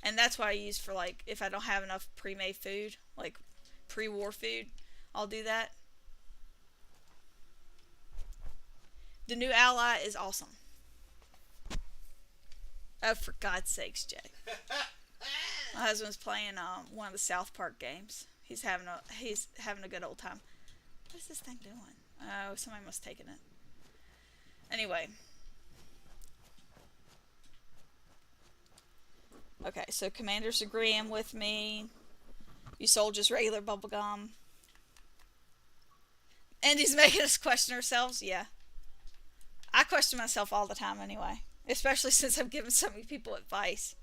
A: And that's what I use for, like, if I don't have enough pre-made food, like pre-war food, I'll do that. The new ally is awesome. Oh, for God's sakes, Jay. My husband's playing one of the South Park games. He's having a good old time. What is this thing doing? Oh, somebody must have taken it. Anyway. Okay, so Commander's agreeing with me. You sold just regular bubblegum. And he's making us question ourselves? Yeah. I question myself all the time anyway. Especially since I'm giving so many people advice.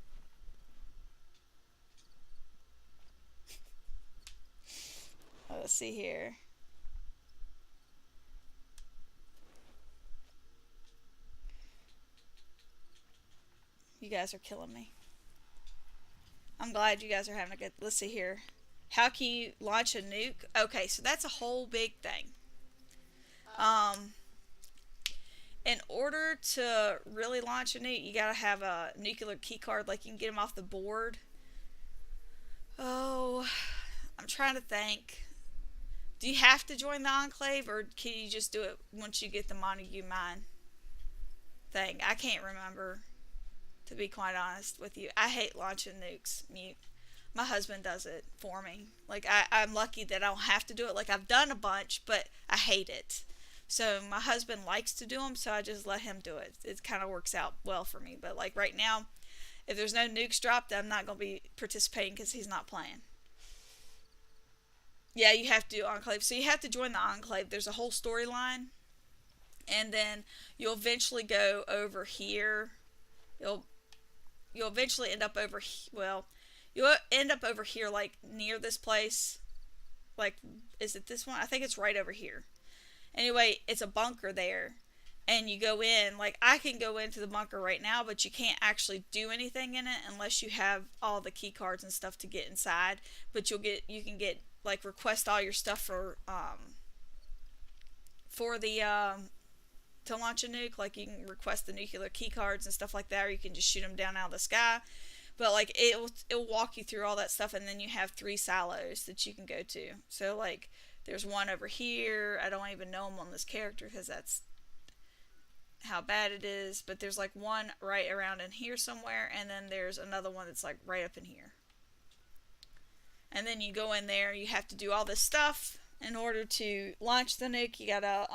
A: Let's see here. You guys are killing me. I'm glad you guys are having a good... Let's see here. How can you launch a nuke? Okay, so that's a whole big thing. In order to really launch a nuke, you gotta have a nuclear key card. Like, you can get them off the board. Oh, I'm trying to think. Do you have to join the Enclave, or can you just do it once you get the Montague Mine thing? I can't remember, to be quite honest with you. I hate launching nukes, mute. My husband does it for me. Like, I'm lucky that I don't have to do it. Like, I've done a bunch, but I hate it. So my husband likes to do them, so I just let him do it. It kind of works out well for me. But, like, right now, if there's no nukes dropped, I'm not going to be participating because he's not playing. Yeah, you have to do Enclave. So you have to join the Enclave. There's a whole storyline. And then you'll eventually go over here. You'll eventually end up over... Well, you'll end up over here, like, near this place. Like, is it this one? I think it's right over here. Anyway, it's a bunker there. And you go in. Like, I can go into the bunker right now, but you can't actually do anything in it unless you have all the key cards and stuff to get inside. But you can get... like, request all your stuff for the to launch a nuke. Like, you can request the nuclear key cards and stuff like that, or you can just shoot them down out of the sky. But, like, it'll walk you through all that stuff, and then you have 3 silos that you can go to. So, like, there's one over here. I don't even know them on this character because that's how bad it is. But there's, like, one right around in here somewhere, and then there's another one that's, like, right up in here. And then you go in there, you have to do all this stuff in order to launch the nuke. You gotta,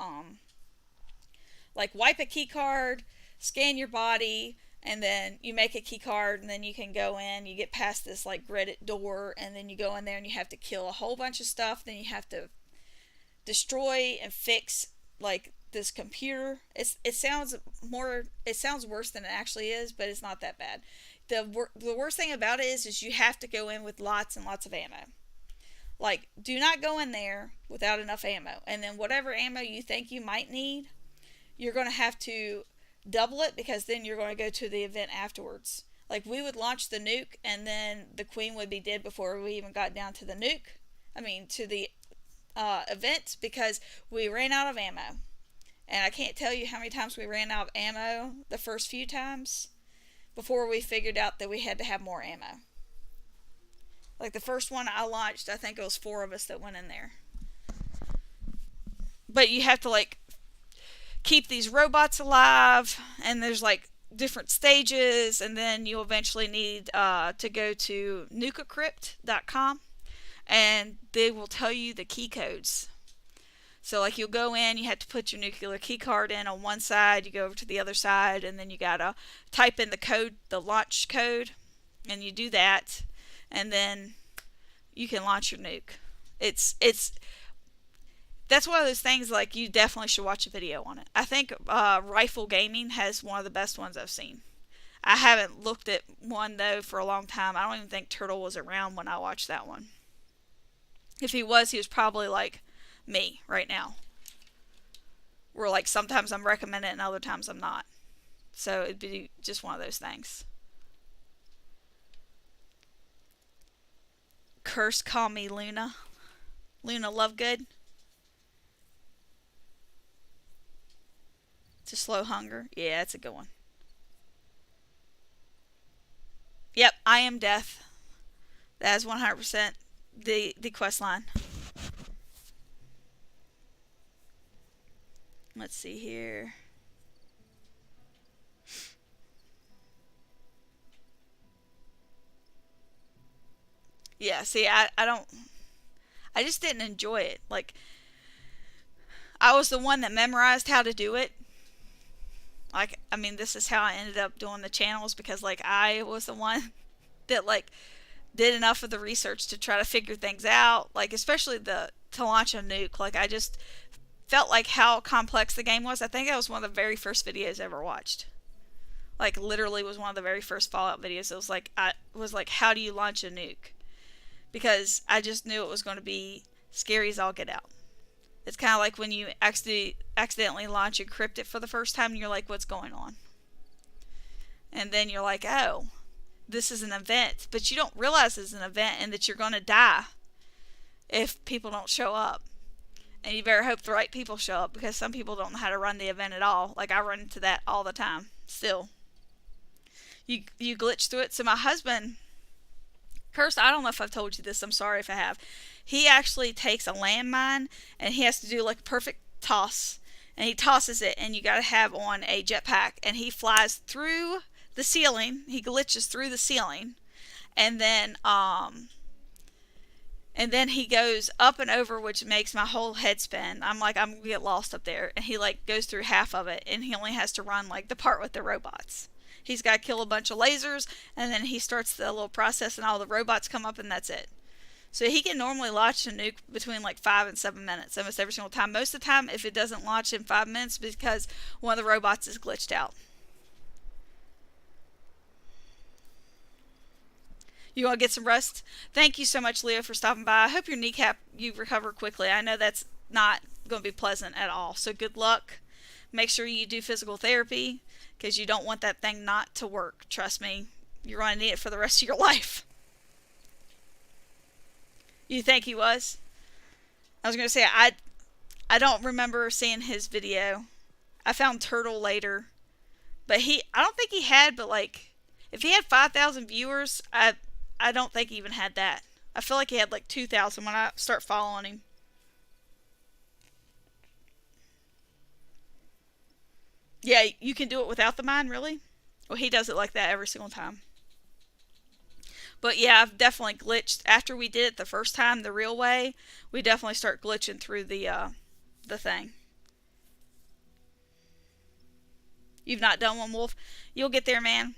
A: like, wipe a key card, scan your body, and then you make a key card, and then you can go in. You get past this, like, gridded door, and then you go in there and you have to kill a whole bunch of stuff. Then you have to destroy and fix, like, this computer. It sounds worse than it actually is, but it's not that bad. The worst thing about it is you have to go in with lots and lots of ammo. Like, do not go in there without enough ammo. And then whatever ammo you think you might need, you're going to have to double it, because then you're going to go to the event afterwards. Like, we would launch the nuke, and then the queen would be dead before we even got down to the nuke. I mean, to the event, because we ran out of ammo. And I can't tell you how many times we ran out of ammo the first few times before we figured out that we had to have more ammo. Like, the first one I launched, I think it was 4 of us that went in there. But you have to, like, keep these robots alive, and there's, like, different stages, and then you'll eventually need to go to nukecrypt.com, and they will tell you the key codes. So, like, you'll go in, you have to put your nuclear key card in on one side, you go over to the other side, and then you gotta type in the code, the launch code, and you do that, and then you can launch your nuke. That's one of those things, like, you definitely should watch a video on it. I think Rifle Gaming has one of the best ones I've seen. I haven't looked at one, though, for a long time. I don't even think Turtle was around when I watched that one. If he was probably like me right now. Where, like, sometimes I'm recommending it and other times I'm not. So it'd be just one of those things. Curse call me Luna. Luna Lovegood. To slow hunger. Yeah, that's a good one. Yep, I am death. That is 100% the quest line. Let's see here. Yeah, see, I just didn't enjoy it. Like, I was the one that memorized how to do it. Like, I mean, this is how I ended up doing the channels, because, like, I was the one that, like, did enough of the research to try to figure things out. Like, especially to launch a nuke. Like, I just felt like how complex the game was. I think that was one of the very first videos I ever watched. Like, literally was one of the very first Fallout videos. It was like, how do you launch a nuke? Because I just knew it was going to be scary as all get out. It's kind of like when you accidentally launch a cryptid for the first time, and you're like, what's going on? And then you're like, oh, this is an event. But you don't realize it's an event and that you're going to die if people don't show up. And you better hope the right people show up, because some people don't know how to run the event at all. Like, I run into that all the time, still. You glitch through it. So my husband, Kirst, I don't know if I've told you this. I'm sorry if I have. He actually takes a landmine, and he has to do, like, a perfect toss. And he tosses it, and you got to have on a jetpack. And he flies through the ceiling. He glitches through the ceiling. And then he goes up and over, which makes my whole head spin. I'm like, I'm going to get lost up there. And he, like, goes through half of it, and he only has to run, like, the part with the robots. He's got to kill a bunch of lasers, and then he starts the little process, and all the robots come up, and that's it. So he can normally launch a nuke between, like, 5 and 7 minutes almost every single time. Most of the time, if it doesn't launch in 5 minutes, because one of the robots is glitched out. You want to get some rest? Thank you so much, Leo, for stopping by. I hope your kneecap, you recover quickly. I know that's not going to be pleasant at all. So good luck. Make sure you do physical therapy, because you don't want that thing not to work. Trust me, you're going to need it for the rest of your life. You think he was? I was going to say, I don't remember seeing his video. I found Turtle later, but I don't think he had, but like, if he had 5,000 viewers, I don't think he even had that. I feel like he had like 2,000 when I start following him. Yeah, you can do it without the mine, really? Well, he does it like that every single time. But yeah, I've definitely glitched. After we did it the first time the real way, we definitely start glitching through the thing. You've not done one, Wolf? You'll get there, man.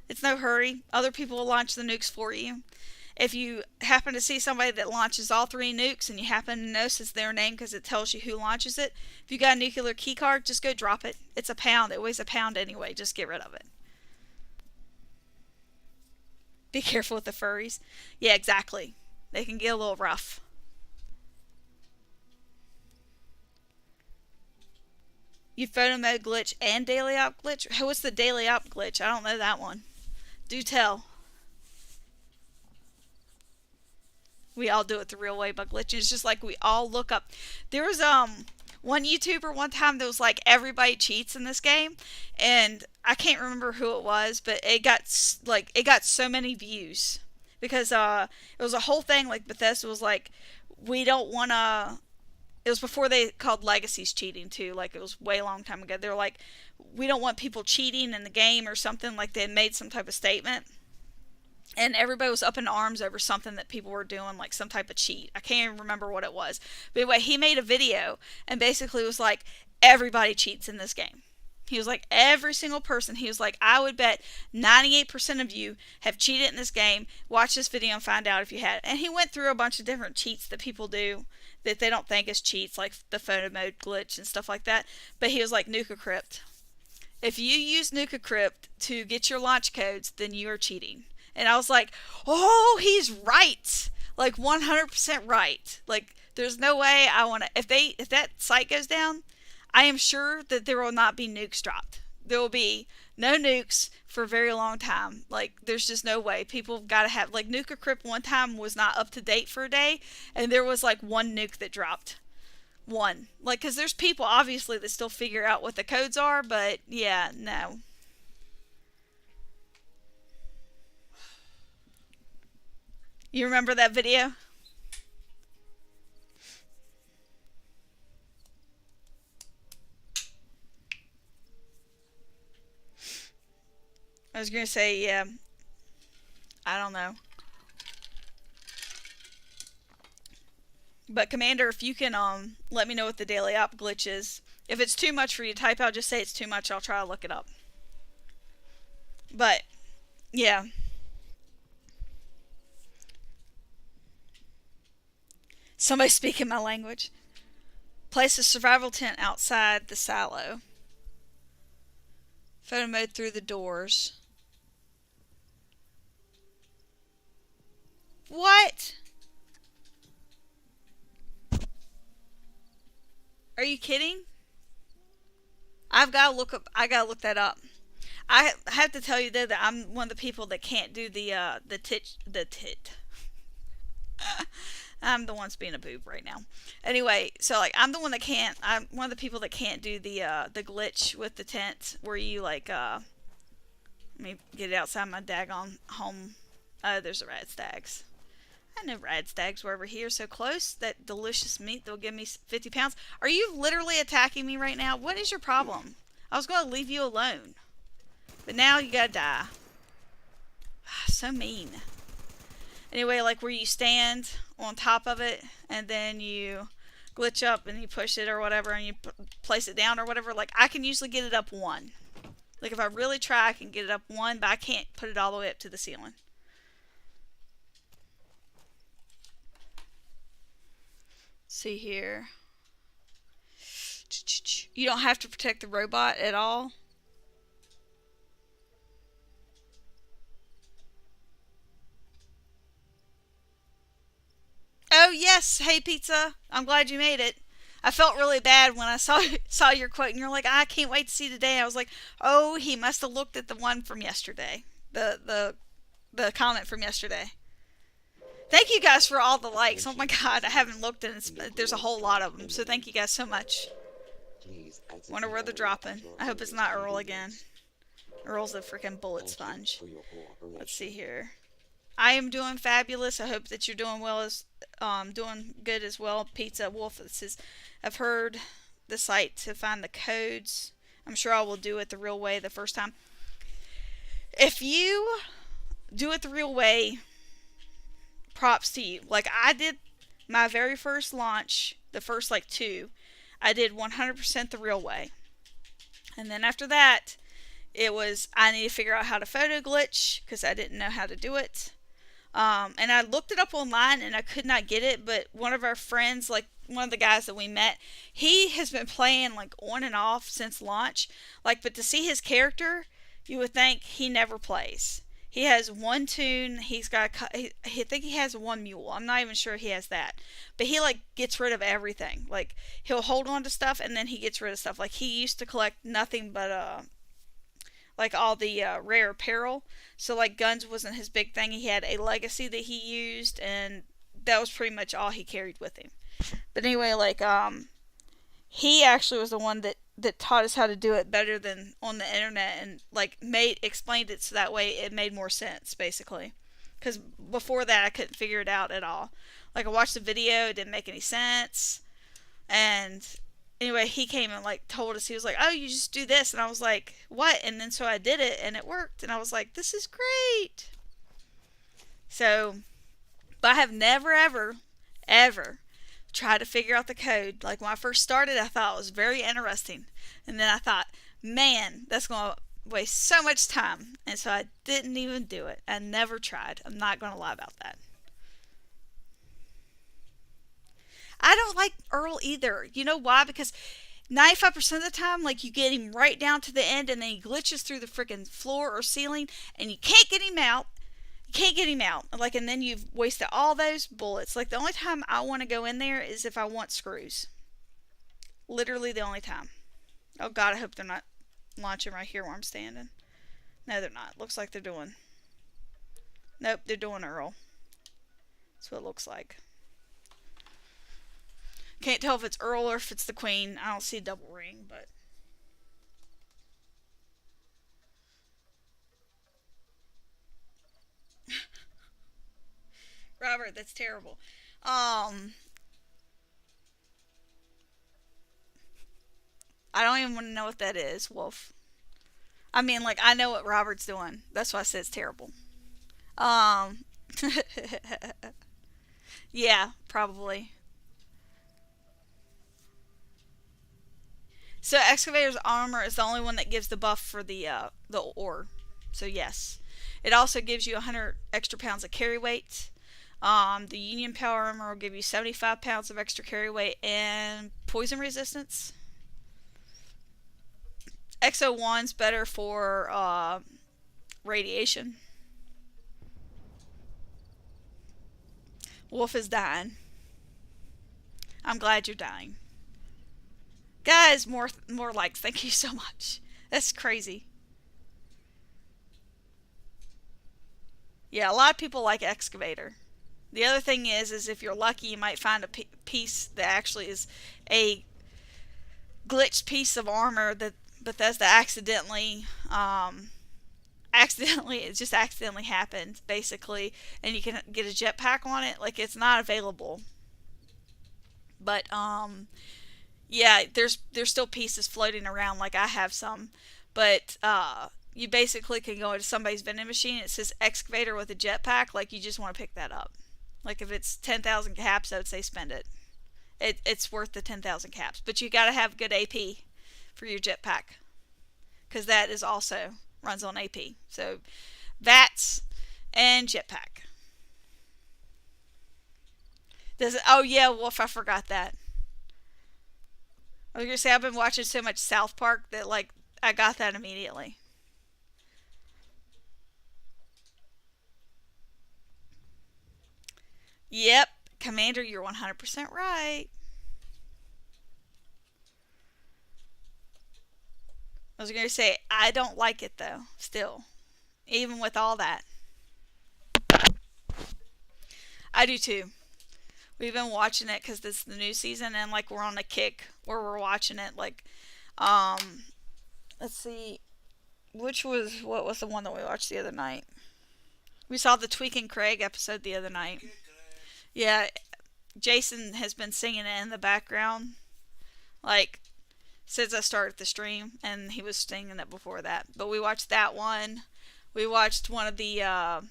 A: It's no hurry. Other people will launch the nukes for you. If you happen to see somebody that launches all 3 nukes and you happen to notice it's their name because it tells you who launches it, if you got a nuclear key card, just go drop it. It's a pound. It weighs a pound anyway. Just get rid of it. Be careful with the furries. Yeah, exactly. They can get a little rough. You photo mode glitch and daily op glitch? What's the daily op glitch? I don't know that one. Do tell. We all do it the real way by glitching. It's just like we all look up. There was one YouTuber one time that was like, everybody cheats in this game, and I can't remember who it was, but it got so many views because it was a whole thing. Like, Bethesda was like, we don't want to. It was before they called legacies cheating too. Like, it was way long time ago. They were like, we don't want people cheating in the game or something. Like, they had made some type of statement. And everybody was up in arms over something that people were doing, like some type of cheat. I can't even remember what it was. But anyway, he made a video and basically was like, everybody cheats in this game. He was like, every single person. He was like, I would bet 98% of you have cheated in this game. Watch this video and find out if you had. And he went through a bunch of different cheats that people do that they don't think is cheats, like the photo mode glitch and stuff like that. But he was like, Nuka Crypt. If you use Nuka Crypt to get your launch codes, then you are cheating. And I was like, oh, he's right. Like 100% right. Like, there's no way I want to. If that site goes down, I am sure that there will not be nukes dropped. There will be no nukes for a very long time. Like, there's just no way. People have got to have. Like, Nuka Crypt one time was not up to date for a day, and there was like one nuke that dropped. One. Like, because there's people, obviously, that still figure out what the codes are, but yeah, no. You remember that video? I was going to say, yeah. I don't know. But Commander, if you can let me know what the daily op glitch is. If it's too much for you to type out, just say it's too much. I'll try to look it up. But, yeah. Somebody speaking my language. Place a survival tent outside the silo. Photo mode through the doors. What? Are you kidding? I gotta look that up. I have to tell you though that I'm one of the people that can't do the tit. I'm the one being a boob right now. Anyway, so like I'm one of the people that can't do the glitch with the tent where you like let me get it outside my daggone home. There's the rad stags. I know rad stags were over here so close. That delicious meat that will give me 50 pounds. Are you literally attacking me right now? What is your problem? I was going to leave you alone. But now you gotta die. So mean. Anyway, like where you stand on top of it and then you glitch up and you push it or whatever and you place it down or whatever. Like I can usually get it up 1. Like if I really try I can get it up 1, but I can't put it all the way up to the ceiling. See here. You don't have to protect the robot at all. Oh yes, hey pizza. I'm glad you made it. I felt really bad when I saw your quote and you're like, I can't wait to see today. I was like, oh, he must have looked at the one from yesterday. The comment from yesterday. Thank you guys for all the likes. Oh my god, I haven't looked and there's a whole lot of them. So thank you guys so much.
M: Please exit
A: Wonder
M: the
A: where they're
M: area
A: dropping.
M: after
A: I hope it's
M: orders
A: not
M: can
A: Earl
M: be
A: again.
M: reached.
A: Earl's a freaking bullet
M: Thank you
A: sponge.
M: for your
A: Let's
M: cooperation.
A: see here. I am doing fabulous. I hope that you're doing well as doing good as well. Pizza Wolf. This is. I've heard the site to find the codes. I'm sure I will do it the real way the first time. If you do it the real way, props to you. Like I did my very first launch, the first like two, I did 100% the real way. And then after that, it was I need to figure out how to photo glitch because I didn't know how to do it. And I looked it up online and I could not get it, but one of our friends, like one of the guys that we met, he has been playing like on and off since launch. Like, but to see his character, you would think he never plays. He has one tune. He's got. I think he has one mule. I'm not even sure he has that, but he like gets rid of everything. Like he'll hold on to stuff and then he gets rid of stuff. Like he used to collect nothing but like all the rare apparel. So like guns wasn't his big thing. He had a legacy that he used, and that was pretty much all he carried with him. But anyway, like he actually was the one that taught us how to do it better than on the internet, and like explained it so that way it made more sense basically. Because before that I couldn't figure it out at all. Like I watched the video, it didn't make any sense, and anyway, he came and like told us, he was like, oh, you just do this, and I was like, what? And then so I did it and it worked, and I was like, this is great. So, but I have never ever tried to figure out the code. Like when I first started, I thought it was very interesting, and then I thought, man, that's going to waste so much time, and so I didn't even do it. I never tried. I'm not going to lie about that. I don't like Earl either. You know why? Because 95% of the time, like you get him right down to the end and then he glitches through the freaking floor or ceiling and you can't get him out. You can't get him out. Like, and then you've wasted all those bullets. Like the only time I want to go in there is if I want screws. Literally the only time. Oh God, I hope they're not launching right here where I'm standing. No, they're not. Looks like they're doing. Nope, they're doing Earl. That's what it looks like. Can't tell if it's Earl or if it's the Queen. I don't see a double ring, but. Robert, that's terrible. I don't even want to know what that is, Wolf. I mean, like, I know what Robert's doing. That's why I said it's terrible. Um. Yeah, probably. So Excavator's armor is the only one that gives the buff for the ore. So yes, it also gives you 100 extra pounds of carry weight. The Union Power armor will give you 75 pounds of extra carry weight and poison resistance. XO1's better for radiation. Wolf is dying. I'm glad you're dying. Guys, more likes. Thank you so much. That's crazy. Yeah, a lot of people like Excavator. The other thing is if you're lucky, you might find a piece that actually is a glitched piece of armor that Bethesda accidentally it just accidentally happened, basically, and you can get a jetpack on it. Like, it's not available. But, yeah, there's still pieces floating around, like I have some. But, you basically can go into somebody's vending machine, it says Excavator with a jetpack, like, you just want to pick that up. Like, if it's 10,000 caps, I would say spend it. It's worth the 10,000 caps. But you gotta have good AP for your jetpack, because that is also runs on AP. So, VATS and jetpack. Oh yeah, Wolf, I forgot that. I was gonna say, I've been watching so much South Park that, like, I got that immediately. Yep, Commander, you're 100% right. I was gonna say, I don't like it though, still. Even with all that. I do too. We've been watching it because this is the new season, and like we're on a kick where we're watching it. Like, Um, let's see, what was the one that we watched the other night? We saw the Tweak and Craig episode the other night. Yeah, Jason has been singing it in the background, like since I started the stream, and he was singing it before that. But we watched that one. We watched one of the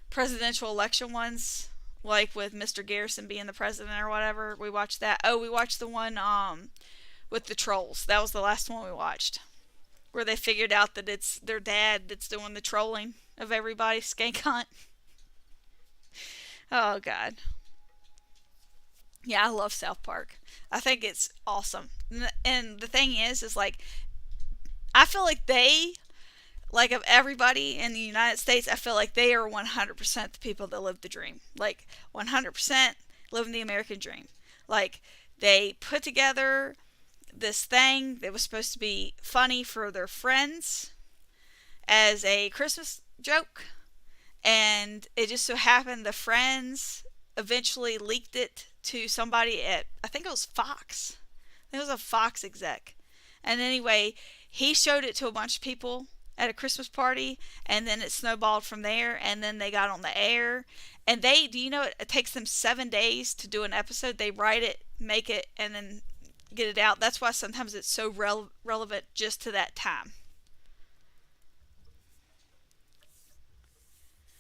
A: presidential election ones, like with Mr. Garrison being the president or whatever. We watched that. Oh, we watched the one with the trolls. That was the last one we watched, where they figured out that it's their dad that's doing the trolling of everybody. Skank Hunt. Oh God. Yeah, I love South Park. I think it's awesome. And the thing is like, I feel like like of everybody in the United States, I feel like they are 100% the people that live the dream. Like 100% living the American dream. Like they put together this thing that was supposed to be funny for their friends as a Christmas joke, and it just so happened the friends eventually leaked it to somebody at, I think it was Fox. I think it was a Fox exec. And anyway, he showed it to a bunch of people at a Christmas party, and then it snowballed from there, and then they got on the air. And do you know, it takes them 7 days to do an episode. They write it, make it, and then get it out. That's why sometimes it's so relevant just to that time.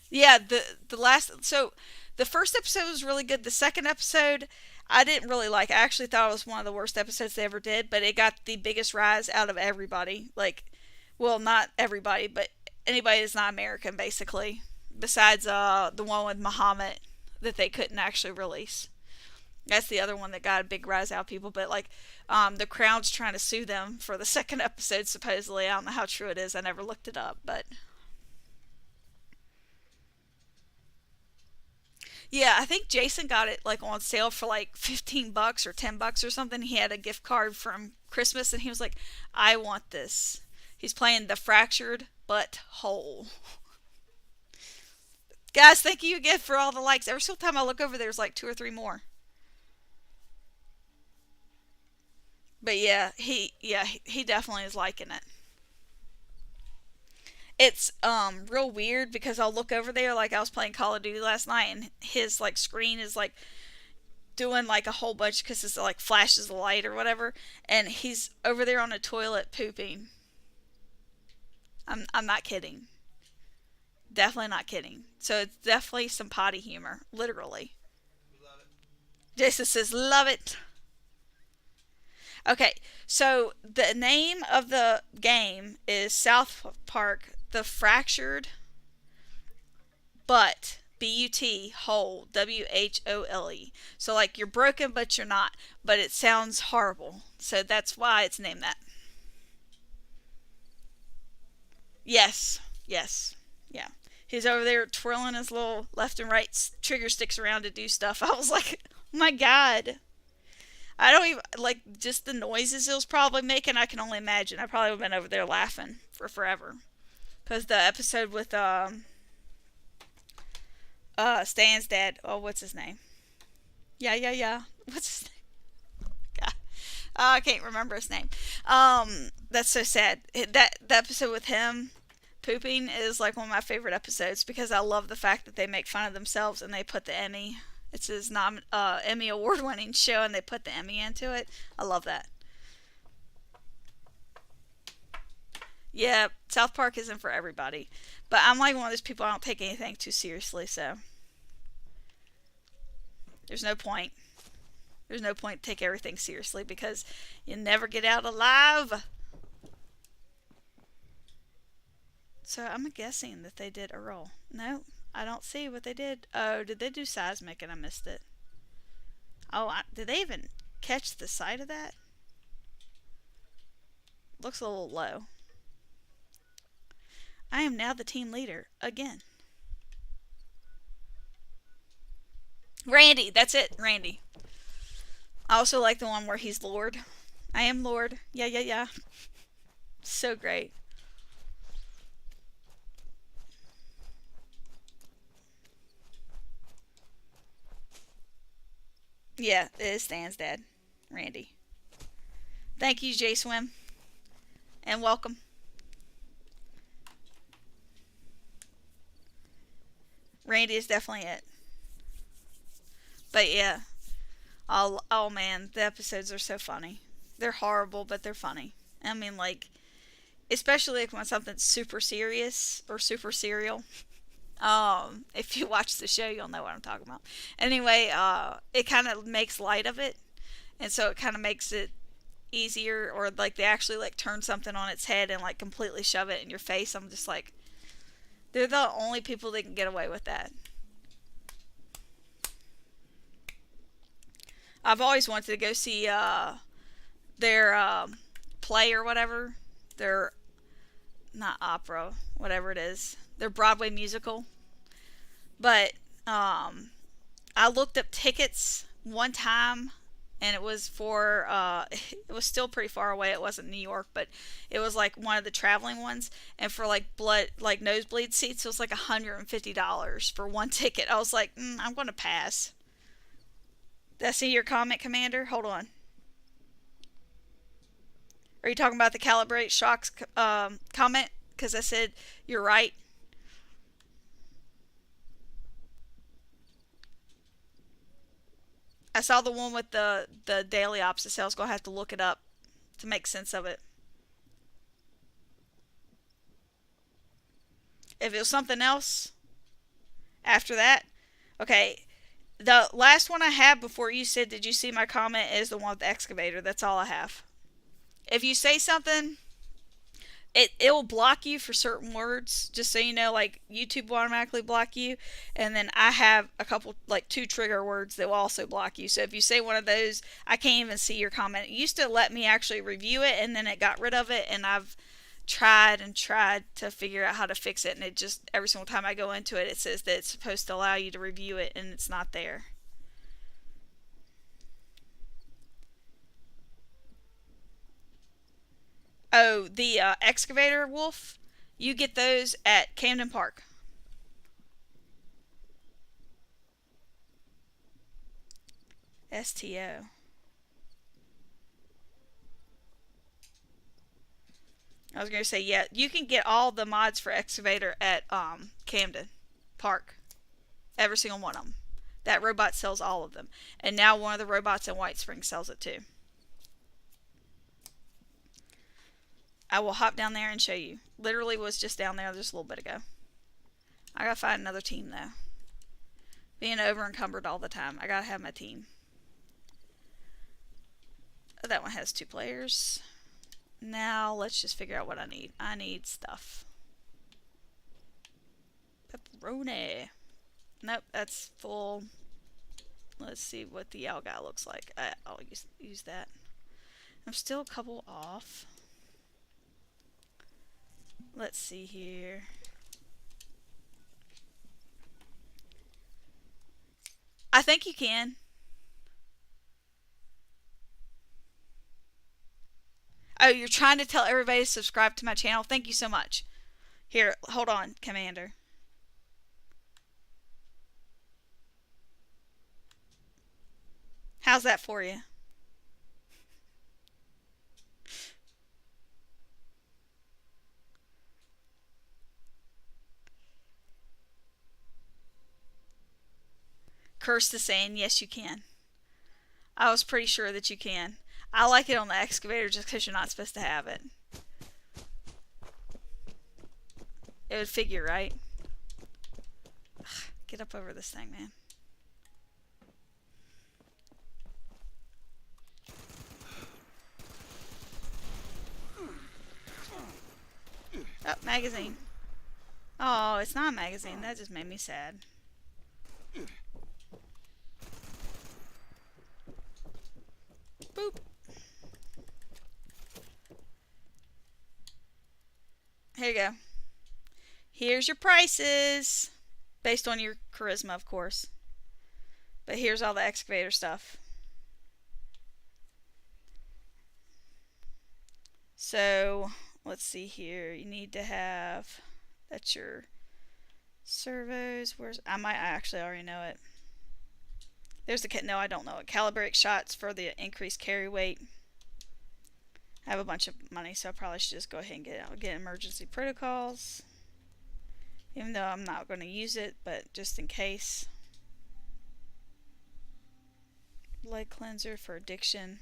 A: Yeah, the first episode was really good. The second episode I didn't really like. I actually thought it was one of the worst episodes they ever did, but it got the biggest rise out of everybody. Like, well, not everybody, but anybody that's not American, basically. Besides the one with Muhammad that they couldn't actually release. That's the other one that got a big rise out of people. But like, the Crown's trying to sue them for the second episode, supposedly. I don't know how true it is. I never looked it up, but yeah, I think Jason got it like on sale for like $15 or $10 or something. He had a gift card from Christmas, and he was like, "I want this." He's playing the Fractured But Whole. Guys, thank you again for all the likes. Every single time I look over, there's like 2 or 3 more. But yeah, he definitely is liking it. It's real weird because I'll look over there, like I was playing Call of Duty last night, and his like screen is like doing like a whole bunch because it's like flashes of light or whatever, and he's over there on a toilet pooping. I'm not kidding. Definitely not kidding. So it's definitely some potty humor, literally.
B: Love it.
A: Jason says, "Love it." Okay, so the name of the game is South Park: The Fractured But B-U-T Whole W-H-O-L-E. So like you're broken but you're not, but it sounds horrible. So that's why it's named that. Yes, yeah. He's over there twirling his little left and right trigger sticks around to do stuff. I was like, oh my God. I don't even, like, just the noises it was probably making, I can only imagine. I probably would have been over there laughing for forever. Because the episode with, Stan's dad, oh, what's his name? Yeah. What's his name? God. I can't remember his name. That's so sad. That episode with him pooping is, like, one of my favorite episodes because I love the fact that they make fun of themselves and they put the Emmy. It's his Emmy award-winning show, and they put the Emmy into it. I love that. Yeah, South Park isn't for everybody. But I'm like one of those people, I don't take anything too seriously, so there's no point. There's no point to take everything seriously because you never get out alive. So I'm guessing that they did Earl. No. I don't see what they did. Oh, did they do seismic and I missed it? Oh, did they even catch the sight of that? Looks a little low. I am now the team leader again. Randy, that's it, Randy. I also like the one where he's Lord. I am Lord. Yeah. So great. Yeah, it is Stan's dad, Randy. Thank you, J Swim, and welcome. Randy is definitely it. But yeah, oh man, the episodes are so funny. They're horrible, but they're funny. I mean, like, especially like when something's super serious or super serial. If you watch the show, you'll know what I'm talking about. Anyway, it kind of makes light of it, and so it kind of makes it easier, or like they actually like turn something on its head and like completely shove it in your face. I'm just like, they're the only people that can get away with that. I've always wanted to go see their play or whatever. Their, not opera, whatever it is. Their Broadway musical. But I looked up tickets one time, and it was for it was still pretty far away. It wasn't New York, but it was like one of the traveling ones, and for like nosebleed seats, it was like $150 for one ticket. I was like, I'm going to pass. Did I see your comment, Commander? Hold on. Are you talking about the calibrate shocks comment? Because I said you're right. I saw the one with the daily opposite sales. Gonna have to look it up to make sense of it. If it was something else after that, okay. The last one I have before you said, "Did you see my comment?" is the one with the excavator. That's all I have. If you say something, it will block you for certain words, just so you know. Like, YouTube will automatically block you, and then I have a couple, like 2 trigger words that will also block you. So if you say one of those, I can't even see your comment. It used to let me actually review it, and then it got rid of it, and I've tried and tried to figure out how to fix it, and it just, every single time I go into it, it says that it's supposed to allow you to review it, and it's not there. Oh, the excavator wolf, you get those at Camden Park. STO. I was going to say, yeah, you can get all the mods for excavator at Camden Park. Every single one of them. That robot sells all of them. And now one of the robots in White Springs sells it too. I will hop down there and show you. Literally was just down there just a little bit ago. I gotta find another team though. Being over encumbered all the time. I gotta have my team. Oh, that one has 2 players. Now let's just figure out what I need. I need stuff. Pepperoni. Nope, that's full. Let's see what the owl guy looks like. I'll use that. I'm still a couple off. Let's see here. I think you can. Oh, you're trying to tell everybody to subscribe to my channel? Thank you so much. Here, hold on, Commander. How's that for you? Kirst is saying, yes, you can. I was pretty sure that you can. I like it on the excavator just because you're not supposed to have it. It would figure, right? Ugh, get up over this thing, man. Oh, magazine. Oh, it's not a magazine. That just made me sad. Boop. Here you go. Here's your prices. Based on your charisma, of course. But here's all the excavator stuff. So, let's see here. You need to have, that's your servos. I might actually already know it. There's the, no, I don't know it. Calibrate shots for the increased carry weight. I have a bunch of money, so I probably should just go ahead and get emergency protocols. Even though I'm not going to use it, but just in case. Blood cleanser for addiction.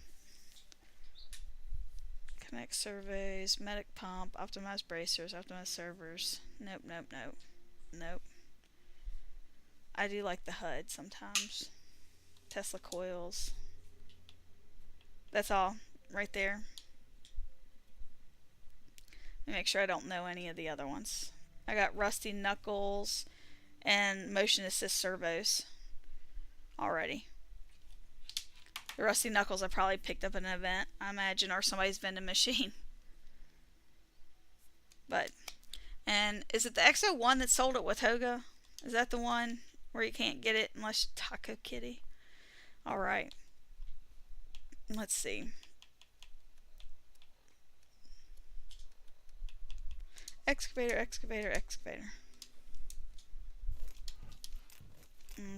A: Connect surveys, medic pump, optimized bracers, optimized servers. Nope, nope, nope. Nope. I do like the HUD sometimes. Tesla coils. That's all right there. Let me make sure I don't know any of the other ones. I got rusty knuckles and motion assist servos already. The rusty knuckles I probably picked up at an event, I imagine, or somebody's vending machine. But, and is it the XO1 that sold it with Hoga? Is that the one where you can't get it unless Taco Kitty? Alright. Let's see. Excavator, excavator, excavator.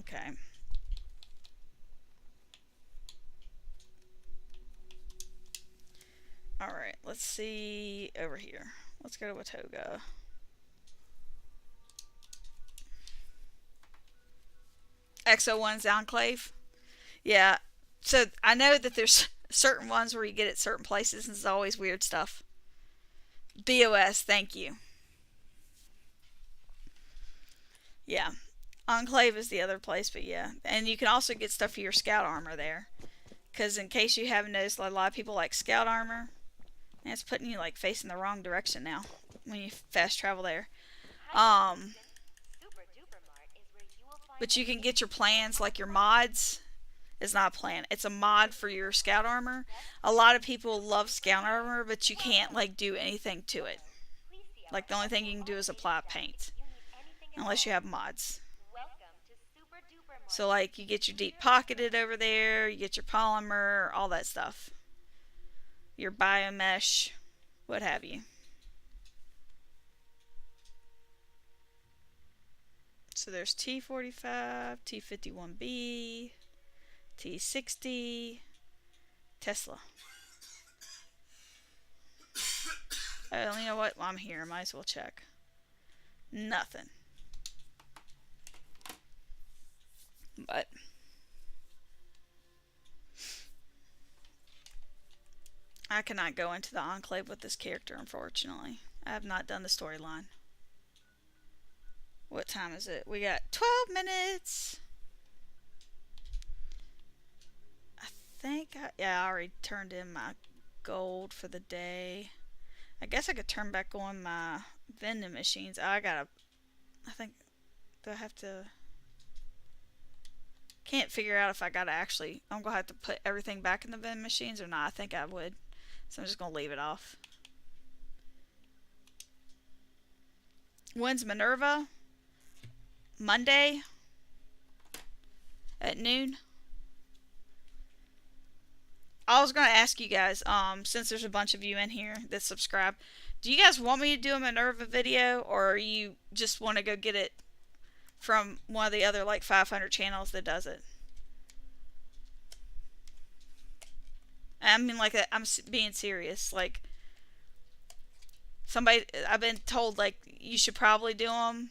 A: Okay. Alright, let's see over here. Let's go to Watoga. XO1's Enclave. Yeah, so I know that there's certain ones where you get it certain places and it's always weird stuff. BOS, thank you. Yeah. Enclave is the other place, but yeah. And you can also get stuff for your scout armor there. Because in case you haven't noticed, a lot of people like scout armor. And it's putting you like facing the wrong direction now when you fast travel there. But you can get your plans, like your mods. It's not a plan. It's a mod for your scout armor. A lot of people love scout armor, but you can't like do anything to it. Like the only thing you can do is apply paint. Unless you have mods. So like you get your deep pocketed over there, you get your polymer, all that stuff. Your biomesh, what have you. So there's T45, T51B, T60, Tesla. Oh, you know what? While I'm here, I might as well check. Nothing. But I cannot go into the Enclave with this character, unfortunately. I have not done the storyline. What time is it? We got 12 minutes. I think I already turned in my gold for the day. I guess I could turn back on my vending machines. I think, do I have to? Can't figure out if I gotta actually, I'm gonna have to put everything back in the vending machines or not. I think I would. So I'm just gonna leave it off. When's Minerva? Monday at noon. I was gonna ask you guys, since there's a bunch of you in here that subscribe, do you guys want me to do a Minerva video, or you just want to go get it from one of the other like 500 channels that does it? I mean, like, I'm being serious. Like, I've been told like you should probably do them,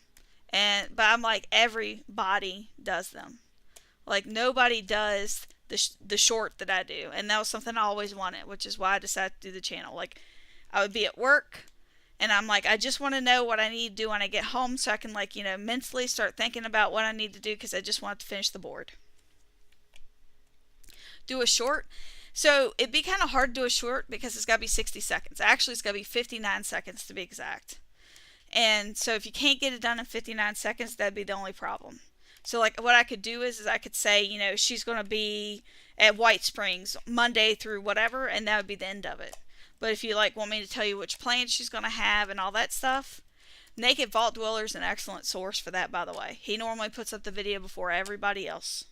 A: but I'm like, everybody does them. Like, nobody does the short that I do, and that was something I always wanted, which is why I decided to do the channel. Like, I would be at work, and I'm like, I just want to know what I need to do when I get home, so I can, like, you know, mentally start thinking about what I need to do, because I just want to finish the board. Do a short. So it'd be kind of hard to do a short because it's got to be 60 seconds. Actually, it's got to be 59 seconds to be exact. And so if you can't get it done in 59 seconds, that'd be the only problem. So like what I could do is I could say, you know, she's going to be at White Springs Monday through whatever, and that would be the end of it. But if you like want me to tell you which plans she's going to have and all that stuff, Naked Vault Dweller is an excellent source for that, by the way. He normally puts up the video before everybody else.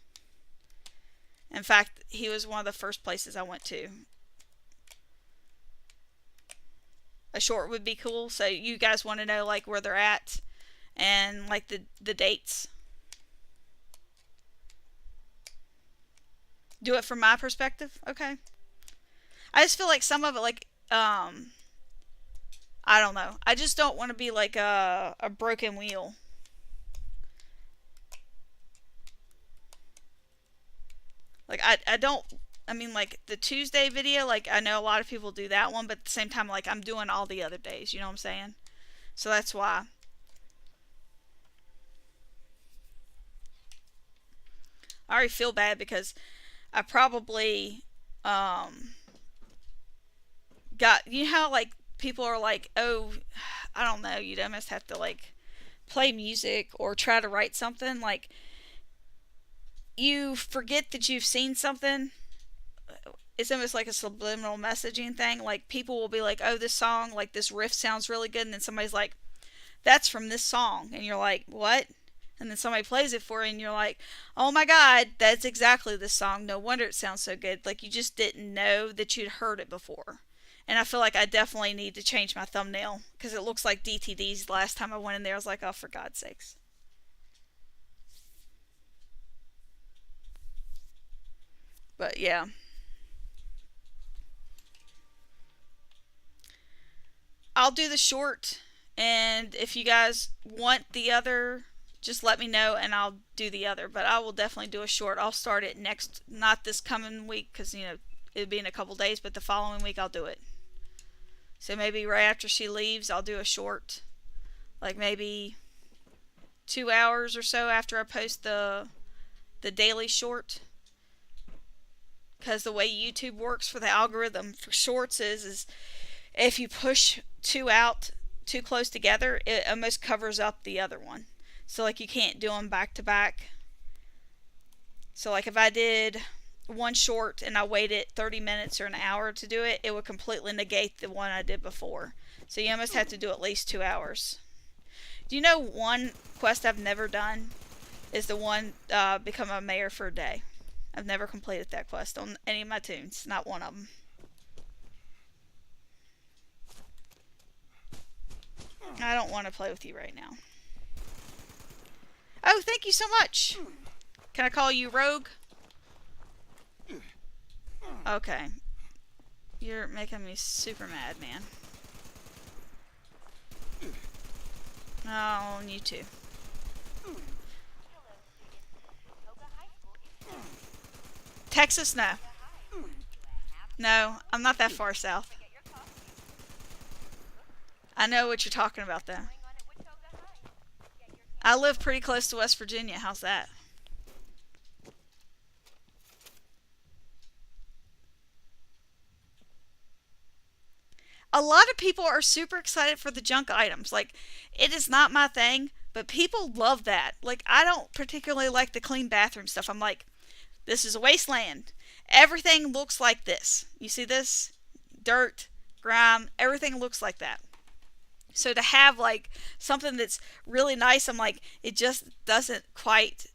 A: In fact, he was one of the first places I went to. A short would be cool. So you guys want to know like where they're at and like the dates. Do it from my perspective? Okay. I just feel like some of it, like I don't know. I just don't want to be like a broken wheel. Like I don't I mean like the Tuesday video, like I know a lot of people do that one, but at the same time like I'm doing all the other days, you know what I'm saying? So that's why. I already feel bad because I probably got, you know how like people are like, oh, I don't know, you'd almost have to like play music or try to write something, like you forget that you've seen something. It's almost like a subliminal messaging thing. Like people will be like, oh, this song, like this riff sounds really good, and then somebody's like, that's from this song, and you're like, what? And then somebody plays it for you, and you're like, oh my god, that's exactly this song, no wonder it sounds so good. Like you just didn't know that you'd heard it before. And I feel like I definitely need to change my thumbnail because it looks like DTD's. Last time I went in there I was like, oh, for God's sakes. But yeah, I'll do the short, and if you guys want the other, just let me know and I'll do the other. But I will definitely do a short. I'll start it next, not this coming week because, you know, it'll be in a couple days, but the following week I'll do it. So maybe right after she leaves, I'll do a short, like maybe 2 hours or so after I post the daily short. Because the way YouTube works for the algorithm for shorts is if you push two out too close together, it almost covers up the other one. So like you can't do them back to back. So like if I did one short and I waited 30 minutes or an hour to do it, it would completely negate the one I did before. So you almost have to do at least 2 hours. Do you know one quest I've never done is the one become a mayor for a day? I've never completed that quest on any of my tunes, not one of them. I don't want to play with you right now. Oh, thank you so much. Can I call you Rogue? Okay. You're making me super mad, man. Oh, and you too. Texas? No. No, I'm not that far south. I know what you're talking about, though. I live pretty close to West Virginia. How's that? A lot of people are super excited for the junk items. Like, it is not my thing, but people love that. Like, I don't particularly like the clean bathroom stuff. I'm like, this is a wasteland. Everything looks like this. You see this? Dirt, grime, everything looks like that. So to have like something that's really nice, I'm like, it just doesn't quite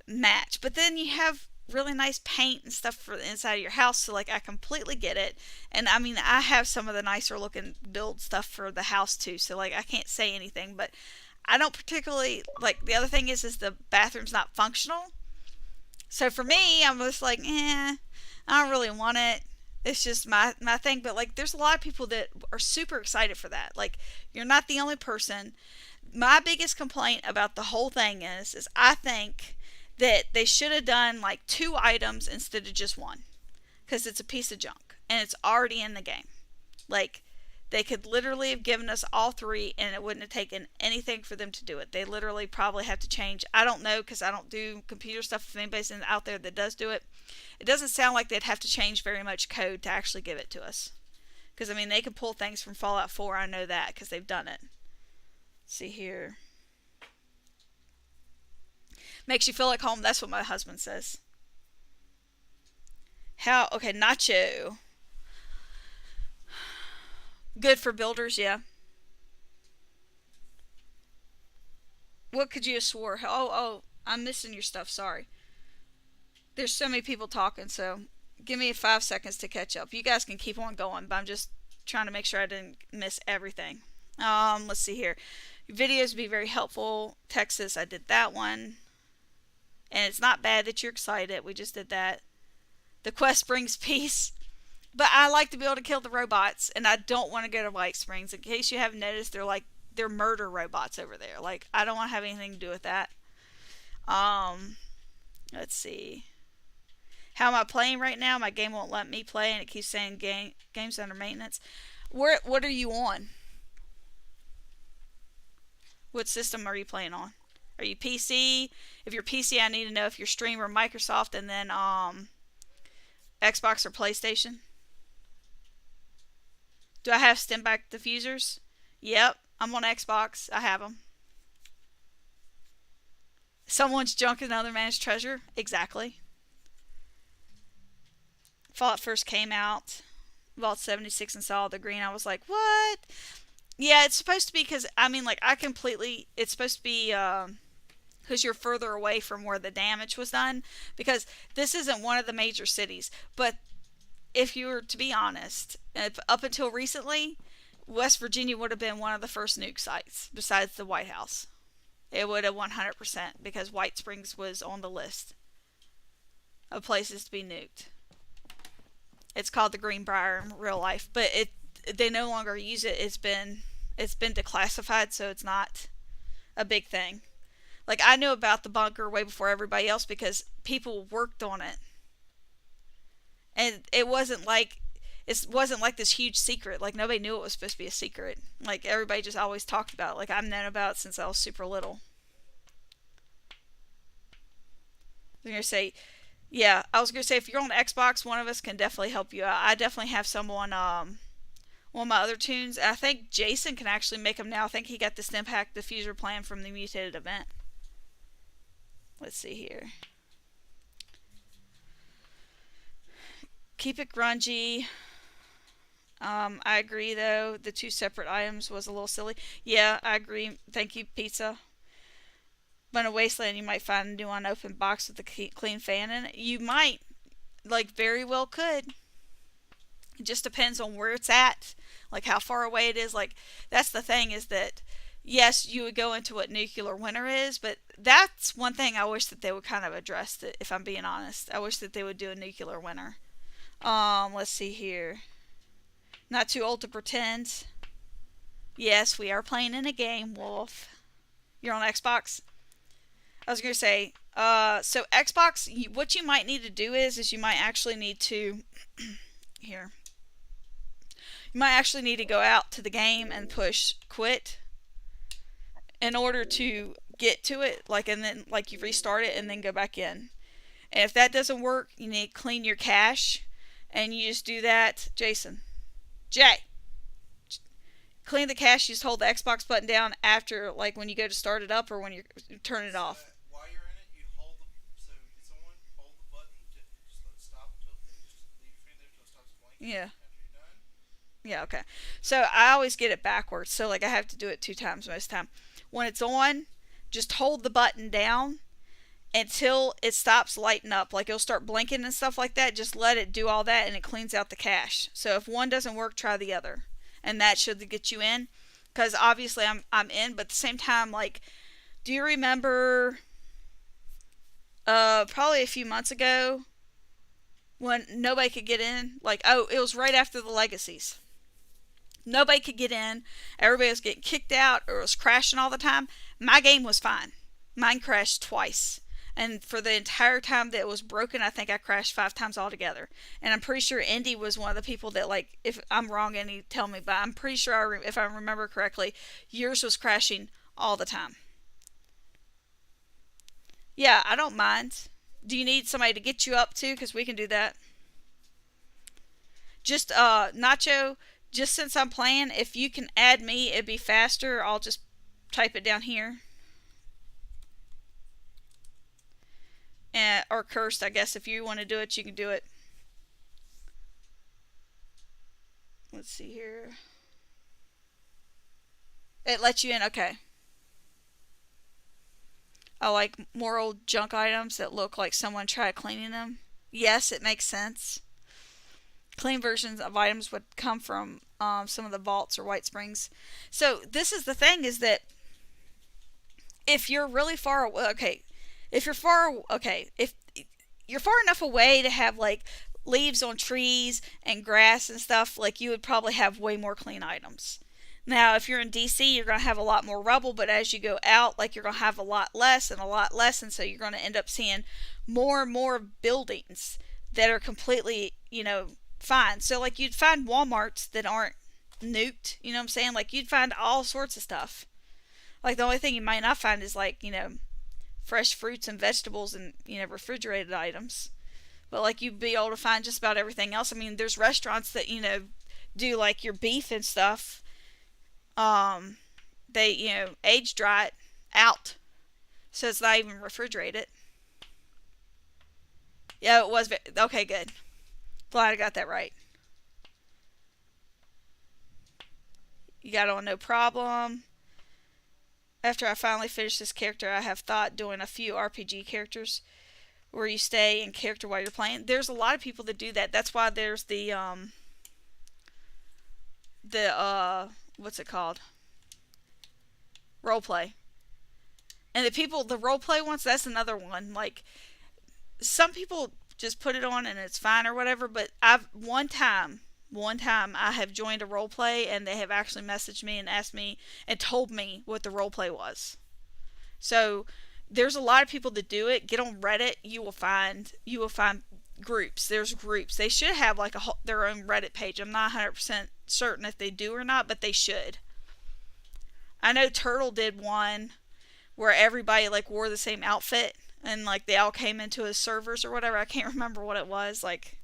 A: match. But then you have really nice paint and stuff for the inside of your house, so like I completely get it. And I mean, I have some of the nicer looking build stuff for the house too, so like I can't say anything, but I don't particularly like. The other thing is the bathroom's not functional. So for me, I'm just like, I don't really want it. It's just my thing. But like, there's a lot of people that are super excited for that. Like, you're not the only person. My biggest complaint about the whole thing is I think that they should have done like 2 items instead of just one, because it's a piece of junk and it's already in the game. Like, they could literally have given us all 3 and it wouldn't have taken anything for them to do it. They literally probably have to change. I don't know, because I don't do computer stuff. If anybody's out there that does do it, it doesn't sound like they'd have to change very much code to actually give it to us. Because I mean, they can pull things from Fallout 4. I know that because they've done it. Let's see here. Makes you feel like home. That's what my husband says. How? Okay, nacho. Good for builders, yeah. What could you have swore? Oh, I'm missing your stuff. Sorry. There's so many people talking, so give me 5 seconds to catch up. You guys can keep on going, but I'm just trying to make sure I didn't miss everything. Let's see here. Your videos would be very helpful. Texas, I did that one. And it's not bad that you're excited. We just did that. The quest brings peace. But I like to be able to kill the robots, and I don't want to go to White Springs. In case you haven't noticed, they're murder robots over there. Like, I don't want to have anything to do with that. Um, let's see. How am I playing right now? My game won't let me play, and it keeps saying games under maintenance. What are you on? What system are you playing on? Are you PC? If you're PC, I need to know if you're streamer Microsoft, and then Xbox or PlayStation. Do I have stem back diffusers? Yep, I'm on Xbox. I have them. Someone's junk another man's treasure? Exactly. Fallout first came out. Vault 76 and saw the green. I was like, what? Yeah, it's supposed to be because, I mean, like, it's supposed to be, because you're further away from where the damage was done. Because this isn't one of the major cities. But if you were to be honest, up until recently, West Virginia would have been one of the first nuke sites besides the White House. It would have 100% because White Springs was on the list of places to be nuked. It's called the Greenbrier in real life, but they no longer use it. It's been declassified, so it's not a big thing. Like, I knew about the bunker way before everybody else because people worked on it. And it wasn't like this huge secret. Like, nobody knew it was supposed to be a secret. Like, everybody just always talked about it. Like, I've known about it since I was super little. I was gonna say if you're on Xbox, one of us can definitely help you out. I definitely have someone one of my other tunes. I think Jason can actually make them now. I think he got the stim pack diffuser plan from the mutated event. Let's see here. Keep it grungy. I agree though. The two separate items was a little silly. Yeah, I agree. Thank you, pizza. But in a wasteland, you might find a new unopened box with a clean fan in it. You might, like, very well could. It just depends on where it's at, like how far away it is. Like, that's the thing is that, yes, you would go into what nuclear winter is, but that's one thing I wish that they would kind of address it, if I'm being honest. I wish that they would do a nuclear winter. Let's see here. Not too old to pretend. Yes, we are playing in a game, Wolf. You're on Xbox? I was going to say, so Xbox, what you might need to do is you might actually need to, here. You might actually need to go out to the game and push quit in order to get to it, like, and then, like, you restart it and then go back in. And if that doesn't work, you need to clean your cache, and you just do that. Jay, clean the cache. You just hold the Xbox button down after, like, when you go to start it up or when you turn it off.
B: While you're in it, you hold so it's on, hold the button, just let it stop until, just leave your finger there until it stops blinking.
A: Yeah.
B: After you're done.
A: Yeah, okay. So I always get it backwards. So, like, I have to do it 2 times most of the time. When it's on, just hold the button down until it stops lighting up. Like, it'll start blinking and stuff like that. Just let it do all that and it cleans out the cache. So if one doesn't work, try the other. And that should get you in. Because obviously I'm in, but at the same time, like, do you remember probably a few months ago when nobody could get in? Like, it was right after the legacies. Nobody could get in. Everybody was getting kicked out or was crashing all the time. My game was fine. Mine crashed twice. And for the entire time that it was broken, I think I crashed 5 times altogether. And I'm pretty sure Indy was one of the people that, like, if I'm wrong, Indy, tell me. But I'm pretty sure, if I remember correctly, yours was crashing all the time. Yeah, I don't mind. Do you need somebody to get you up too? Because we can do that. Just, Nacho, just since I'm playing, if you can add me, it'd be faster. I'll just type it down here. Or Cursed, I guess. If you want to do it, you can do it. Let's see here. It lets you in. Okay. I like more old junk items that look like someone tried cleaning them. Yes, it makes sense. Clean versions of items would come from some of the vaults or White Springs. So this is the thing, is that if you're really far away, if you're far enough away to have, like, leaves on trees and grass and stuff, like you would probably have way more clean items. Now, if you're in DC, you're going to have a lot more rubble, but as you go out, like you're going to have a lot less and a lot less, and so you're going to end up seeing more and more buildings that are completely, fine. So, like, you'd find Walmarts that aren't nuked, you know what I'm saying? Like, you'd find all sorts of stuff. Like, the only thing you might not find is, like, fresh fruits and vegetables and, refrigerated items. But, like, you'd be able to find just about everything else. I mean, there's restaurants that, do, like, your beef and stuff. They, age dry it out. So it's not even refrigerated. Yeah, it was. Okay, good. Glad I got that right. You got on no problem. After I finally finish this character, I have thought doing a few RPG characters where you stay in character while you're playing. There's a lot of people that do that. That's why there's the what's it called? Roleplay. And the roleplay ones, that's another one. Like, some people just put it on and it's fine or whatever, but one time I have joined a roleplay and they have actually messaged me and asked me and told me what the roleplay was. So there's a lot of people that do it. Get on Reddit, you will find groups. There's groups. They should have like their own Reddit page. I'm not 100% certain if they do or not, but they should. I know Turtle did one where everybody like wore the same outfit and like they all came into his servers or whatever. I can't remember what it was. Like,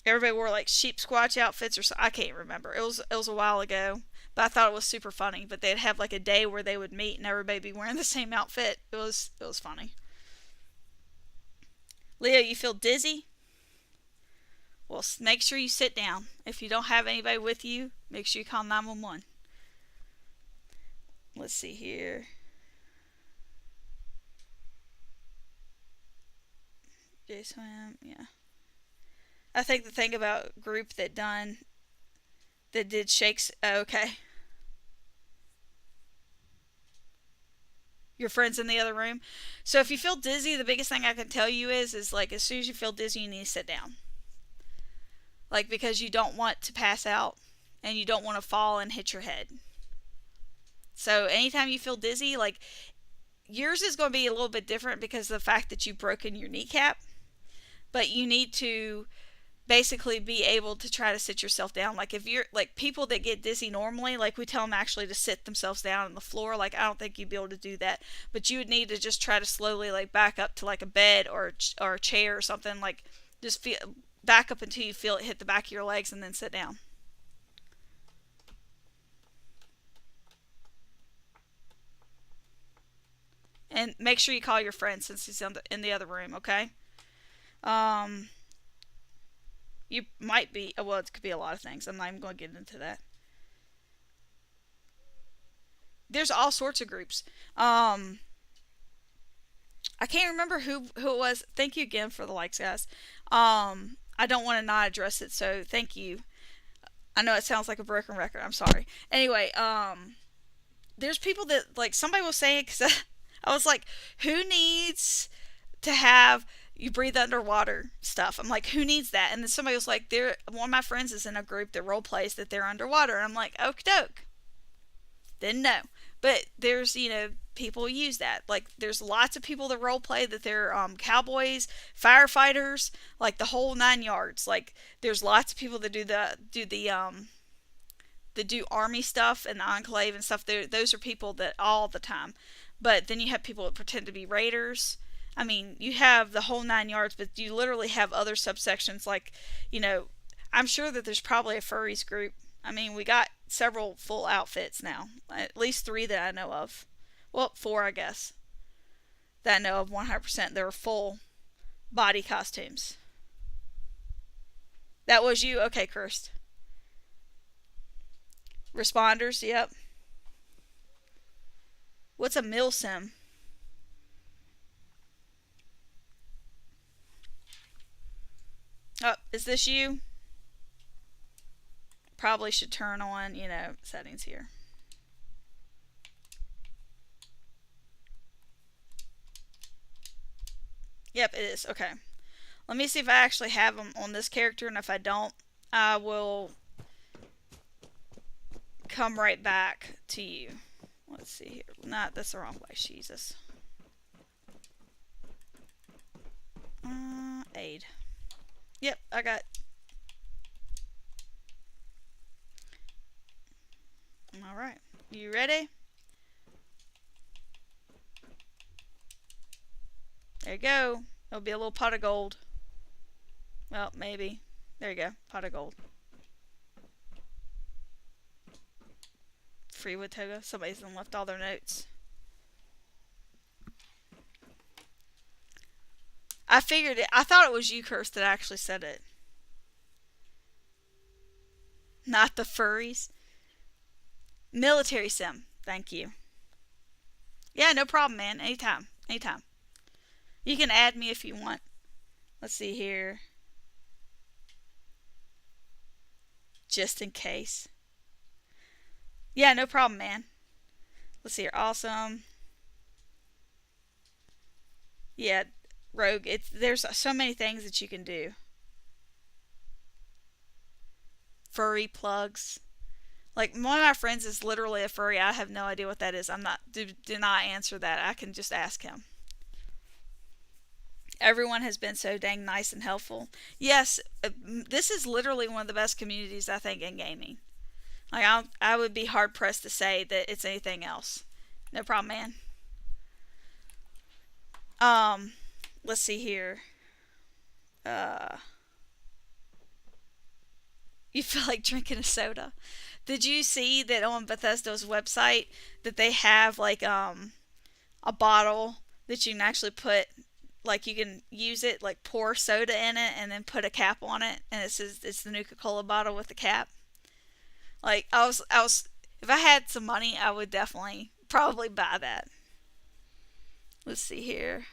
A: everybody wore like sheep squatch outfits or so. I can't remember. It was a while ago, but I thought it was super funny. But they'd have like a day where they would meet and everybody be wearing the same outfit. It was funny. Leo, you feel dizzy? Well, make sure you sit down. If you don't have anybody with you, make sure you call 911. Let's see here. J-Swam, yeah. I think the thing about group that did shakes, okay. Your friends in the other room. So if you feel dizzy, the biggest thing I can tell you is like, as soon as you feel dizzy, you need to sit down. Like, because you don't want to pass out and you don't want to fall and hit your head. So anytime you feel dizzy, like, yours is going to be a little bit different because of the fact that you've broken your kneecap. But you need to basically be able to try to sit yourself down. Like, if you're, like, people that get dizzy normally, like, we tell them actually to sit themselves down on the floor. Like, I don't think you'd be able to do that. But you would need to just try to slowly, like, back up to, like, a bed or a chair or something. Like, just back up until you feel it hit the back of your legs and then sit down. And make sure you call your friend since he's in the other room, okay? You might be, well, it could be a lot of things. I'm not even going to get into that. There's all sorts of groups. I can't remember who it was. Thank you again for the likes, guys. I don't want to not address it, so thank you. I know it sounds like a broken record. I'm sorry. Anyway, there's people that, like, somebody was saying, because I was like, who needs to have you breathe underwater stuff? I'm like, who needs that? And then somebody was like, one of my friends is in a group that role plays that they're underwater. And I'm like, okie doke. Didn't know. But there's, people use that. Like, there's lots of people that role play that they're cowboys, firefighters, like the whole 9 yards. Like, there's lots of people that do army stuff and the enclave and stuff. Those are people that all the time. But then you have people that pretend to be raiders. I mean, you have the whole 9 yards, but you literally have other subsections. Like, I'm sure that there's probably a furries group. I mean, we got several full outfits now. At least 3 that I know of. Well, 4, I guess. That I know of 100%. They were full body costumes. That was you? Okay, Kirst. Responders, yep. What's a milsim? Oh, is this you? Probably should turn on, settings here. Yep, it is. Okay. Let me see if I actually have them on this character, and if I don't, I will come right back to you. Let's see here. Not, that's the wrong place. Jesus. Aid. Yep, I got. Alright. You ready? There you go. There'll be a little pot of gold. Well, maybe. There you go. Pot of gold. Free with Toga. Somebody's done left all their notes. I figured it. I thought it was you, Curse, that actually said it. Not the furries. Military sim. Thank you. Yeah, no problem, man. Anytime. Anytime. You can add me if you want. Let's see here. Just in case. Yeah, no problem, man. Let's see here. Awesome. Yeah, Rogue. There's so many things that you can do. Furry plugs. Like, one of my friends is literally a furry. I have no idea what that is. Do not answer that. I can just ask him. Everyone has been so dang nice and helpful. Yes, this is literally one of the best communities, I think, in gaming. Like, I would be hard pressed to say that it's anything else. No problem, man. Let's see here. You feel like drinking a soda. Did you see that on Bethesda's website that they have like a bottle that you can actually put, like, you can use it, like pour soda in it and then put a cap on it, and it says it's the Nuka-Cola bottle with the cap. Like, I was if I had some money, I would definitely probably buy that. Let's see here.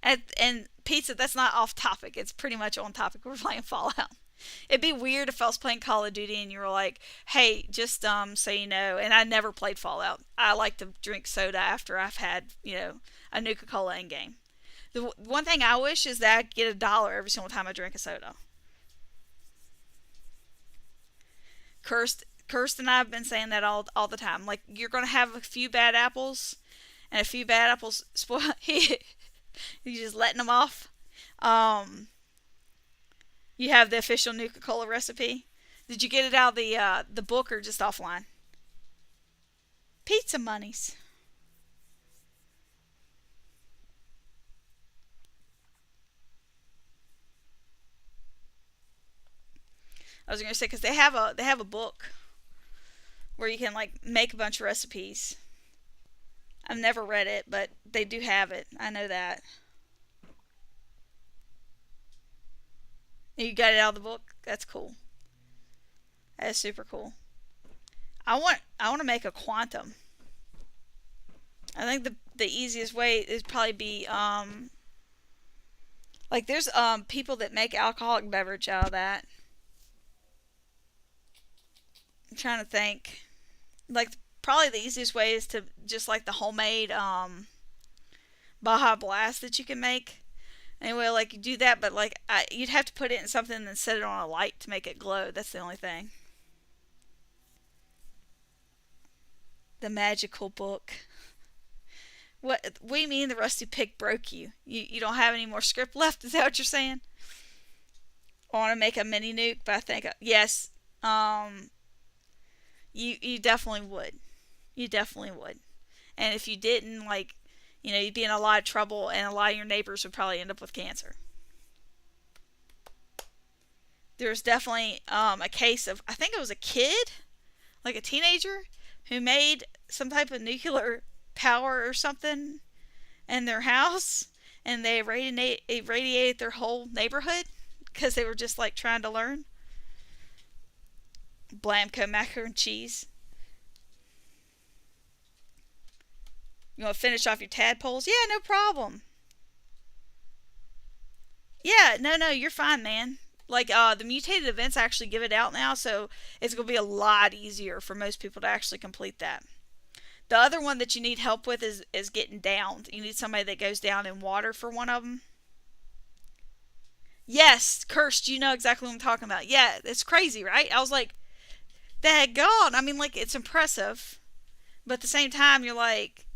A: And pizza, that's not off topic. It's pretty much on topic. We're playing Fallout. It'd be weird if I was playing Call of Duty and you were like, hey, just so you know, and I never played Fallout. I like to drink soda after I've had, a Nuka-Cola in game. The one thing I wish is that I get $1 every single time I drink a soda. Cursed and I have been saying that all the time. Like, you're going to have a few bad apples, and a few bad apples spoil. You're just letting them off. You have the official Nuka-Cola recipe. Did you get it out of the book or just offline? Pizza monies. I was gonna say, because they have a book where you can like make a bunch of recipes. I've never read it, but they do have it. I know that. You got it out of the book? That's cool. That is super cool. I want to make a quantum. I think the easiest way is probably be like there's people that make alcoholic beverage out of that. I'm trying to think. Like, probably the easiest way is to just like the homemade Baja Blast that you can make. Anyway, like, you do that, but like you'd have to put it in something and then set it on a light to make it glow. That's the only thing. The magical book. What do you mean the rusty pick broke you? You don't have any more script left? Is that what you're saying? I want to make a mini nuke, but I think yes. You definitely would. You definitely would. And if you didn't, like, you'd be in a lot of trouble, and a lot of your neighbors would probably end up with cancer. There's definitely a case of, I think it was a kid, like a teenager, who made some type of nuclear power or something in their house, and they irradiated their whole neighborhood because they were just like trying to learn. Blamco macaroni and cheese. You want to finish off your tadpoles? Yeah, no problem. Yeah, no, you're fine, man. Like, the mutated events actually give it out now, so it's going to be a lot easier for most people to actually complete that. The other one that you need help with is getting downed. You need somebody that goes down in water for one of them. Yes, cursed. You know exactly what I'm talking about. Yeah, it's crazy, right? I was like, daggone. I mean, like, it's impressive. But at the same time, you're like,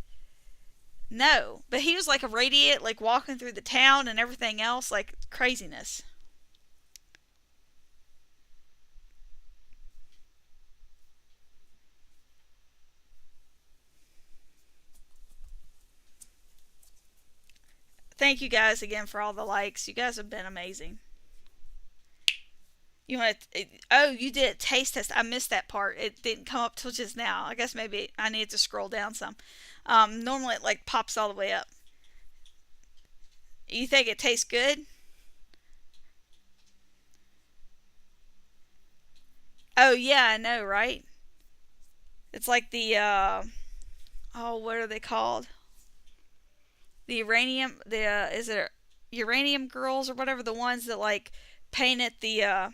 A: no. But he was like a radiate, like walking through the town and everything else, like craziness. Thank you guys again for all the likes. You guys have been amazing. You want to? Oh, you did a taste test. I missed that part. It didn't come up till just now. I guess maybe I needed to scroll down some. Normally it like pops all the way up. You think it tastes good? Oh yeah, I know, right? It's like the oh, what are they called? The uranium. The is it uranium girls or whatever? The ones that like painted the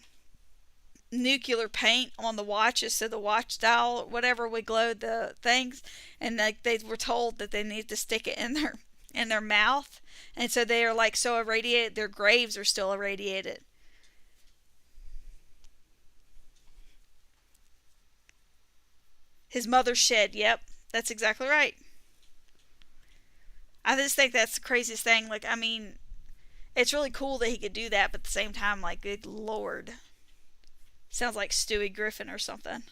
A: nuclear paint on the watches so the watch dial or whatever would glow the things, and like they were told that they need to stick it in their mouth, and so they are like so irradiated their graves are still irradiated. His mother shed. Yep, that's exactly right. I just think that's the craziest thing. Like, I mean, it's really cool that he could do that, but at the same time, like, good lord. Sounds like Stewie Griffin or something.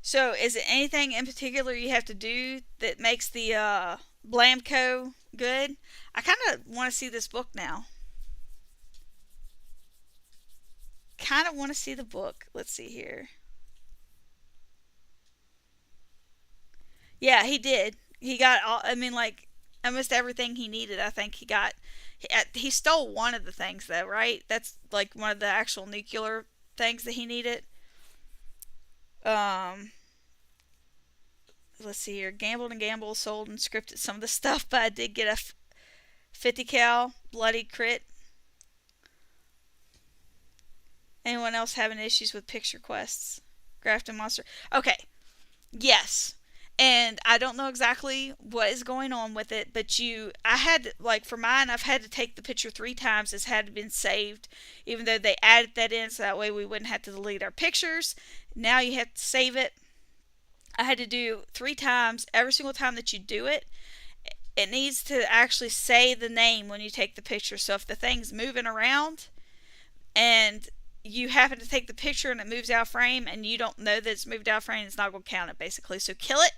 A: So, is it anything in particular you have to do that makes the Blamco good? I kind of want to see this book now. Kind of want to see the book. Let's see here. Yeah, he did. He got all. I mean, like almost everything he needed. I think he got. He stole one of the things though, right? That's like one of the actual nuclear things that he needed. Um, let's see here. Gambled and gambled, sold and scripted some of the stuff, but I did get a 50 cal bloody crit. Anyone else having issues with picture quests? Grafton Monster. Okay. Yes. And I don't know exactly what is going on with it, but I had, like, for mine, I've had to take the picture 3 times. It's had been saved, even though they added that in so that way we wouldn't have to delete our pictures. Now you have to save it. I had to do 3 times. Every single time that you do it, it needs to actually say the name when you take the picture. So if the thing's moving around and you happen to take the picture and it moves out of frame and you don't know that it's moved out of frame, it's not going to count it basically. So kill it.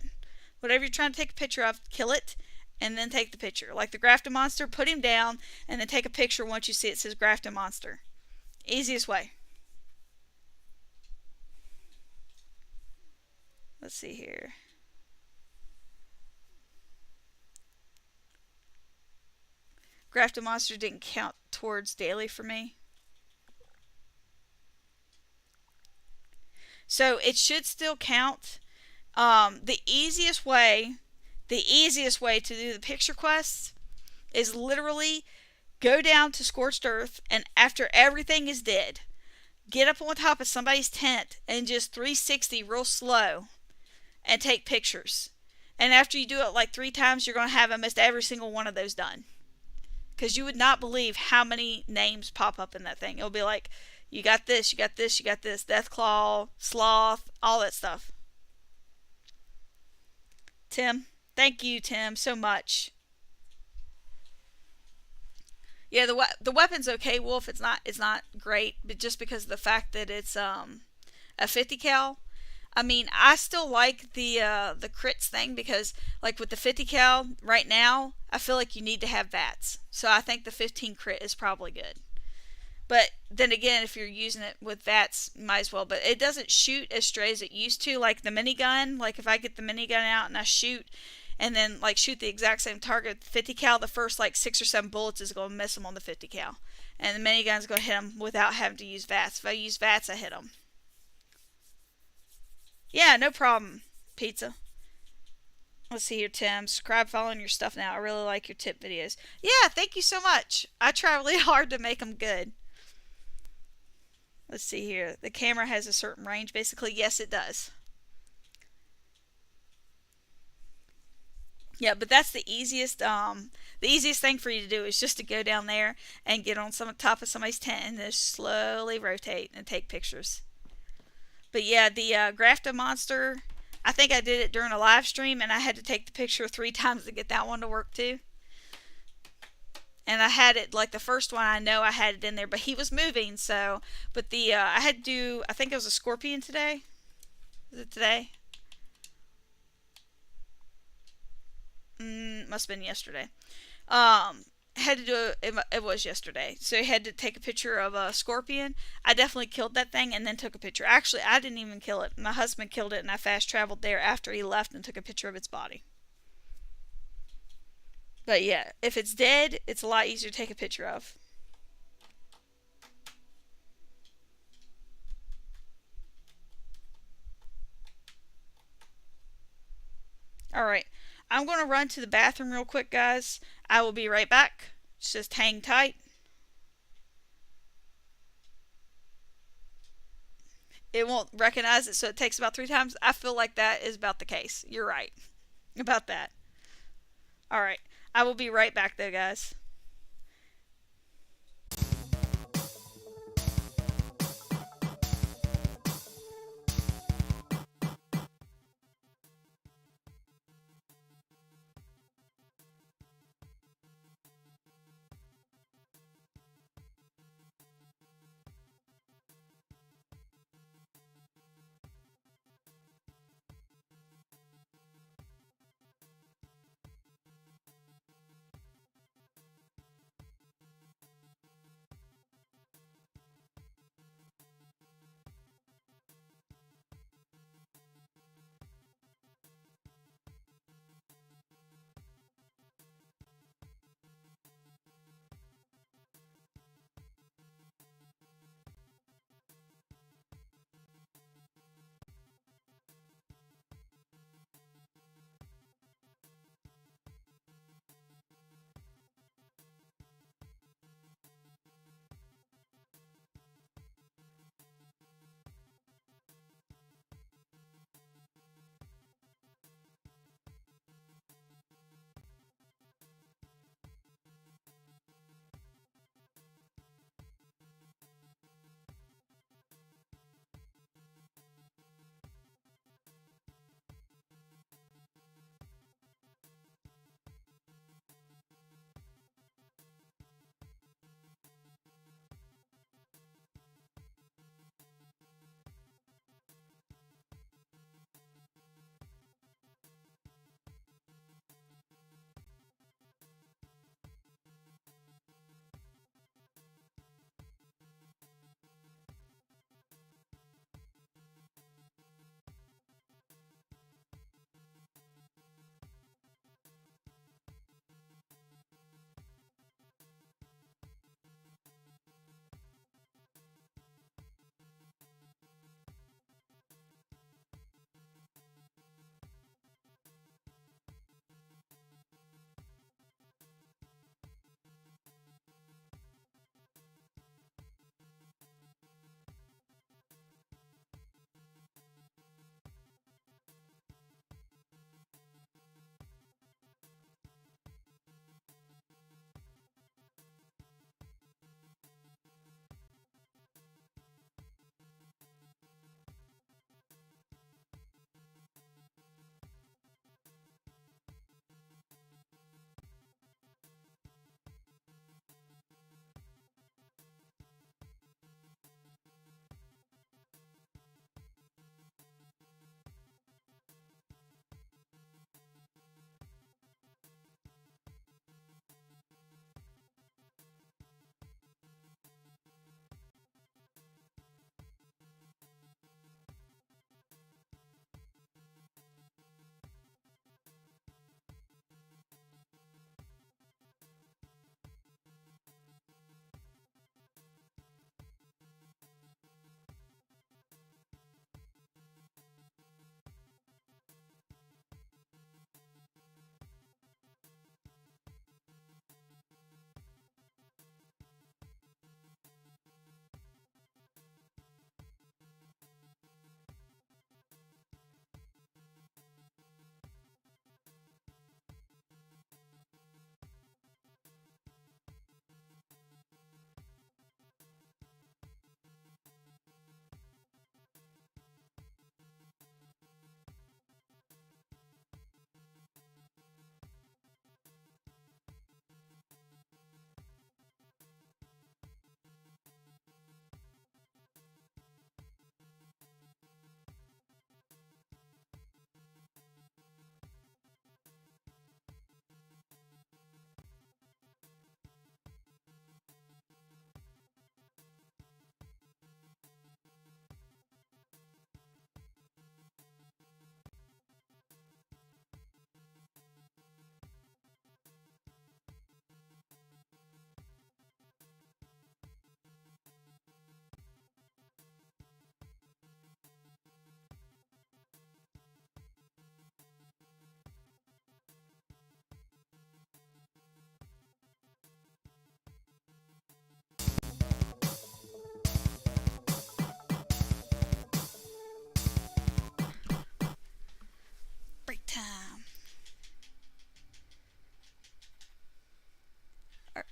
A: Whatever you're trying to take a picture of, kill it and then take the picture. Like the Grafton Monster, put him down and then take a picture once you see it says Grafton Monster. Easiest way. Let's see here. Grafton Monster didn't count towards daily for me. So it should still count. The easiest way to do the picture quests is literally go down to Scorched Earth and after everything is dead, get up on top of somebody's tent and just 360 real slow and take pictures. And after you do it like 3 times, you're going to have almost every single one of those done. Because you would not believe how many names pop up in that thing. It'll be like, you got this, you got this, you got this, Deathclaw, Sloth, all that stuff. Tim, thank you, Tim, so much. Yeah, the weapon's okay, Wolf. It's not great, but just because of the fact that it's a 50 cal. I mean, I still like the crits thing because, like with the 50 cal right now, I feel like you need to have VATS. So I think the 15 crit is probably good. But then again, if you're using it with VATS, might as well. But it doesn't shoot as straight as it used to, like the minigun. Like if I get the minigun out and I shoot, and then like shoot the exact same target, 50 cal, the first like 6 or 7 bullets is going to miss them on the 50 cal. And the minigun's going to hit them without having to use VATS. If I use VATS, I hit them. Yeah, no problem, Pizza. Let's see here, Tim. Subscribe, following your stuff now. I really like your tip videos. Yeah, thank you so much. I try really hard to make them good. Let's see here. The camera has a certain range, basically. Yes, it does. Yeah, but that's the easiest thing for you to do is just to go down there and get on some top of somebody's tent and just slowly rotate and take pictures. But yeah, the Grafta monster, I think I did it during a live stream and I had to take the picture 3 times to get that one to work too. And I had it, like the first one, I know I had it in there, but he was moving, so, but I had to do, I think it was a scorpion today. Is it today? Must have been yesterday. Had to do it was yesterday. So I had to take a picture of a scorpion. I definitely killed that thing and then took a picture. Actually, I didn't even kill it. My husband killed it and I fast traveled there after he left and took a picture of its body. But yeah, if it's dead, it's a lot easier to take a picture of. Alright, I'm going to run to the bathroom real quick, guys. I will be right back. Just hang tight. It won't recognize it, so it takes about 3 times. I feel like that is about the case. You're right about that. Alright, I will be right back though, guys.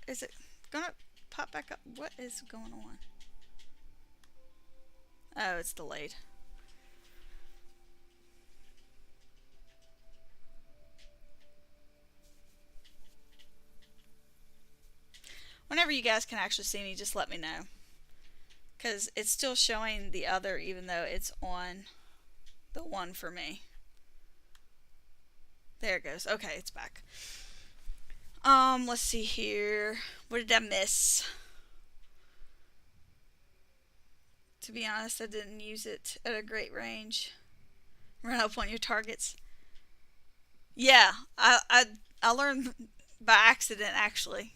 A: is it gonna pop back up? What is going on? Oh, it's delayed. Whenever you guys can actually see me, just let me know. Because it's still showing the other even though it's on the one for me. There it goes. Okay, it's back. Let's see here. What did I miss? To be honest, I didn't use it at a great range. Run up on your targets. Yeah, I learned by accident actually.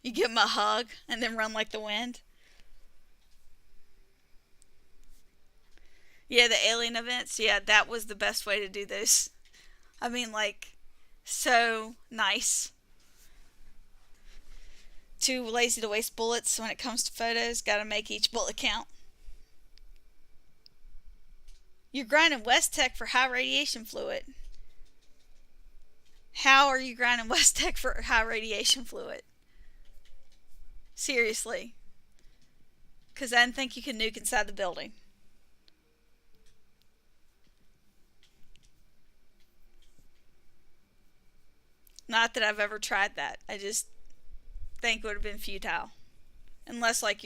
A: You give them a hug and then run like the wind. Yeah, the alien events. Yeah, that was the best way to do this. I mean, like, so nice. Too lazy to waste bullets when it comes to photos. Gotta make each bullet count. You're grinding West Tech for high radiation fluid. How are you grinding West Tech for high radiation fluid? Seriously. Because I didn't think you could nuke inside the building. Not that I've ever tried that. I just think it would have been futile. Unless, like,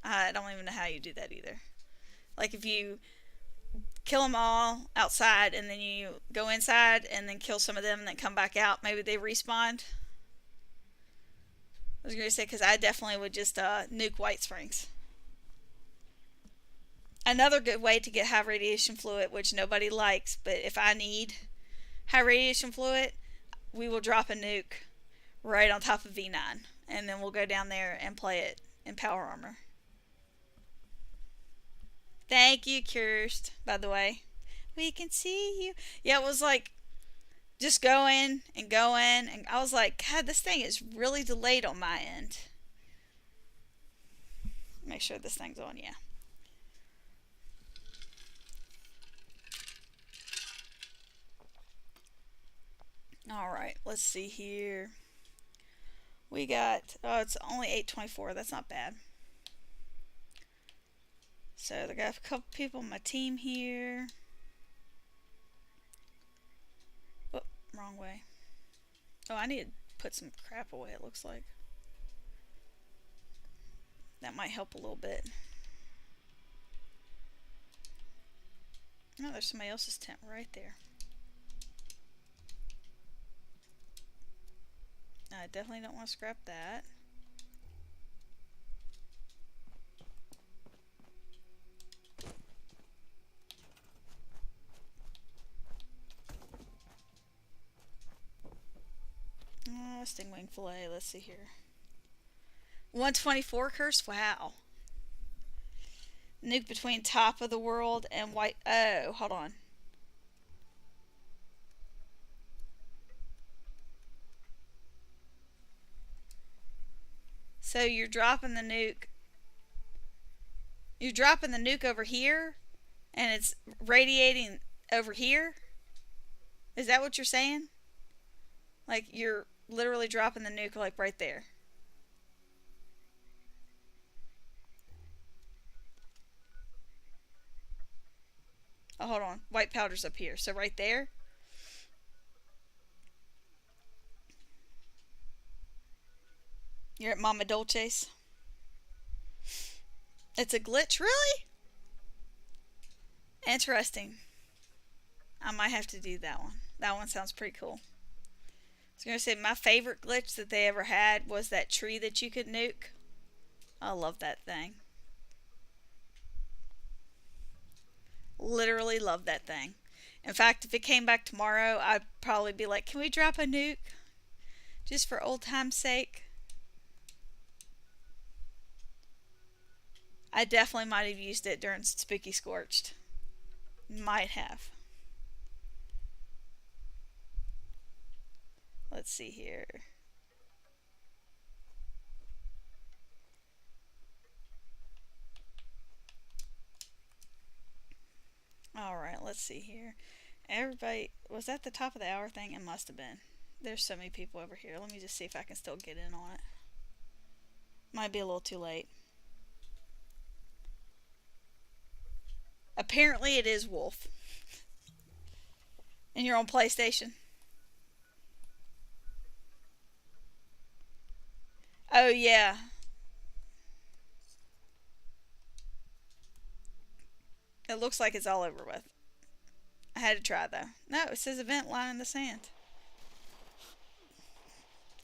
A: I don't even know how you do that either. Like, if you kill them all outside and then you go inside and then kill some of them and then come back out, maybe they respawned. I was going to say, because I definitely would just nuke White Springs. Another good way to get high radiation fluid, which nobody likes, but if I need high radiation fluid, we will drop a nuke right on top of V9, and then we'll go down there and play it in power armor. Thank you, Kirst, by the way. We can see you. Yeah, it was like just going and going, and I was like, God, this thing is really delayed on my end. Make sure this thing's on, yeah. Alright, let's see here. We got, oh, it's only 8:24. That's not bad. So, I got a couple people on my team here. Oh, wrong way. Oh, I need to put some crap away, it looks like. That might help a little bit. Oh, there's somebody else's tent right there. I definitely don't want to scrap that. Stingwing fillet, let's see here. 124 curse? Wow. Nuke between top of the world and white. Oh, hold on. So you're dropping the nuke. You're dropping the nuke over here, and it's radiating over here? Is that what you're saying? Like, you're literally dropping the nuke, like, right there. Oh, hold on. White powder's up here. So right there. You're at Mama Dolce's. It's a glitch? Really? Interesting. I might have to do that one. That one sounds pretty cool. I was going to say, my favorite glitch that they ever had was that tree that you could nuke. I love that thing. Literally love that thing. In fact, if it came back tomorrow, I'd probably be like, can we drop a nuke? Just for old time's sake. I definitely might have used it during Spooky Scorched. Might have. Let's see here. Alright, let's see here. Everybody, was that the top of the hour thing? It must have been. There's so many people over here. Let me just see if I can still get in on it. Might be a little too late. Apparently it is Wolf. And you're on PlayStation. Oh, yeah. It looks like it's all over with. I had to try, though. No, it says event line in the sand.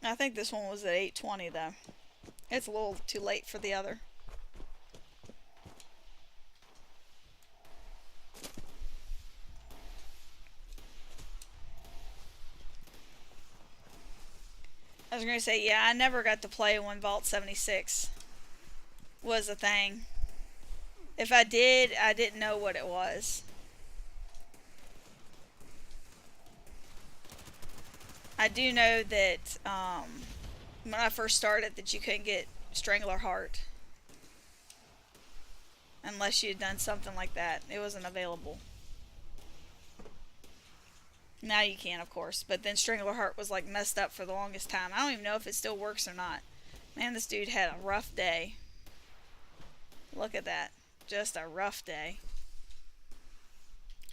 A: I think this one was at 8:20, though. It's a little too late for the other. I was going to say, yeah, I never got to play when Vault 76 was a thing. If I did, I didn't know what it was. I do know that when I first started that you couldn't get Strangler Heart. Unless you had done something like that. It wasn't available. Now you can, of course. But then Strangler Heart was like messed up for the longest time. I don't even know if it still works or not. Man, this dude had a rough day. Look at that. Just a rough day.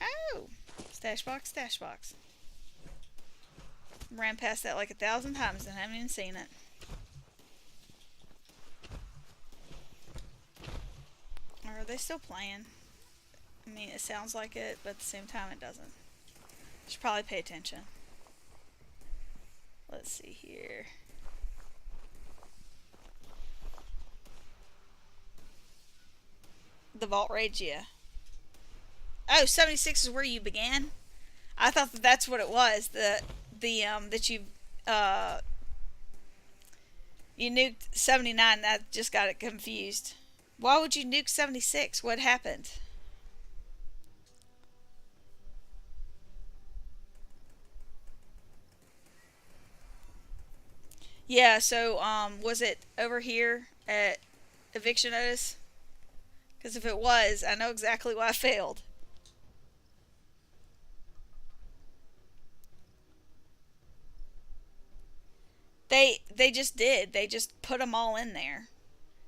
A: Oh! Stash box, stash box. Ran past that like 1,000 times and haven't even seen it. Or are they still playing? I mean, it sounds like it, but at the same time it doesn't. Should probably pay attention. Let's see here. The Vault Rage, yeah. Oh, 76 is where you began? I thought that that's what it was. That you nuked 79. That just got it confused. Why would you nuke 76? What happened? Yeah, so was it over here at Eviction Notice? Because if it was, I know exactly why I failed. They just did. They just put them all in there.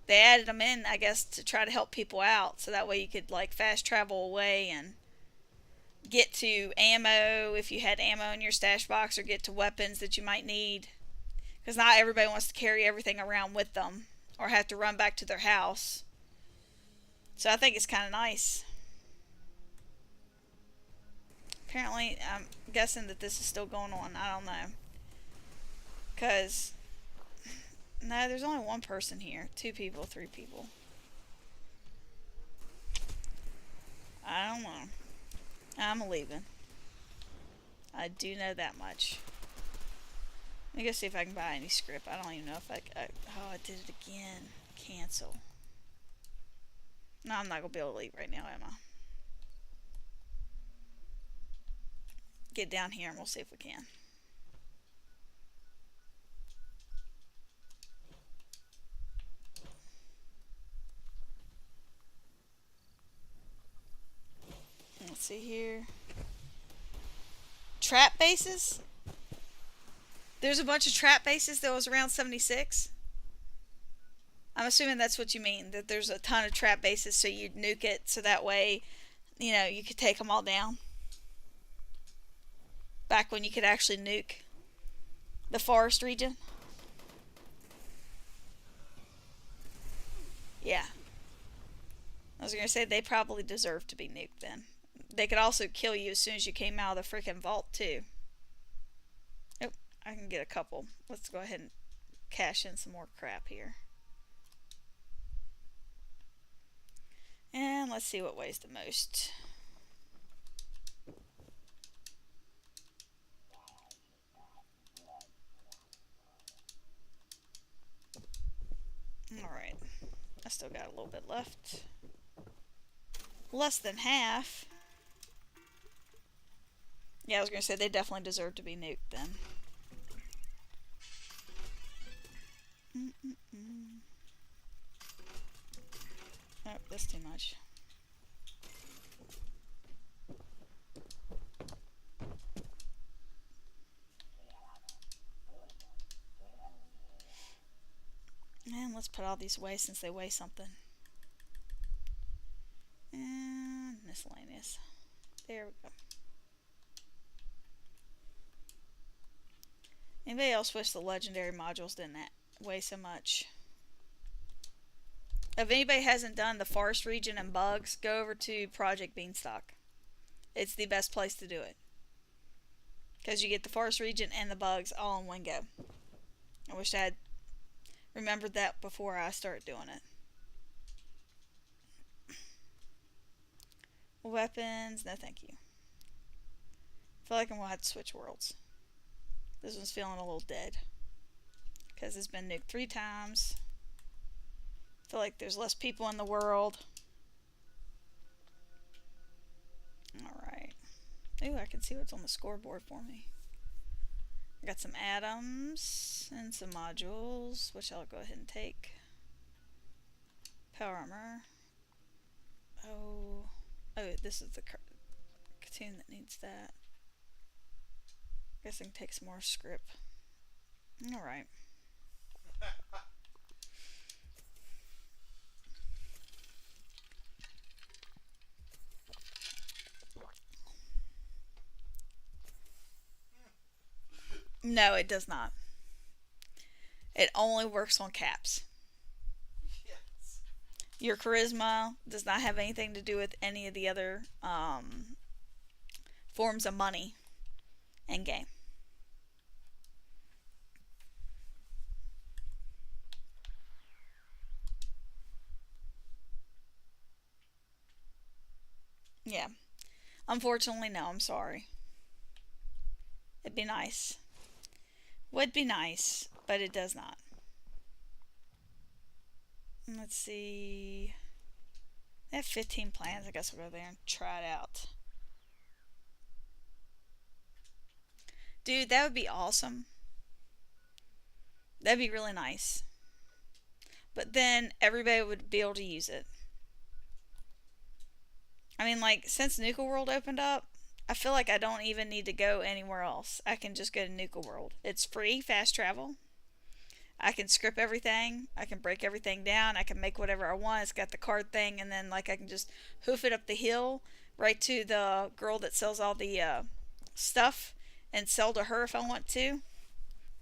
A: They added them in, I guess, to try to help people out. So that way you could, like, fast travel away and get to ammo if you had ammo in your stash box, or get to weapons that you might need. Because not everybody wants to carry everything around with them or have to run back to their house. So I think it's kind of nice. Apparently, I'm guessing that this is still going on. I don't know. Because, no, there's only one person here. 2 people, 3 people. I don't know. I'm leaving. I do know that much. Let me go see if I can buy any script. I don't even know if oh, I did it again. Cancel. No, I'm not going to be able to leave right now, am I? Get down here and we'll see if we can. Let's see here. Trap bases? There's a bunch of trap bases that was around 76. I'm assuming that's what you mean, that there's a ton of trap bases, so you'd nuke it so that way, you could take them all down. Back when you could actually nuke the forest region. Yeah. I was going to say they probably deserve to be nuked then. They could also kill you as soon as you came out of the freaking vault too. Oh, I can get a couple. Let's go ahead and cash in some more crap here. And let's see what weighs the most. Alright. I still got a little bit left. Less than half. Yeah, I was going to say they definitely deserve to be nuked then. Oh, that's too much. Let's put all these away since they weigh something. And miscellaneous. There we go. Anybody else wish the legendary modules didn't weigh so much? If anybody hasn't done the forest region and bugs, go over to Project Beanstalk. It's the best place to do it. Because you get the forest region and the bugs all in one go. I wish I had remembered that before I started doing it. Weapons, no thank you. I feel like I'm going to have to switch worlds. This one's feeling a little dead. Because it's been nuked 3 times. I feel like there's less people in the world. Alright. Ooh, I can see what's on the scoreboard for me. I got some atoms and some modules, which I'll go ahead and take. Power armor. Oh, this is the cartoon that needs that. Guess I can take some more script. Alright. No, it does not. It only works on caps.
B: Yes.
A: Your charisma does not have anything to do with any of the other forms of money in game. Yeah. Unfortunately, no, I'm sorry. It'd be nice. Would be nice, but it does not. Let's see. They have 15 plans. I guess we'll go there and try it out. Dude, that would be awesome. That'd be really nice. But then everybody would be able to use it. I mean, like, since Nuka World opened up, I feel like I don't even need to go anywhere else. I can just go to Nuka World. It's free, fast travel. I can script everything. I can break everything down. I can make whatever I want. It's got the card thing, and then like I can just hoof it up the hill right to the girl that sells all the stuff and sell to her if I want to.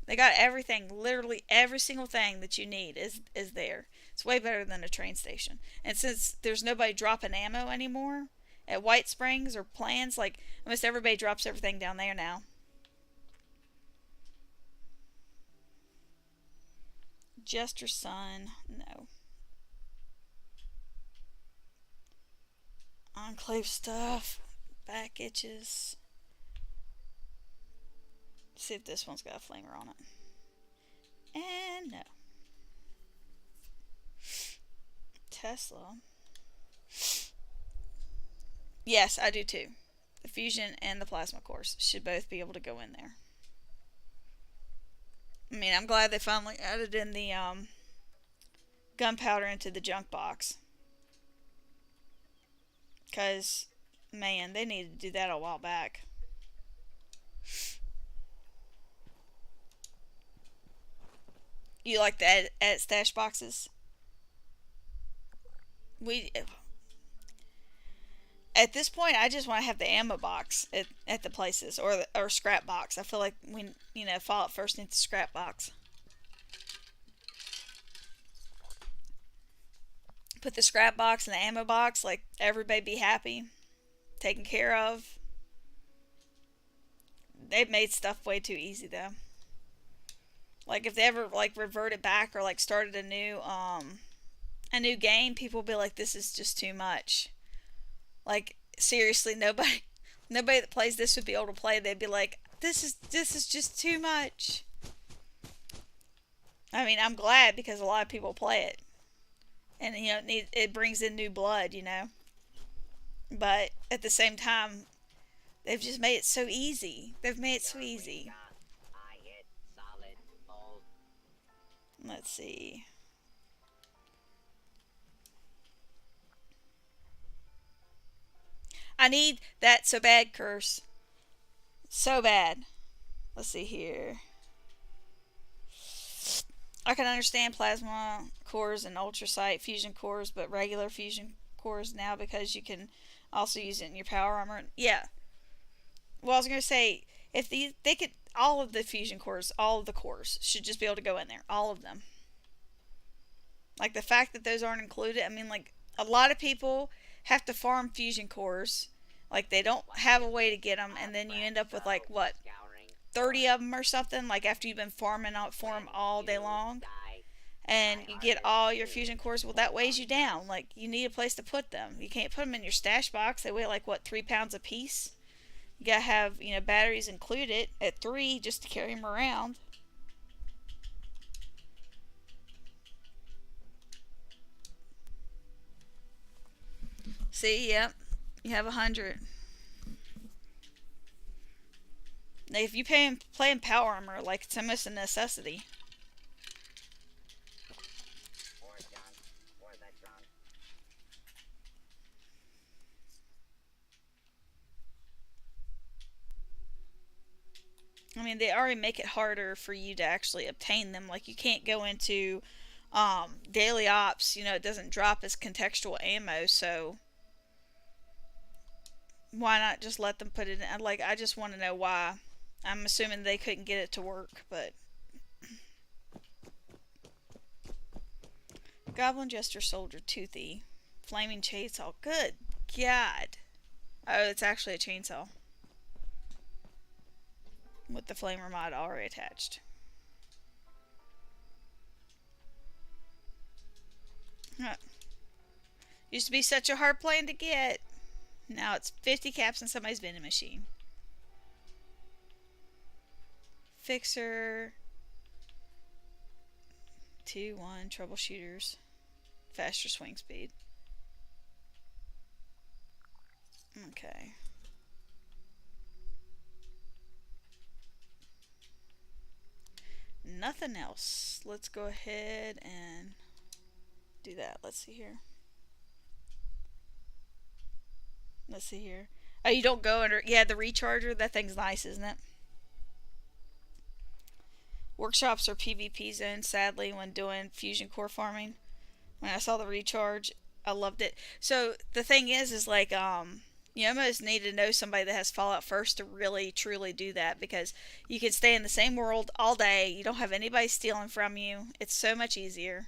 A: They got everything, literally every single thing that you need is there. It's way better than a train station. And since there's nobody dropping ammo anymore at White Springs or plans, like almost everybody drops everything down there now. Jester Son, no. Enclave stuff, back itches. See if this one's got a flamer on it. And no. Tesla. Yes, I do too. The fusion and the plasma cores should both be able to go in there. I mean, I'm glad they finally added in the gunpowder into the junk box. Because, man, they needed to do that a while back. You like the edit stash boxes? At this point, I just want to have the ammo box at the places, or scrap box. I feel like Fallout first needs the scrap box. Put the scrap box and the ammo box, like everybody be happy, taken care of. They've made stuff way too easy though. Like if they ever like reverted back or like started a new game, people will be like, this is just too much. Like seriously, nobody that plays this would be able to play. They'd be like, this is just too much. I mean, I'm glad because a lot of people play it, and it brings in new blood, But at the same time, they've just made it so easy. They've made it so easy. Let's see. I need that so bad, Curse. So bad. Let's see here. I can understand plasma cores and ultrasight fusion cores, but regular fusion cores now because you can also use it in your power armor. Yeah. Well, I was gonna say if they could all of the fusion cores, all of the cores should just be able to go in there, all of them. Like the fact that those aren't included, I mean, like a lot of people have to farm fusion cores, like they don't have a way to get them, and then you end up with like what 30 of them or something. Like after you've been farming out for them all day long, and you get all your fusion cores, well that weighs you down. Like you need a place to put them. You can't put them in your stash box. They weigh like what 3 pounds a piece. You gotta have batteries included at 3 just to carry them around. See, yep, you have 100. Now, if you play in power armor, like it's almost a necessity. I mean, they already make it harder for you to actually obtain them. Like, you can't go into daily ops. It doesn't drop as contextual ammo, so why not just let them put it in? Like, I just want to know why. I'm assuming they couldn't get it to work, but... Goblin Jester Soldier Toothy. Flaming Chainsaw. Good God. Oh, it's actually a chainsaw. With the flamer mod already attached. Huh. Used to be such a hard plane to get. Now it's 50 caps in somebody's vending machine. Fixer. 2-1 troubleshooters. Faster swing speed. Okay. Nothing else. Let's go ahead and do that. Let's see here. Let's see here. Oh, you don't go under... Yeah, the recharger. That thing's nice, isn't it? Workshops are PvP zones, sadly, when doing fusion core farming. When I saw the recharge, I loved it. So, the thing is like, you almost need to know somebody that has Fallout first to really, truly do that, because you can stay in the same world all day. You don't have anybody stealing from you. It's so much easier.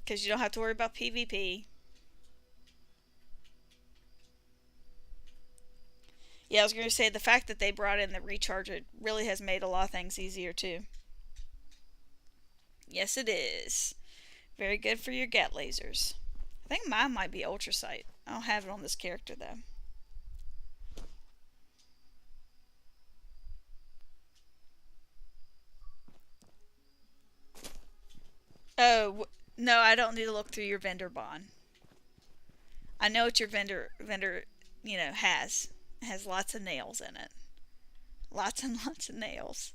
A: Because you don't have to worry about PvP. Yeah, I was going to say, the fact that they brought in the recharger really has made a lot of things easier, too. Yes, it is. Very good for your gat lasers. I think mine might be ultrasight. I don't have it on this character, though. Oh, no, I don't need to look through your vendor bond. I know what your vendor, has. It has lots of nails in it. Lots and lots of nails.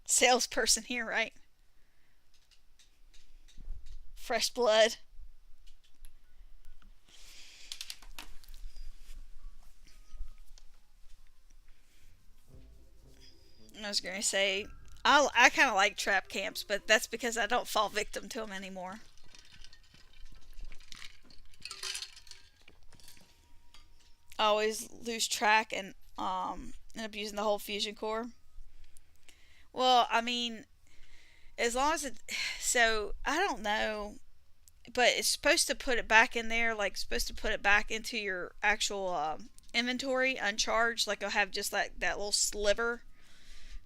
A: Salesperson here, right? Fresh blood. I was going to say, I kind of like trap camps, but that's because I don't fall victim to them anymore. I always lose track and end up using the whole fusion core. Well, I mean, as long as it... So, I don't know, but it's supposed to put it back in there, like, supposed to put it back into your actual inventory, uncharged, like, it'll have just like that little sliver,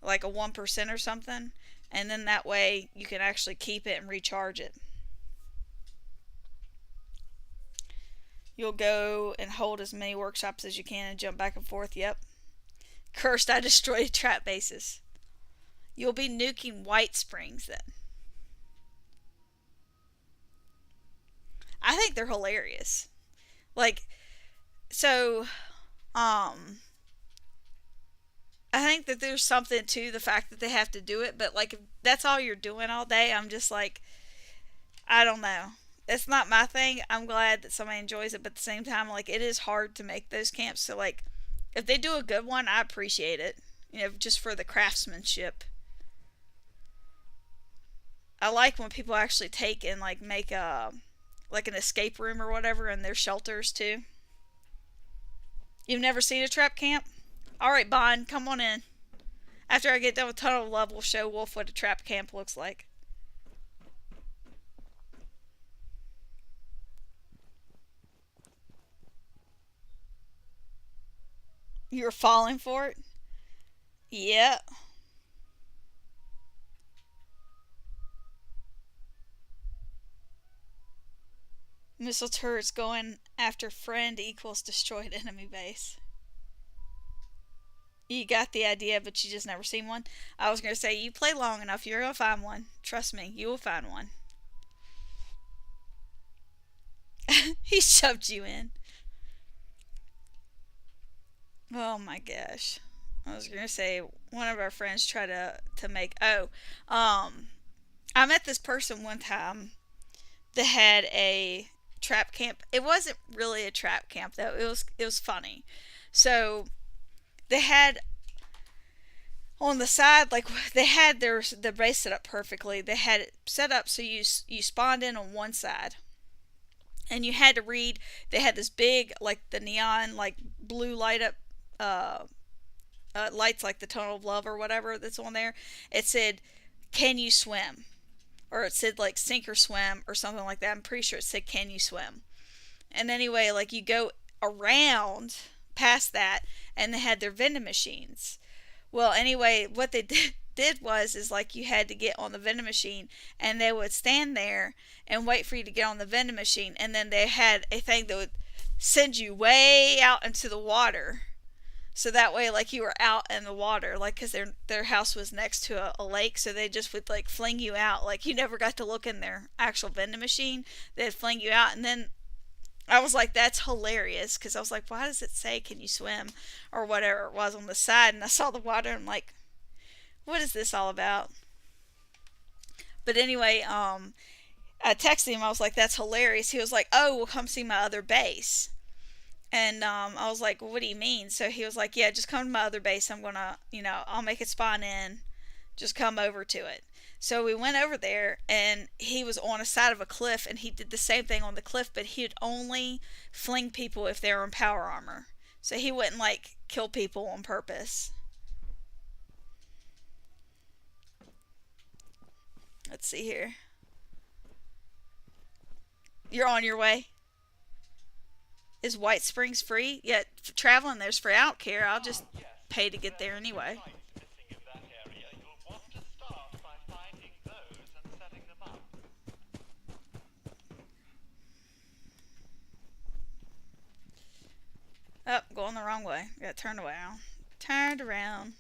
A: like a 1% or something, and then that way you can actually keep it and recharge it. You'll go and hold as many workshops as you can and jump back and forth. Yep. Cursed, I destroyed trap bases. You'll be nuking White Springs then. I think they're hilarious. Like, so, I think that there's something to the fact that they have to do it, but like if that's all you're doing all day, I'm just like, I don't know. It's not my thing. I'm glad that somebody enjoys it, but at the same time, like, it is hard to make those camps. So, like, if they do a good one, I appreciate it. You know, just for the craftsmanship. I like when people actually take and, like, make a, like, an escape room or whatever in their shelters, too. You've never seen a trap camp? Alright, Bond, come on in. After I get done with Tunnel of Love, we'll show Wolf what a trap camp looks like. You're falling for it? Yep. Missile turrets going after friend equals destroyed enemy base. You got the idea, but you just never seen one. I was going to say, you play long enough, you're going to find one. Trust me, you will find one. He shoved you in. Oh my gosh. I was going to say, one of our friends tried to make... I met this person one time that had a trap camp. It wasn't really a trap camp, though. It was funny. So they had on the side, like, they had the base set up perfectly. They had it set up so you spawned in on one side, and you had to read. They had this big, like, the neon, like, blue light up lights, like the Tunnel of Love or whatever that's on there. It said, "Can you swim?" Or it said, like, "Sink or swim," or something like that. I'm pretty sure it said, "Can you swim?" And anyway, like, you go around past that, and they had their vending machines. Well, anyway, what they did is, like, you had to get on the vending machine, and they would stand there and wait for you to get on the vending machine, and then they had a thing that would send you way out into the water. So that way, like, you were out in the water, like, because their house was next to a lake, so they just would, like, fling you out. Like, you never got to look in their actual vending machine. They'd fling you out, and then I was like, that's hilarious, because I was like, why does it say, "Can you swim?" or whatever it was on the side, and I saw the water, and I'm like, what is this all about? But anyway, I texted him, I was like, that's hilarious. He was like, "Oh, well, come see my other base." And I was like, well, what do you mean? So he was like, yeah, just come to my other base. I'm going to, I'll make it spawn in. Just come over to it. So we went over there, and he was on a side of a cliff, and he did the same thing on the cliff, but he'd only fling people if they were in power armor. So he wouldn't, like, kill people on purpose. Let's see here. You're on your way? Is White Springs free? Yeah, traveling there's for out care. I'll just pay to get there anyway. Oh, going the wrong way. Got turned around. Turned around.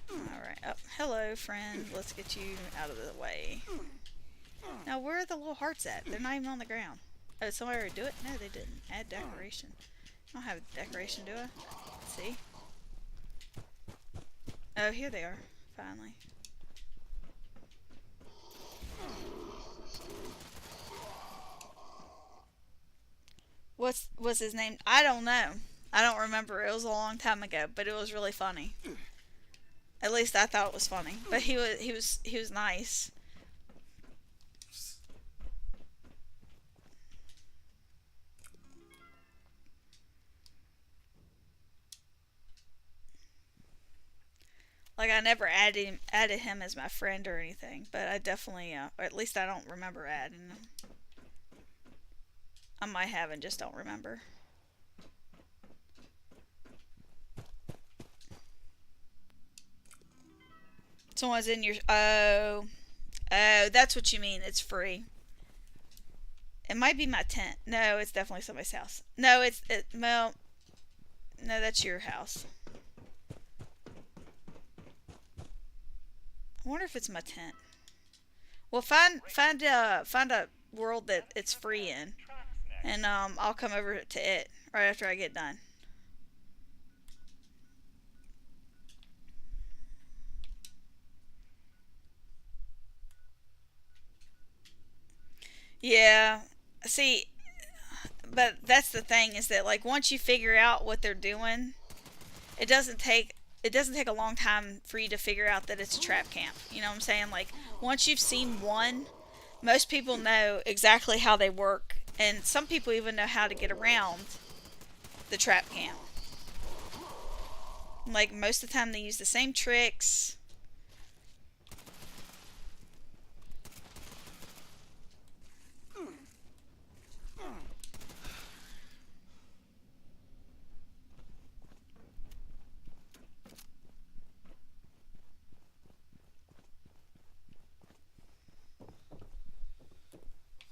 A: Alright. Oh, hello, friend. Let's get you out of the way. Now, where are the little hearts at? They're not even on the ground. Oh, did somebody already do it? No, they didn't. Add decoration. I don't have a decoration, do I? Let's see. Oh, here they are. Finally. What's his name? I don't know. I don't remember. It was a long time ago, but it was really funny. At least I thought it was funny. But he was nice. Like, I never added him as my friend or anything, but I definitely, or at least I don't remember adding him. I might have and just don't remember. Someone's in your, oh, that's what you mean, it's free. It might be my tent. No, it's definitely somebody's house. No, well, no, that's your house. I wonder if it's my tent. Well, find a world that it's free in, and I'll come over to it right after I get done. Yeah. See, but that's the thing is that like once you figure out what they're doing, it doesn't take it doesn't take a long time for you to figure out that it's a trap camp. You know what I'm saying? Like once you've seen one, most people know exactly how they work, and some people even know how to get around the trap camp. Like most of the time they use the same tricks.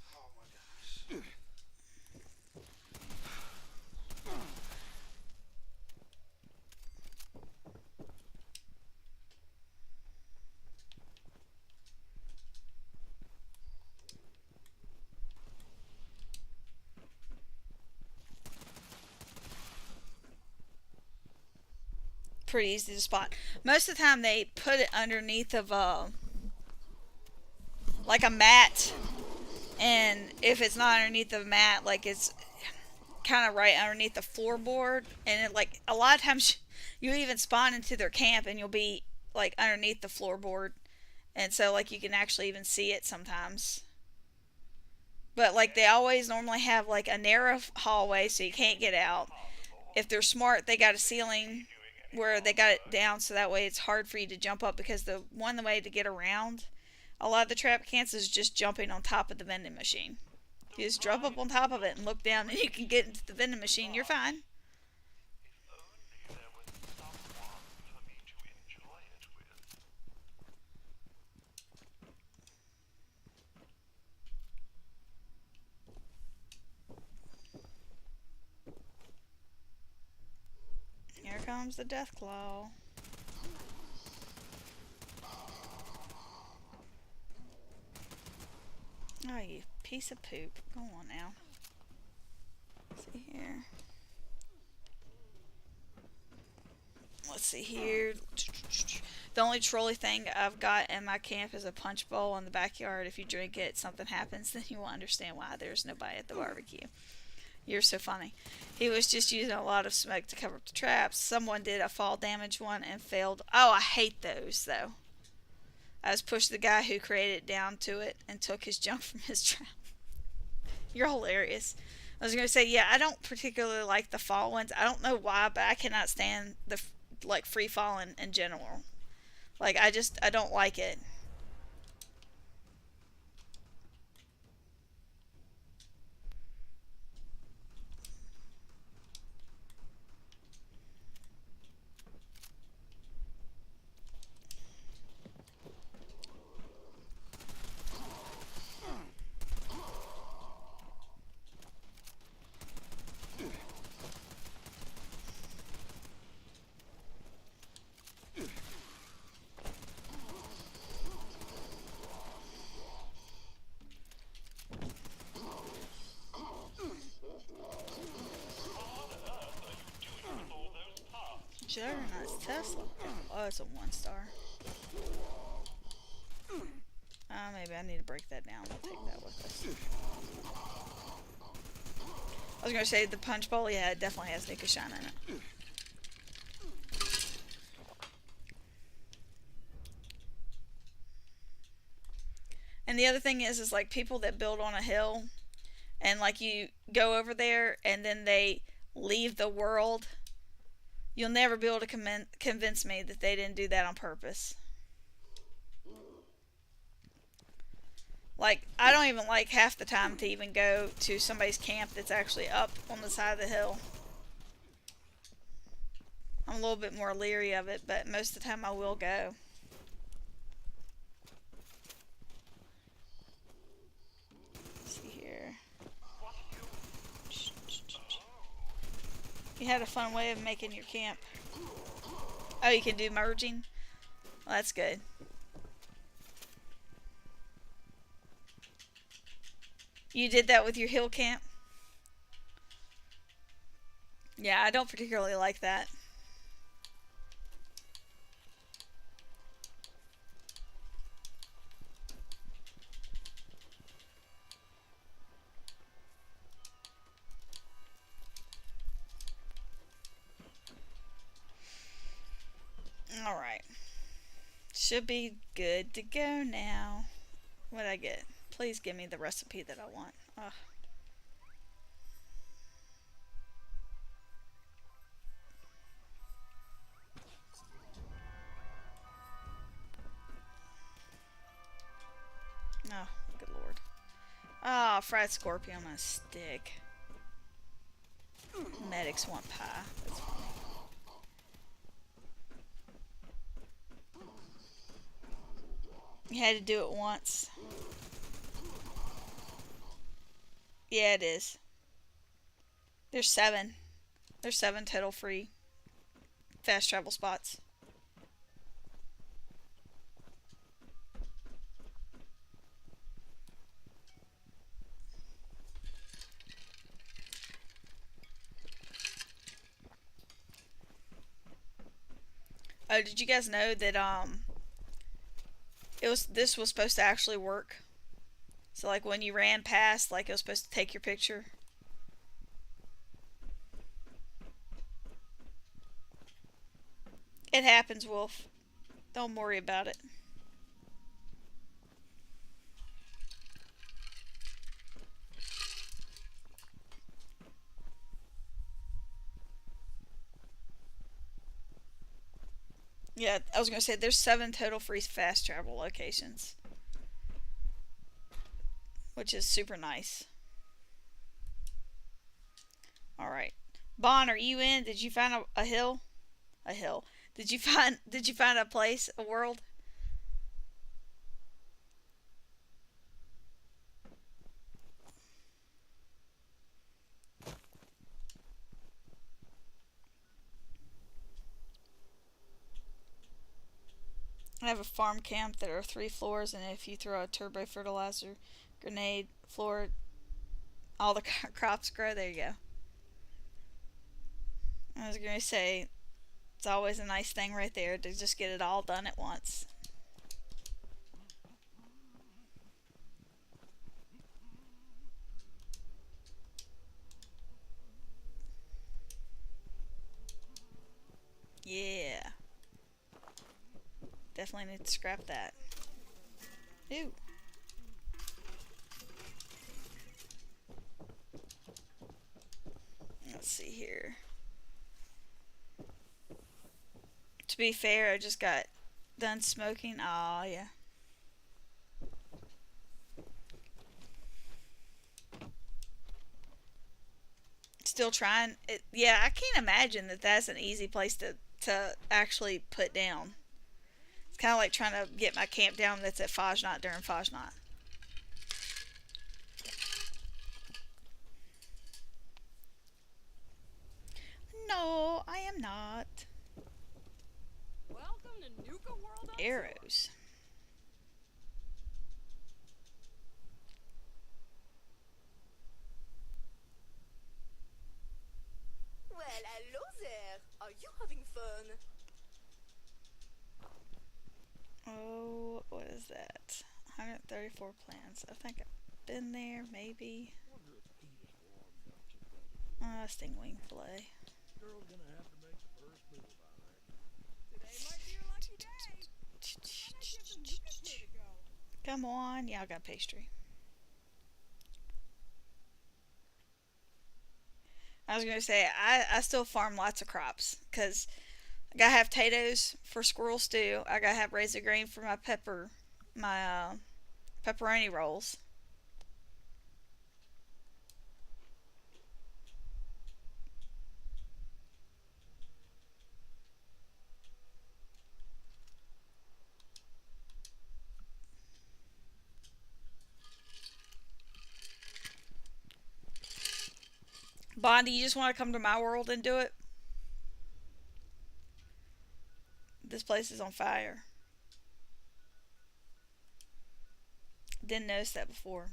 B: Oh my gosh.
A: Pretty easy to spot. Most of the time they put it underneath of like a mat, and if it's not underneath the mat, like it's kind of right underneath the floorboard, and it like a lot of times you even spawn into their camp and you'll be like underneath the floorboard, and so like you can actually even see it sometimes. But like they always normally have like a narrow hallway so you can't get out. If they're smart, they got a ceiling where they got it down so that way it's hard for you to jump up, because the one way to get around a lot of the trap camps is just jumping on top of the vending machine. You just jump up on top of it and look down and you can get into the vending machine. You're fine. Here comes the death claw. Oh, you piece of poop. Go on now. Let's see here. Let's see here. The only trolley thing I've got in my camp is a punch bowl in the backyard. If you drink it, something happens, then you will understand why there's nobody at the barbecue. You're so funny. He was just using a lot of smoke to cover up the traps. Someone did a fall damage one and failed. Oh, I hate those, though. I just pushed the guy who created it down to it and took his junk from his trap. You're hilarious. I was going to say, yeah, I don't particularly like the fall ones. I don't know why, but I cannot stand the like free falling in general. Like I don't like it. Juggernaut's Tesla. Oh, it's a 1-star. Maybe I need to break that down. We'll take that with us. I was going to say the punch bowl, yeah, it definitely has Nika Shine in it. And the other thing is like people that build on a hill and like you go over there and then they leave the world, you'll never be able to convince me that they didn't do that on purpose. Like, I don't even like half the time to even go to somebody's camp that's actually up on the side of the hill. I'm a little bit more leery of it, but most of the time I will go. Let's see here. You had a fun way of making your camp. Oh, you can do merging? Well, that's good. You did that with your hill camp? Yeah, I don't particularly like that. Should be good to go now. What'd I get? Please give me the recipe that I want. Ugh. Oh, good lord. Ah, oh, fried scorpion on a stick. Medics want pie. That's funny. You had to do it once. Yeah, it is. There's 7. There's 7 total free fast travel spots. Oh, did you guys know that this was supposed to actually work? So like when you ran past, like it was supposed to take your picture. It happens, Wolf. Don't worry about it. Yeah, I was going to say there's 7 total free fast travel locations, which is super nice. All right. Bon, are you in? Did you find a hill? A hill. Did you find a place, a world? I have a farm camp. There are 3 floors, and if you throw a turbo fertilizer grenade floor, all the crops grow. There you go. I was going to say, it's always a nice thing right there to just get it all done at once. Yeah. Definitely need to scrap that. Ew. Let's see here. To be fair, I just got done smoking. Aw, yeah. Still trying. Yeah, I can't imagine that that's an easy place to actually put down. It's kind of like trying to get my camp down that's at Fajnot during Fajnot. No, I am not.
J: Welcome to Nuka World.
A: Arrows.
D: Well, hello there. Are you having fun?
A: Oh, what is that? 134 plants. I think I've been there, maybe. Stingwing fillet.
C: Girl's gonna have to make the first move, I reckon.
J: Today might be your lucky day. I bet you have some Nukas here to go.
A: Come on. Yeah, I got pastry. I was going to say, I still farm lots of crops. Because I got to have potatoes for squirrel stew. I got to have razor grain for my pepperoni rolls. Bondi, you just want to come to my world and do it? This place is on fire. Didn't notice that before.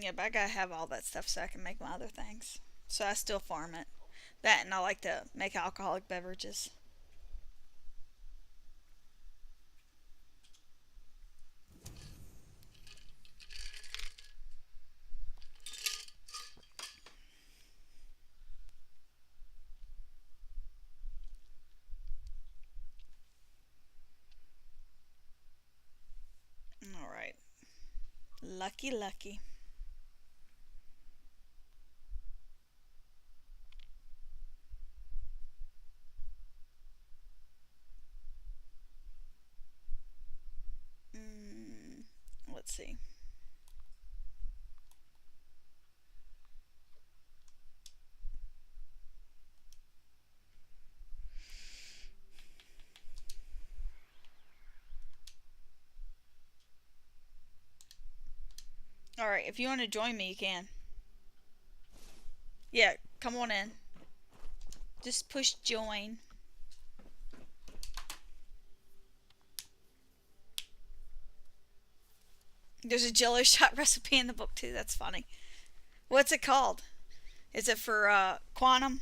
A: Yeah, but I gotta have all that stuff so I can make my other things. So I still farm it. That and I like to make alcoholic beverages. Lucky, lucky. Let's see. Alright, if you want to join me, you can. Yeah, come on in. Just push join. There's a jello shot recipe in the book too. That's funny. What's it called? Is it for quantum?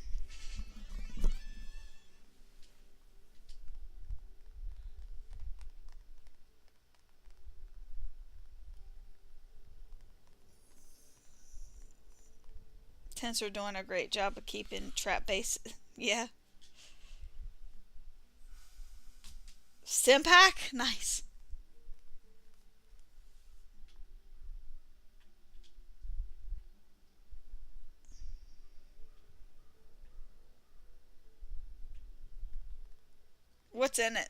A: Tents are doing a great job of keeping trap base. Yeah. Stim pack? Nice. What's in it?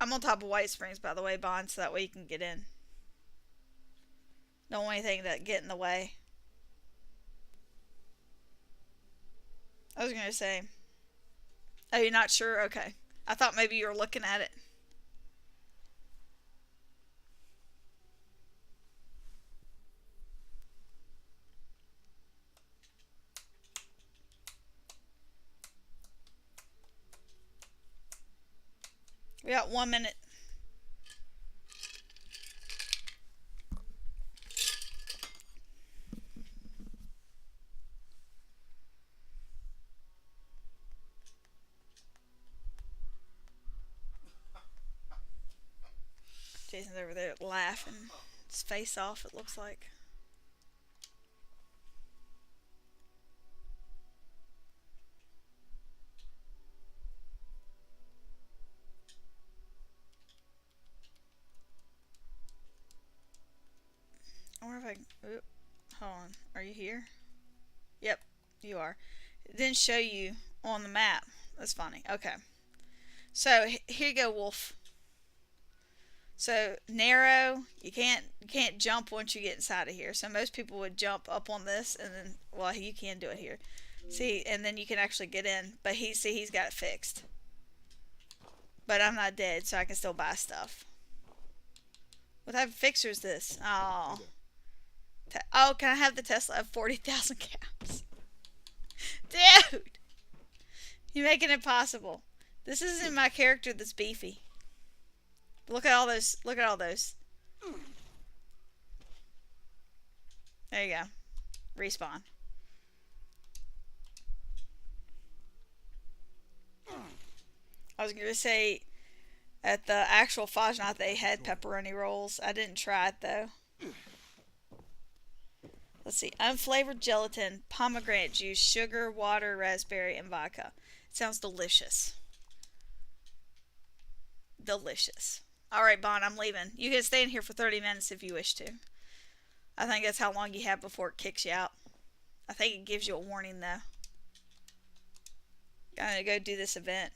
A: I'm on top of White Springs, by the way, Bond, so that way you can get in. Don't want anything to get in the way. I was going to say. Oh, you're not sure? Okay. I thought maybe you were looking at it. We got 1 minute. Jason's over there laughing his face off, it looks like. I wonder if I... Oop, hold on. Are you here? Yep, you are. It didn't show you on the map. That's funny. Okay. So, here you go, Wolf. So, narrow. You can't jump once you get inside of here. So, most people would jump up on this and then... Well, you can do it here. See, and then you can actually get in. But he's got it fixed. But I'm not dead, so I can still buy stuff. What type of fixer is this? Oh... Oh, can I have the Tesla of 40,000 caps? Dude! You're making it possible. This isn't my character that's beefy. Look at all those. Look at all those. There you go. Respawn. I was going to say, at the actual Fajnat, they had pepperoni rolls. I didn't try it, though. Let's see. Unflavored gelatin, pomegranate juice, sugar, water, raspberry, and vodka. It sounds delicious. Delicious. Alright, Bon, I'm leaving. You can stay in here for 30 minutes if you wish to. I think that's how long you have before it kicks you out. I think it gives you a warning, though. Gotta go do this event.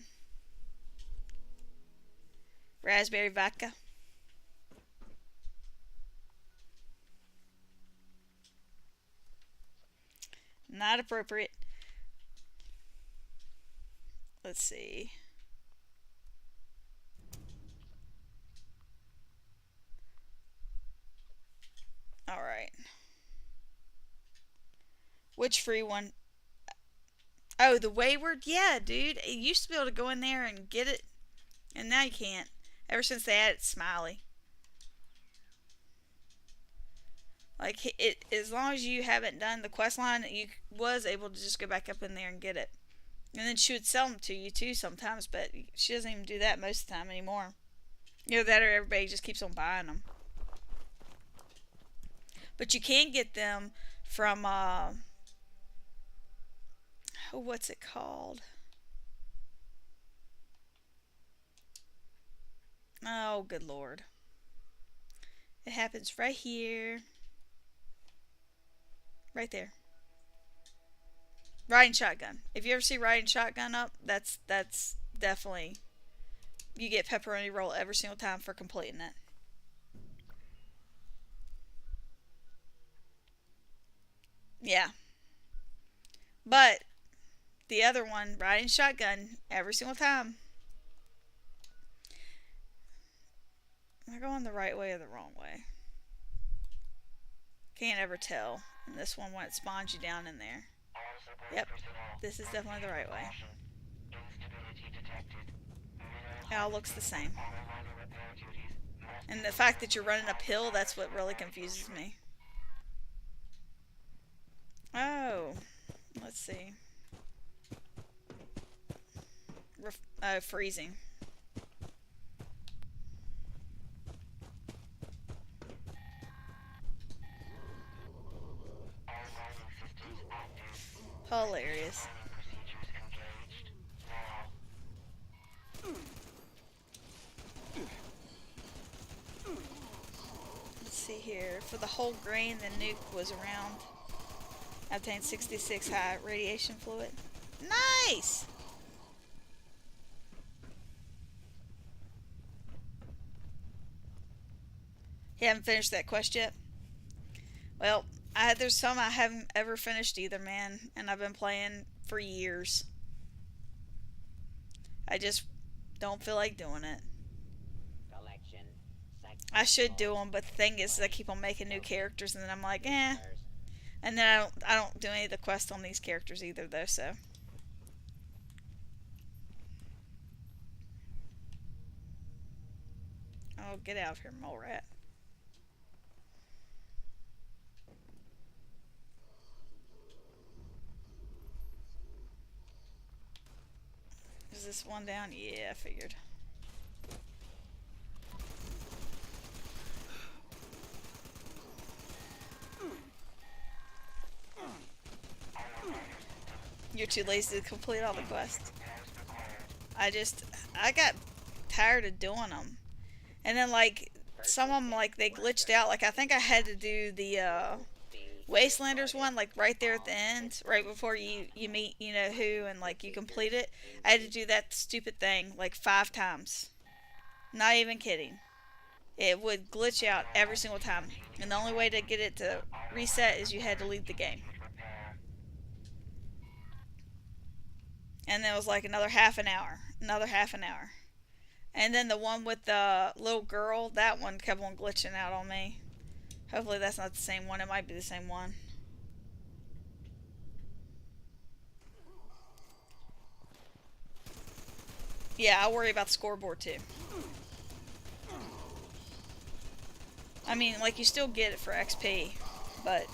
A: Raspberry vodka. Not appropriate. Let's see. Alright. Which free one? Oh, the Wayward? Yeah, dude. You used to be able to go in there and get it. And now you can't. Ever since they added Smiley. Like, it, as long as you haven't done the quest line, you was able to just go back up in there and get it. And then she would sell them to you, too, sometimes. But she doesn't even do that most of the time anymore. You know, that or everybody just keeps on buying them. But you can get them from what's it called? Oh, good lord. It happens right here. Right there. Riding shotgun. If you ever see riding shotgun up, that's definitely, you get pepperoni roll every single time for completing it. Yeah. But the other one, riding shotgun every single time. Am I going the right way or the wrong way? Can't ever tell. And this one when it spawns you down in there. Yep. This is definitely the right way. It all looks the same. And the fact that you're running uphill, that's what really confuses me. Oh. Let's see. Freezing. Hilarious. Let's see here. For the whole grain, the nuke was around. Obtained 66 high radiation fluid. Nice! You haven't finished that quest yet? Well, there's some I haven't ever finished either, man, and I've been playing for years. I just don't feel like doing it. I should do them, but the thing is, I keep on making new characters, and then I'm like, eh. And then I don't do any of the quests on these characters either, though. So. Oh, get out of here, mole rat. Is this one down? Yeah, I figured. You're too lazy to complete all the quests. I got tired of doing them. And then, like, some of them, like, they glitched out. Like, I think I had to do the, Wastelanders one, like, right there at the end, right before you meet, you know who, and, like, you complete it. I had to do that stupid thing, like, 5 times. Not even kidding. It would glitch out every single time. And the only way to get it to reset is you had to leave the game. And then it was like another half an hour. Another half an hour. And then the one with the little girl, that one kept on glitching out on me. Hopefully that's not the same one. It might be the same one. Yeah, I worry about the scoreboard too. I mean, like, you still get it for XP, but...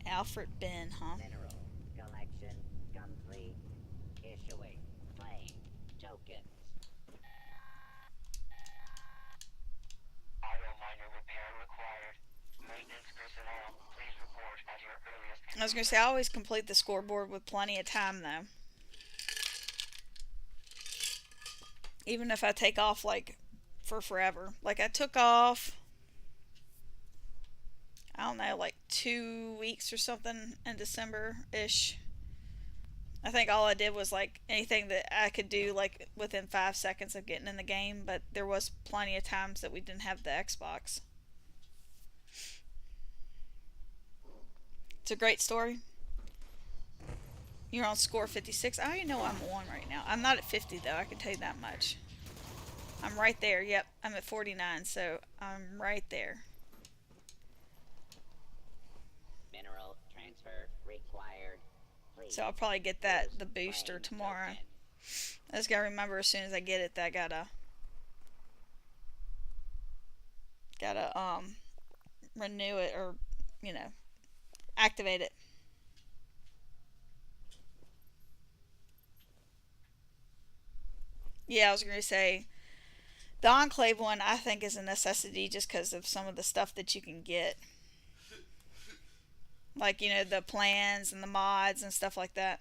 A: Alfred Ben, huh?
H: Mineral collection complete. Issuing claim tokens.
C: Auto miner repair required. Maintenance personnel, please report at your earliest.
A: I was gonna say, I always complete the scoreboard with plenty of time, though. Even if I take off, like, for forever. Like, I took off, I don't know, like 2 weeks or something in December-ish. I think all I did was, like, anything that I could do, like, within 5 seconds of getting in the game, but there was plenty of times that we didn't have the Xbox. It's a great story. You're on score 56. I already know I'm on right now. I'm not at 50, though. I can tell you that much. I'm right there. Yep, I'm at 49, so I'm right there.
H: Mineral transfer required. Please
A: So I'll probably get the booster tomorrow. I just gotta remember as soon as I get it that I gotta renew it, or, you know, activate it. Yeah, I was gonna say, The Enclave one I think is a necessity just because of some of the stuff that you can get. Like, the plans and the mods and stuff like that.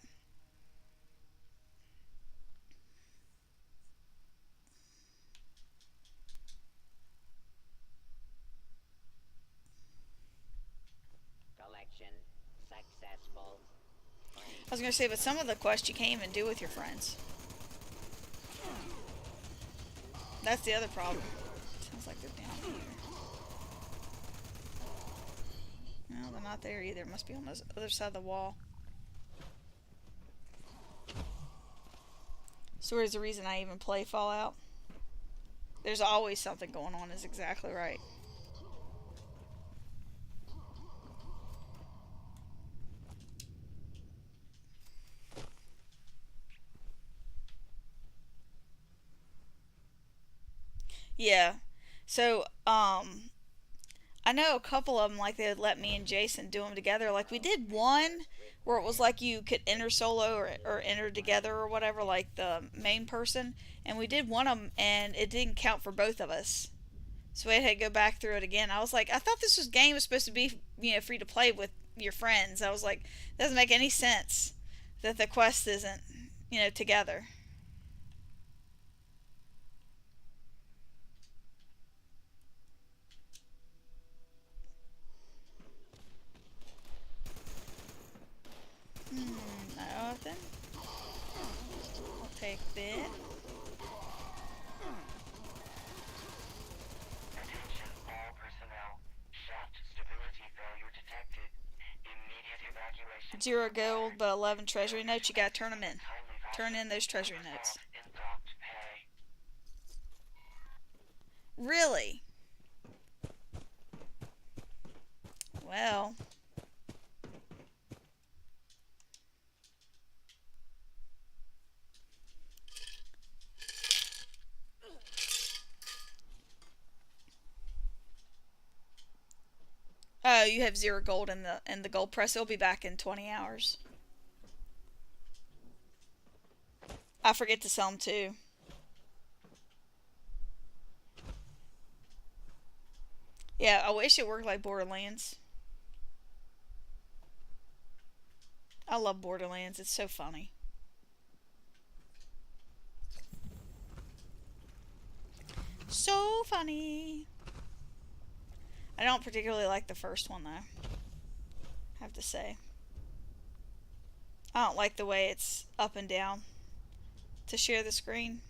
H: Collection successful.
A: I was going to say, but some of the quests you can't even do with your friends. That's the other problem. Sounds like they're down here. No, they're not there either. It must be on the other side of the wall. So where's the reason I even play Fallout? There's always something going on is exactly right. Yeah. So, I know a couple of them, like, they would let me and Jason do them together. Like, we did one where it was like you could enter solo or enter together or whatever, like the main person. And we did one of them, and it didn't count for both of us. So we had to go back through it again. I was like, I thought game was supposed to be, free to play with your friends. I was like, it doesn't make any sense that the quest isn't, together. Nothing. I'll take that.
C: Attention all personnel. Shaft stability failure detected. Immediate evacuation.
A: 0 gold, but 11 treasury notes. You gotta turn them in. Turn in those treasury notes. Really? Well. Oh, you have 0 gold in the gold press. It'll be back in 20 hours. I forget to sell them too. Yeah, I wish it worked like Borderlands. I love Borderlands. It's so funny. So funny. I don't particularly like the first one, though. I have to say. I don't like the way it's up and down to share the screen.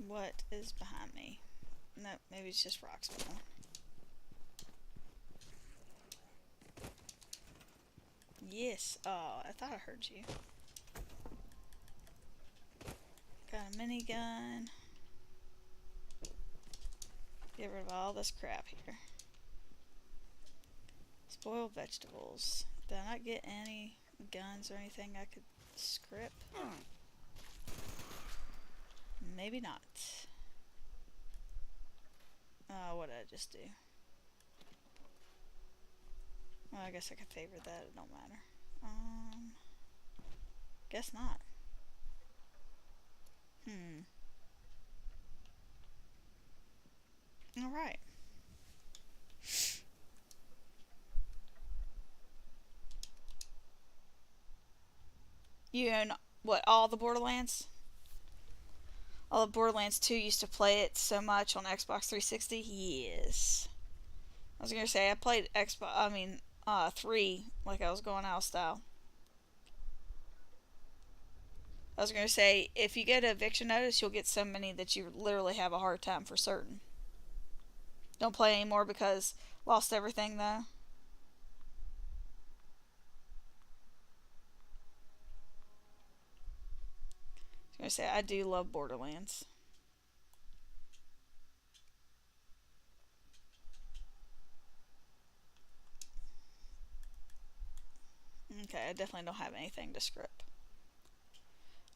A: What is behind me? No, maybe it's just rocks. Yes. Oh, I thought I heard you. Got a minigun. Get rid of all this crap here. Spoiled vegetables. Did I not get any guns or anything I could script? Maybe not. What did I just do? Well, I guess I could favor that. It don't matter. Guess not. Alright. You own, what, all the Borderlands? All of Borderlands 2 used to play it so much on Xbox 360? Yes. I was gonna say, I played 3 like I was going out of style. I was gonna say, if you get an eviction notice, you'll get so many that you literally have a hard time for certain. Don't play anymore because lost everything though. I was gonna say, I do love Borderlands. Okay, I definitely don't have anything to script.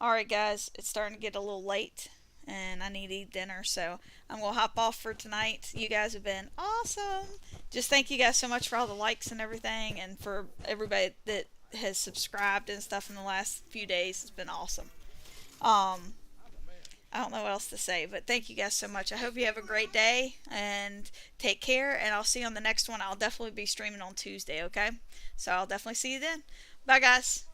A: Alright guys, it's starting to get a little late and I need to eat dinner. So I'm going to hop off for tonight. You guys have been awesome. Just thank you guys so much for all the likes and everything, and for everybody that has subscribed and stuff in the last few days. It's been awesome. I don't know what else to say, but thank you guys so much. I hope you have a great day and take care, and I'll see you on the next one. I'll definitely be streaming on Tuesday, okay? So I'll definitely see you then. Bye, guys.